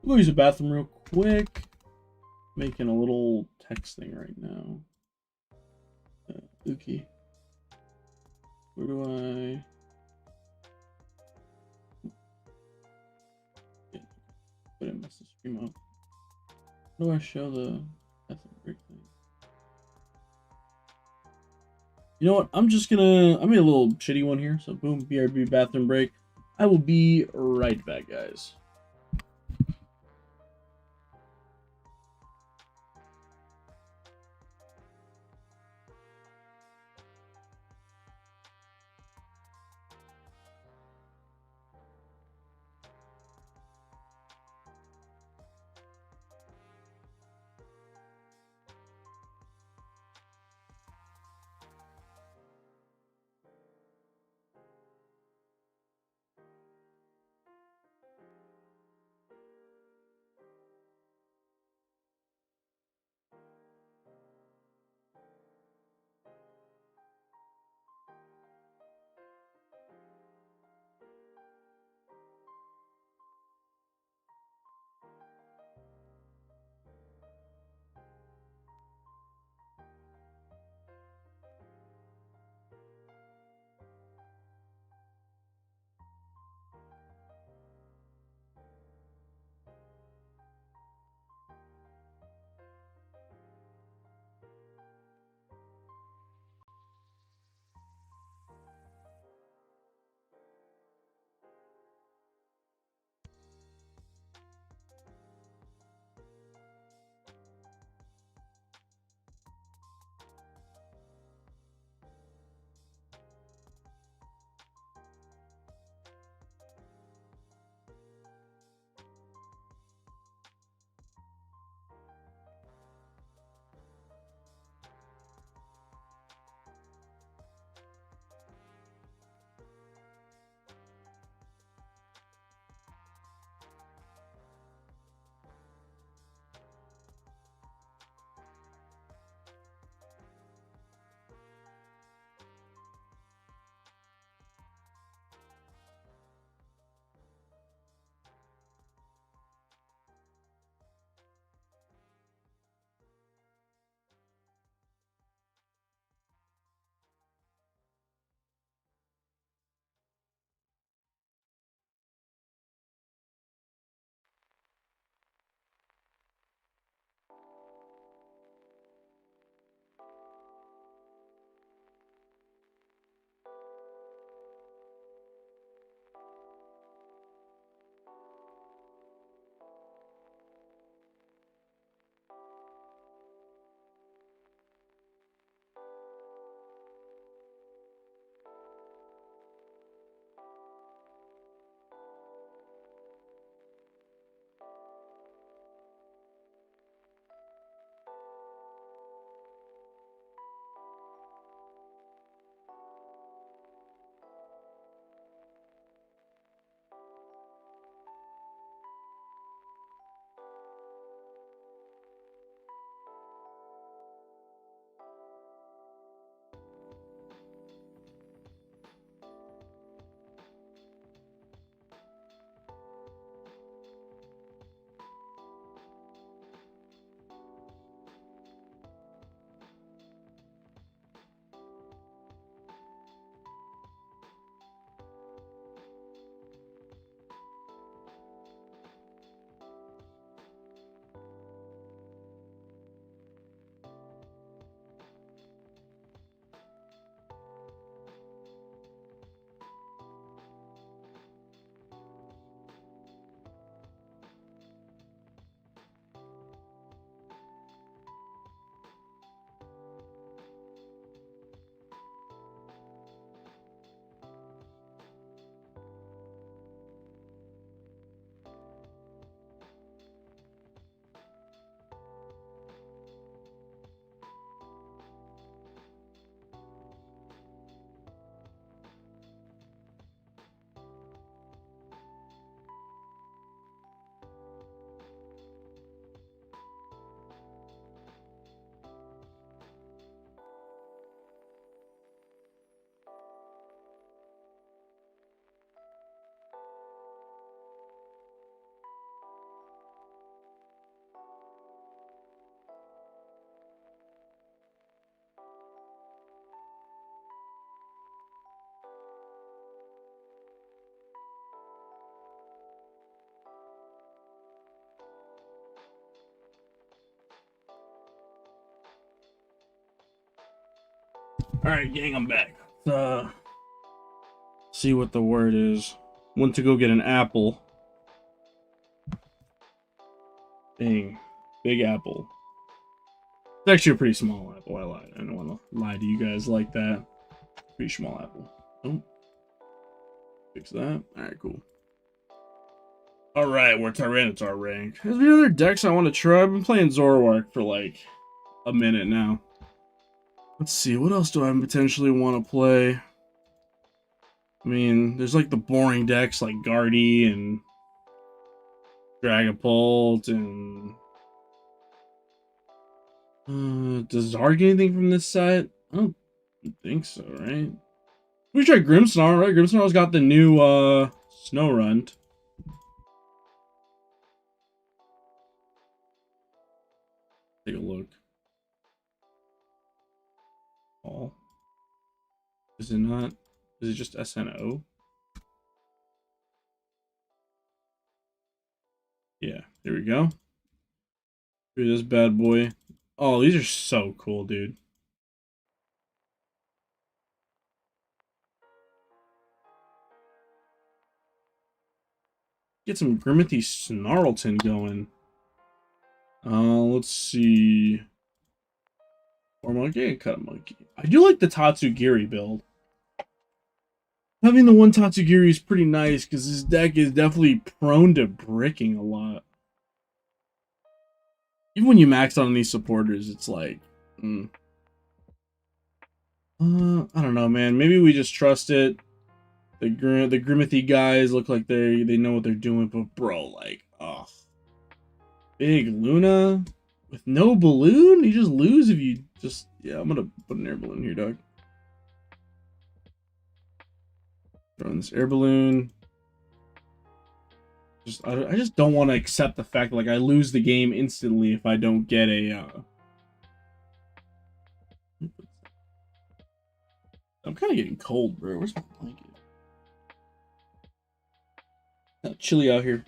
We'll use the bathroom real quick. Making a little text thing right now. Uki. Where do I... Yeah, but I messed the stream up. How do I show the bathroom break thing? You know what? I made a little shitty one here. So boom, BRB bathroom break. I will be right back, guys. Alright, gang, I'm back. See what the word is. Went to go get an apple. Dang. Big apple. It's actually a pretty small apple. I lied. I don't want to lie to you guys like that. Pretty small apple. Oh. Fix that. Alright, cool. Alright, we're Tyranitar rank. Is there other decks I want to try? I've been playing ZOROARK for like a minute now. Let's see, what else do I potentially want to play? I mean, there's like the boring decks like Guardy and Dragapult and... does Zarg get anything from this set? I don't think so, right? We tried Grimmsnarl, right? Grimmsnarl's got the new Snow Runt. Take a look. Oh. Is it not? Is it just SNO? Yeah, here we go. Here's this bad boy. Oh, these are so cool, dude. Get some Grimmothy Snarlton going. Let's see. Or monkey and cut a monkey. I do like the Tatsugiri build. Having the one Tatsugiri is pretty nice because this deck is definitely prone to bricking a lot. Even when you max on these supporters, it's like, I don't know, man. Maybe we just trust it. The Grimmothy guys look like they know what they're doing, but bro, like, oh, big Luna with no balloon. You just lose if you just I'm gonna put an air balloon here, dog. Throwing this air balloon. I just don't want to accept the fact that like I lose the game instantly if I don't get a. I'm kind of getting cold, bro. Where's my blanket? Chilly out here.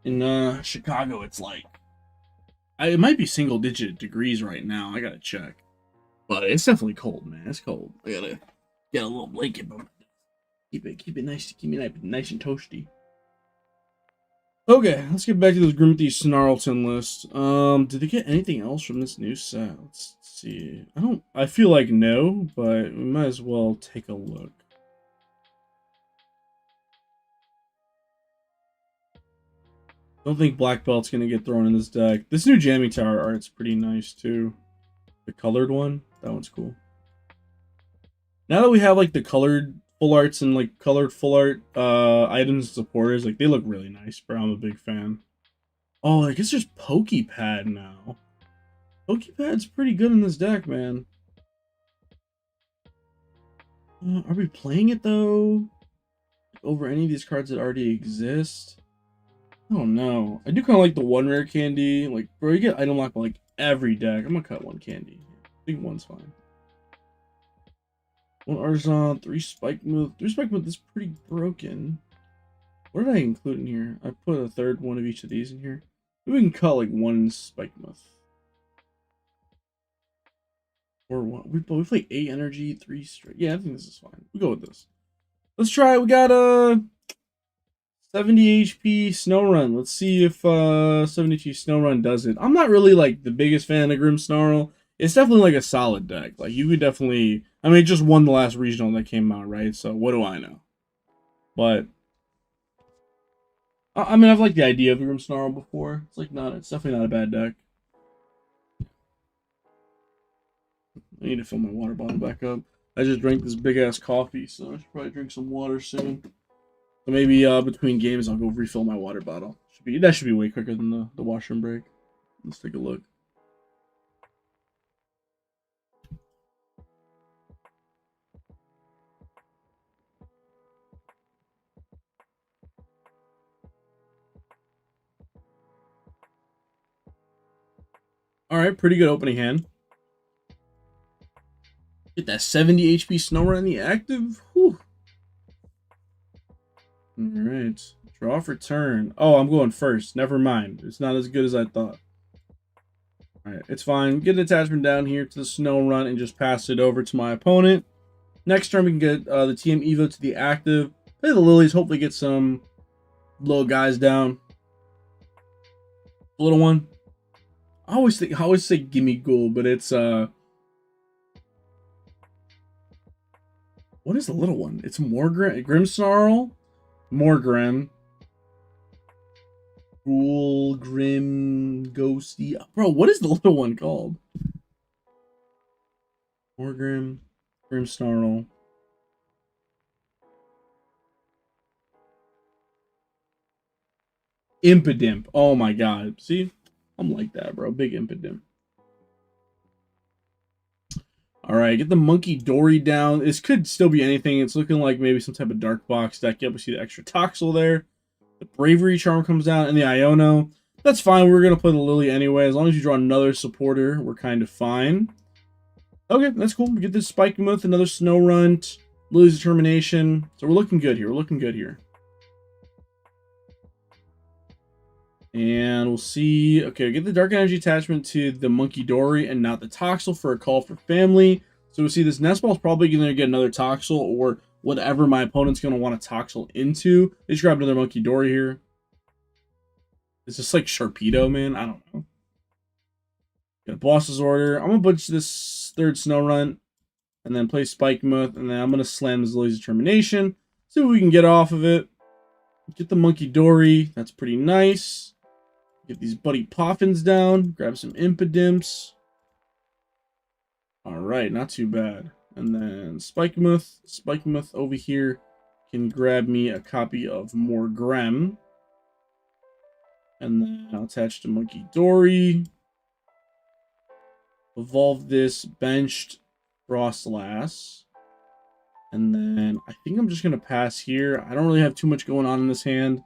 In Chicago, it's like it might be single-digit degrees right now. I gotta check, but it's definitely cold, man. It's cold. I gotta get a little blanket, but keep it nice, keep me nice and toasty. Okay, let's get back to this Grimmothy Snarlton list. Did they get anything else from this new set? Let's see. I feel like no, but we might as well take a look. Don't think Black Belt's gonna get thrown in this deck. This new Jamming Tower art's pretty nice too. The colored one, that one's cool. Now that we have like the colored full arts and like colored full art items and supporters, like they look really nice, bro. I'm a big fan. Oh, I guess there's Pokepad now. Pokepad's pretty good in this deck, man. Are we playing it though? Over any of these cards that already exist? I don't know. I do kind of like the one rare candy. Like, bro, you get item lock like every deck. I'm gonna cut one candy. I think one's fine. One Arzon, 3 Spike Move. 3 Spike Move is pretty broken. What did I include in here? I put a third one of each of these in here. Maybe we can cut like one Spike Move. Or one. We play 8 energy, 3 straight. Yeah, I think this is fine. We go with this. Let's try it. We got a 70 HP Snow Run. Let's see if 70 HP Snow Run does it. I'm not really like the biggest fan of Grimmsnarl. It's definitely like a solid deck. Like you could definitely, I mean, it just won the last regional that came out, right? So what do I know? But I mean, I've liked the idea of Grimmsnarl before. It's definitely not a bad deck. I need to fill my water bottle back up. I just drank this big ass coffee, so I should probably drink some water soon. So maybe between games I'll go refill my water bottle. That should be way quicker than the washroom break. Let's take a look. Alright, pretty good opening hand. Get that 70 HP Snow Run in the active. Whew. Alright. Draw for turn. Oh, I'm going first. Never mind. It's not as good as I thought. All right, it's fine. Get an attachment down here to the snow run and just pass it over to my opponent. Next turn, we can get the TM Evo to the active. Play the lilies, hopefully get some little guys down. The little one. I always say gimme ghoul, but it's what is the little one? It's Morgrim, Grimmsnarl, Morgrim, Ghoul, Grim, Ghosty. Bro, what is the little one called? Morgrim, Grimmsnarl. Impidimp. Oh my god. See? I'm like that, bro. Big Impidimp. Alright, get the Monkey Dory down. This could still be anything. It's looking like maybe some type of Dark Box deck. Yep, we see the extra Toxel there. The Bravery Charm comes down, and the Iono. That's fine. We're going to play the Lily anyway. As long as you draw another supporter, we're kind of fine. Okay, that's cool. We get this Spike Myth, another Snow Runt, Lily's Determination. So we're looking good here. We're looking good here. And we'll see. Okay, get the Dark Energy attachment to the Monkey Dory and not the Toxel for a Call for Family. So we see this Nest Ball is probably going to get another Toxel or whatever my opponent's going to want to Toxel into. They just grab another Monkey Dory here. Is this like Sharpedo, man? I don't know. Got a Boss's Order. I'm going to butch this third Snow Run and then play Spike Myth. And then I'm going to slam this Lily's Determination. See what we can get off of it. Get the Monkey Dory. That's pretty nice. Get these Buddy Poffins down. Grab some Impidimps. Alright, not too bad. And then Spike Myth over here can grab me a copy of Morgrim. And then I'll attach to Monkey Dory. Evolve this benched Frostlass. And then I think I'm just going to pass here. I don't really have too much going on in this hand.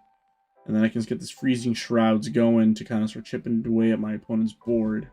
And then I can just get this Freezing Shrouds going to kind of start chipping away at my opponent's board.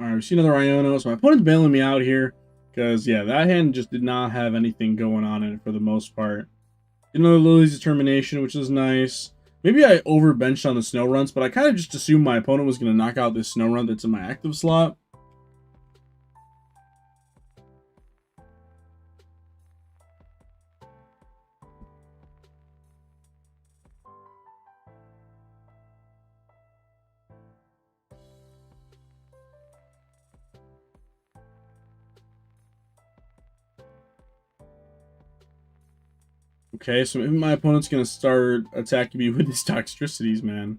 Alright, we see another Iono. So my opponent's bailing me out here. Because, yeah, that hand just did not have anything going on in it for the most part. Another Lily's Determination, which is nice. Maybe I overbenched on the Snow Runs, but I kind of just assumed my opponent was going to knock out this Snow Run that's in my active slot. Okay, so maybe my opponent's going to start attacking me with his Toxtricities, man.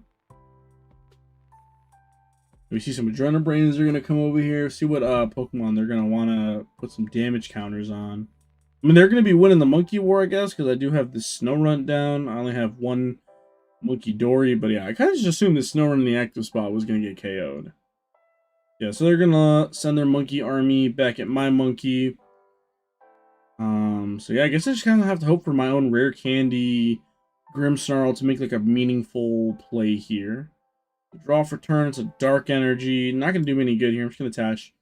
We see some Adrenaline Brains are going to come over here. See what Pokemon they're going to want to put some damage counters on. I mean, they're going to be winning the Monkey War, I guess, because I do have this Snow Run down. I only have one Monkey Dory, but yeah, I kind of just assumed the Snow Run in the active spot was going to get KO'd. Yeah, so they're going to send their Monkey Army back at my Monkey. So yeah, I guess I just kind of have to hope for my own Rare Candy Grimmsnarl to make like a meaningful play here. Draw for turn, it's a Dark Energy. Not going to do me any good here. I'm just going to attach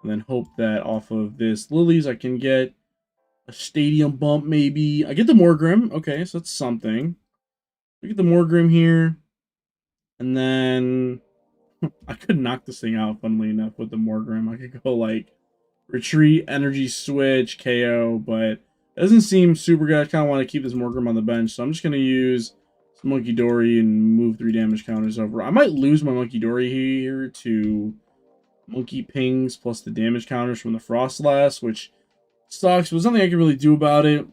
and then hope that off of this Lilies I can get a Stadium Bump maybe. I get the Morgrim. Okay, so that's something. We get the Morgrim here. And then I could knock this thing out, funnily enough, with the Morgrim. I could go like Retreat, Energy Switch, KO, but it doesn't seem super good. I kind of want to keep this Morgrim on the bench, so I'm just going to use some Monkey Dory and move 3 damage counters over. I might lose my Monkey Dory here to Monkey Pings plus the damage counters from the Frostlass, which sucks, but there's nothing I can really do about it.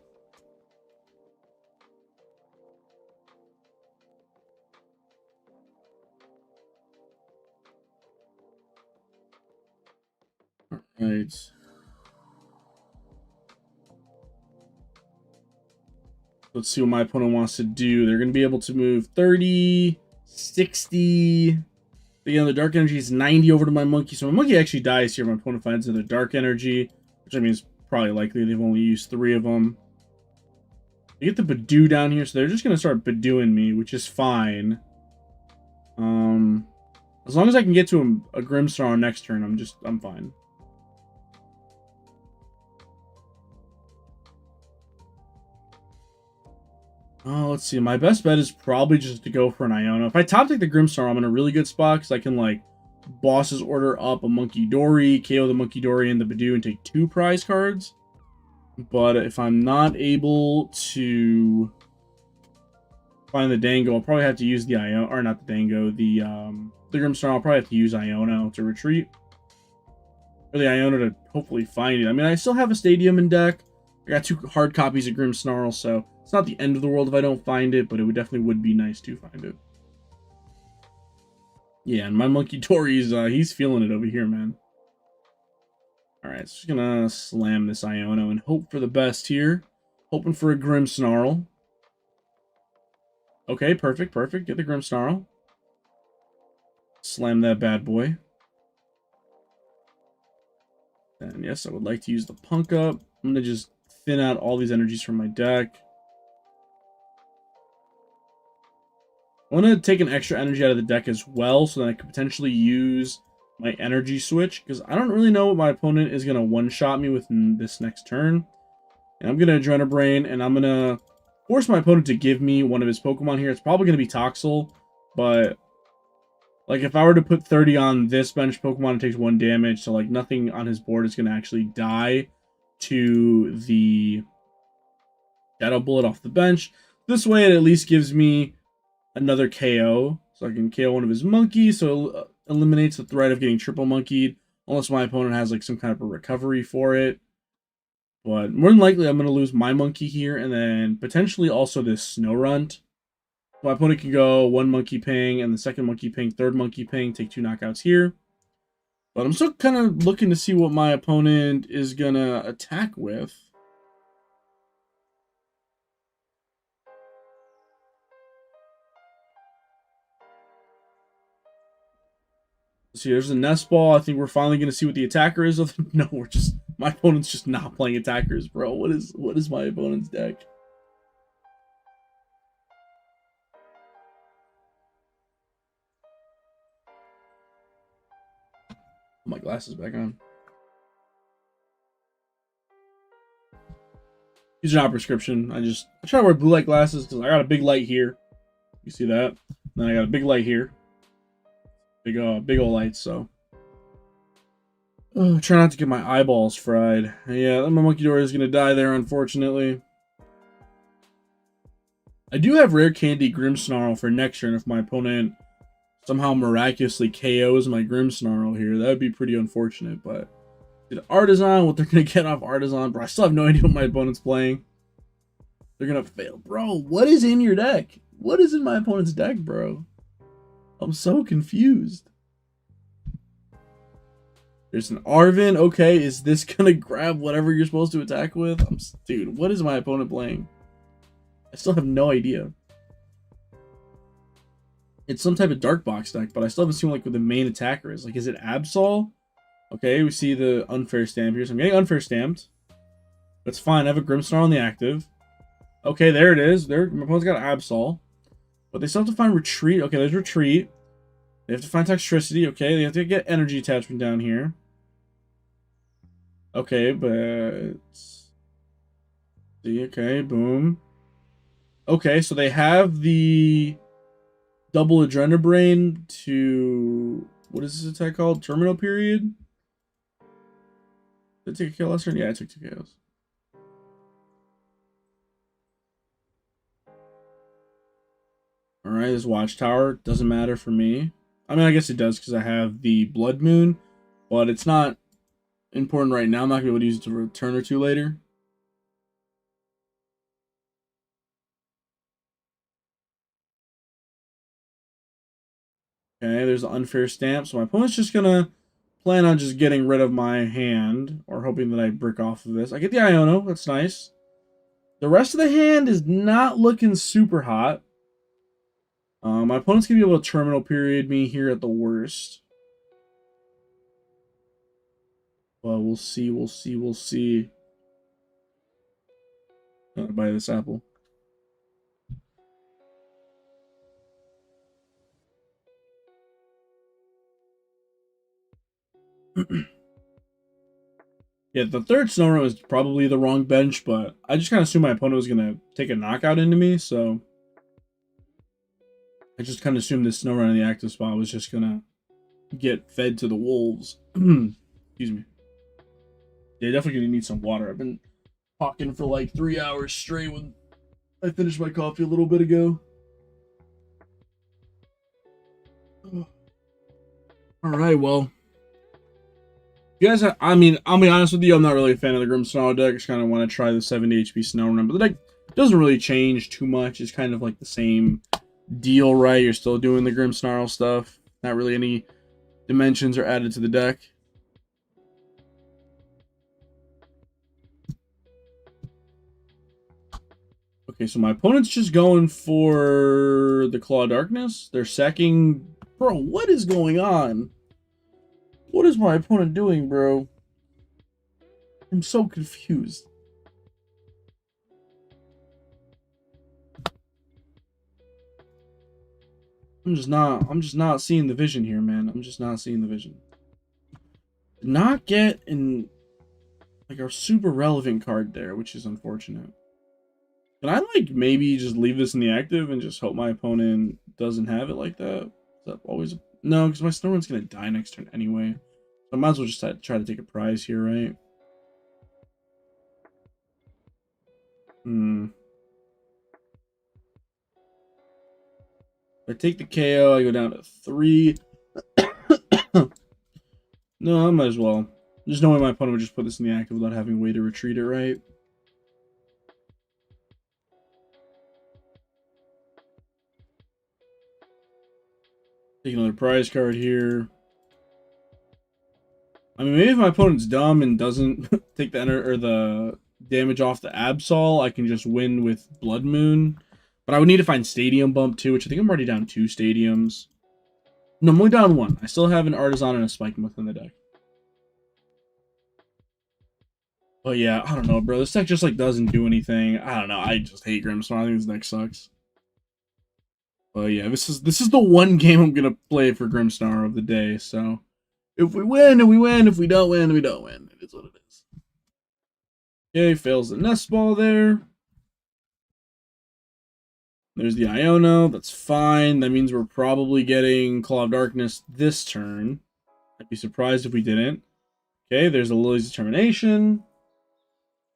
Alright. Let's see what my opponent wants to do. They're going to be able to move 30, 60, Again, the dark energy is 90 over to my monkey. So my monkey actually dies here. My opponent finds another dark energy, which I mean is probably likely. They've only used 3 of them. They get the Badoo down here, so they're just going to start Badooing me, which is fine. As long as I can get to a Grimstar on next turn, I'm fine. Oh, let's see. My best bet is probably just to go for an Iona. If I top take the Grimstar, I'm in a really good spot because I can, like, Boss's Order up a Monkey Dory, KO the Monkey Dory and the Badoo and take 2 prize cards. But if I'm not able to find the Dango, I'll probably have to use the Iona, or not the Dango, the Grimstar. I'll probably have to use Iona to retreat. Or the Iona to hopefully find it. I mean, I still have a Stadium in deck. I got 2 hard copies of Grimmsnarl, so it's not the end of the world if I don't find it, but it would be nice to find it. Yeah, and my Monkey Dory's, he's feeling it over here, man. Alright, so just gonna slam this Iona and hope for the best here. Hoping for a Grimmsnarl. Okay, perfect. Get the Grimmsnarl. Slam that bad boy. And yes, I would like to use the Punk Up. I'm gonna just thin out all these energies from my deck. I want to take an extra energy out of the deck as well, so that I could potentially use my energy switch, because I don't really know what my opponent is going to one-shot me with this next turn. And I'm going to Adrenabrain, and I'm going to force my opponent to give me one of his Pokemon here. It's probably going to be Toxel, but like if I were to put 30 on this bench Pokemon, it takes 1 damage, so like nothing on his board is going to actually die to the Shadow Bullet off the bench. This way it at least gives me another KO, so I can KO one of his monkeys, so it eliminates the threat of getting triple monkeyed, unless my opponent has like some kind of a recovery for it. But more than likely, I'm going to lose my monkey here, and then potentially also this Snow Runt. My opponent can go 1 Monkey Ping, and the second Monkey Ping, 3rd Monkey Ping, take 2 knockouts here. But I'm still kind of looking to see what my opponent is going to attack with. See, there's a Nest Ball. I think we're finally going to see what the attacker is. No, my opponent's just not playing attackers, bro. What is my opponent's deck? Put my glasses back on. These are not prescription. I try to wear blue light glasses because I got a big light here. You see that? Then I got a big light here. Big old lights, so. Oh, try not to get my eyeballs fried. Yeah, my Monkey Dory is going to die there, unfortunately. I do have Rare Candy Grimmsnarl for next turn if my opponent somehow miraculously KOs my Grimmsnarl here. That would be pretty unfortunate, but did Artisan, what they're going to get off Artisan, bro. I still have no idea what my opponent's playing. They're going to fail. Bro, what is in your deck? What is in my opponent's deck, bro? I'm so confused. There's an Arven. Okay, is this going to grab whatever you're supposed to attack with? Dude, what is my opponent playing? I still have no idea. It's some type of Dark Box deck, but I still haven't seen like what the main attacker is. Like, is it Absol? Okay, we see the Unfair Stamp here. So I'm getting Unfair Stamped. That's fine. I have a Grimmsnarl on the active. Okay, there it is. My opponent's got Absol. But they still have to find Retreat. Okay, there's Retreat. They have to find Toxtricity. Okay, they have to get Energy Attachment down here. Okay, but... See, okay, boom. Okay, so they have the double Adrenabrain to... What is this attack called? Terminal Period? Did I take a kill last turn? Yeah, I took 2 KOs. Alright, this Watchtower doesn't matter for me. I mean, I guess it does because I have the Blood Moon, but it's not important right now. I'm not going to be able to use it to return or 2 later. Okay, there's the Unfair Stamp. So my opponent's just going to plan on just getting rid of my hand or hoping that I brick off of this. I get the Iono. That's nice. The rest of the hand is not looking super hot. My opponent's going to be able to terminal period me here at the worst. Well, we'll see, we'll see, we'll see. I'm gonna buy this apple. Yeah, the third snow run was probably the wrong bench, but I just kind of assumed my opponent was going to take a knockout into me, so I just kind of assumed this snow run in the active spot was just going to get fed to the wolves. Excuse me. Yeah, definitely going to need some water. I've been talking for like 3 hours straight when I finished my coffee a little bit ago. All right, well. You guys, I mean, I'll be honest with you, I'm not really a fan of the Grim Snarl deck. I just kind of want to try the 70 HP Snow Run, but the deck doesn't really change too much. It's kind of like the same deal, right? You're still doing the Grim Snarl stuff. Not really any dimensions are added to the deck. Okay, so my opponent's just going for the Claw of Darkness. They're sacking... Bro, what is going on? What is my opponent doing, bro? I'm so confused. I'm just not seeing the vision here, man. I'm just not seeing the vision. Did not get in like a super relevant card there, which is unfortunate. Can I like maybe just leave this in the active and just hope my opponent doesn't have it like that? Is that always no, because my snow run's gonna die next turn anyway. So I might as well just try to take a prize here, right? If I take the KO, I go down to 3. No, I might as well. There's no way my opponent would just put this in the active without having a way to retreat it, right? Take another prize card here. I mean, maybe if my opponent's dumb and doesn't take the damage off the Absol, I can just win with Blood Moon. But I would need to find Stadium Bump too, which I think I'm already down 2 stadiums. No, I'm only down 1. I still have an Artisan and a Spike within the deck. But yeah, I don't know, bro. This deck just like doesn't do anything. I don't know. I just hate Grimmstorm. I think this deck sucks. But yeah, this is the one game I'm gonna play for Grimmstar of the day. So if we win, we win. If we don't win, we don't win. It is what it is. Okay, fails the nest ball there. There's the Iono. That's fine. That means we're probably getting Claw of Darkness this turn. I'd be surprised if we didn't. Okay, there's a Lily's Determination.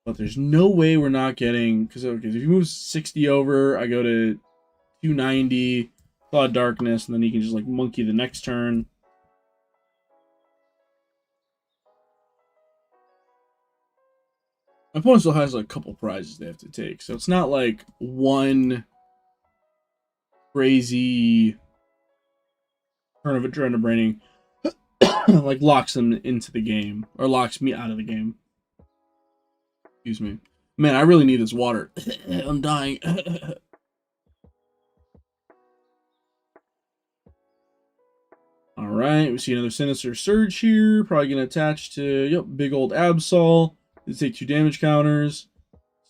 But there's no way we're not getting... Because okay, if he moves 60 over, I go to 290, Claw of Darkness, and then he can just like monkey the next turn. My opponent still has like a couple prizes they have to take, so it's not like one crazy turn of adrenaline braining like locks them into the game or locks me out of the game. Excuse me, man. I really need this water. I'm dying. All right, we see another Sinister Surge here. Probably gonna attach to big old Absol. Let's take 2 damage counters.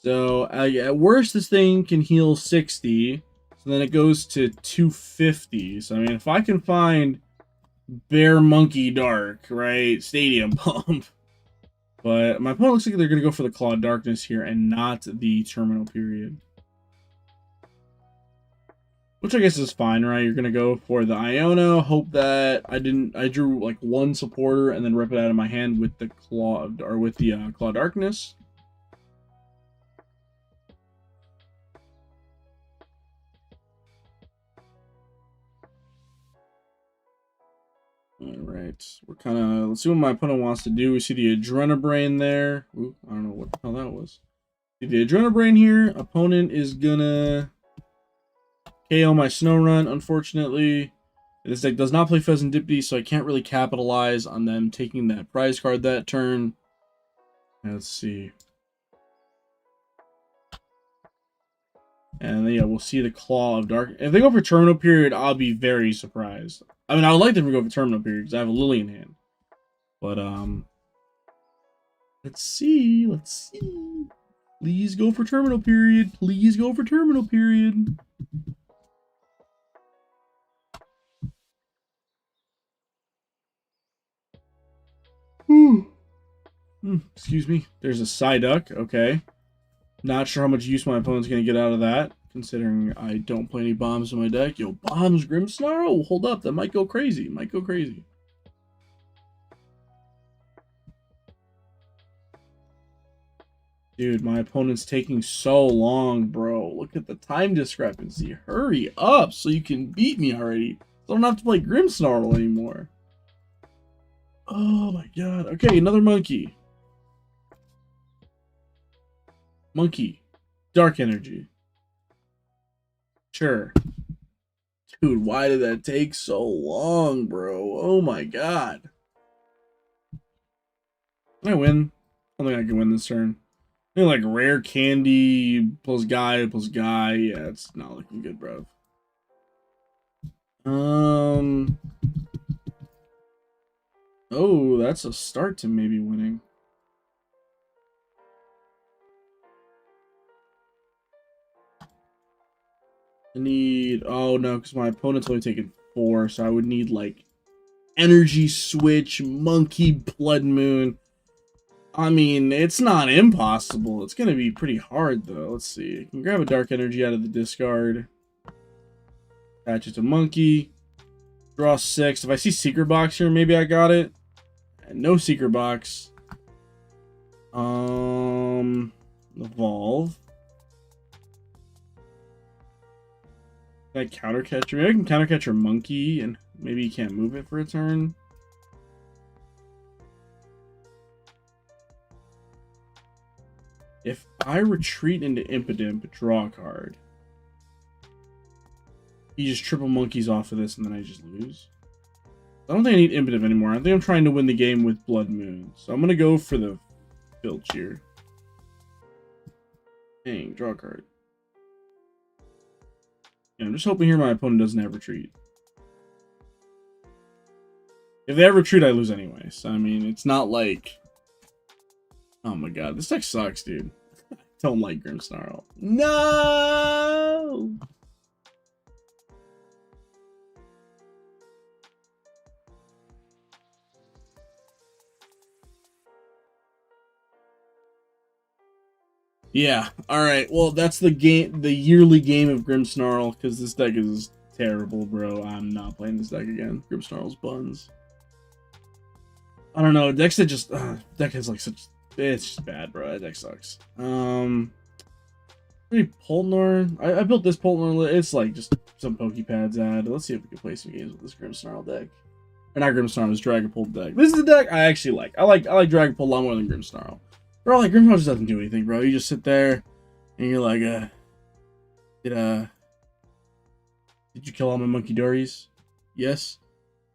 So at worst, this thing can heal 60. So then it goes to 250. So I mean, if I can find Bear Monkey Dark, right, Stadium Pump. But my opponent looks like they're gonna go for the Claw of Darkness here and not the terminal period. Which I guess is fine, right? You're gonna go for the Iono. Hope that I drew like 1 supporter and then rip it out of my hand with the Claw of, or with the Claw of Darkness. All right, we're kind of, let's see what my opponent wants to do. We see the Adrenabrain there. Ooh, I don't know what the hell that was. See the Adrenabrain here. Opponent is gonna KO my Snow Run, unfortunately. This deck does not play Pheasantipity, so I can't really capitalize on them taking that prize card that turn. Let's see. And yeah, we'll see the Claw of Dark. If they go for Terminal Period, I'll be very surprised. I mean, I would like them to go for Terminal Period because I have a Lily in hand. But let's see. Let's see. Please go for Terminal Period. Please go for Terminal Period. Excuse me. There's a Psyduck. Okay. Not sure how much use my opponent's going to get out of that, considering I don't play any bombs in my deck. Yo, bombs, Grimmsnarl? Hold up. That might go crazy. Might go crazy. Dude, my opponent's taking so long, bro. Look at the time discrepancy. Hurry up so you can beat me already. I don't have to play Grimmsnarl anymore. Oh my god. Okay, another monkey. Monkey. Dark energy. Sure. Dude, why did that take so long, bro? Oh my god. I win. I don't think I can win this turn. I think like rare candy plus guy. Yeah, it's not looking good, bro. Oh, that's a start to maybe winning. I need... Oh, no, because my opponent's only taking 4, so I would need, like, Energy Switch, Monkey, Blood Moon. I mean, it's not impossible. It's going to be pretty hard, though. Let's see. I can grab a Dark Energy out of the discard. Attach it to Monkey. Draw 6. If I see Secret Box here, maybe I got it. And no Secret Box. Evolve. Can I counter catch? Maybe I can counter catch your Monkey, and maybe you can't move it for a turn. If I retreat into Impidimp, draw a card. You just triple monkeys off of this, and then I just lose. I don't think I need Impidimp anymore. I think I'm trying to win the game with Blood Moon. So I'm going to go for the Filch here. Dang, draw a card. Yeah, I'm just hoping here my opponent doesn't have retreat. If they have retreat, I lose anyway. So, I mean, it's not like... Oh my god, this deck sucks, dude. I don't like Grimmsnarl. No! Yeah, alright. Well, that's the game, the yearly game of Grimmsnarl, because this deck is terrible, bro. I'm not playing this deck again. Grimmsnarl's buns. I don't know, decks that just... deck has like such... It's just bad, bro. That deck sucks. Maybe Poltnor. I built this Poltnor. It's like just some Pokepads ad. Let's see if we can play some games with this Grimmsnarl deck. Or not Grimmsnarl, this Dragapult deck. This is a deck I actually like. I like Dragapult a lot more than Grimmsnarl. Bro, like Grimmsnarl just doesn't do anything, bro. You just sit there and you're like, did you kill all my Monkey Dories? Yes.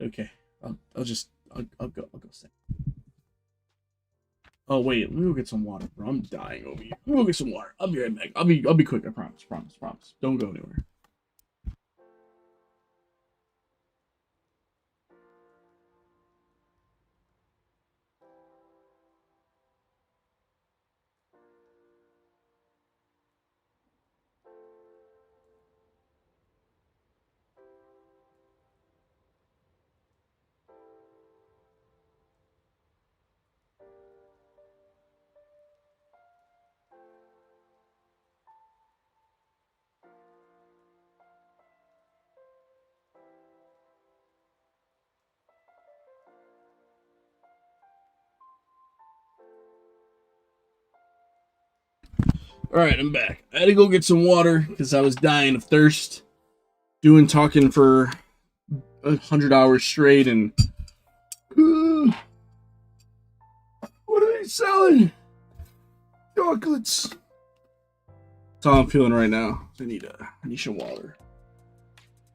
Okay. I'll go say. Oh wait, let me go get some water, bro. I'm dying over here. Let me go get some water. I'll be right back. I'll be quick. I promise. Don't go anywhere. Alright, I'm back. I had to go get some water because I was dying of thirst. Talking for 100 hours straight, and what are they selling? Chocolates. That's how I'm feeling right now. I need some water.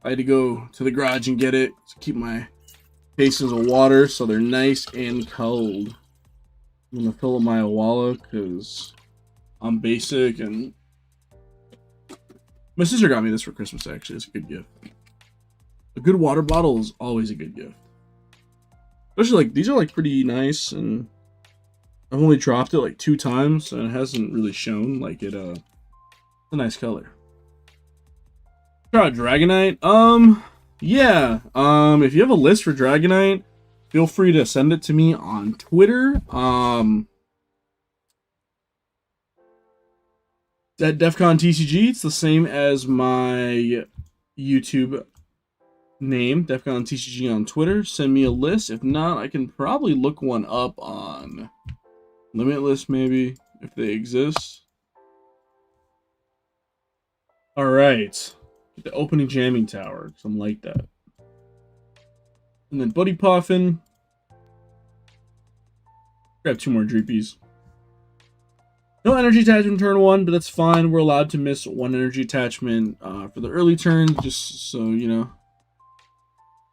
I had to go to the garage and get it to keep my cases of water so they're nice and cold. I'm gonna fill up my Awala because I'm basic and My sister got me this for Christmas, actually. It's a good gift. A good water bottle is always a good gift. Especially, like, these are, like, pretty nice, and I've only dropped it, like, 2 times, and it hasn't really shown. Like, it's a nice color. Try Dragonite. Yeah. If you have a list for Dragonite, feel free to send it to me on Twitter. At Defcon TCG, it's the same as my YouTube name, Defcon TCG on Twitter. Send me a list. If not, I can probably look one up on Limitless, maybe, if they exist. All right. The opening jamming tower, something like that. And then Buddy Puffin. Grab 2 more Dreepies. No energy attachment turn 1, but that's fine. We're allowed to miss 1 energy attachment for the early turn, just so you know.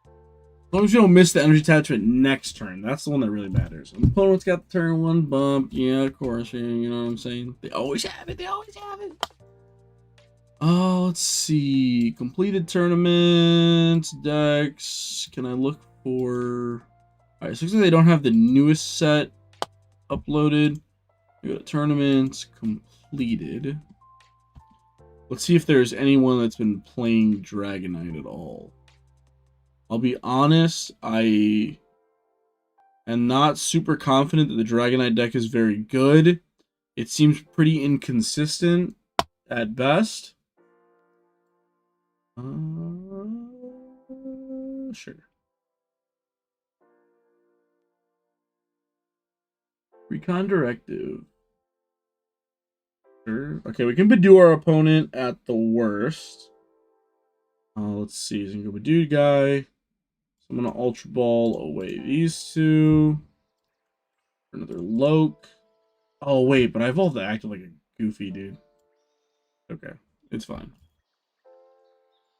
As long as you don't miss the energy attachment next turn, that's the one that really matters. And the opponent's got the turn 1 bump. Yeah, of course, you know what I'm saying? They always have it. They always have it. Oh, let's see. Completed tournaments, decks. Can I look for... Alright, so it looks like they don't have the newest set uploaded. We got tournaments completed. Let's see if there's anyone that's been playing Dragonite at all. I'll be honest, I am not super confident that the Dragonite deck is very good. It seems pretty inconsistent at best. Sure. Recon Directive. Sure. Okay, we can Badoo our opponent at the worst. Let's see. He's gonna go Badoo guy. So I'm gonna Ultra Ball away these 2. Another Loke. Oh wait, but I evolved to active like a goofy dude. Okay, it's fine.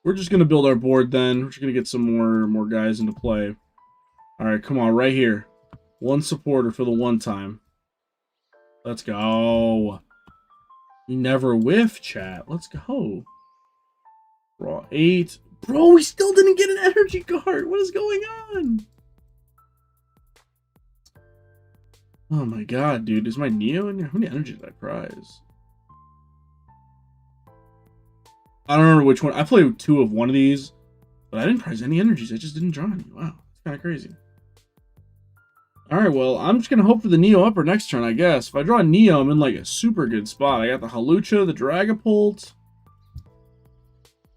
We're just gonna build our board then. We're just gonna get some more guys into play. All right, come on, right here. 1 supporter for the 1 time. Let's go. We never whiff, chat. Let's go. Draw 8. Bro, we still didn't get an energy card. What is going on? Oh my god, dude. Is my Neo in here? How many energy did I prize? I don't remember which one. I played 2 of one of these, but I didn't prize any energies. I just didn't draw any. Wow, it's kind of crazy. Alright, well, I'm just going to hope for the Neo upper next turn, I guess. If I draw a Neo, I'm in, like, a super good spot. I got the Halucha, the Dragapult.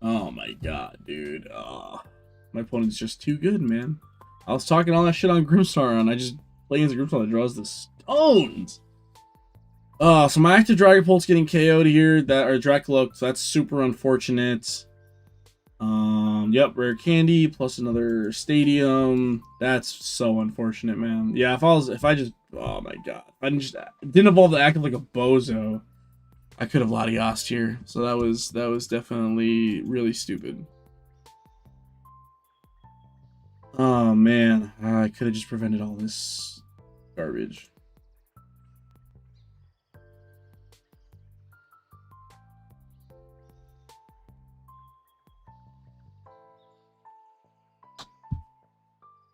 Oh, my God, dude. My opponent's just too good, man. I was talking all that shit on Grimstar, and I just play against a Grimstar that draws the stones. So my active Dragapult's getting KO'd here. Or Dracula, so that's super unfortunate. Yep, rare candy plus another stadium. That's so unfortunate, man. Yeah, if I just, oh my god, if I didn't evolve the active like a bozo, I could have Latiased here. So that was definitely really stupid. Oh man, I could have just prevented all this garbage.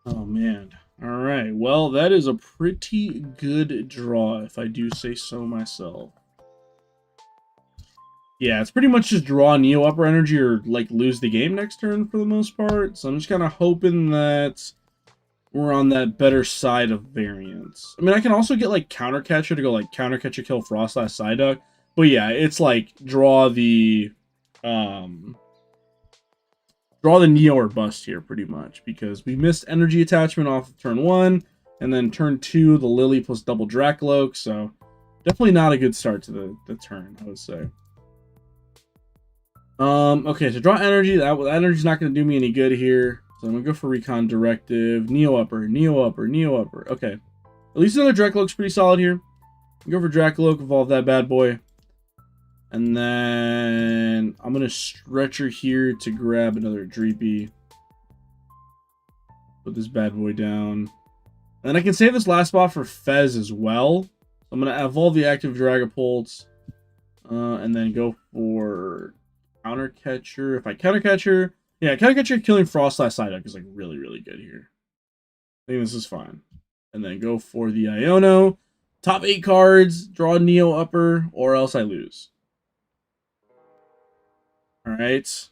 Oh man. All right. Well, that is a pretty good draw, if I do say so myself. Yeah, it's pretty much just draw Neo upper energy or like lose the game next turn for the most part. So I'm just kind of hoping that we're on that better side of variance. I mean, I can also get like Counter Catcher to go like Counter Catcher kill Frost last Psyduck. But yeah, it's like draw the Neo or bust here pretty much, because we missed energy attachment off of turn 1, and then turn 2 the Lily plus double Dracloak, so definitely not a good start to the turn, I would say. Okay, to draw energy, that energy's not going to do me any good here, so I'm going to go for Recon Directive, Neo upper, Neo upper, Neo upper. Okay, at least another Dracloak's pretty solid here. Go for Dracloak, evolve that bad boy. And then I'm going to Stretcher here to grab another Dreepy. Put this bad boy down. And then I can save this last spot for Fez as well. I'm going to evolve the active Dragapult. And then go for counter catcher. If I counter catcher, yeah, counter catcher killing Frost last side deck is like really, really good here. I think this is fine. And then go for the Iono. Top 8 cards, draw Neo upper, or else I lose. Alright.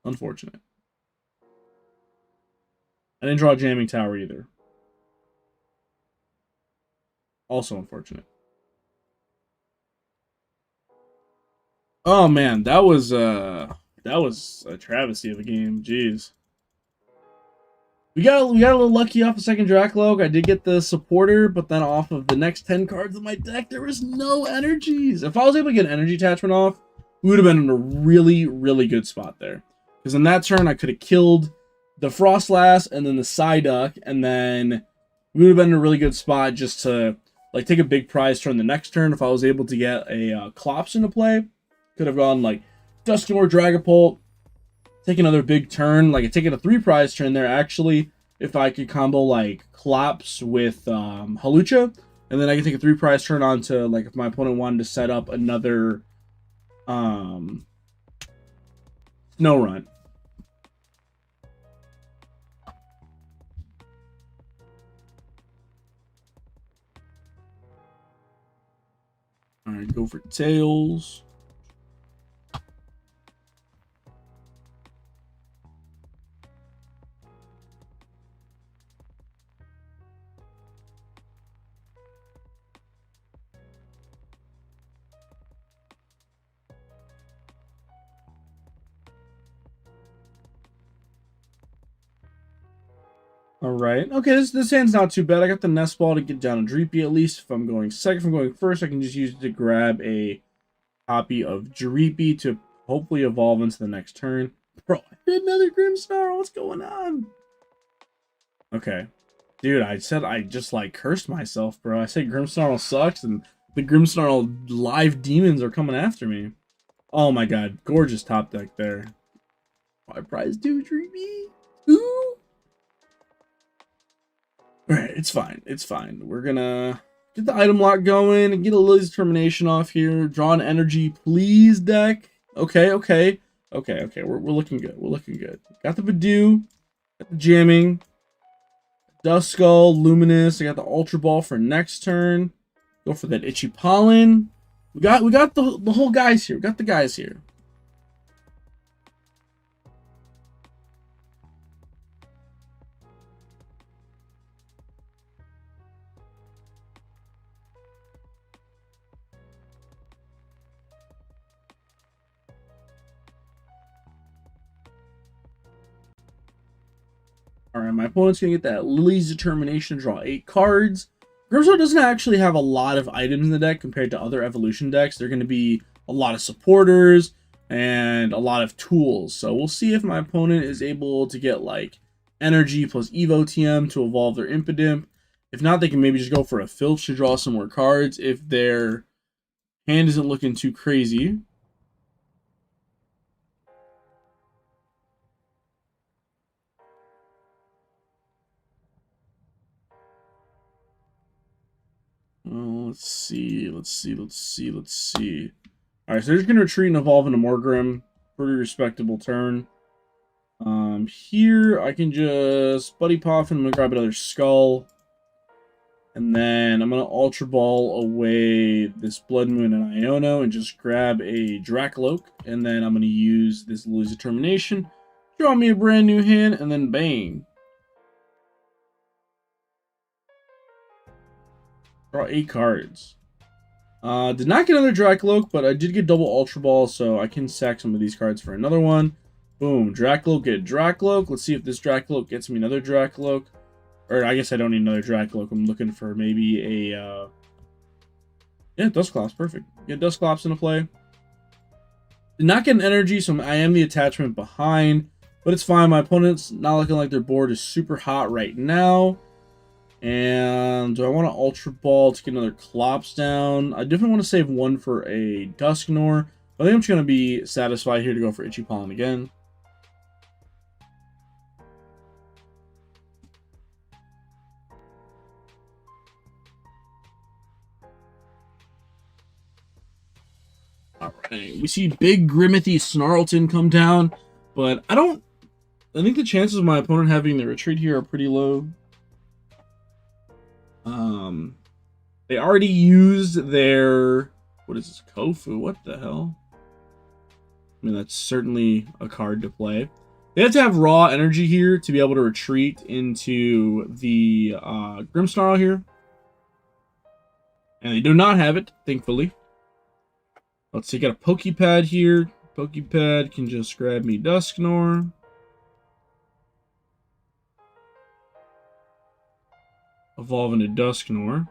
Unfortunate. I didn't draw a Jamming Tower either. Also unfortunate. Oh man, that was a travesty of a game. Jeez. We got a little lucky off the second Dracloak. I did get the supporter, but then off of the next 10 cards of my deck, there was no energies. If I was able to get an energy attachment off, we would have been in a really, really good spot there. Because in that turn, I could have killed the Frostlass and then the Psyduck, and then we would have been in a really good spot just to like take a big prize turn the next turn. If I was able to get a Clops into play, could have gone like Dusknoir, Dragapult, take another big turn, like taking a 3 prize turn there. Actually, if I could combo like Clops with Halucha, and then I can take a 3 prize turn onto like if my opponent wanted to set up another Snow Run. All right, go for Tails. All right. Okay, this hand's not too bad. I got the Nest Ball to get down a Dreepy at least. If I'm going second, if I'm going first, I can just use it to grab a copy of Dreepy to hopefully evolve into the next turn. Bro, I did another Grimmsnarl. What's going on? Okay. Dude, I said I just like cursed myself, bro. I said Grimmsnarl sucks and the Grimmsnarl live demons are coming after me. Oh my god. Gorgeous top deck there. My prize 2 Dreepy. Ooh. Alright, it's fine. It's fine. We're gonna get the item lock going and get a Lily's Determination off here. Draw an energy, please, deck. Okay. We're looking good. We're looking good. Got the Badoo. Got the Jamming. Duskull, Luminous. I got the Ultra Ball for next turn. Go for that Itchy Pollen. We got the whole guys here. We got the guys here. Alright, my opponent's going to get that Lily's Determination to draw 8 cards. Grimmsnarl doesn't actually have a lot of items in the deck compared to other evolution decks. They're going to be a lot of supporters and a lot of tools. So we'll see if my opponent is able to get like energy plus Evo TM to evolve their Impidimp. If not, they can maybe just go for a Filch to draw some more cards if their hand isn't looking too crazy. Let's see. All right, so they're just going to retreat and evolve into Morgrim. Pretty respectable turn. Here, I can just Buddy Puff and I'm going to grab another Skull. And then I'm going to Ultra Ball away this Blood Moon and Iono and just grab a Dracloak. And then I'm going to use this Lily's Determination. Draw me a brand new hand, and then bang. Draw 8 cards. Did not get another Dracloak, but I did get double Ultra Ball, so I can sack some of these cards for another one. Boom. Dracloak, get Dracloak. Let's see if this Dracloak gets me another Dracloak. Or I guess I don't need another Dracloak. I'm looking for maybe a... Yeah, Dusclops. Perfect. Get Dusclops into play. Did not get an energy, so I am the attachment behind. But it's fine. My opponent's not looking like their board is super hot right now. And do I want to Ultra Ball to get another Clops down? I definitely want to save one for a Dusknoir. I think I'm just going to be satisfied here to go for Itchy Pollen again. Right, we see big Grimithy Snarlton come down, but I think the chances of my opponent having the retreat here are pretty low. They already used their, what is this, Kofu? What the hell? I mean, that's certainly a card to play. They have to have raw energy here to be able to retreat into the Grimmsnarl here. And they do not have it, thankfully. Let's see, got a Pokepad here. Pokepad can just grab me Dusknoir. Evolve into Dusknoir.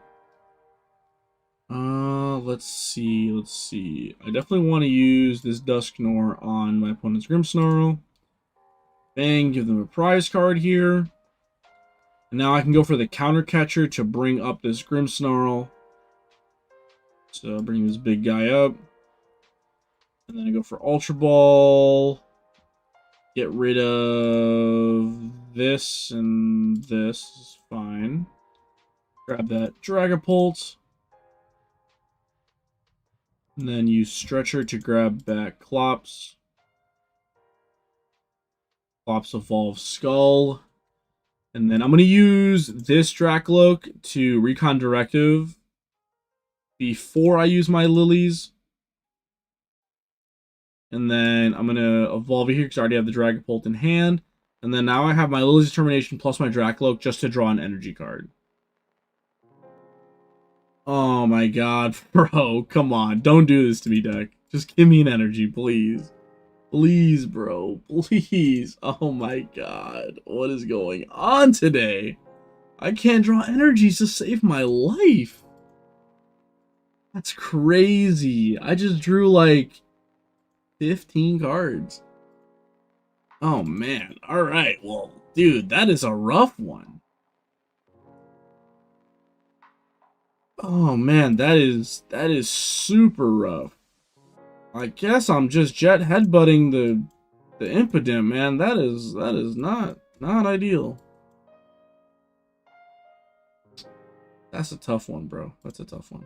Let's see. I definitely want to use this Dusknoir on my opponent's Grimmsnarl. Bang, give them a prize card here. And now I can go for the counter catcher to bring up this Grimmsnarl. So bring this big guy up. And then I go for Ultra Ball. Get rid of this and this is fine. Grab that Dragapult. And then use Stretcher to grab back Clops. Clops evolve Skull. And then I'm going to use this Dracloak to Recon Directive before I use my Lilies. And then I'm going to evolve it here because I already have the Dragapult in hand. And then now I have my Lily's Determination plus my Dracloak just to draw an energy card. Oh my god, bro. Come on. Don't do this to me, deck. Just give me an energy, please. Please, bro. Please. Oh my god. What is going on today? I can't draw energies to save my life. That's crazy. I just drew like 15 cards. Oh man. Alright. Well, dude, that is a rough one. Oh man, that is super rough. I guess I'm just jet headbutting the Impidimp, man. That is not ideal. That's a tough one, bro. That's a tough one.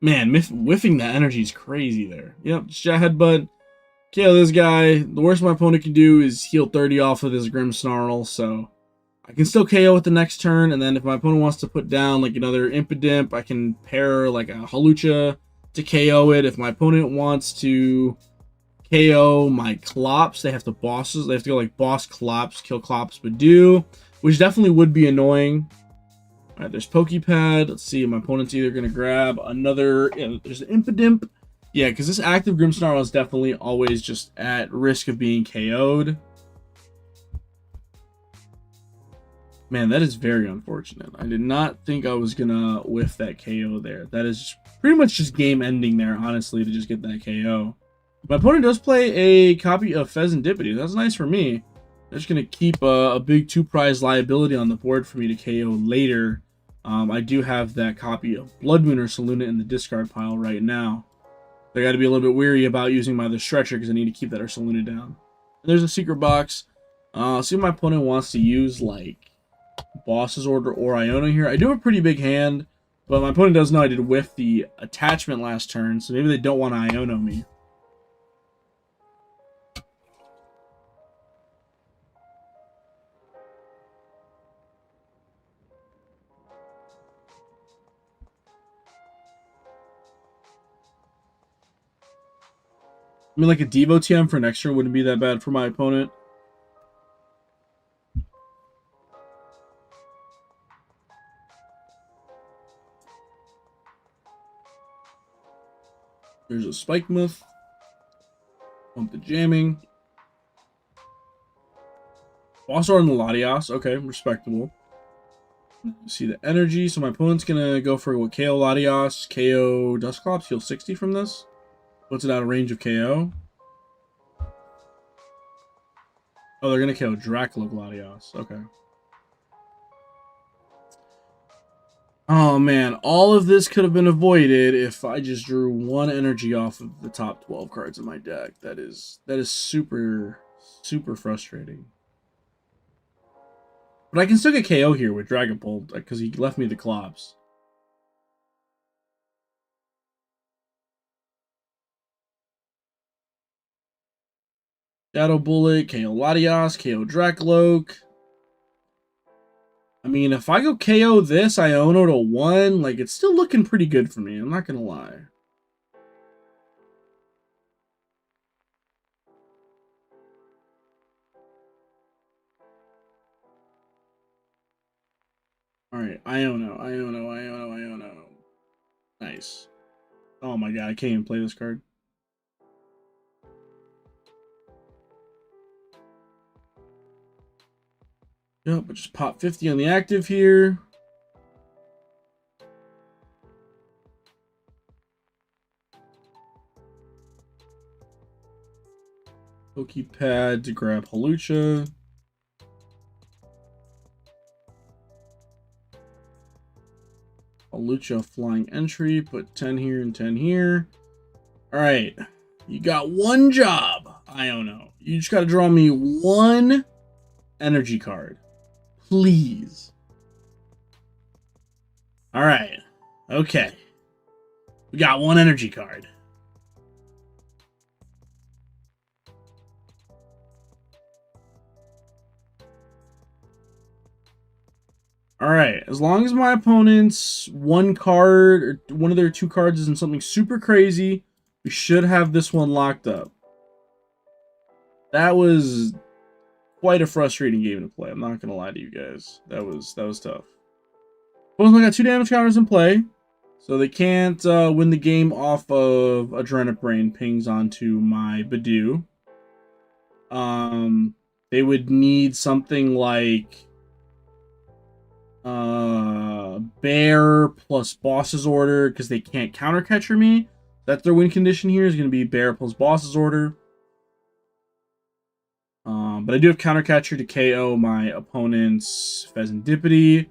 Man, whiffing that energy is crazy there. Yep, just jet headbutt. KO this guy. The worst my opponent can do is heal 30 off of this Grimmsnarl, so I can still KO at the next turn, and then if my opponent wants to put down like another Impidimp, I can pair like a Hawlucha to KO it. If my opponent wants to KO my Clops, they have to bosses. They have to go like boss Clops, kill Clops Badoo, which definitely would be annoying. All right, there's Pokepad. Let's see, my opponent's either going to grab another, there's an Impidimp. Yeah, because this active Grimmsnarl is definitely always just at risk of being KO'd. Man, that is very unfortunate. I did not think I was going to whiff that KO there. That is pretty much just game ending there, honestly, to just get that KO. My opponent does play a copy of Pheasantipity. That's nice for me. They're just going to keep a big 2-prize liability on the board for me to KO later. I do have that copy of Blood Moon or Saluna in the discard pile right now. I got to be a little bit weary about using my other Stretcher because I need to keep that Ursaluna down. And there's a secret box. See what my opponent wants to use, like Boss's Order or Iona here. I do have a pretty big hand, but my opponent does know I did whiff the attachment last turn, so maybe they don't want to Iona me. I mean, like a Devo TM for next turn wouldn't be that bad for my opponent. There's a Spike Myth. Pump the jamming. Bossor and the Latias. Okay, respectable. See the energy. So my opponent's going to go for what? KO Latias, KO Dusclops. Heal 60 from this. Puts it out of range of KO. Oh, they're going to KO Dracloak Latias. Okay. Oh man, all of this could have been avoided if I just drew one energy off of the top 12 cards in my deck. That is super frustrating. But I can still get KO here with Dragapult because he left me the Clops. Shadow Bullet, KO Latios, KO Drakloak. I mean, if I go KO this Iono to 1, like, it's still looking pretty good for me. I'm not going to lie. Alright, Iono. Nice. Oh my god, I can't even play this card. Yep, but just pop 50 on the active here. Pokepad to grab Halucha. Halucha flying entry. Put 10 here and 10 here. Alright. You got one job, Iono. You just got to draw me one energy card. Please. Alright. Okay. We got one energy card. Alright, as long as my opponent's one card, or one of their 2 cards isn't something super crazy, we should have this one locked up. That was quite a frustrating game to play, I'm not going to lie to you guys. That was tough. Opponent's only got 2 damage counters in play, so they can't win the game off of Adrenabrain pings onto my Badoo. They would need something like Bear plus Boss's Order, because they can't countercatcher me. That's their win condition here, is going to be Bear plus Boss's Order. But I do have countercatcher to KO my opponent's Pheasantipity.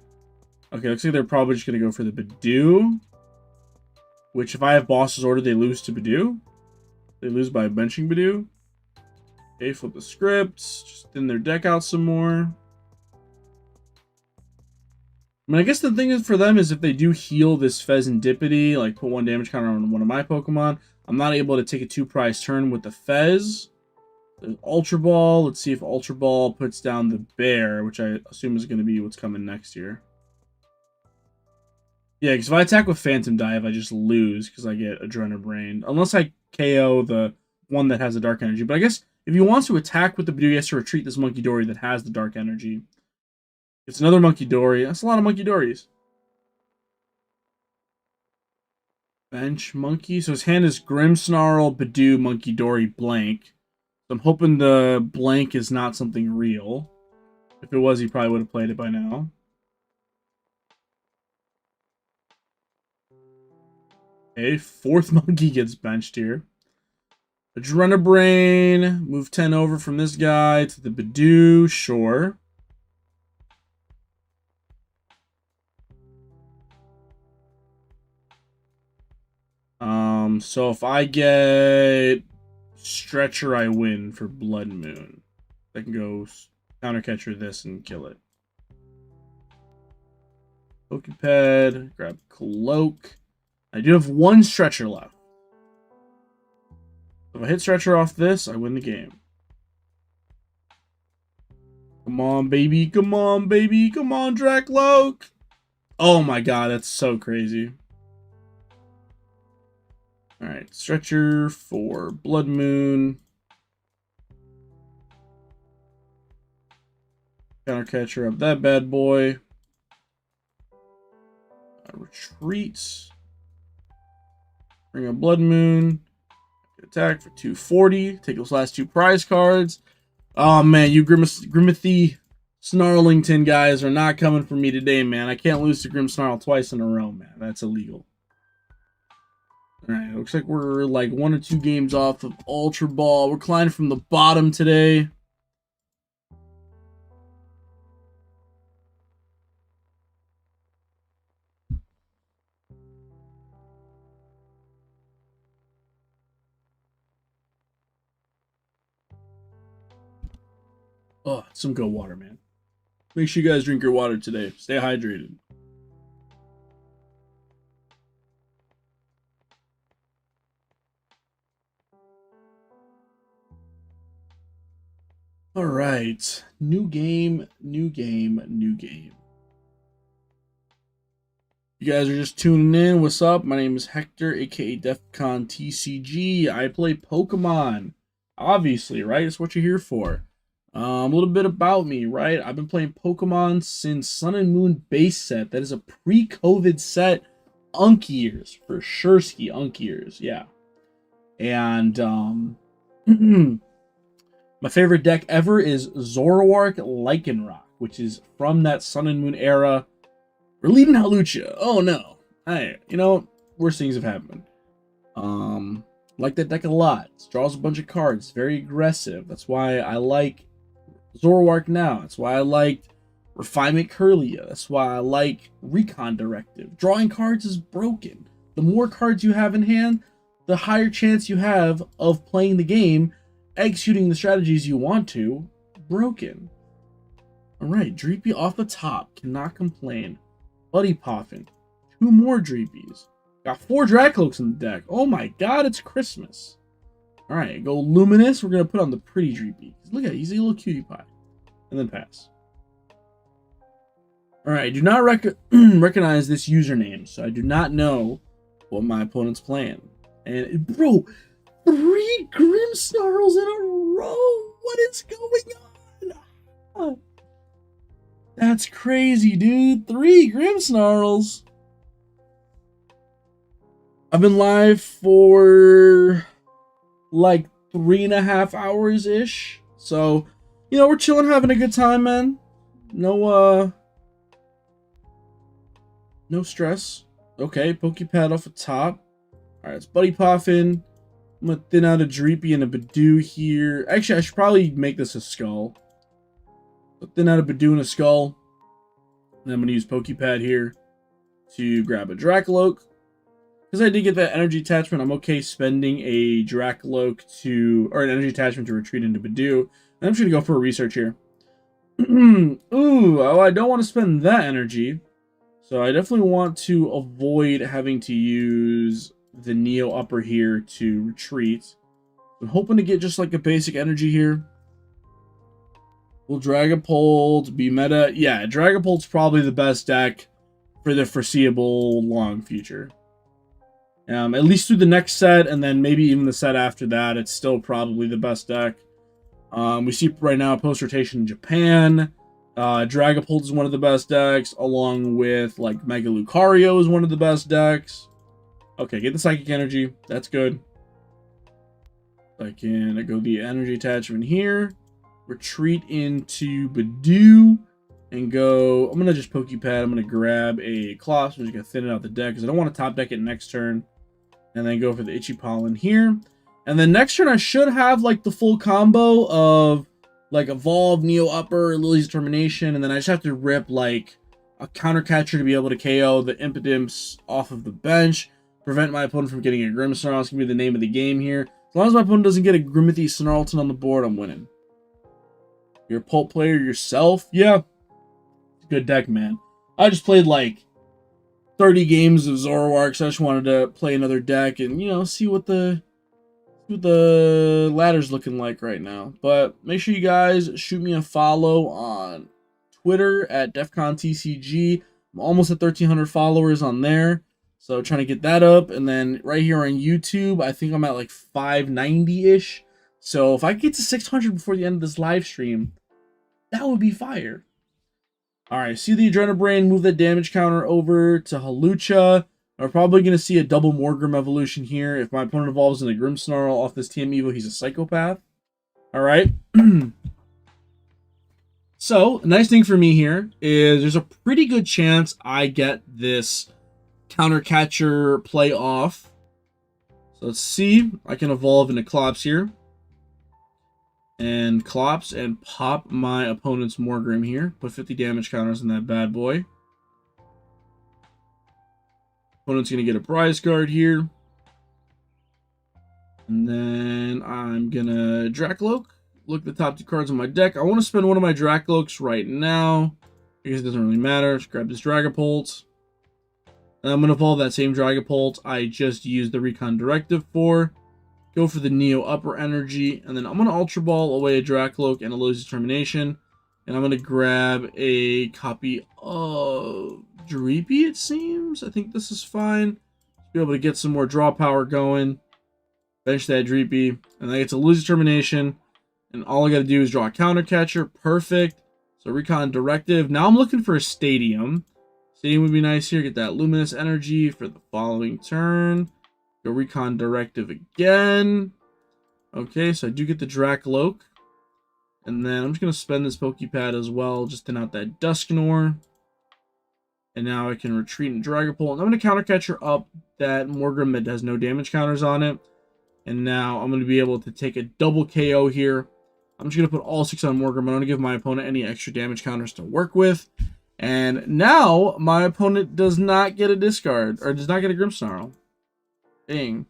Okay, looks like they're probably just going to go for the Badoo. Which, if I have Boss's Order, they lose to Badoo. They lose by benching Badoo. Okay, flip the scripts. Just thin their deck out some more. I mean, I guess the thing is for them is if they do heal this Pheasantipity, like put 1 damage counter on one of my Pokemon, I'm not able to take a 2-prize turn with the Fez. There's Ultra Ball. Let's see if Ultra Ball puts down the Bear, which I assume is going to be what's coming next year. Yeah, because if I attack with Phantom Dive, I just lose because I get Adrenabrain. Unless I KO the one that has the Dark Energy. But I guess if he wants to attack with the Badoo, he has to retreat this Monkey Dory that has the Dark Energy. It's another Monkey Dory. That's a lot of Monkey Dories. Bench Monkey. So his hand is Grimmsnarl, Badoo, Monkey Dory, blank. So I'm hoping the blank is not something real. If it was, he probably would have played it by now. Okay, 4th monkey gets benched here. Adrenabrain. Move 10 over from this guy to the Badoo. Sure. So if I get Stretcher, I win for Blood Moon. I can go countercatcher this and kill it. Pokepad, grab Cloak. I do have 1 Stretcher left. If I hit Stretcher off this, I win the game. Come on, baby. Come on, baby. Come on, Drakloak. Oh my god, that's so crazy. Alright, Stretcher for Blood Moon. Countercatcher of that bad boy. Retreat. Bring a Blood Moon. Attack for 240. Take those last 2 prize cards. Oh man, you Grimmothy Snarlington guys are not coming for me today, man. I can't lose to Grimmsnarl twice in a row, man. That's illegal. Alright, looks like we're like 1 or 2 games off of Ultra Ball. We're climbing from the bottom today. Oh, some good water, man. Make sure you guys drink your water today. Stay hydrated. All right, new game, new game, new game. You guys are just tuning in. What's up? My name is Hector, aka Defcon TCG. I play Pokemon. Obviously, right? It's what you're here for. A little bit about me, right? I've been playing Pokemon since Sun and Moon base set. That is a pre-COVID set. Unk years, for sure. Ski Unk years, yeah. And my favorite deck ever is ZOROARK Lycanroc, which is from that Sun and Moon era. We're leading Hawlucha. Oh no. Hey, worst things have happened. Like that deck a lot. It draws a bunch of cards. Very aggressive. That's why I like Zoroark now. That's why I liked Refinement Curlia. That's why I like Recon Directive. Drawing cards is broken. The more cards you have in hand, the higher chance you have of playing the game, executing the strategies you want to. Broken. Alright, Dreepy off the top. Cannot complain. Buddy Poffin. 2 more Dreepies. Got 4 Dracloaks in the deck. Oh my god, it's Christmas. Alright, go Luminous. We're going to put on the pretty Dreepy. Look at it, he's a little cutie pie. And then pass. Alright, do not recognize this username, so I do not know what my opponent's playing. And, bro, 3 Grimmsnarls in a row! What is going on? That's crazy, dude. 3 Grimmsnarls. I've been live for like 3.5 hours-ish. So, we're chilling, having a good time, man. No stress. Okay, Pokepad off the top. Alright, it's Buddy Poffin. I'm gonna thin out a Dreepy and a Badoo here. Actually, I should probably make this a skull. Thin out a Badoo and a skull. And I'm going to use Pokepad here to grab a Dracloak. Because I did get that energy attachment, I'm okay spending a Dracloak or an energy attachment to retreat into Badoo. And I'm just going to go for a research here. Ooh, I don't want to spend that energy. So I definitely want to avoid having to use the Neo Upper here to retreat. I'm hoping to get just like a basic energy here. Will Dragapult be meta? Yeah, Dragapult's probably the best deck for the foreseeable long future. At least through the next set, and then maybe even the set after that, it's still probably the best deck. We see right now post-rotation in Japan. Dragapult is one of the best decks, along with like Mega Lucario is one of the best decks. Okay, get the Psychic Energy. That's good. I can go the energy attachment here. Retreat into Badoo and go. I'm gonna just Pokepad. I'm gonna grab a Clops. I'm just gonna thin it out the deck because I don't want to top deck it next turn. And then go for the Itchy Pollen here. And then next turn I should have like the full combo of like Evolve, Neo Upper, Lily's Determination, and then I just have to rip like a Counter Catcher to be able to KO the Impidimps off of the bench, prevent my opponent from getting a Grimmsnarl. It's gonna be the name of the game here. As long as my opponent doesn't get a Grimmothy Snarlton on the board, I'm winning. You're a Pulp player yourself? Yeah. Good deck, man. I just played like 30 games of Zoroark, so I just wanted to play another deck and, see what the ladder's looking like right now. But make sure you guys shoot me a follow on Twitter at DefconTCG. I'm almost at 1,300 followers on there. So trying to get that up. And then right here on YouTube, I think I'm at like 590-ish. So if I get to 600 before the end of this live stream, that would be fire. Alright, see the Adrenabrain, move that damage counter over to Hawlucha. We're probably going to see a double Morgrim evolution here. If my opponent evolves into Grimmsnarl off this TM Evo, he's a Psychopath. Alright. So, the nice thing for me here is there's a pretty good chance I get this Counter Catcher play off. So let's see. I can evolve into Clops here. And Clops and pop my opponent's Morgrim here. Put 50 damage counters in that bad boy. Opponent's going to get a prize card here. And then I'm going to Dracloak. Look at the top 2 cards on my deck. I want to spend one of my Dracloaks right now. I guess it doesn't really matter. Just grab this Dragapult. And I'm going to evolve that same Dragapult I just used the Recon Directive for. go for the Neo Upper Energy, and then I'm going to Ultra Ball away a Dracloak and a Lose Determination, and I'm going to grab a copy of Dreepy, it seems. I think this is fine. Be able to get some more draw power going. Bench that Dreepy, and then I get to Lose Determination, and all I got to do is draw a Counter Catcher. Perfect. So Recon Directive. Now I'm looking for a Stadium. Stadium would be nice here. Get that Luminous Energy for the following turn. Go Recon Directive again. Okay, so I do get the Dracloak. And then I'm just going to spend this Pokepad as well, just to out that Dusknoir. And now I can retreat and Dragapult. And I'm going to Counter Catcher up that Morgrem that has no damage counters on it. And now I'm going to be able to take a double KO here. I'm just going to put all 6 on Morgrem. I don't want to give my opponent any extra damage counters to work with. And now my opponent does not get a discard, or does not get a Grimmsnarl. Dang.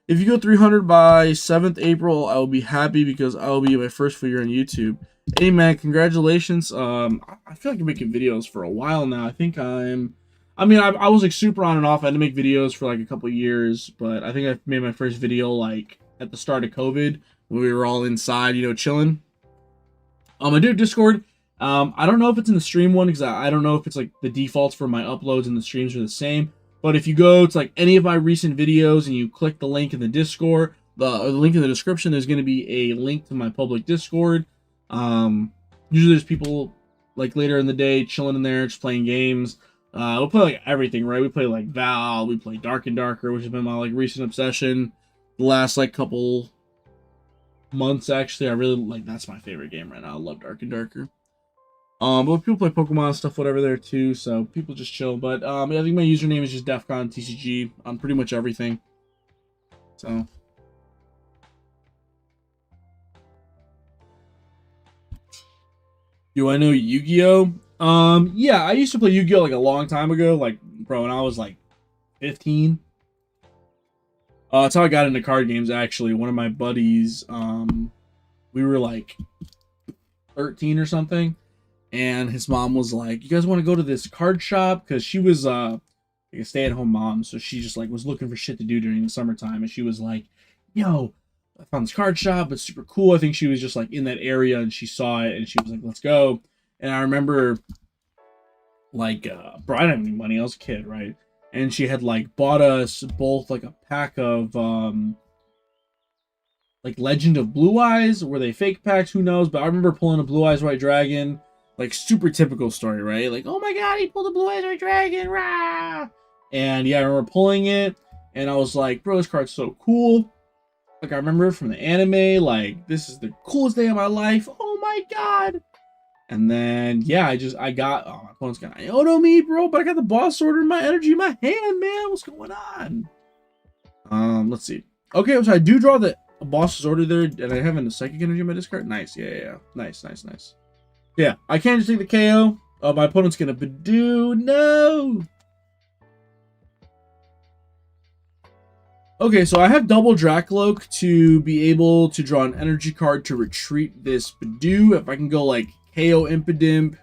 If you go 300 by 7th April, I will be happy because I will be my first figure on YouTube. Hey man, congratulations. I feel like I'm making videos for a while now. I was like super on and off. I had to make videos for like a couple years, but I think I made my first video like at the start of COVID when we were all inside, you know, chilling. I do Discord. I don't know if it's in the stream one because I don't know if it's like the defaults for my uploads and the streams are the same. But if you go to like any of my recent videos and you click the link in the Discord, the link in the description, there's going to be a link to my public Discord. Usually there's people like later in the day chilling in there, just playing games. We'll play like everything, right? We play like Val, we play Dark and Darker, which has been my like recent obsession the last like couple months. Actually, I really like, that's my favorite game right now. I love Dark and Darker. But people play Pokemon stuff, whatever there too, so people just chill. But yeah, I think my username is just Defcon TCG on pretty much everything. So do I know Yu-Gi-Oh? Yeah, I used to play Yu-Gi-Oh like a long time ago, like bro, when I was like 15. That's how I got into card games. Actually, one of my buddies, we were like 13 or something. And his mom was like, you guys want to go to this card shop? Because she was like a stay-at-home mom. So she just like was looking for shit to do during the summertime. And she was like, yo, I found this card shop. It's super cool. I think she was just like in that area and she saw it. And she was like, let's go. And I remember like, bro, I didn't have any money. I was a kid, right? And she had like bought us both like a pack of like Legend of Blue Eyes. Were they fake packs? Who knows? But I remember pulling a Blue Eyes White Dragon. Like, super typical story, right? Like, oh my god, he pulled a Blue Eyes White Dragon, rah! And yeah, I remember pulling it, and I was like, bro, this card's so cool. Like, I remember from the anime, like, this is the coolest day of my life. Oh my god! And then, yeah, I got, oh, my opponent's got Iono me, bro, but I got the boss order in my energy in my hand, man. What's going on? Let's see. Okay, so I do draw the boss's order there, and I have a psychic energy in my discard. Nice, yeah. Nice. Yeah, I can't just take the KO. My opponent's gonna Badoo. No! Okay, so I have double Dracloak to be able to draw an energy card to retreat this Badoo. If I can go like KO Impidimp.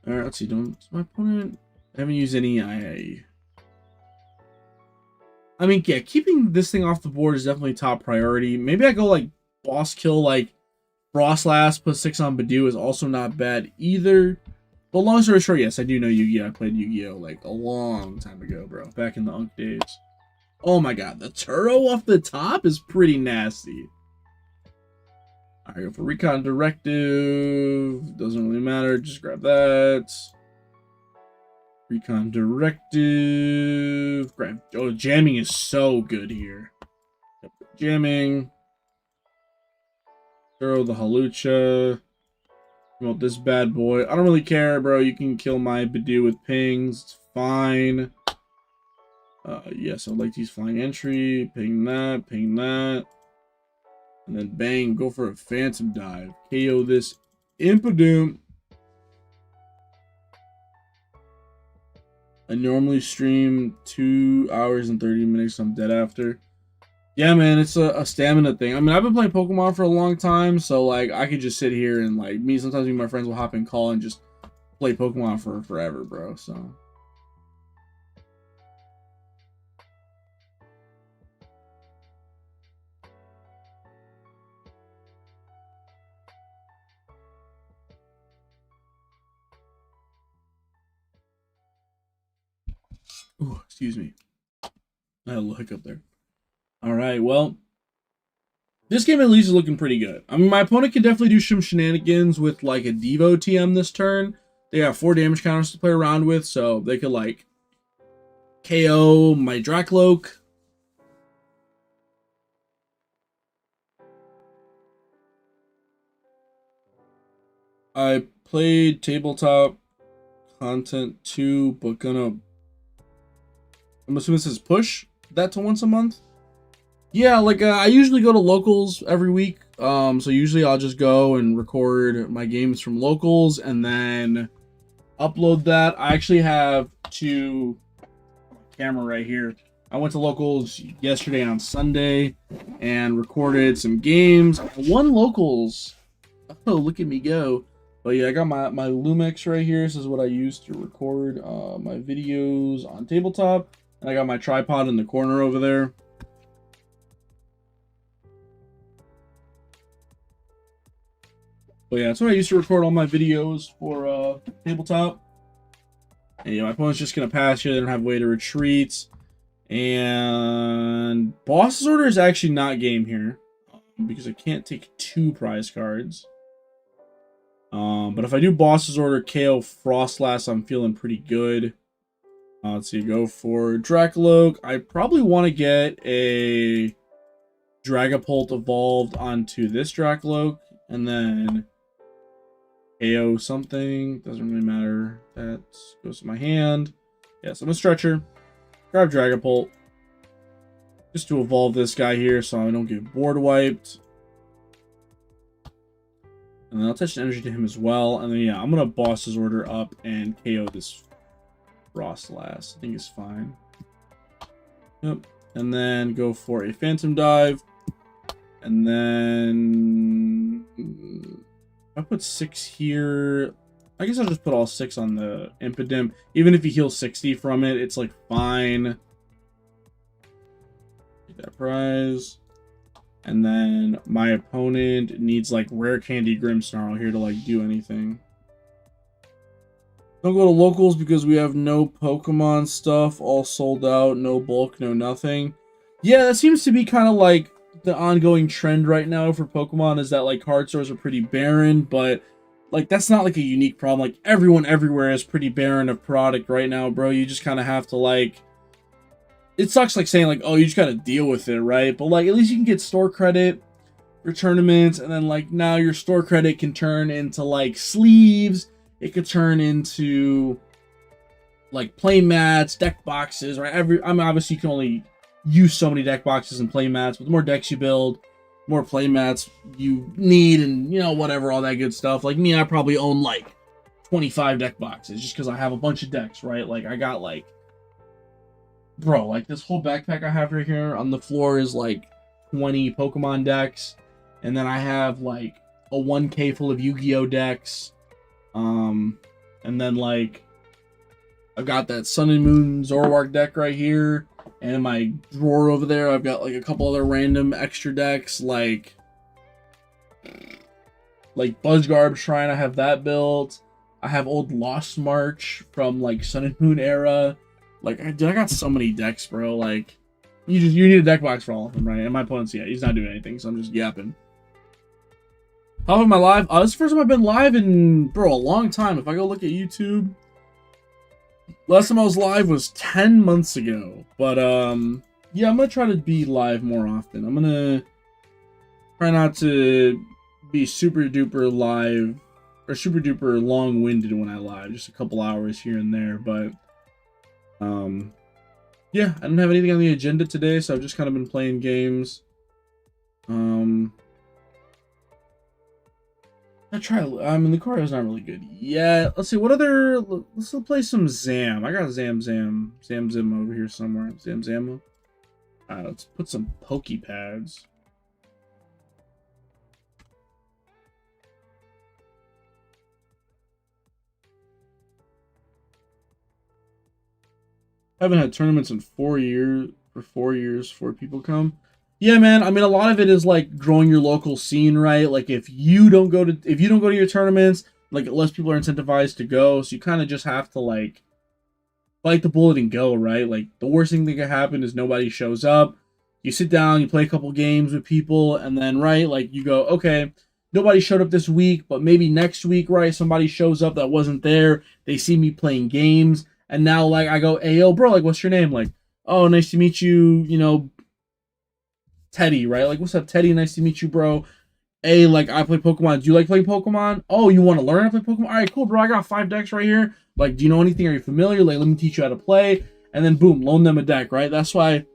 Alright, let's see. Don't my opponent. I haven't used any I mean, yeah, keeping this thing off the board is definitely top priority. Maybe I go like boss kill like Frostlass plus 6 on Badoo is also not bad either. But long story short, yes, I do know Yu-Gi-Oh! I played Yu-Gi-Oh! Like a long time ago, bro. Back in the Unk days. Oh my god, the Turo off the top is pretty nasty. Alright, go for Recon Directive. Doesn't really matter, just grab that. Recon Directive. Grab. Oh, jamming is so good here. Jamming. Throw the Halucha. Promote this bad boy. I don't really care, bro. You can kill my Badoo with pings. It's fine. Yes, I'd like to use Flying Entry. Ping that. And then bang, go for a Phantom Dive. KO this Impidimp. I normally stream 2 hours and 30 minutes. I'm dead after. Yeah, man, it's a stamina thing. I mean, I've been playing Pokemon for a long time, so, like, I could just sit here and, like, sometimes me and my friends will hop in call and just play Pokemon for forever, bro, so. Ooh, excuse me. I had a little hiccup there. All right, well, this game at least is looking pretty good. I mean, my opponent can definitely do some shenanigans with like a Devo TM this turn. They got 4 damage counters to play around with, so they could like KO my Dracloak. I played tabletop content 2, but I'm assuming this is push that to once a month. Yeah, like I usually go to locals every week. So usually I'll just go and record my games from locals and then upload that. I actually have camera right here. I went to locals yesterday on Sunday and recorded some games. I won locals. Oh, look at me go. But yeah, I got my Lumix right here. This is what I use to record my videos on tabletop. And I got my tripod in the corner over there. But yeah, that's what I used to record all my videos for tabletop. And yeah, my opponent's just going to pass here. They don't have a way to retreat. And Boss's Order is actually not game here. Because I can't take 2 prize cards. But if I do Boss's Order, KO Frostlass, I'm feeling pretty good. Let's see, go for Dracloak. I probably want to get a Dragapult evolved onto this Dracloak. And then KO something. Doesn't really matter. That goes to my hand. Yeah, so I'm a Stretcher. Grab Dragapult. Just to evolve this guy here so I don't get board wiped. And then I'll attach the energy to him as well. And then, yeah, I'm going to Boss's Order up and KO this Frostlass. I think it's fine. Yep. And then go for a Phantom Dive. And then I put 6 here. I guess I'll just put all 6 on the Impidimp. Even if he heals 60 from it, it's like fine. Get that prize. And then my opponent needs like Rare Candy Grimmsnarl here to like do anything. Don't go to locals because we have no Pokemon stuff. All sold out. No bulk, no nothing. Yeah, that seems to be kind of like the ongoing trend right now for Pokemon is that like card stores are pretty barren, but like that's not like a unique problem. Like everyone everywhere is pretty barren of product right now, bro. You just kind of have to like, it sucks like saying like, oh, you just got to deal with it, right? But like at least you can get store credit for tournaments, and then like now your store credit can turn into like sleeves. It could turn into like play mats, deck boxes, right? I mean, obviously you can only use so many deck boxes and play mats, but the more decks you build, more play mats you need, and you know, whatever, all that good stuff. Like me, I probably own like 25 deck boxes just because I have a bunch of decks, right? Like I got like, bro, like this whole backpack I have right here on the floor is like 20 Pokemon decks, and then I have like a 1K full of Yu-Gi-Oh decks, and then like I've got that Sun and Moon Zoroark deck right here. And in my drawer over there, I've got like a couple other random extra decks, like Buzzgarb Shrine. I have that built. I have old Lost March from like Sun and Moon era. Like, I got so many decks, bro. Like, you need a deck box for all of them, right? And my opponent's, yeah, he's not doing anything, so I'm just yapping. How am I live? This is the first time I've been live in, bro, a long time. If I go look at YouTube, last time I was live was 10 months ago. But, yeah, I'm going to try to be live more often. I'm going to try not to be super duper live or super duper long-winded when I live. Just a couple hours here and there. But, yeah, I don't have anything on the agenda today, so I've just kind of been playing games. I mean, the Lucario's not really good yet. Let's see, what other... Let's play some Zam. I got Zam over here somewhere. Zam. Let's put some Pokepads. I haven't had tournaments in 4 years. For 4 years, 4 people come. Yeah, man. I mean, a lot of it is like growing your local scene, right? Like if you don't go to your tournaments, like less people are incentivized to go. So you kind of just have to like bite the bullet and go, right? Like, the worst thing that could happen is nobody shows up. You sit down, you play a couple games with people, and then, right, like, you go, okay, nobody showed up this week, but maybe next week, right, somebody shows up that wasn't there. They see me playing games, and now, like, I go, hey, yo, bro, like, what's your name? Like, oh, nice to meet you, you know, Teddy, right? Like, what's up, Teddy? Nice to meet you, bro. Hey, like, I play Pokemon. Do you like playing Pokemon? Oh, you want to learn how to play Pokemon? All right, cool, bro. I got 5 decks right here. Like, do you know anything? Are you familiar? Like, let me teach you how to play. And then, boom, loan them a deck, right? That's why,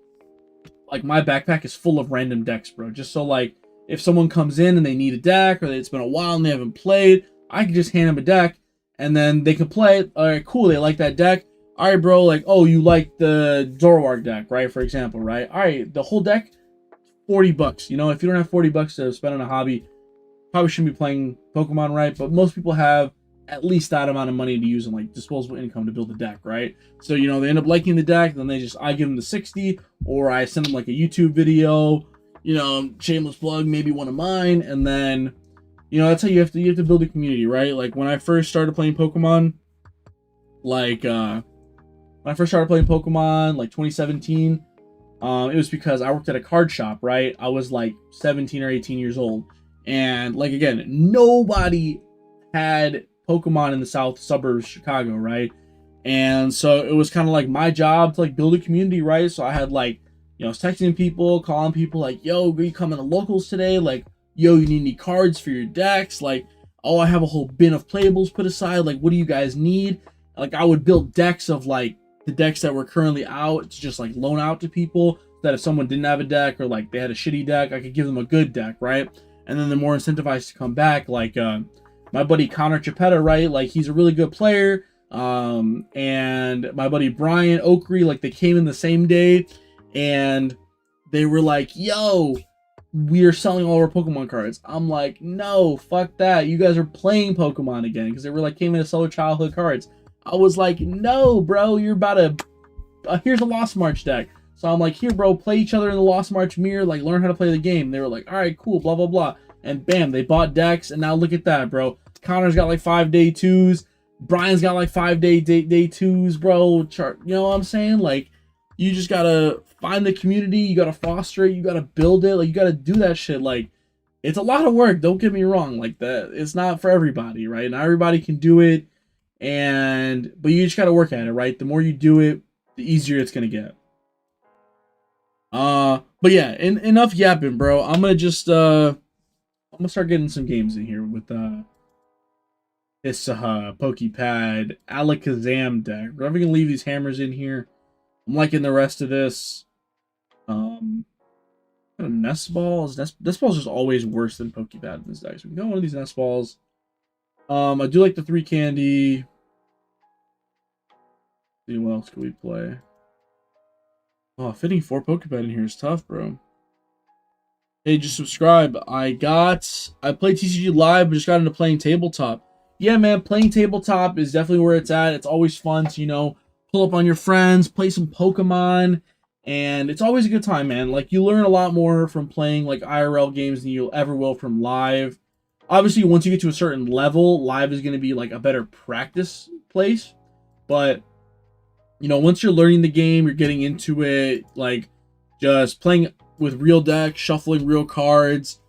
like, my backpack is full of random decks, bro. Just so, like, if someone comes in and they need a deck, or it's been a while and they haven't played, I can just hand them a deck, and then they can play it. All right, cool. They like that deck. All right, bro. Like, oh, you like the ZOROARK deck, right? For example, right? All right, the whole deck, $40. You know, if you don't have $40 to spend on a hobby, probably shouldn't be playing Pokemon, right? But most people have at least that amount of money to use in, like, disposable income to build a deck, right? So, you know, they end up liking the deck, then I give them the 60, or I send them like a YouTube video, you know, shameless plug, maybe one of mine, and then, you know, that's how you have to build a community, right? Like, when I first started playing Pokemon, like 2017, it was because I worked at a card shop, right? I was like 17 or 18 years old. And, like, again, nobody had Pokemon in the south suburbs of Chicago, right? And so it was kind of like my job to, like, build a community, right? So I had, like, you know, I was texting people, calling people, like, yo, are you coming to locals today? Like, yo, you need any cards for your decks? Like, oh, I have a whole bin of playables put aside. Like, what do you guys need? Like, I would build decks of, like, the decks that were currently out to just, like, loan out to people, that if someone didn't have a deck, or, like, they had a shitty deck, I could give them a good deck, right? And then they're more incentivized to come back. Like, my buddy Connor Chapetta, right? Like, he's a really good player. And my buddy Brian Oakrey, like, they came in the same day, and they were like, yo, we are selling all our Pokemon cards. I'm like, no, fuck that. You guys are playing Pokemon again. Because they were like, came in to sell their childhood cards. I was like, no, bro, you're about to, here's a Lost March deck. So I'm like, here, bro, play each other in the Lost March mirror, like, learn how to play the game. They were like, all right, cool, blah, blah, blah. And bam, they bought decks, and now look at that, bro. Connor's got, like, 5 day 2s. Brian's got, like, 5 day 2s, bro. You know what I'm saying? Like, you just gotta find the community, you gotta foster it, you gotta build it, like, you gotta do that shit. Like, it's a lot of work, don't get me wrong. Like, that, it's not for everybody, right? Not everybody can do it, but you just gotta work at it, right? The more you do it, the easier it's gonna get. But yeah, enough yapping, bro. I'm gonna just I'm gonna start getting some games in here with this Pokepad Alakazam deck. We're never gonna leave these hammers in here. I'm liking the rest of this. Nest balls. Nest balls is always worse than Pokepad in this deck. So we can go one of these nest balls. I do like the 3 candy. Let's see, what else can we play? Oh, fitting 4 Pokepad in here is tough, bro. Hey, just subscribe. I play TCG live, but just got into playing tabletop. Yeah, man, playing tabletop is definitely where it's at. It's always fun to, you know, pull up on your friends, play some Pokemon, and it's always a good time, man. Like, you learn a lot more from playing, like, IRL games than you ever will from live. Obviously, once you get to a certain level, live is going to be, like, a better practice place. But, you know, once you're learning the game, you're getting into it, like, just playing with real decks, shuffling real cards,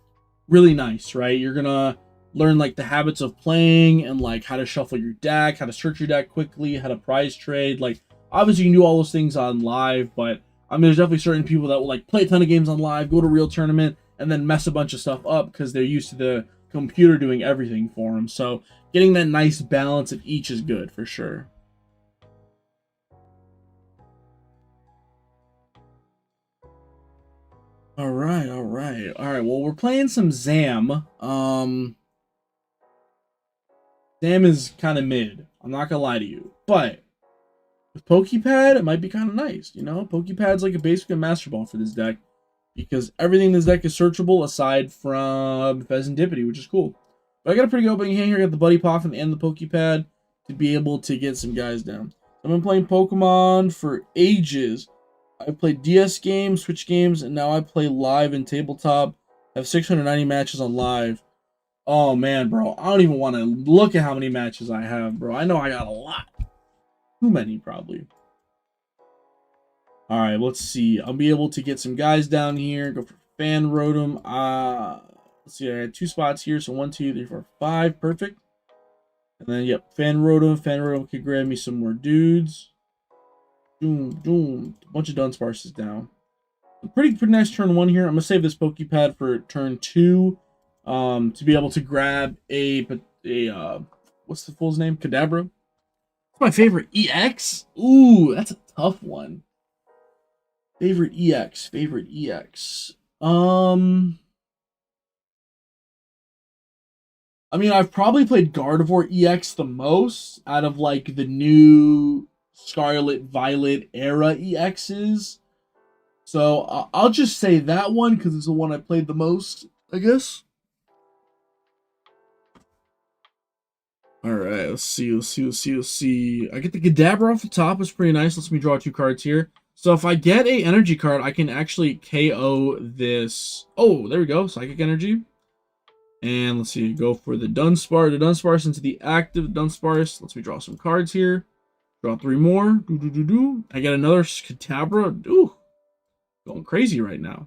really nice, right? You're gonna learn, like, the habits of playing, and, like, how to shuffle your deck, how to search your deck quickly, how to prize trade. Like, obviously you can do all those things on live, but I mean, there's definitely certain people that will, like, play a ton of games on live, go to real tournament, and then mess a bunch of stuff up because they're used to the computer doing everything for them. So getting that nice balance of each is good for sure. All right. Well, we're playing some Zam. Zam is kind of mid. I'm not gonna lie to you, but with Pokepad, it might be kind of nice. You know, Pokepad's like a basic and Master Ball for this deck, because everything in this deck is searchable aside from Pheasantipity, which is cool. But I got a pretty good opening hand here. I got the Buddy Poff and the Pokepad to be able to get some guys down. I've been playing Pokemon for ages. I've played DS games, Switch games, and now I play live and tabletop. I have 690 matches on live. Oh, man, bro. I don't even want to look at how many matches I have, bro. I know I got a lot. Too many, probably. All right, let's see. I'll be able to get some guys down here. Go for Fan Rotom. Let's see. I had 2 spots here, so 1, 2, 3, 4, 5. Perfect. And then, yep, Fan Rotom. Fan Rotom could grab me some more dudes. Boom, boom. A bunch of Dunsparces down. Pretty nice turn 1 here. I'm gonna save this Pokepad for turn 2, to be able to grab a what's the fool's name? Kadabra. It's my favorite EX. Ooh, that's a tough one. Favorite EX. I mean, I've probably played Gardevoir EX the most out of like the new Scarlet Violet era EXs. So I'll just say that one because it's the one I played the most, I guess. All right, let's see. I get the Kadabra off the top. It's pretty nice. Lets me draw 2 cards here. So if I get a energy card, I can actually KO this. Oh, there we go. Psychic Energy. And let's see. Go for the Dunsparce. The Dunsparce into the active Dunsparce. Lets me draw some cards here. Draw 3 more. I get another Kadabra. Ooh. Going crazy right now.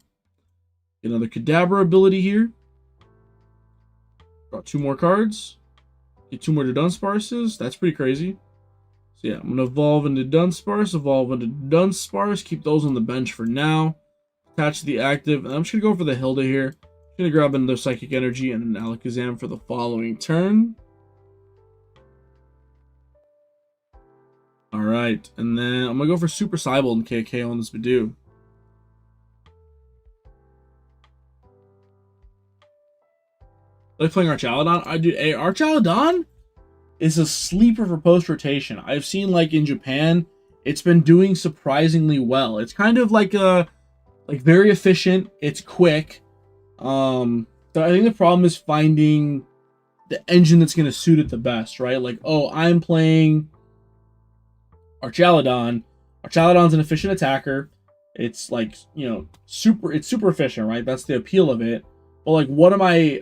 Get another Kadabra ability here. Draw 2 more cards. Get 2 more to Dunsparces. That's pretty crazy. So yeah, I'm going to evolve into Dunsparce, keep those on the bench for now. Attach to the active, and I'm just going to go for the Hilda here. I'm going to grab another Psychic Energy and an Alakazam for the following turn. Alright, and then I'm going to go for Super Cyber and KK on this Badoo. Like playing Archaladon? I do. Archaladon is a sleeper for post-rotation. I've seen, like, in Japan, it's been doing surprisingly well. It's kind of like very efficient. It's quick. So I think the problem is finding the engine that's going to suit it the best, right? Like, oh, I'm playing Archaladon. Archaladon's an efficient attacker. It's like, you know, super efficient, right? That's the appeal of it. But like, what am I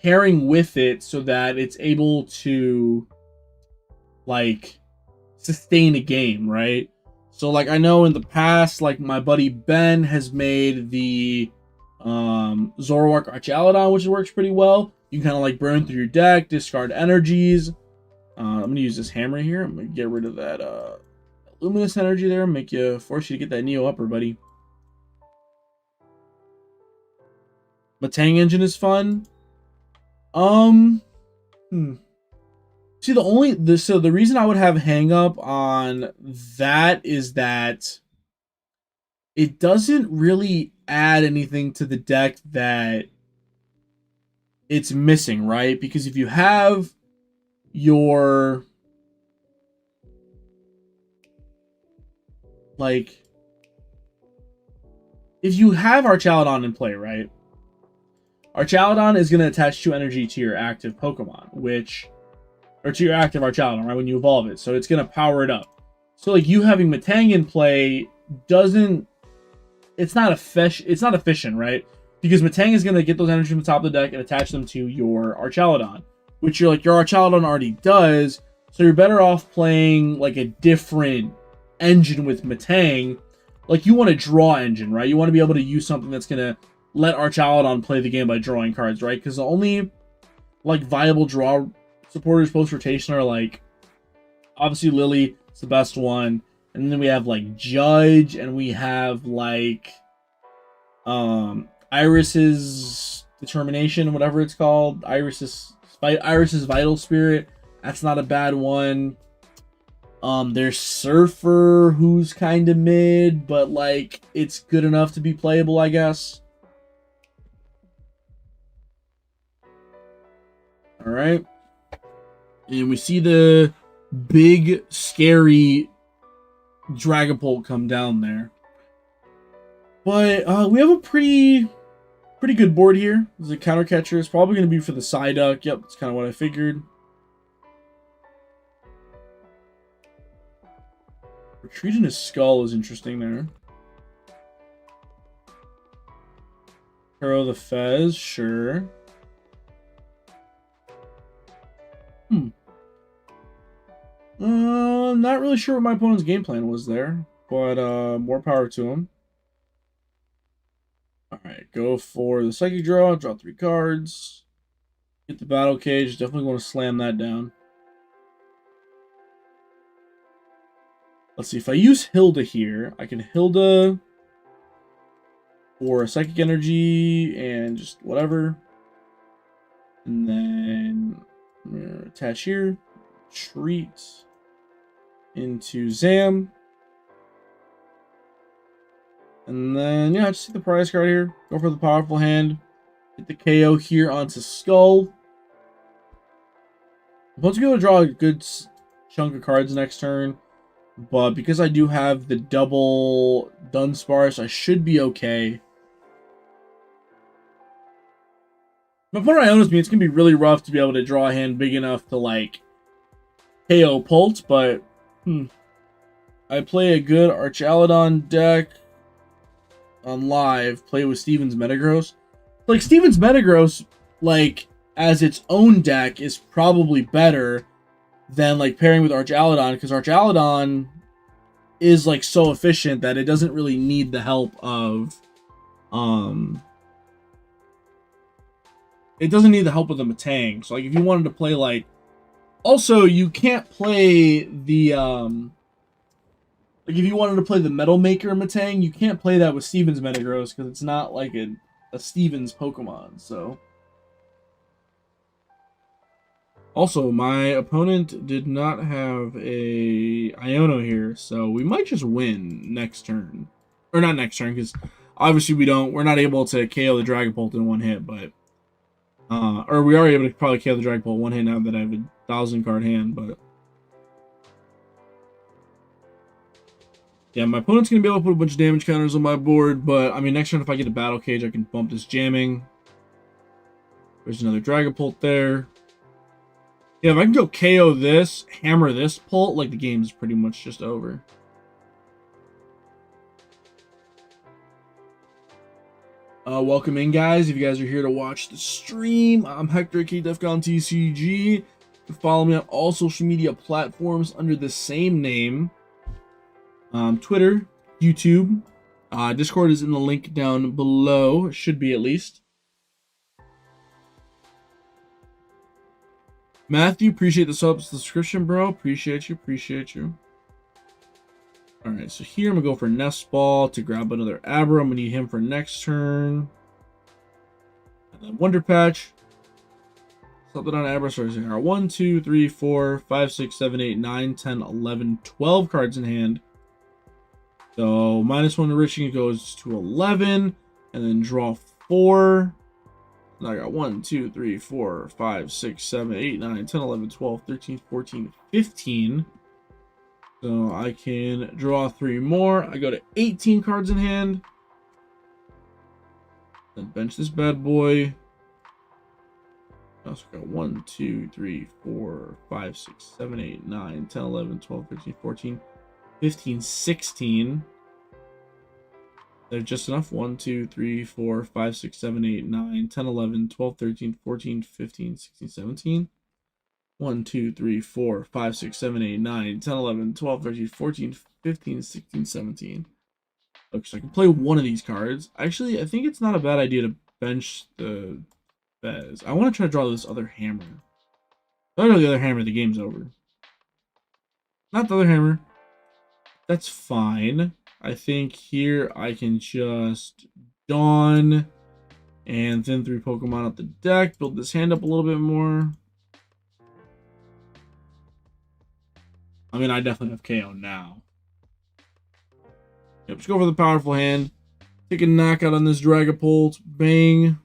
pairing with it so that it's able to like sustain a game, right? So like, I know in the past, like my buddy Ben has made the ZOROARK Archaladon, which works pretty well. You can kind of like burn through your deck, discard energies. I'm gonna use this hammer here. I'm gonna get rid of that luminous energy there, force you to get that Neo upper, buddy. Matang engine is fun. See, the reason I would have hang up on that is that it doesn't really add anything to the deck that it's missing, right? Because if you have your if you have Archaladon in play, right? Archaladon is going to attach 2 energy to your active Pokemon, or to your active Archaladon, right, when you evolve it. So it's going to power it up. So like you having Matang in play it's not efficient, right? Because Matang is going to get those energies from the top of the deck and attach them to your Archaladon, which your Archaladon already does. So you're better off playing like a different engine with Matang. Like you want a draw engine, right? You want to be able to use something that's going to let Archaladon play the game by drawing cards, right? Because the only like viable draw supporters post rotation are like obviously Lily, it's the best one, and then we have like Judge, and we have like Iris's Determination, whatever it's called, Iris's Vital Spirit. That's not a bad one. There's Surfer, who's kind of mid, but like it's good enough to be playable, I guess. All right, and we see the big scary Dragapult come down there, but we have a pretty good board here. There's a counter catcher. It's probably going to be for the Psyduck. Yep, that's kind of what I figured. Retreating his skull is interesting there. Hero the Fez, sure. Not really sure what my opponent's game plan was there, but more power to him. Alright, go for the Psychic Draw, draw 3 cards. Get the Battle Cage, definitely want to slam that down. Let's see, if I use Hilda here, I can Hilda for Psychic Energy and just whatever. And then I'm going to attach here, treat into Zam. And then, yeah, just see the prize card here. Go for the powerful hand. Get the KO here onto Skull. I'm supposed to be able to draw a good chunk of cards next turn. But because I do have the double Dunsparce, I should be okay. My opponent Ionos me, it's going to be really rough to be able to draw a hand big enough to, like, KO Pult, but, I play a good Archaladon deck on live, play with Steven's Metagross. Like, Steven's Metagross, like, as its own deck is probably better than, like, pairing with Archaladon, because Archaladon is, like, so efficient that it doesn't really need the help of, it doesn't need the help of the Metang. So, like, if you wanted to play, like, also, you can't play the, like, if you wanted to play the Metal Maker Metang, you can't play that with Steven's Metagross, because it's not, like, a Steven's Pokemon, so. Also, my opponent did not have a Iono here, so we might just win next turn. Or not next turn, because obviously we're not able to KO the Dragapult in one hit, but... or we are able to probably KO the Dragapult in one hit now that I have a 1,000-card hand, but... Yeah, my opponent's going to be able to put a bunch of damage counters on my board, but, I mean, next turn if I get a Battle Cage, I can bump this jamming. There's another Dragapult there. Yeah, if I can go KO this, hammer this Pult, like, the game's pretty much just over. Welcome in, guys. If you guys are here to watch the stream, I'm Hector, aka Defcon TCG. You can follow me on all social media platforms under the same name. Twitter, YouTube. Discord is in the link down below. It should be, at least. Matthew, appreciate the subscription, bro. Appreciate you, appreciate you. Alright, so here I'm going to go for Nest Ball to grab another Abra. I'm going to need him for next turn. And then Wonder Patch. Something on Abra. So there are 1, 2, 3, 4, 5, 6, 7, 8, 9, 10, 11, 12 cards in hand. So -1 enriching goes to 11. And then draw 4. And I got 1, 2, 3, 4, 5, 6, 7, 8, 9, 10, 11, 12, 13, 14, 15. So I can draw 3 more. I go to 18 cards in hand. Then bench this bad boy. I also got 1, 2, 3, 4, 5, 6, 7, 8, 9, 10, 11, 12, 13, 14, 15, 16. They're just enough. 1, 2, 3, 4, 5, 6, 7, 8, 9, 10, 11, 12, 13, 14, 15, 16, 17. 1, 2, 3, 4, 5, 6, 7, 8, 9, 10, 11, 12, 13, 14, 15, 16, 17. Okay, so I can play one of these cards. Actually, I think it's not a bad idea to bench the Fez. I want to try to draw this other hammer. If I draw the other hammer, the game's over. Not the other hammer. That's fine. I think here I can just Dawn and thin 3 Pokemon out the deck. Build this hand up a little bit more. I mean, I definitely have KO now. Yep, just go for the powerful hand. Take a knockout on this Dragapult. Bang.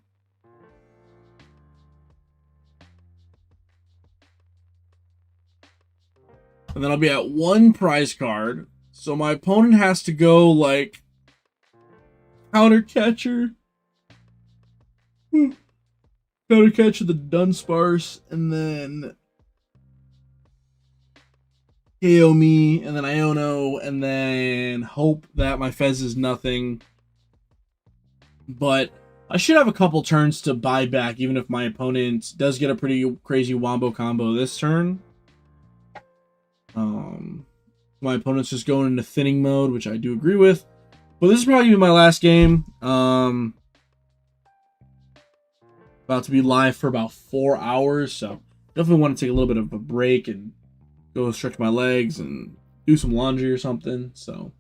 And then I'll be at 1 prize card. So my opponent has to go, like, Counter Catcher. Counter Catcher the Dunsparce. And then KO me, and then Iono, and then hope that my Fez is nothing. But I should have a couple turns to buy back, even if my opponent does get a pretty crazy Wombo combo this turn. My opponent's just going into thinning mode, which I do agree with. But this is probably my last game. About to be live for about 4 hours, so definitely want to take a little bit of a break and go stretch my legs and do some laundry or something. So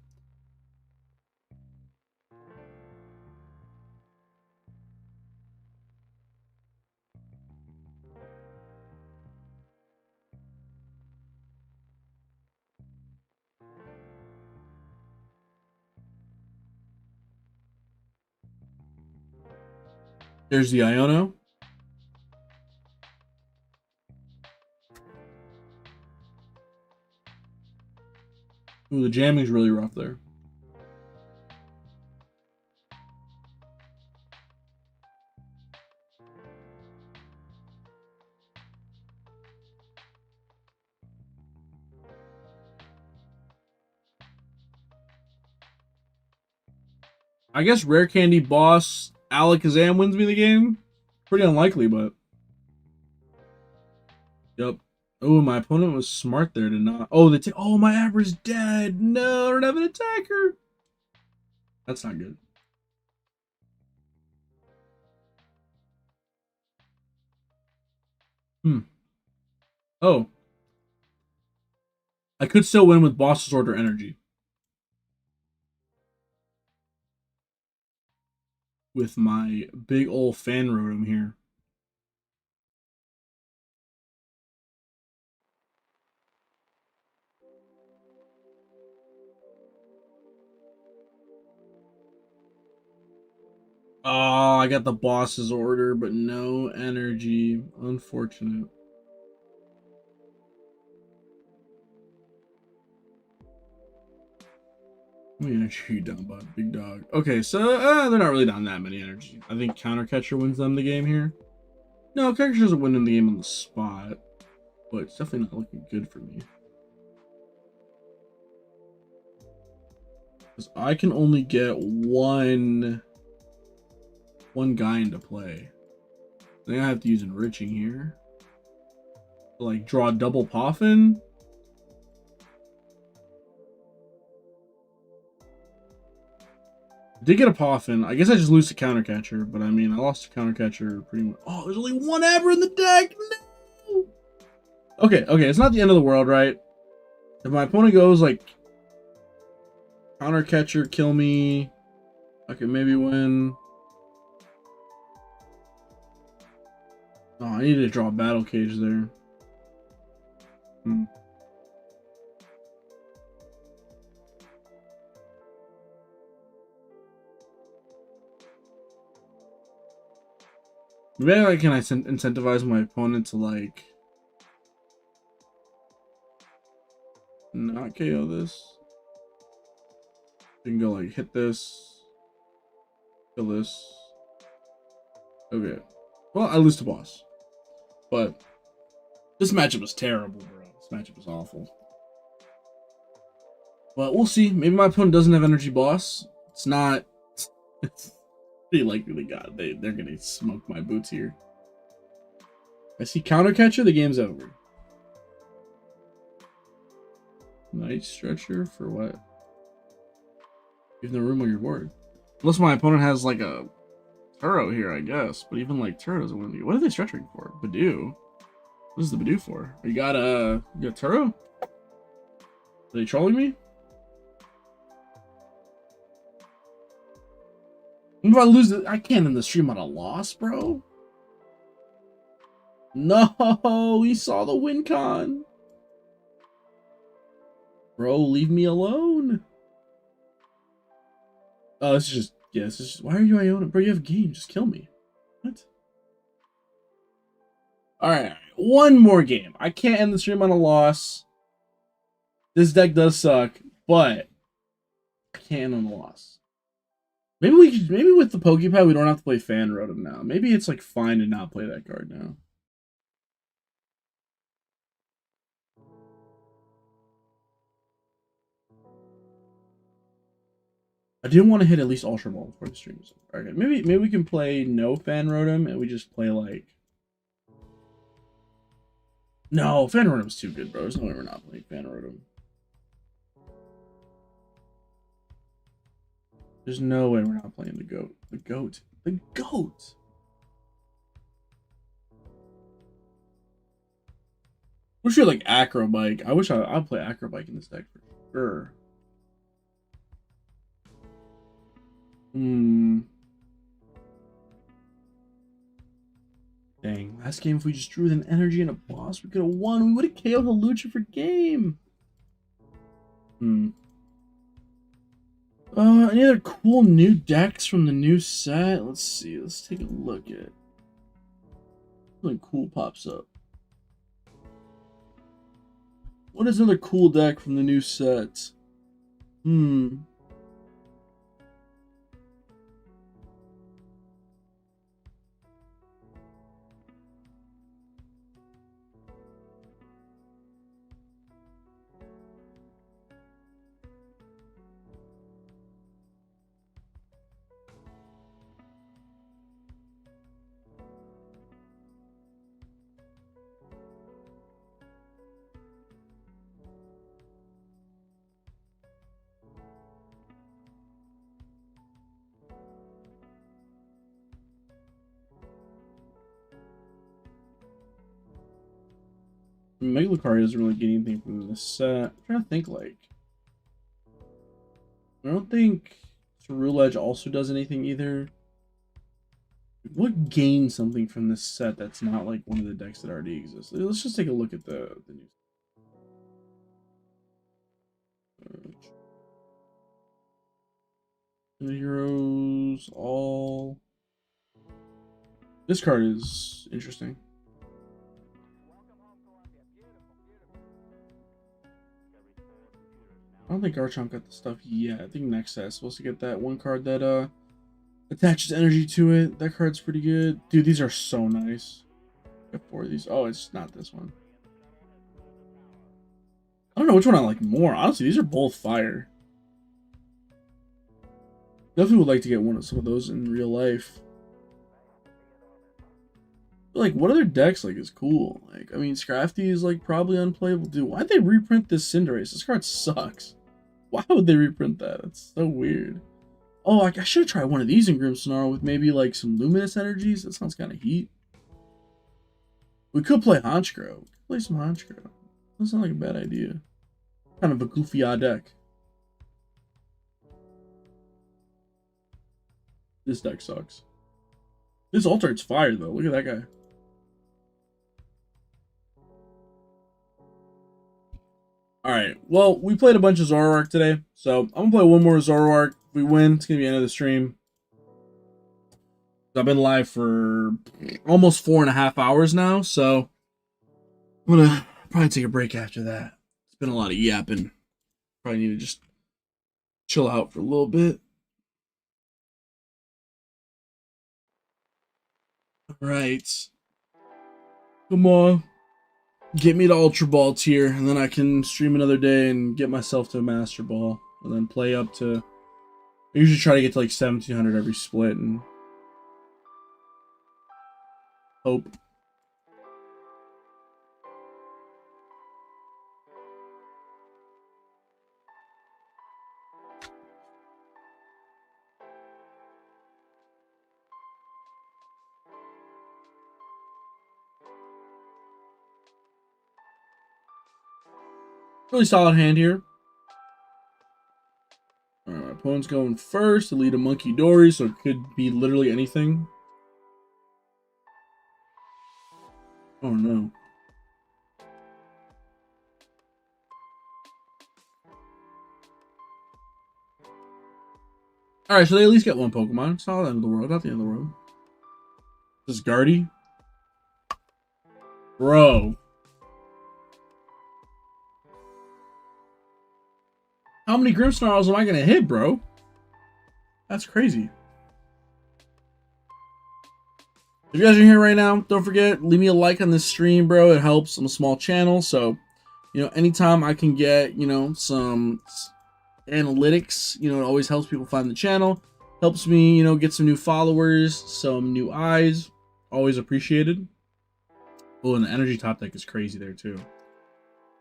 there's the Iono. Ooh, the jamming's really rough there. I guess Rare Candy boss Alakazam wins me the game. Pretty unlikely, but yep. Oh, my opponent was smart there to not. Oh, oh, my Abra's dead. No, I don't have an attacker. That's not good. Oh, I could still win with Boss's Order Energy. With my big old fan rotom here. Oh, I got the Boss's Order, but no energy. Unfortunate. I'm gonna shoot down by big dog. Okay, so they're not really down that many energy. I think Counter Catcher wins them the game here. No, Counter Catcher doesn't win them the game on the spot, but it's definitely not looking good for me. Because I can only get one guy into play. I think I have to use Enriching here. Like, draw double Poffin. Did get a Poffin. I guess I just lose to Counter Catcher, but I mean, I lost to Counter Catcher pretty much. Oh, there's only one Abra in the deck. No. Okay, it's not the end of the world, right? If my opponent goes like Counter Catcher, kill me, I can maybe win. Oh, I need to draw a Battle Cage there. Maybe I can incentivize my opponent to like not KO this. You can go like hit this, kill this. Okay. Well, I lose to boss. But this matchup was terrible, bro. This matchup was awful. But we'll see. Maybe my opponent doesn't have energy boss. It's not. It's pretty likely they're gonna smoke my boots here. I see Counter Catcher, the game's over. Night Stretcher for what? Give them room on your board. Unless my opponent has like a Turo here, I guess. But even like Turo doesn't win. What are they stretching for? Badoo. What is the Badoo for? You got Turo? Are they trolling me? If I lose it, I can't end the stream on a loss, bro. No, he saw the win con. Bro, leave me alone. Oh, this is just, yeah, this is just, why are you Iona? Bro, you have a game, just kill me. What? Alright, one more game. I can't end the stream on a loss. This deck does suck, but I can't end on a loss. Maybe with the Pokepad we don't have to play Fan Rotom now. Maybe it's like fine to not play that card now. I do want to hit at least Ultra Ball before the stream is over. Okay, maybe we can play no Fan Rotom and we just play like. No, Fan Rotom's too good, bro. There's no way we're not playing Fan Rotom. There's no way we're not playing the goat. The goat. The goat. Wish we had like Acrobike. I wish I'd play Acrobike in this deck for sure. Dang. Last game, if we just drew with an energy and a boss, we could have won. We would have KO'd Halucha for game. Any other cool new decks from the new set? Let's see. Let's take a look at. Something cool pops up. What is another cool deck from the new set? Mega Lucario doesn't really get anything from this set. I'm trying to think, like, I don't think Cerule Edge also does anything either. What gains something from this set that's not like one of the decks that already exists? Let's just take a look at the new. The heroes all. This card is interesting. I don't think Garchomp got the stuff yet. I think next set is supposed to get that one card that attaches energy to it. That card's pretty good. Dude, these are so nice. Got 4 of these. Oh, it's not this one. I don't know which one I like more. Honestly, these are both fire. Definitely would like to get some of those in real life. But like, what other decks like is cool? Like, I mean, Scrafty is like probably unplayable. Dude, why'd they reprint this Cinderace? This card sucks. Why would they reprint that? That's so weird. Oh, I should have tried one of these in Grimmsnarl with maybe like some Luminous energies. That sounds kind of heat. We could play Honchkrow. Play some Honchkrow. Doesn't sound like a bad idea. Kind of a goofy odd deck. This deck sucks. This Altart's fire though. Look at that guy. Alright, well, we played a bunch of ZOROARK today, so I'm going to play one more ZOROARK. If we win, it's going to be the end of the stream. I've been live for almost 4.5 hours now, so I'm going to probably take a break after that. It's been a lot of yapping. Probably need to just chill out for a little bit. Alright. Come on. Get me to Ultra Ball tier, and then I can stream another day and get myself to a Master Ball, and then play up to. I usually try to get to like 1700 every split, and hope. Really solid hand here. Alright, my opponent's going first to lead a Monkey Dory, so it could be literally anything. Oh no. Alright, so they at least get one Pokemon. It's not the end of the world. Not the end of the world. This is Guardy. Bro. How many Grimmsnarls am I going to hit, bro? That's crazy. If you guys are here right now, don't forget, leave me a like on this stream, bro. It helps. I'm a small channel, so, you know, anytime I can get, you know, some analytics, you know, it always helps people find the channel. Helps me, you know, get some new followers, some new eyes. Always appreciated. Oh, and the energy top deck is crazy there, too.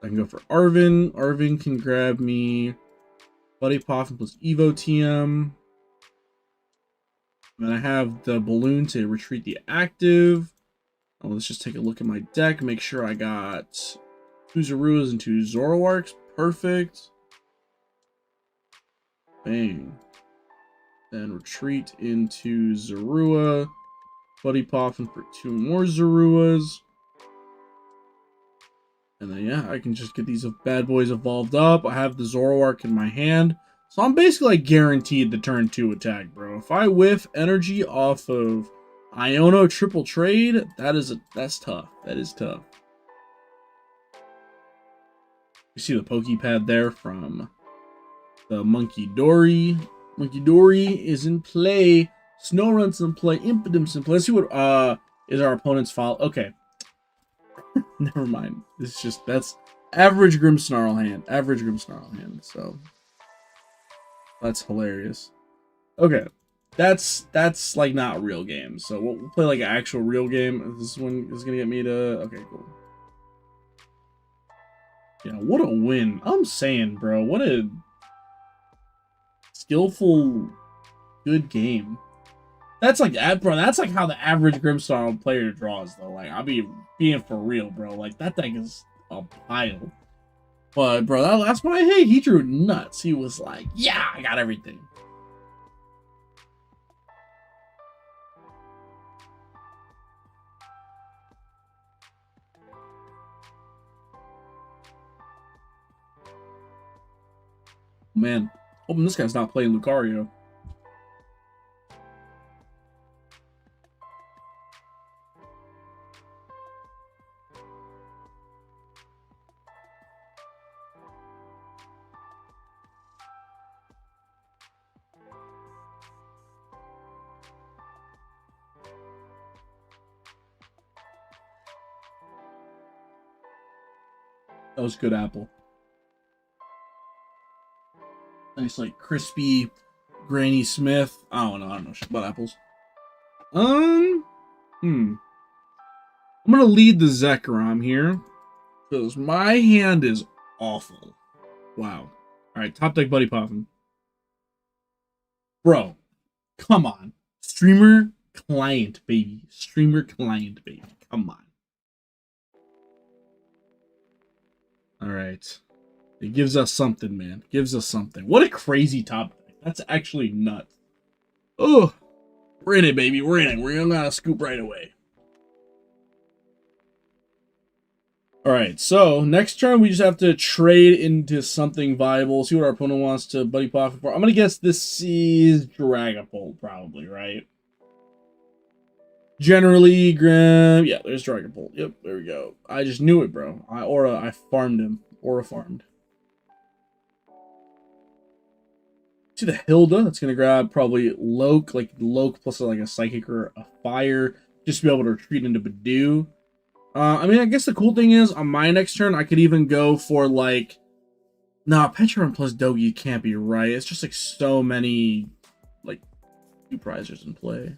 I can go for Arvin. Arvin can grab me Buddy Poffin plus Evo TM. And I have the balloon to retreat the active. Oh, let's just take a look at my deck. Make sure I got 2 Zoruas and 2 ZOROARKs. Perfect. Bang. Then retreat into Zorua. Buddy Poffin for 2 more Zoruas. And then, yeah, I can just get these bad boys evolved up. I have the Zoroark in my hand. So I'm basically like guaranteed the turn 2 attack, bro. If I whiff energy off of Iono triple trade, that's tough. That is tough. You see the Pokepad there from the Monkey Dory. Monkey Dory is in play. Snowrunt's in play. Impidim's in play. Let's see what is our opponent's file. Okay. Never mind. It's just, that's average Grimmsnarl hand. Average Grimmsnarl hand. So that's hilarious. Okay. That's like not a real game. So we'll play like an actual real game. This one is gonna get me to, okay, cool. Yeah, what a win. I'm saying, bro, what a skillful, good game. That's like, bro, that's like how the average Grimmsnarl player draws, though. Like, I'll be being for real, bro. Like, that thing is a pile. But, bro, that last one I hate, he drew nuts. He was like, yeah, I got everything. Man, hoping this guy's not playing Lucario. That was good apple. Nice, like, crispy Granny Smith. I don't know shit about apples. I'm gonna lead the Zekrom here. Because my hand is awful. Wow. Alright, top deck Buddy Poffin. Bro, come on. Streamer client, baby. Streamer client, baby. Come on. Alright. It gives us something, man. It gives us something. What a crazy top deck. That's actually nuts. Oh, we're in it, baby. We're in it. We're gonna scoop right away. Alright, so next turn we just have to trade into something viable. See what our opponent wants to Buddy Poffin for. I'm gonna guess this is Dragapult, probably, right? Generally, Grim. Yeah, there's Dragapult. Yep, there we go. I just knew it, bro. I farmed him. Aura farmed. See the Hilda. That's going to grab probably Loke. Like Loke plus like a Psychic or a Fire. Just to be able to retreat into Badoo. I mean, I guess the cool thing is, on my next turn, I could even go for like... Nah, Petron plus Dogi can't be right. It's just like so many like two prizers in play.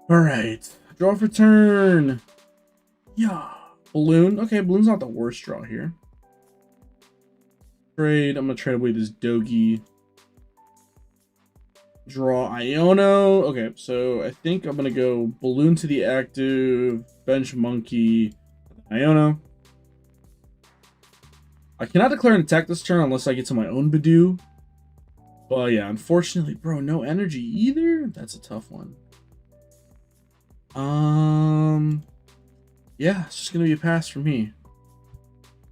Alright. Draw for turn. Yeah. Balloon. Okay, Balloon's not the worst draw here. Trade. I'm going to trade away this Dogi. Draw Iono. Okay, so I think I'm going to go Balloon to the active. Bench Monkey. Iono. I cannot declare an attack this turn unless I get to my own Badoo. But yeah, unfortunately, bro, no energy either. That's a tough one. Yeah, it's just gonna be a pass for me.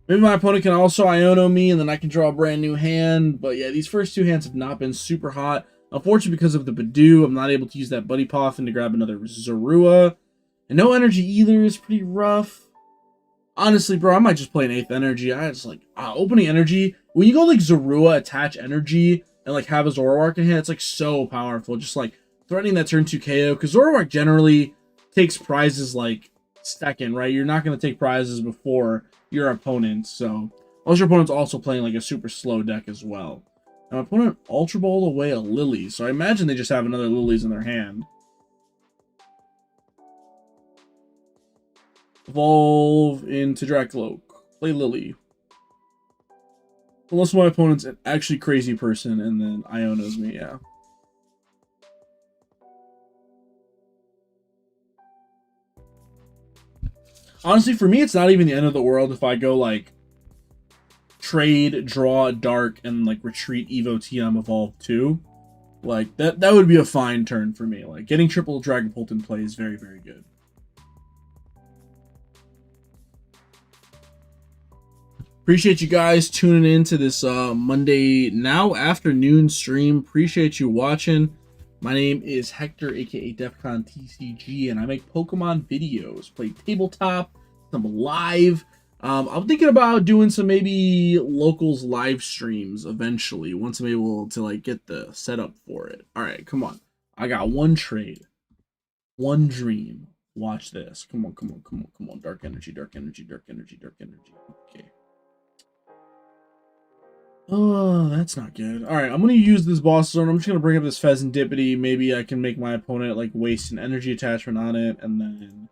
Maybe my opponent can also Iono me, and then I can draw a brand new hand. But yeah, these first two hands have not been super hot. Unfortunately, because of the Badoo, I'm not able to use that Buddy Poffin to grab another Zorua. And no energy either is pretty rough. Honestly, bro, I might just play an 8th energy. I just like opening energy. When you go like Zorua, attach energy, and like have a Zoroark in hand, it's like so powerful. Just like threatening that turn 2 KO. Because Zoroark generally takes prizes like second, right? You're not going to take prizes before your opponent. So, unless your opponent's also playing like a super slow deck as well. And my opponent Ultra Ball away a Lily. So I imagine they just have another Lilies in their hand. Evolve into Dracloak. Play Lily. Unless my opponent's an actually crazy person, and then Iono's me, yeah. Honestly, for me, it's not even the end of the world if I go, like, trade, draw, dark, and, like, retreat, Evo, TM, evolve 2. Like, that would be a fine turn for me. Like, getting triple Dragapult in play is very, very good. Appreciate you guys tuning in to this Monday now afternoon stream. Appreciate you watching. My name is Hector, aka Defcon TCG, and I make Pokemon videos. Play tabletop, some live. I'm thinking about doing some maybe locals live streams eventually once I'm able to like get the setup for it. All right, come on. I got one trade, one dream. Watch this. Come on, come on, come on, come on. Dark energy, dark energy, dark energy, dark energy. Okay. Oh, that's not good. All right, I'm going to use this boss zone. I'm just going to bring up this Pheasantipity. Maybe I can make my opponent, like, waste an energy attachment on it, and then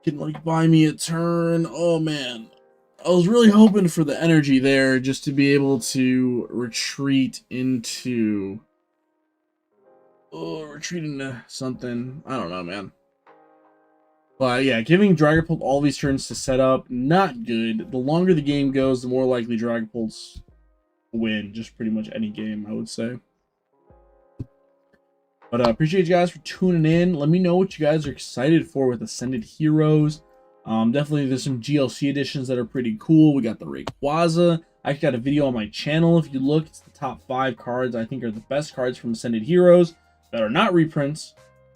can, like, buy me a turn. Oh, man. I was really hoping for the energy there just to be able to retreat into... Oh, retreat into something. I don't know, man. But, yeah, giving Dragapult all these turns to set up, not good. The longer the game goes, the more likely Dragapults win. Just pretty much any game, I would say. But appreciate you guys for tuning in. Let me know what you guys are excited for with Ascended Heroes. Definitely, there's some GLC editions that are pretty cool. We got the Rayquaza. I got a video on my channel. If you look, it's the top 5 cards I think are the best cards from Ascended Heroes that are not reprints.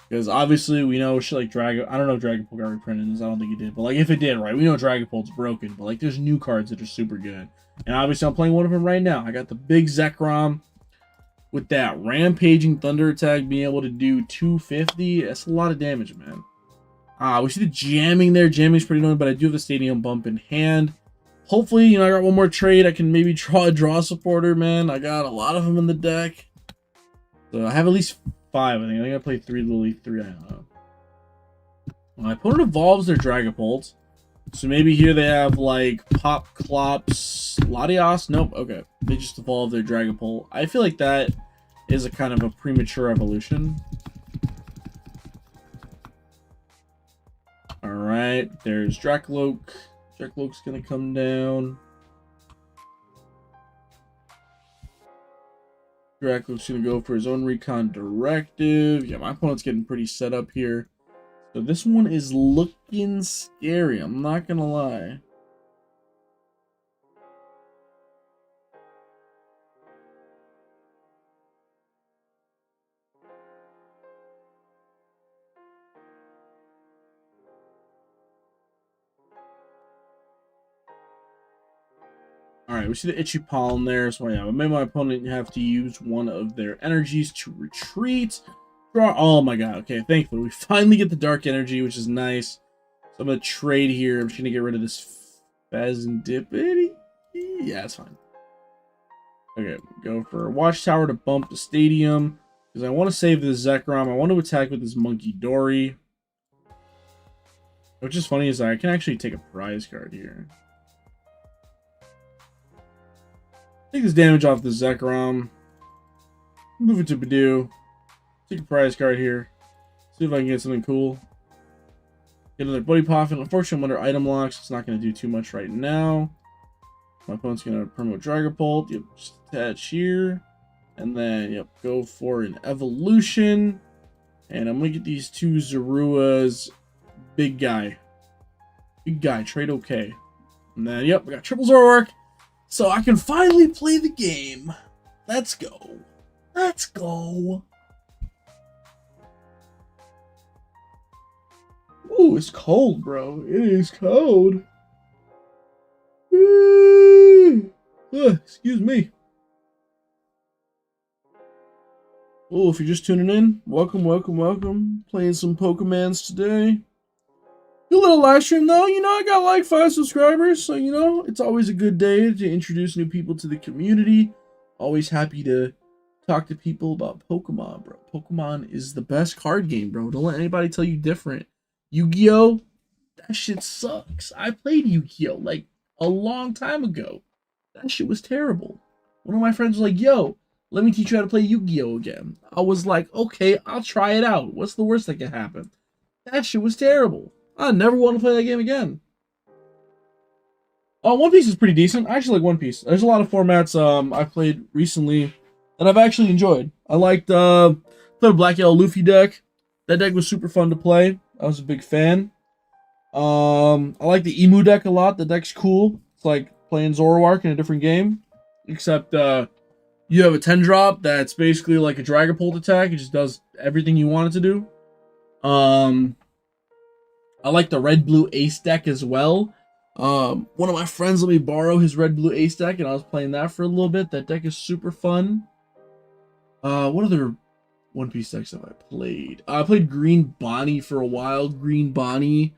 Because obviously we know shit like Dragon. I don't know if Dragapult got reprinted. I don't think it did. But like if it did, right? We know Dragapult's broken. But like there's new cards that are super good. And obviously I'm playing one of them right now. I got the big Zekrom with that rampaging thunder attack being able to do 250. That's a lot of damage, man. We see the jamming there. Jamming's pretty annoying, but I do have the stadium bump in hand. Hopefully, you know, I got one more trade. I can maybe draw a draw supporter, man. I got a lot of them in the deck. So I have at least 5, I think I play 3 Lily, 3 I don't know. My opponent evolves their Dragapult. So maybe here they have like Pop, Clops, Latios. Nope, okay. They just evolve their Dragapult. I feel like that is a kind of a premature evolution. Alright, there's Dracloak. Dracloak's gonna come down. Dracloak's gonna go for his own recon directive. Yeah, my opponent's getting pretty set up here. So this one is looking scary, I'm not gonna lie. Alright, we see the Itchy Palm there, so yeah, I made my opponent have to use one of their energies to retreat. Draw. Oh my god, okay, thankfully we finally get the Dark Energy, which is nice. So I'm going to trade here. I'm just going to get rid of this Pheasantipity. Yeah, it's fine. Okay, go for a Watchtower to bump the Stadium. Because I want to save the Zekrom. I want to attack with this Monkey Dory. Which is funny is I can actually take a prize card here. Take this damage off the Zekrom. Move it to Badoo. Take a prize card here. See if I can get something cool. Get another Buddy Poffin. Unfortunately, I'm under item locks. It's not going to do too much right now. My opponent's going to promote Dragapult. Yep, just attach here. And then, yep, go for an evolution. And I'm going to get these 2 Zoruas. Big guy. Big guy. Trade okay. And then, yep, I got triple ZOROARK. So I can finally play the game. Let's go. Let's go. Ooh, it's cold, bro. It is cold. Excuse me. Oh, if you're just tuning in, welcome, welcome, welcome. Playing some Pokemans today. Good little live stream, though. You know, I got like 5 subscribers, so, you know, it's always a good day to introduce new people to the community. Always happy to talk to people about Pokemon, bro. Pokemon is the best card game, bro. Don't let anybody tell you different. Yu-Gi-Oh! That shit sucks. I played Yu-Gi-Oh! Like a long time ago. That shit was terrible. One of my friends was like, yo, let me teach you how to play Yu-Gi-Oh! Again. I was like, okay, I'll try it out. What's the worst that can happen? That shit was terrible. I never want to play that game again. One Piece is pretty decent. I actually like One Piece. There's a lot of formats I've played recently that I've actually enjoyed. I liked played a Black Yellow Luffy deck. That deck was super fun to play. I was a big fan. I like the Emu deck a lot. The deck's cool. It's like playing Zoroark in a different game. Except you have a 10-drop that's basically like a Dragapult attack. It just does everything you want it to do. I like the Red Blue Ace deck as well. One of my friends let me borrow his Red Blue Ace deck, and I was playing that for a little bit. That deck is super fun. What other One Piece decks have I played? I played Green Bonnie for a while. Green Bonnie.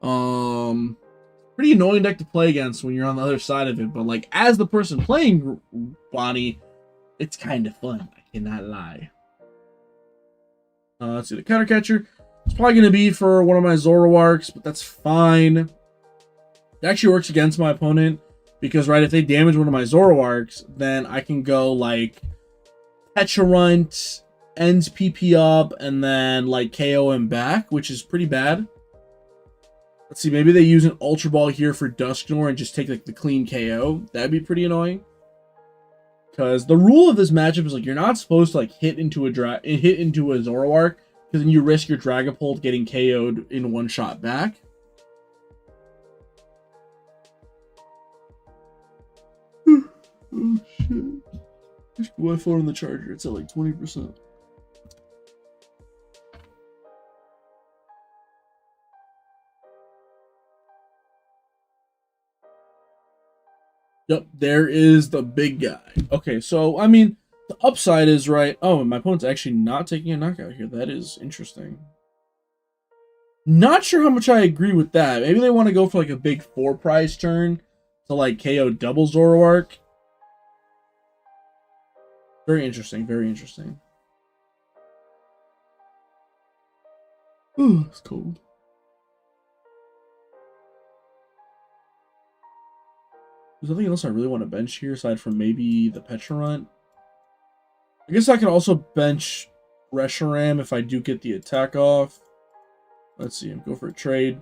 Pretty annoying deck to play against when you're on the other side of it, but like as the person playing Bonnie, it's kind of fun. I cannot lie. Let's see, the counter catcher. It's probably going to be for one of my Zoroarks, but that's fine. It actually works against my opponent because, right, if they damage one of my Zoroarks, then I can go like Pecharunt, ends PP up, and then like KO him back, which is pretty bad. Let's see, maybe they use an Ultra Ball here for Dusknoir and just take like the clean KO. That'd be pretty annoying. Because the rule of this matchup is like you're not supposed to like hit into a Zoroark, because then you risk your Dragapult getting KO'd in one shot back. Oh shit. Just put my phone on the charger. It's at like 20%. Yep, there is the big guy. Okay, so, I mean, the upside is, right... Oh, my opponent's actually not taking a knockout here. That is interesting. Not sure how much I agree with that. Maybe they want to go for, like, a big 4-prize turn to, like, KO double Zoroark. Very interesting, very interesting. Ooh, it's cold. There's nothing else I really want to bench here aside from maybe the Pecharunt. I guess I can also bench Reshiram if I do get the attack off. Let's see him go for a trade.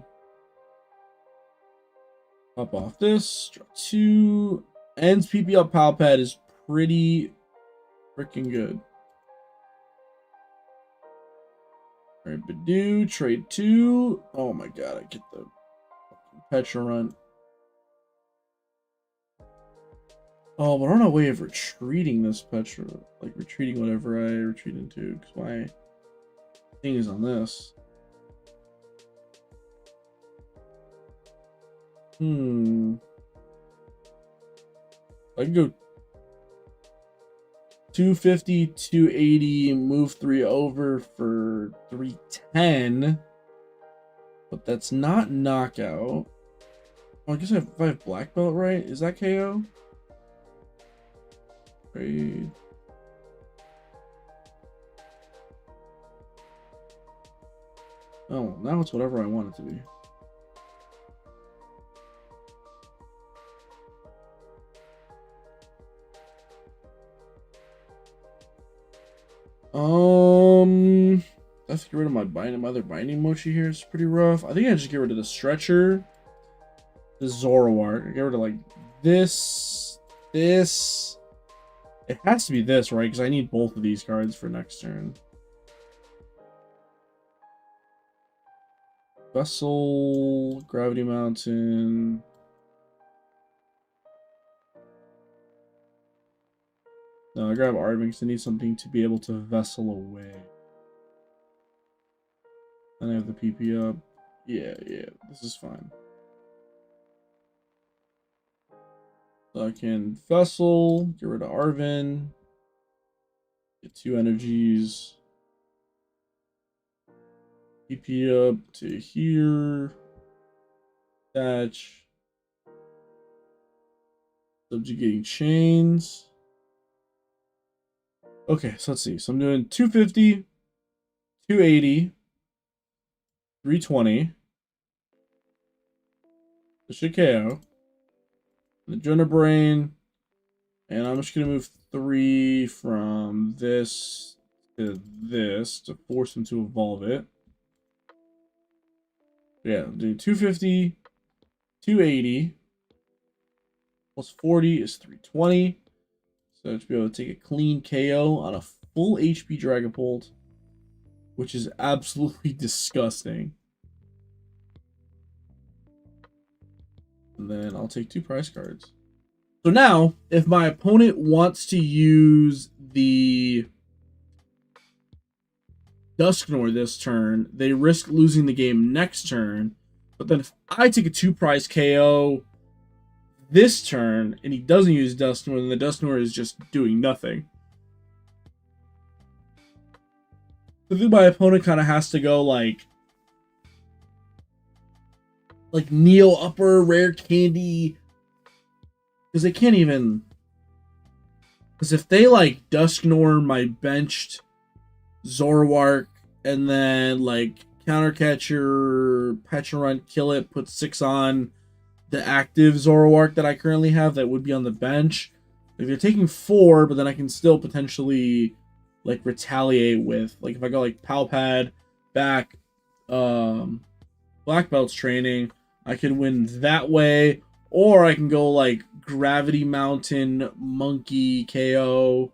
Pop off this. Draw 2. Ends PP up Palpad is pretty freaking good. Alright, Badoo. Trade 2. Oh my god, I get the Pecharunt. Oh, but I don't know a way of retreating this Petra. Like, retreating whatever I retreat into. Because my thing is on this. I can go 250, 280, move 3 over for 310. But that's not knockout. Oh, I guess if I have black belt, right? Is that KO? Trade. Oh, now it's whatever I want it to be. Let's get rid of my other binding mochi here. It's pretty rough. I think I just get rid of the stretcher, the Zoroark. I get rid of like this. It has to be this, right? Because I need both of these cards for next turn. Vessel, Gravity Mountain. No, I grab Arvin because I need something to be able to vessel away. Then I have the PP up. Yeah, this is fine. So I can vessel, get rid of Arvin, get 2 energies, PP up to here, attach, subjugating chains. Okay, so let's see. So I'm doing 250, 280, 320. The should KO. The Jonah Brain, And I'm just going to move 3 from this to this to force him to evolve it. Yeah, do 250, 280, plus 40 is 320. So to be able to take a clean KO on a full HP Dragapult, which is absolutely disgusting. And then I'll take 2 prize cards. So now, if my opponent wants to use the Dusknoir this turn, they risk losing the game next turn. But then if I take a 2 prize KO this turn and he doesn't use Dusknoir, then the Dusknoir is just doing nothing. I think my opponent kind of has to go like Neo Upper, Rare Candy, because they can't even. Because if they like Dusknoir my benched Zoroark and then like Countercatcher, Pecharunt, kill it, put 6 on the active Zoroark that I currently have that would be on the bench. If you're taking 4, but then I can still potentially like retaliate with like if I go like Palpad back, Black Belt's training, I could win that way, or I can go like Gravity Mountain, Monkey, KO.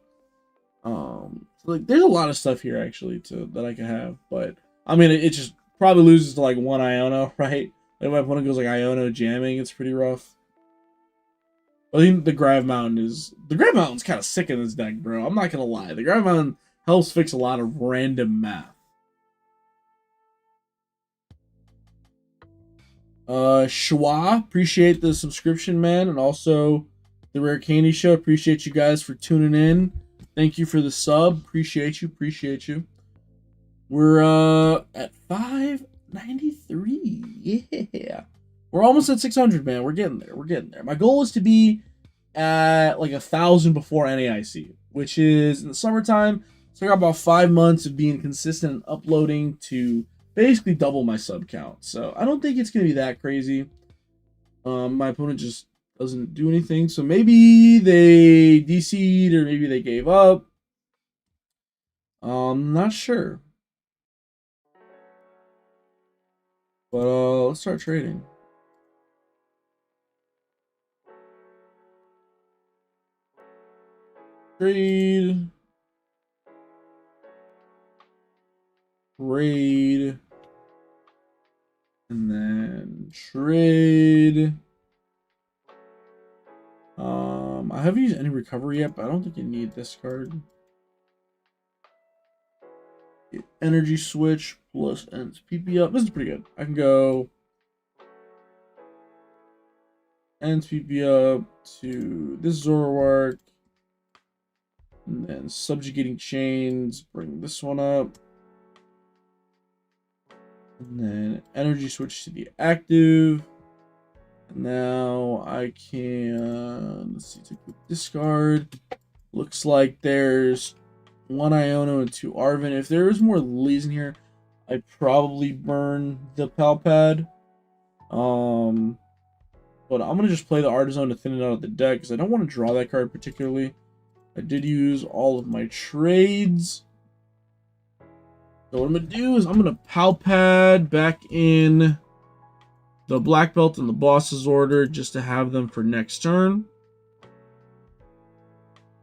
So like there's a lot of stuff here actually that I can have, but I mean it just probably loses to like 1 Iono, right? Like my opponent goes like Iono jamming, it's pretty rough. I think the Grav Mountain's kind of sick in this deck, bro. I'm not gonna lie. The Grav Mountain helps fix a lot of random math. Schwa, appreciate the subscription, man, and also the Rare Candy Show. Appreciate you guys for tuning in. Thank you for the sub. Appreciate you. We're at 593. Yeah. We're almost at 600, man. We're getting there. My goal is to be at like 1,000 before NAIC, which is in the summertime. So I got about 5 months of being consistent and uploading to basically double my sub count. So I don't think it's going to be that crazy. My opponent just doesn't do anything. So maybe they DC'd or maybe they gave up. Not sure. But let's start trading. Trade. And then trade. I haven't used any recovery yet, but I don't think you need this card. Energy switch plus ends PP up. This is pretty good. I can go ends PP up to this Zoroark. And then subjugating chains, bring this one up. And then energy switch to the active. And now I can, let's see, take the discard. Looks like there's 1 Iono and 2 Arven. If there is more Lilies in here, I'd probably burn the Palpad. But I'm going to just play the Artisan to thin it out of the deck because I don't want to draw that card particularly. I did use all of my trades. So what I'm going to do is I'm going to Palpad back in the Black Belt and the Boss's Order just to have them for next turn.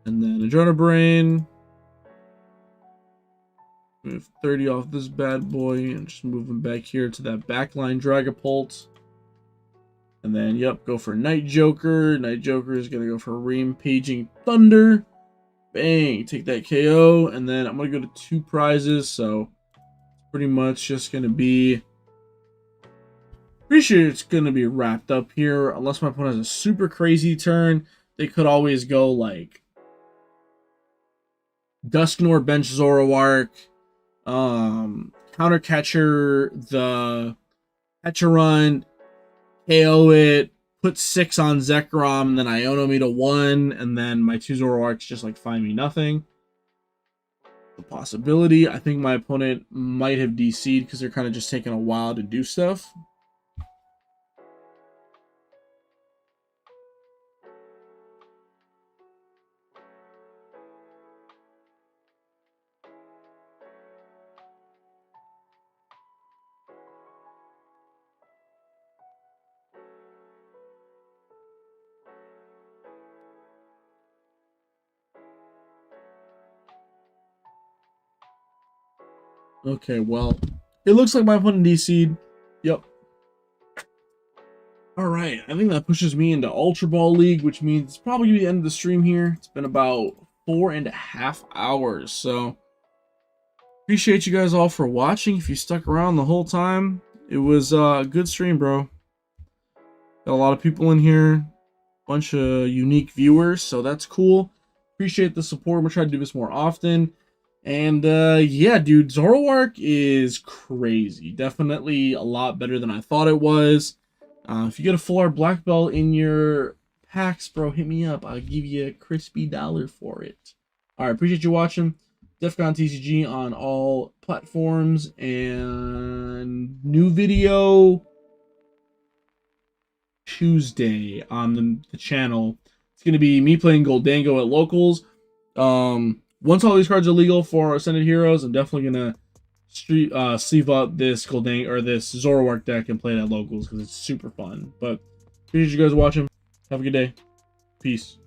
And then Adrenal Brain. Move 30 off this bad boy and just move him back here to that backline Dragapult. And then, yep, go for Night Joker. Night Joker is going to go for Rampaging Thunder. Bang, take that KO. And then I'm going to go to 2 prizes. So, pretty much just going to be... Pretty sure it's going to be wrapped up here. Unless my opponent has a super crazy turn. They could always go like... Dusknoir bench Zoroark. Countercatcher the Pecharunt. KO it, put 6 on Zekrom, and then Iono me to 1, and then my 2 Zoroarks just like find me nothing. The possibility. I think my opponent might have DC'd because they're kind of just taking a while to do stuff. Okay, well, it looks like my opponent DC'd. Yep. Alright, I think that pushes me into Ultra Ball League, which means it's probably going to be the end of the stream here. It's been about 4.5 hours, so appreciate you guys all for watching. If you stuck around the whole time, it was a good stream, bro. Got a lot of people in here, bunch of unique viewers, so that's cool. Appreciate the support. I'm going to try to do this more often. And yeah, dude, ZOROARK is crazy. Definitely a lot better than I thought it was. If you get a full art black belt in your packs, bro, hit me up. I'll give you a crispy dollar for it. All right, appreciate you watching. Defcon TCG on all platforms, and new video Tuesday on the channel. It's going to be me playing Goldango at locals. Once all these cards are legal for Ascended Heroes, I'm definitely going to sleeve up this Goldango or this ZOROARK deck and play it at locals because it's super fun. But appreciate you guys watching. Have a good day. Peace.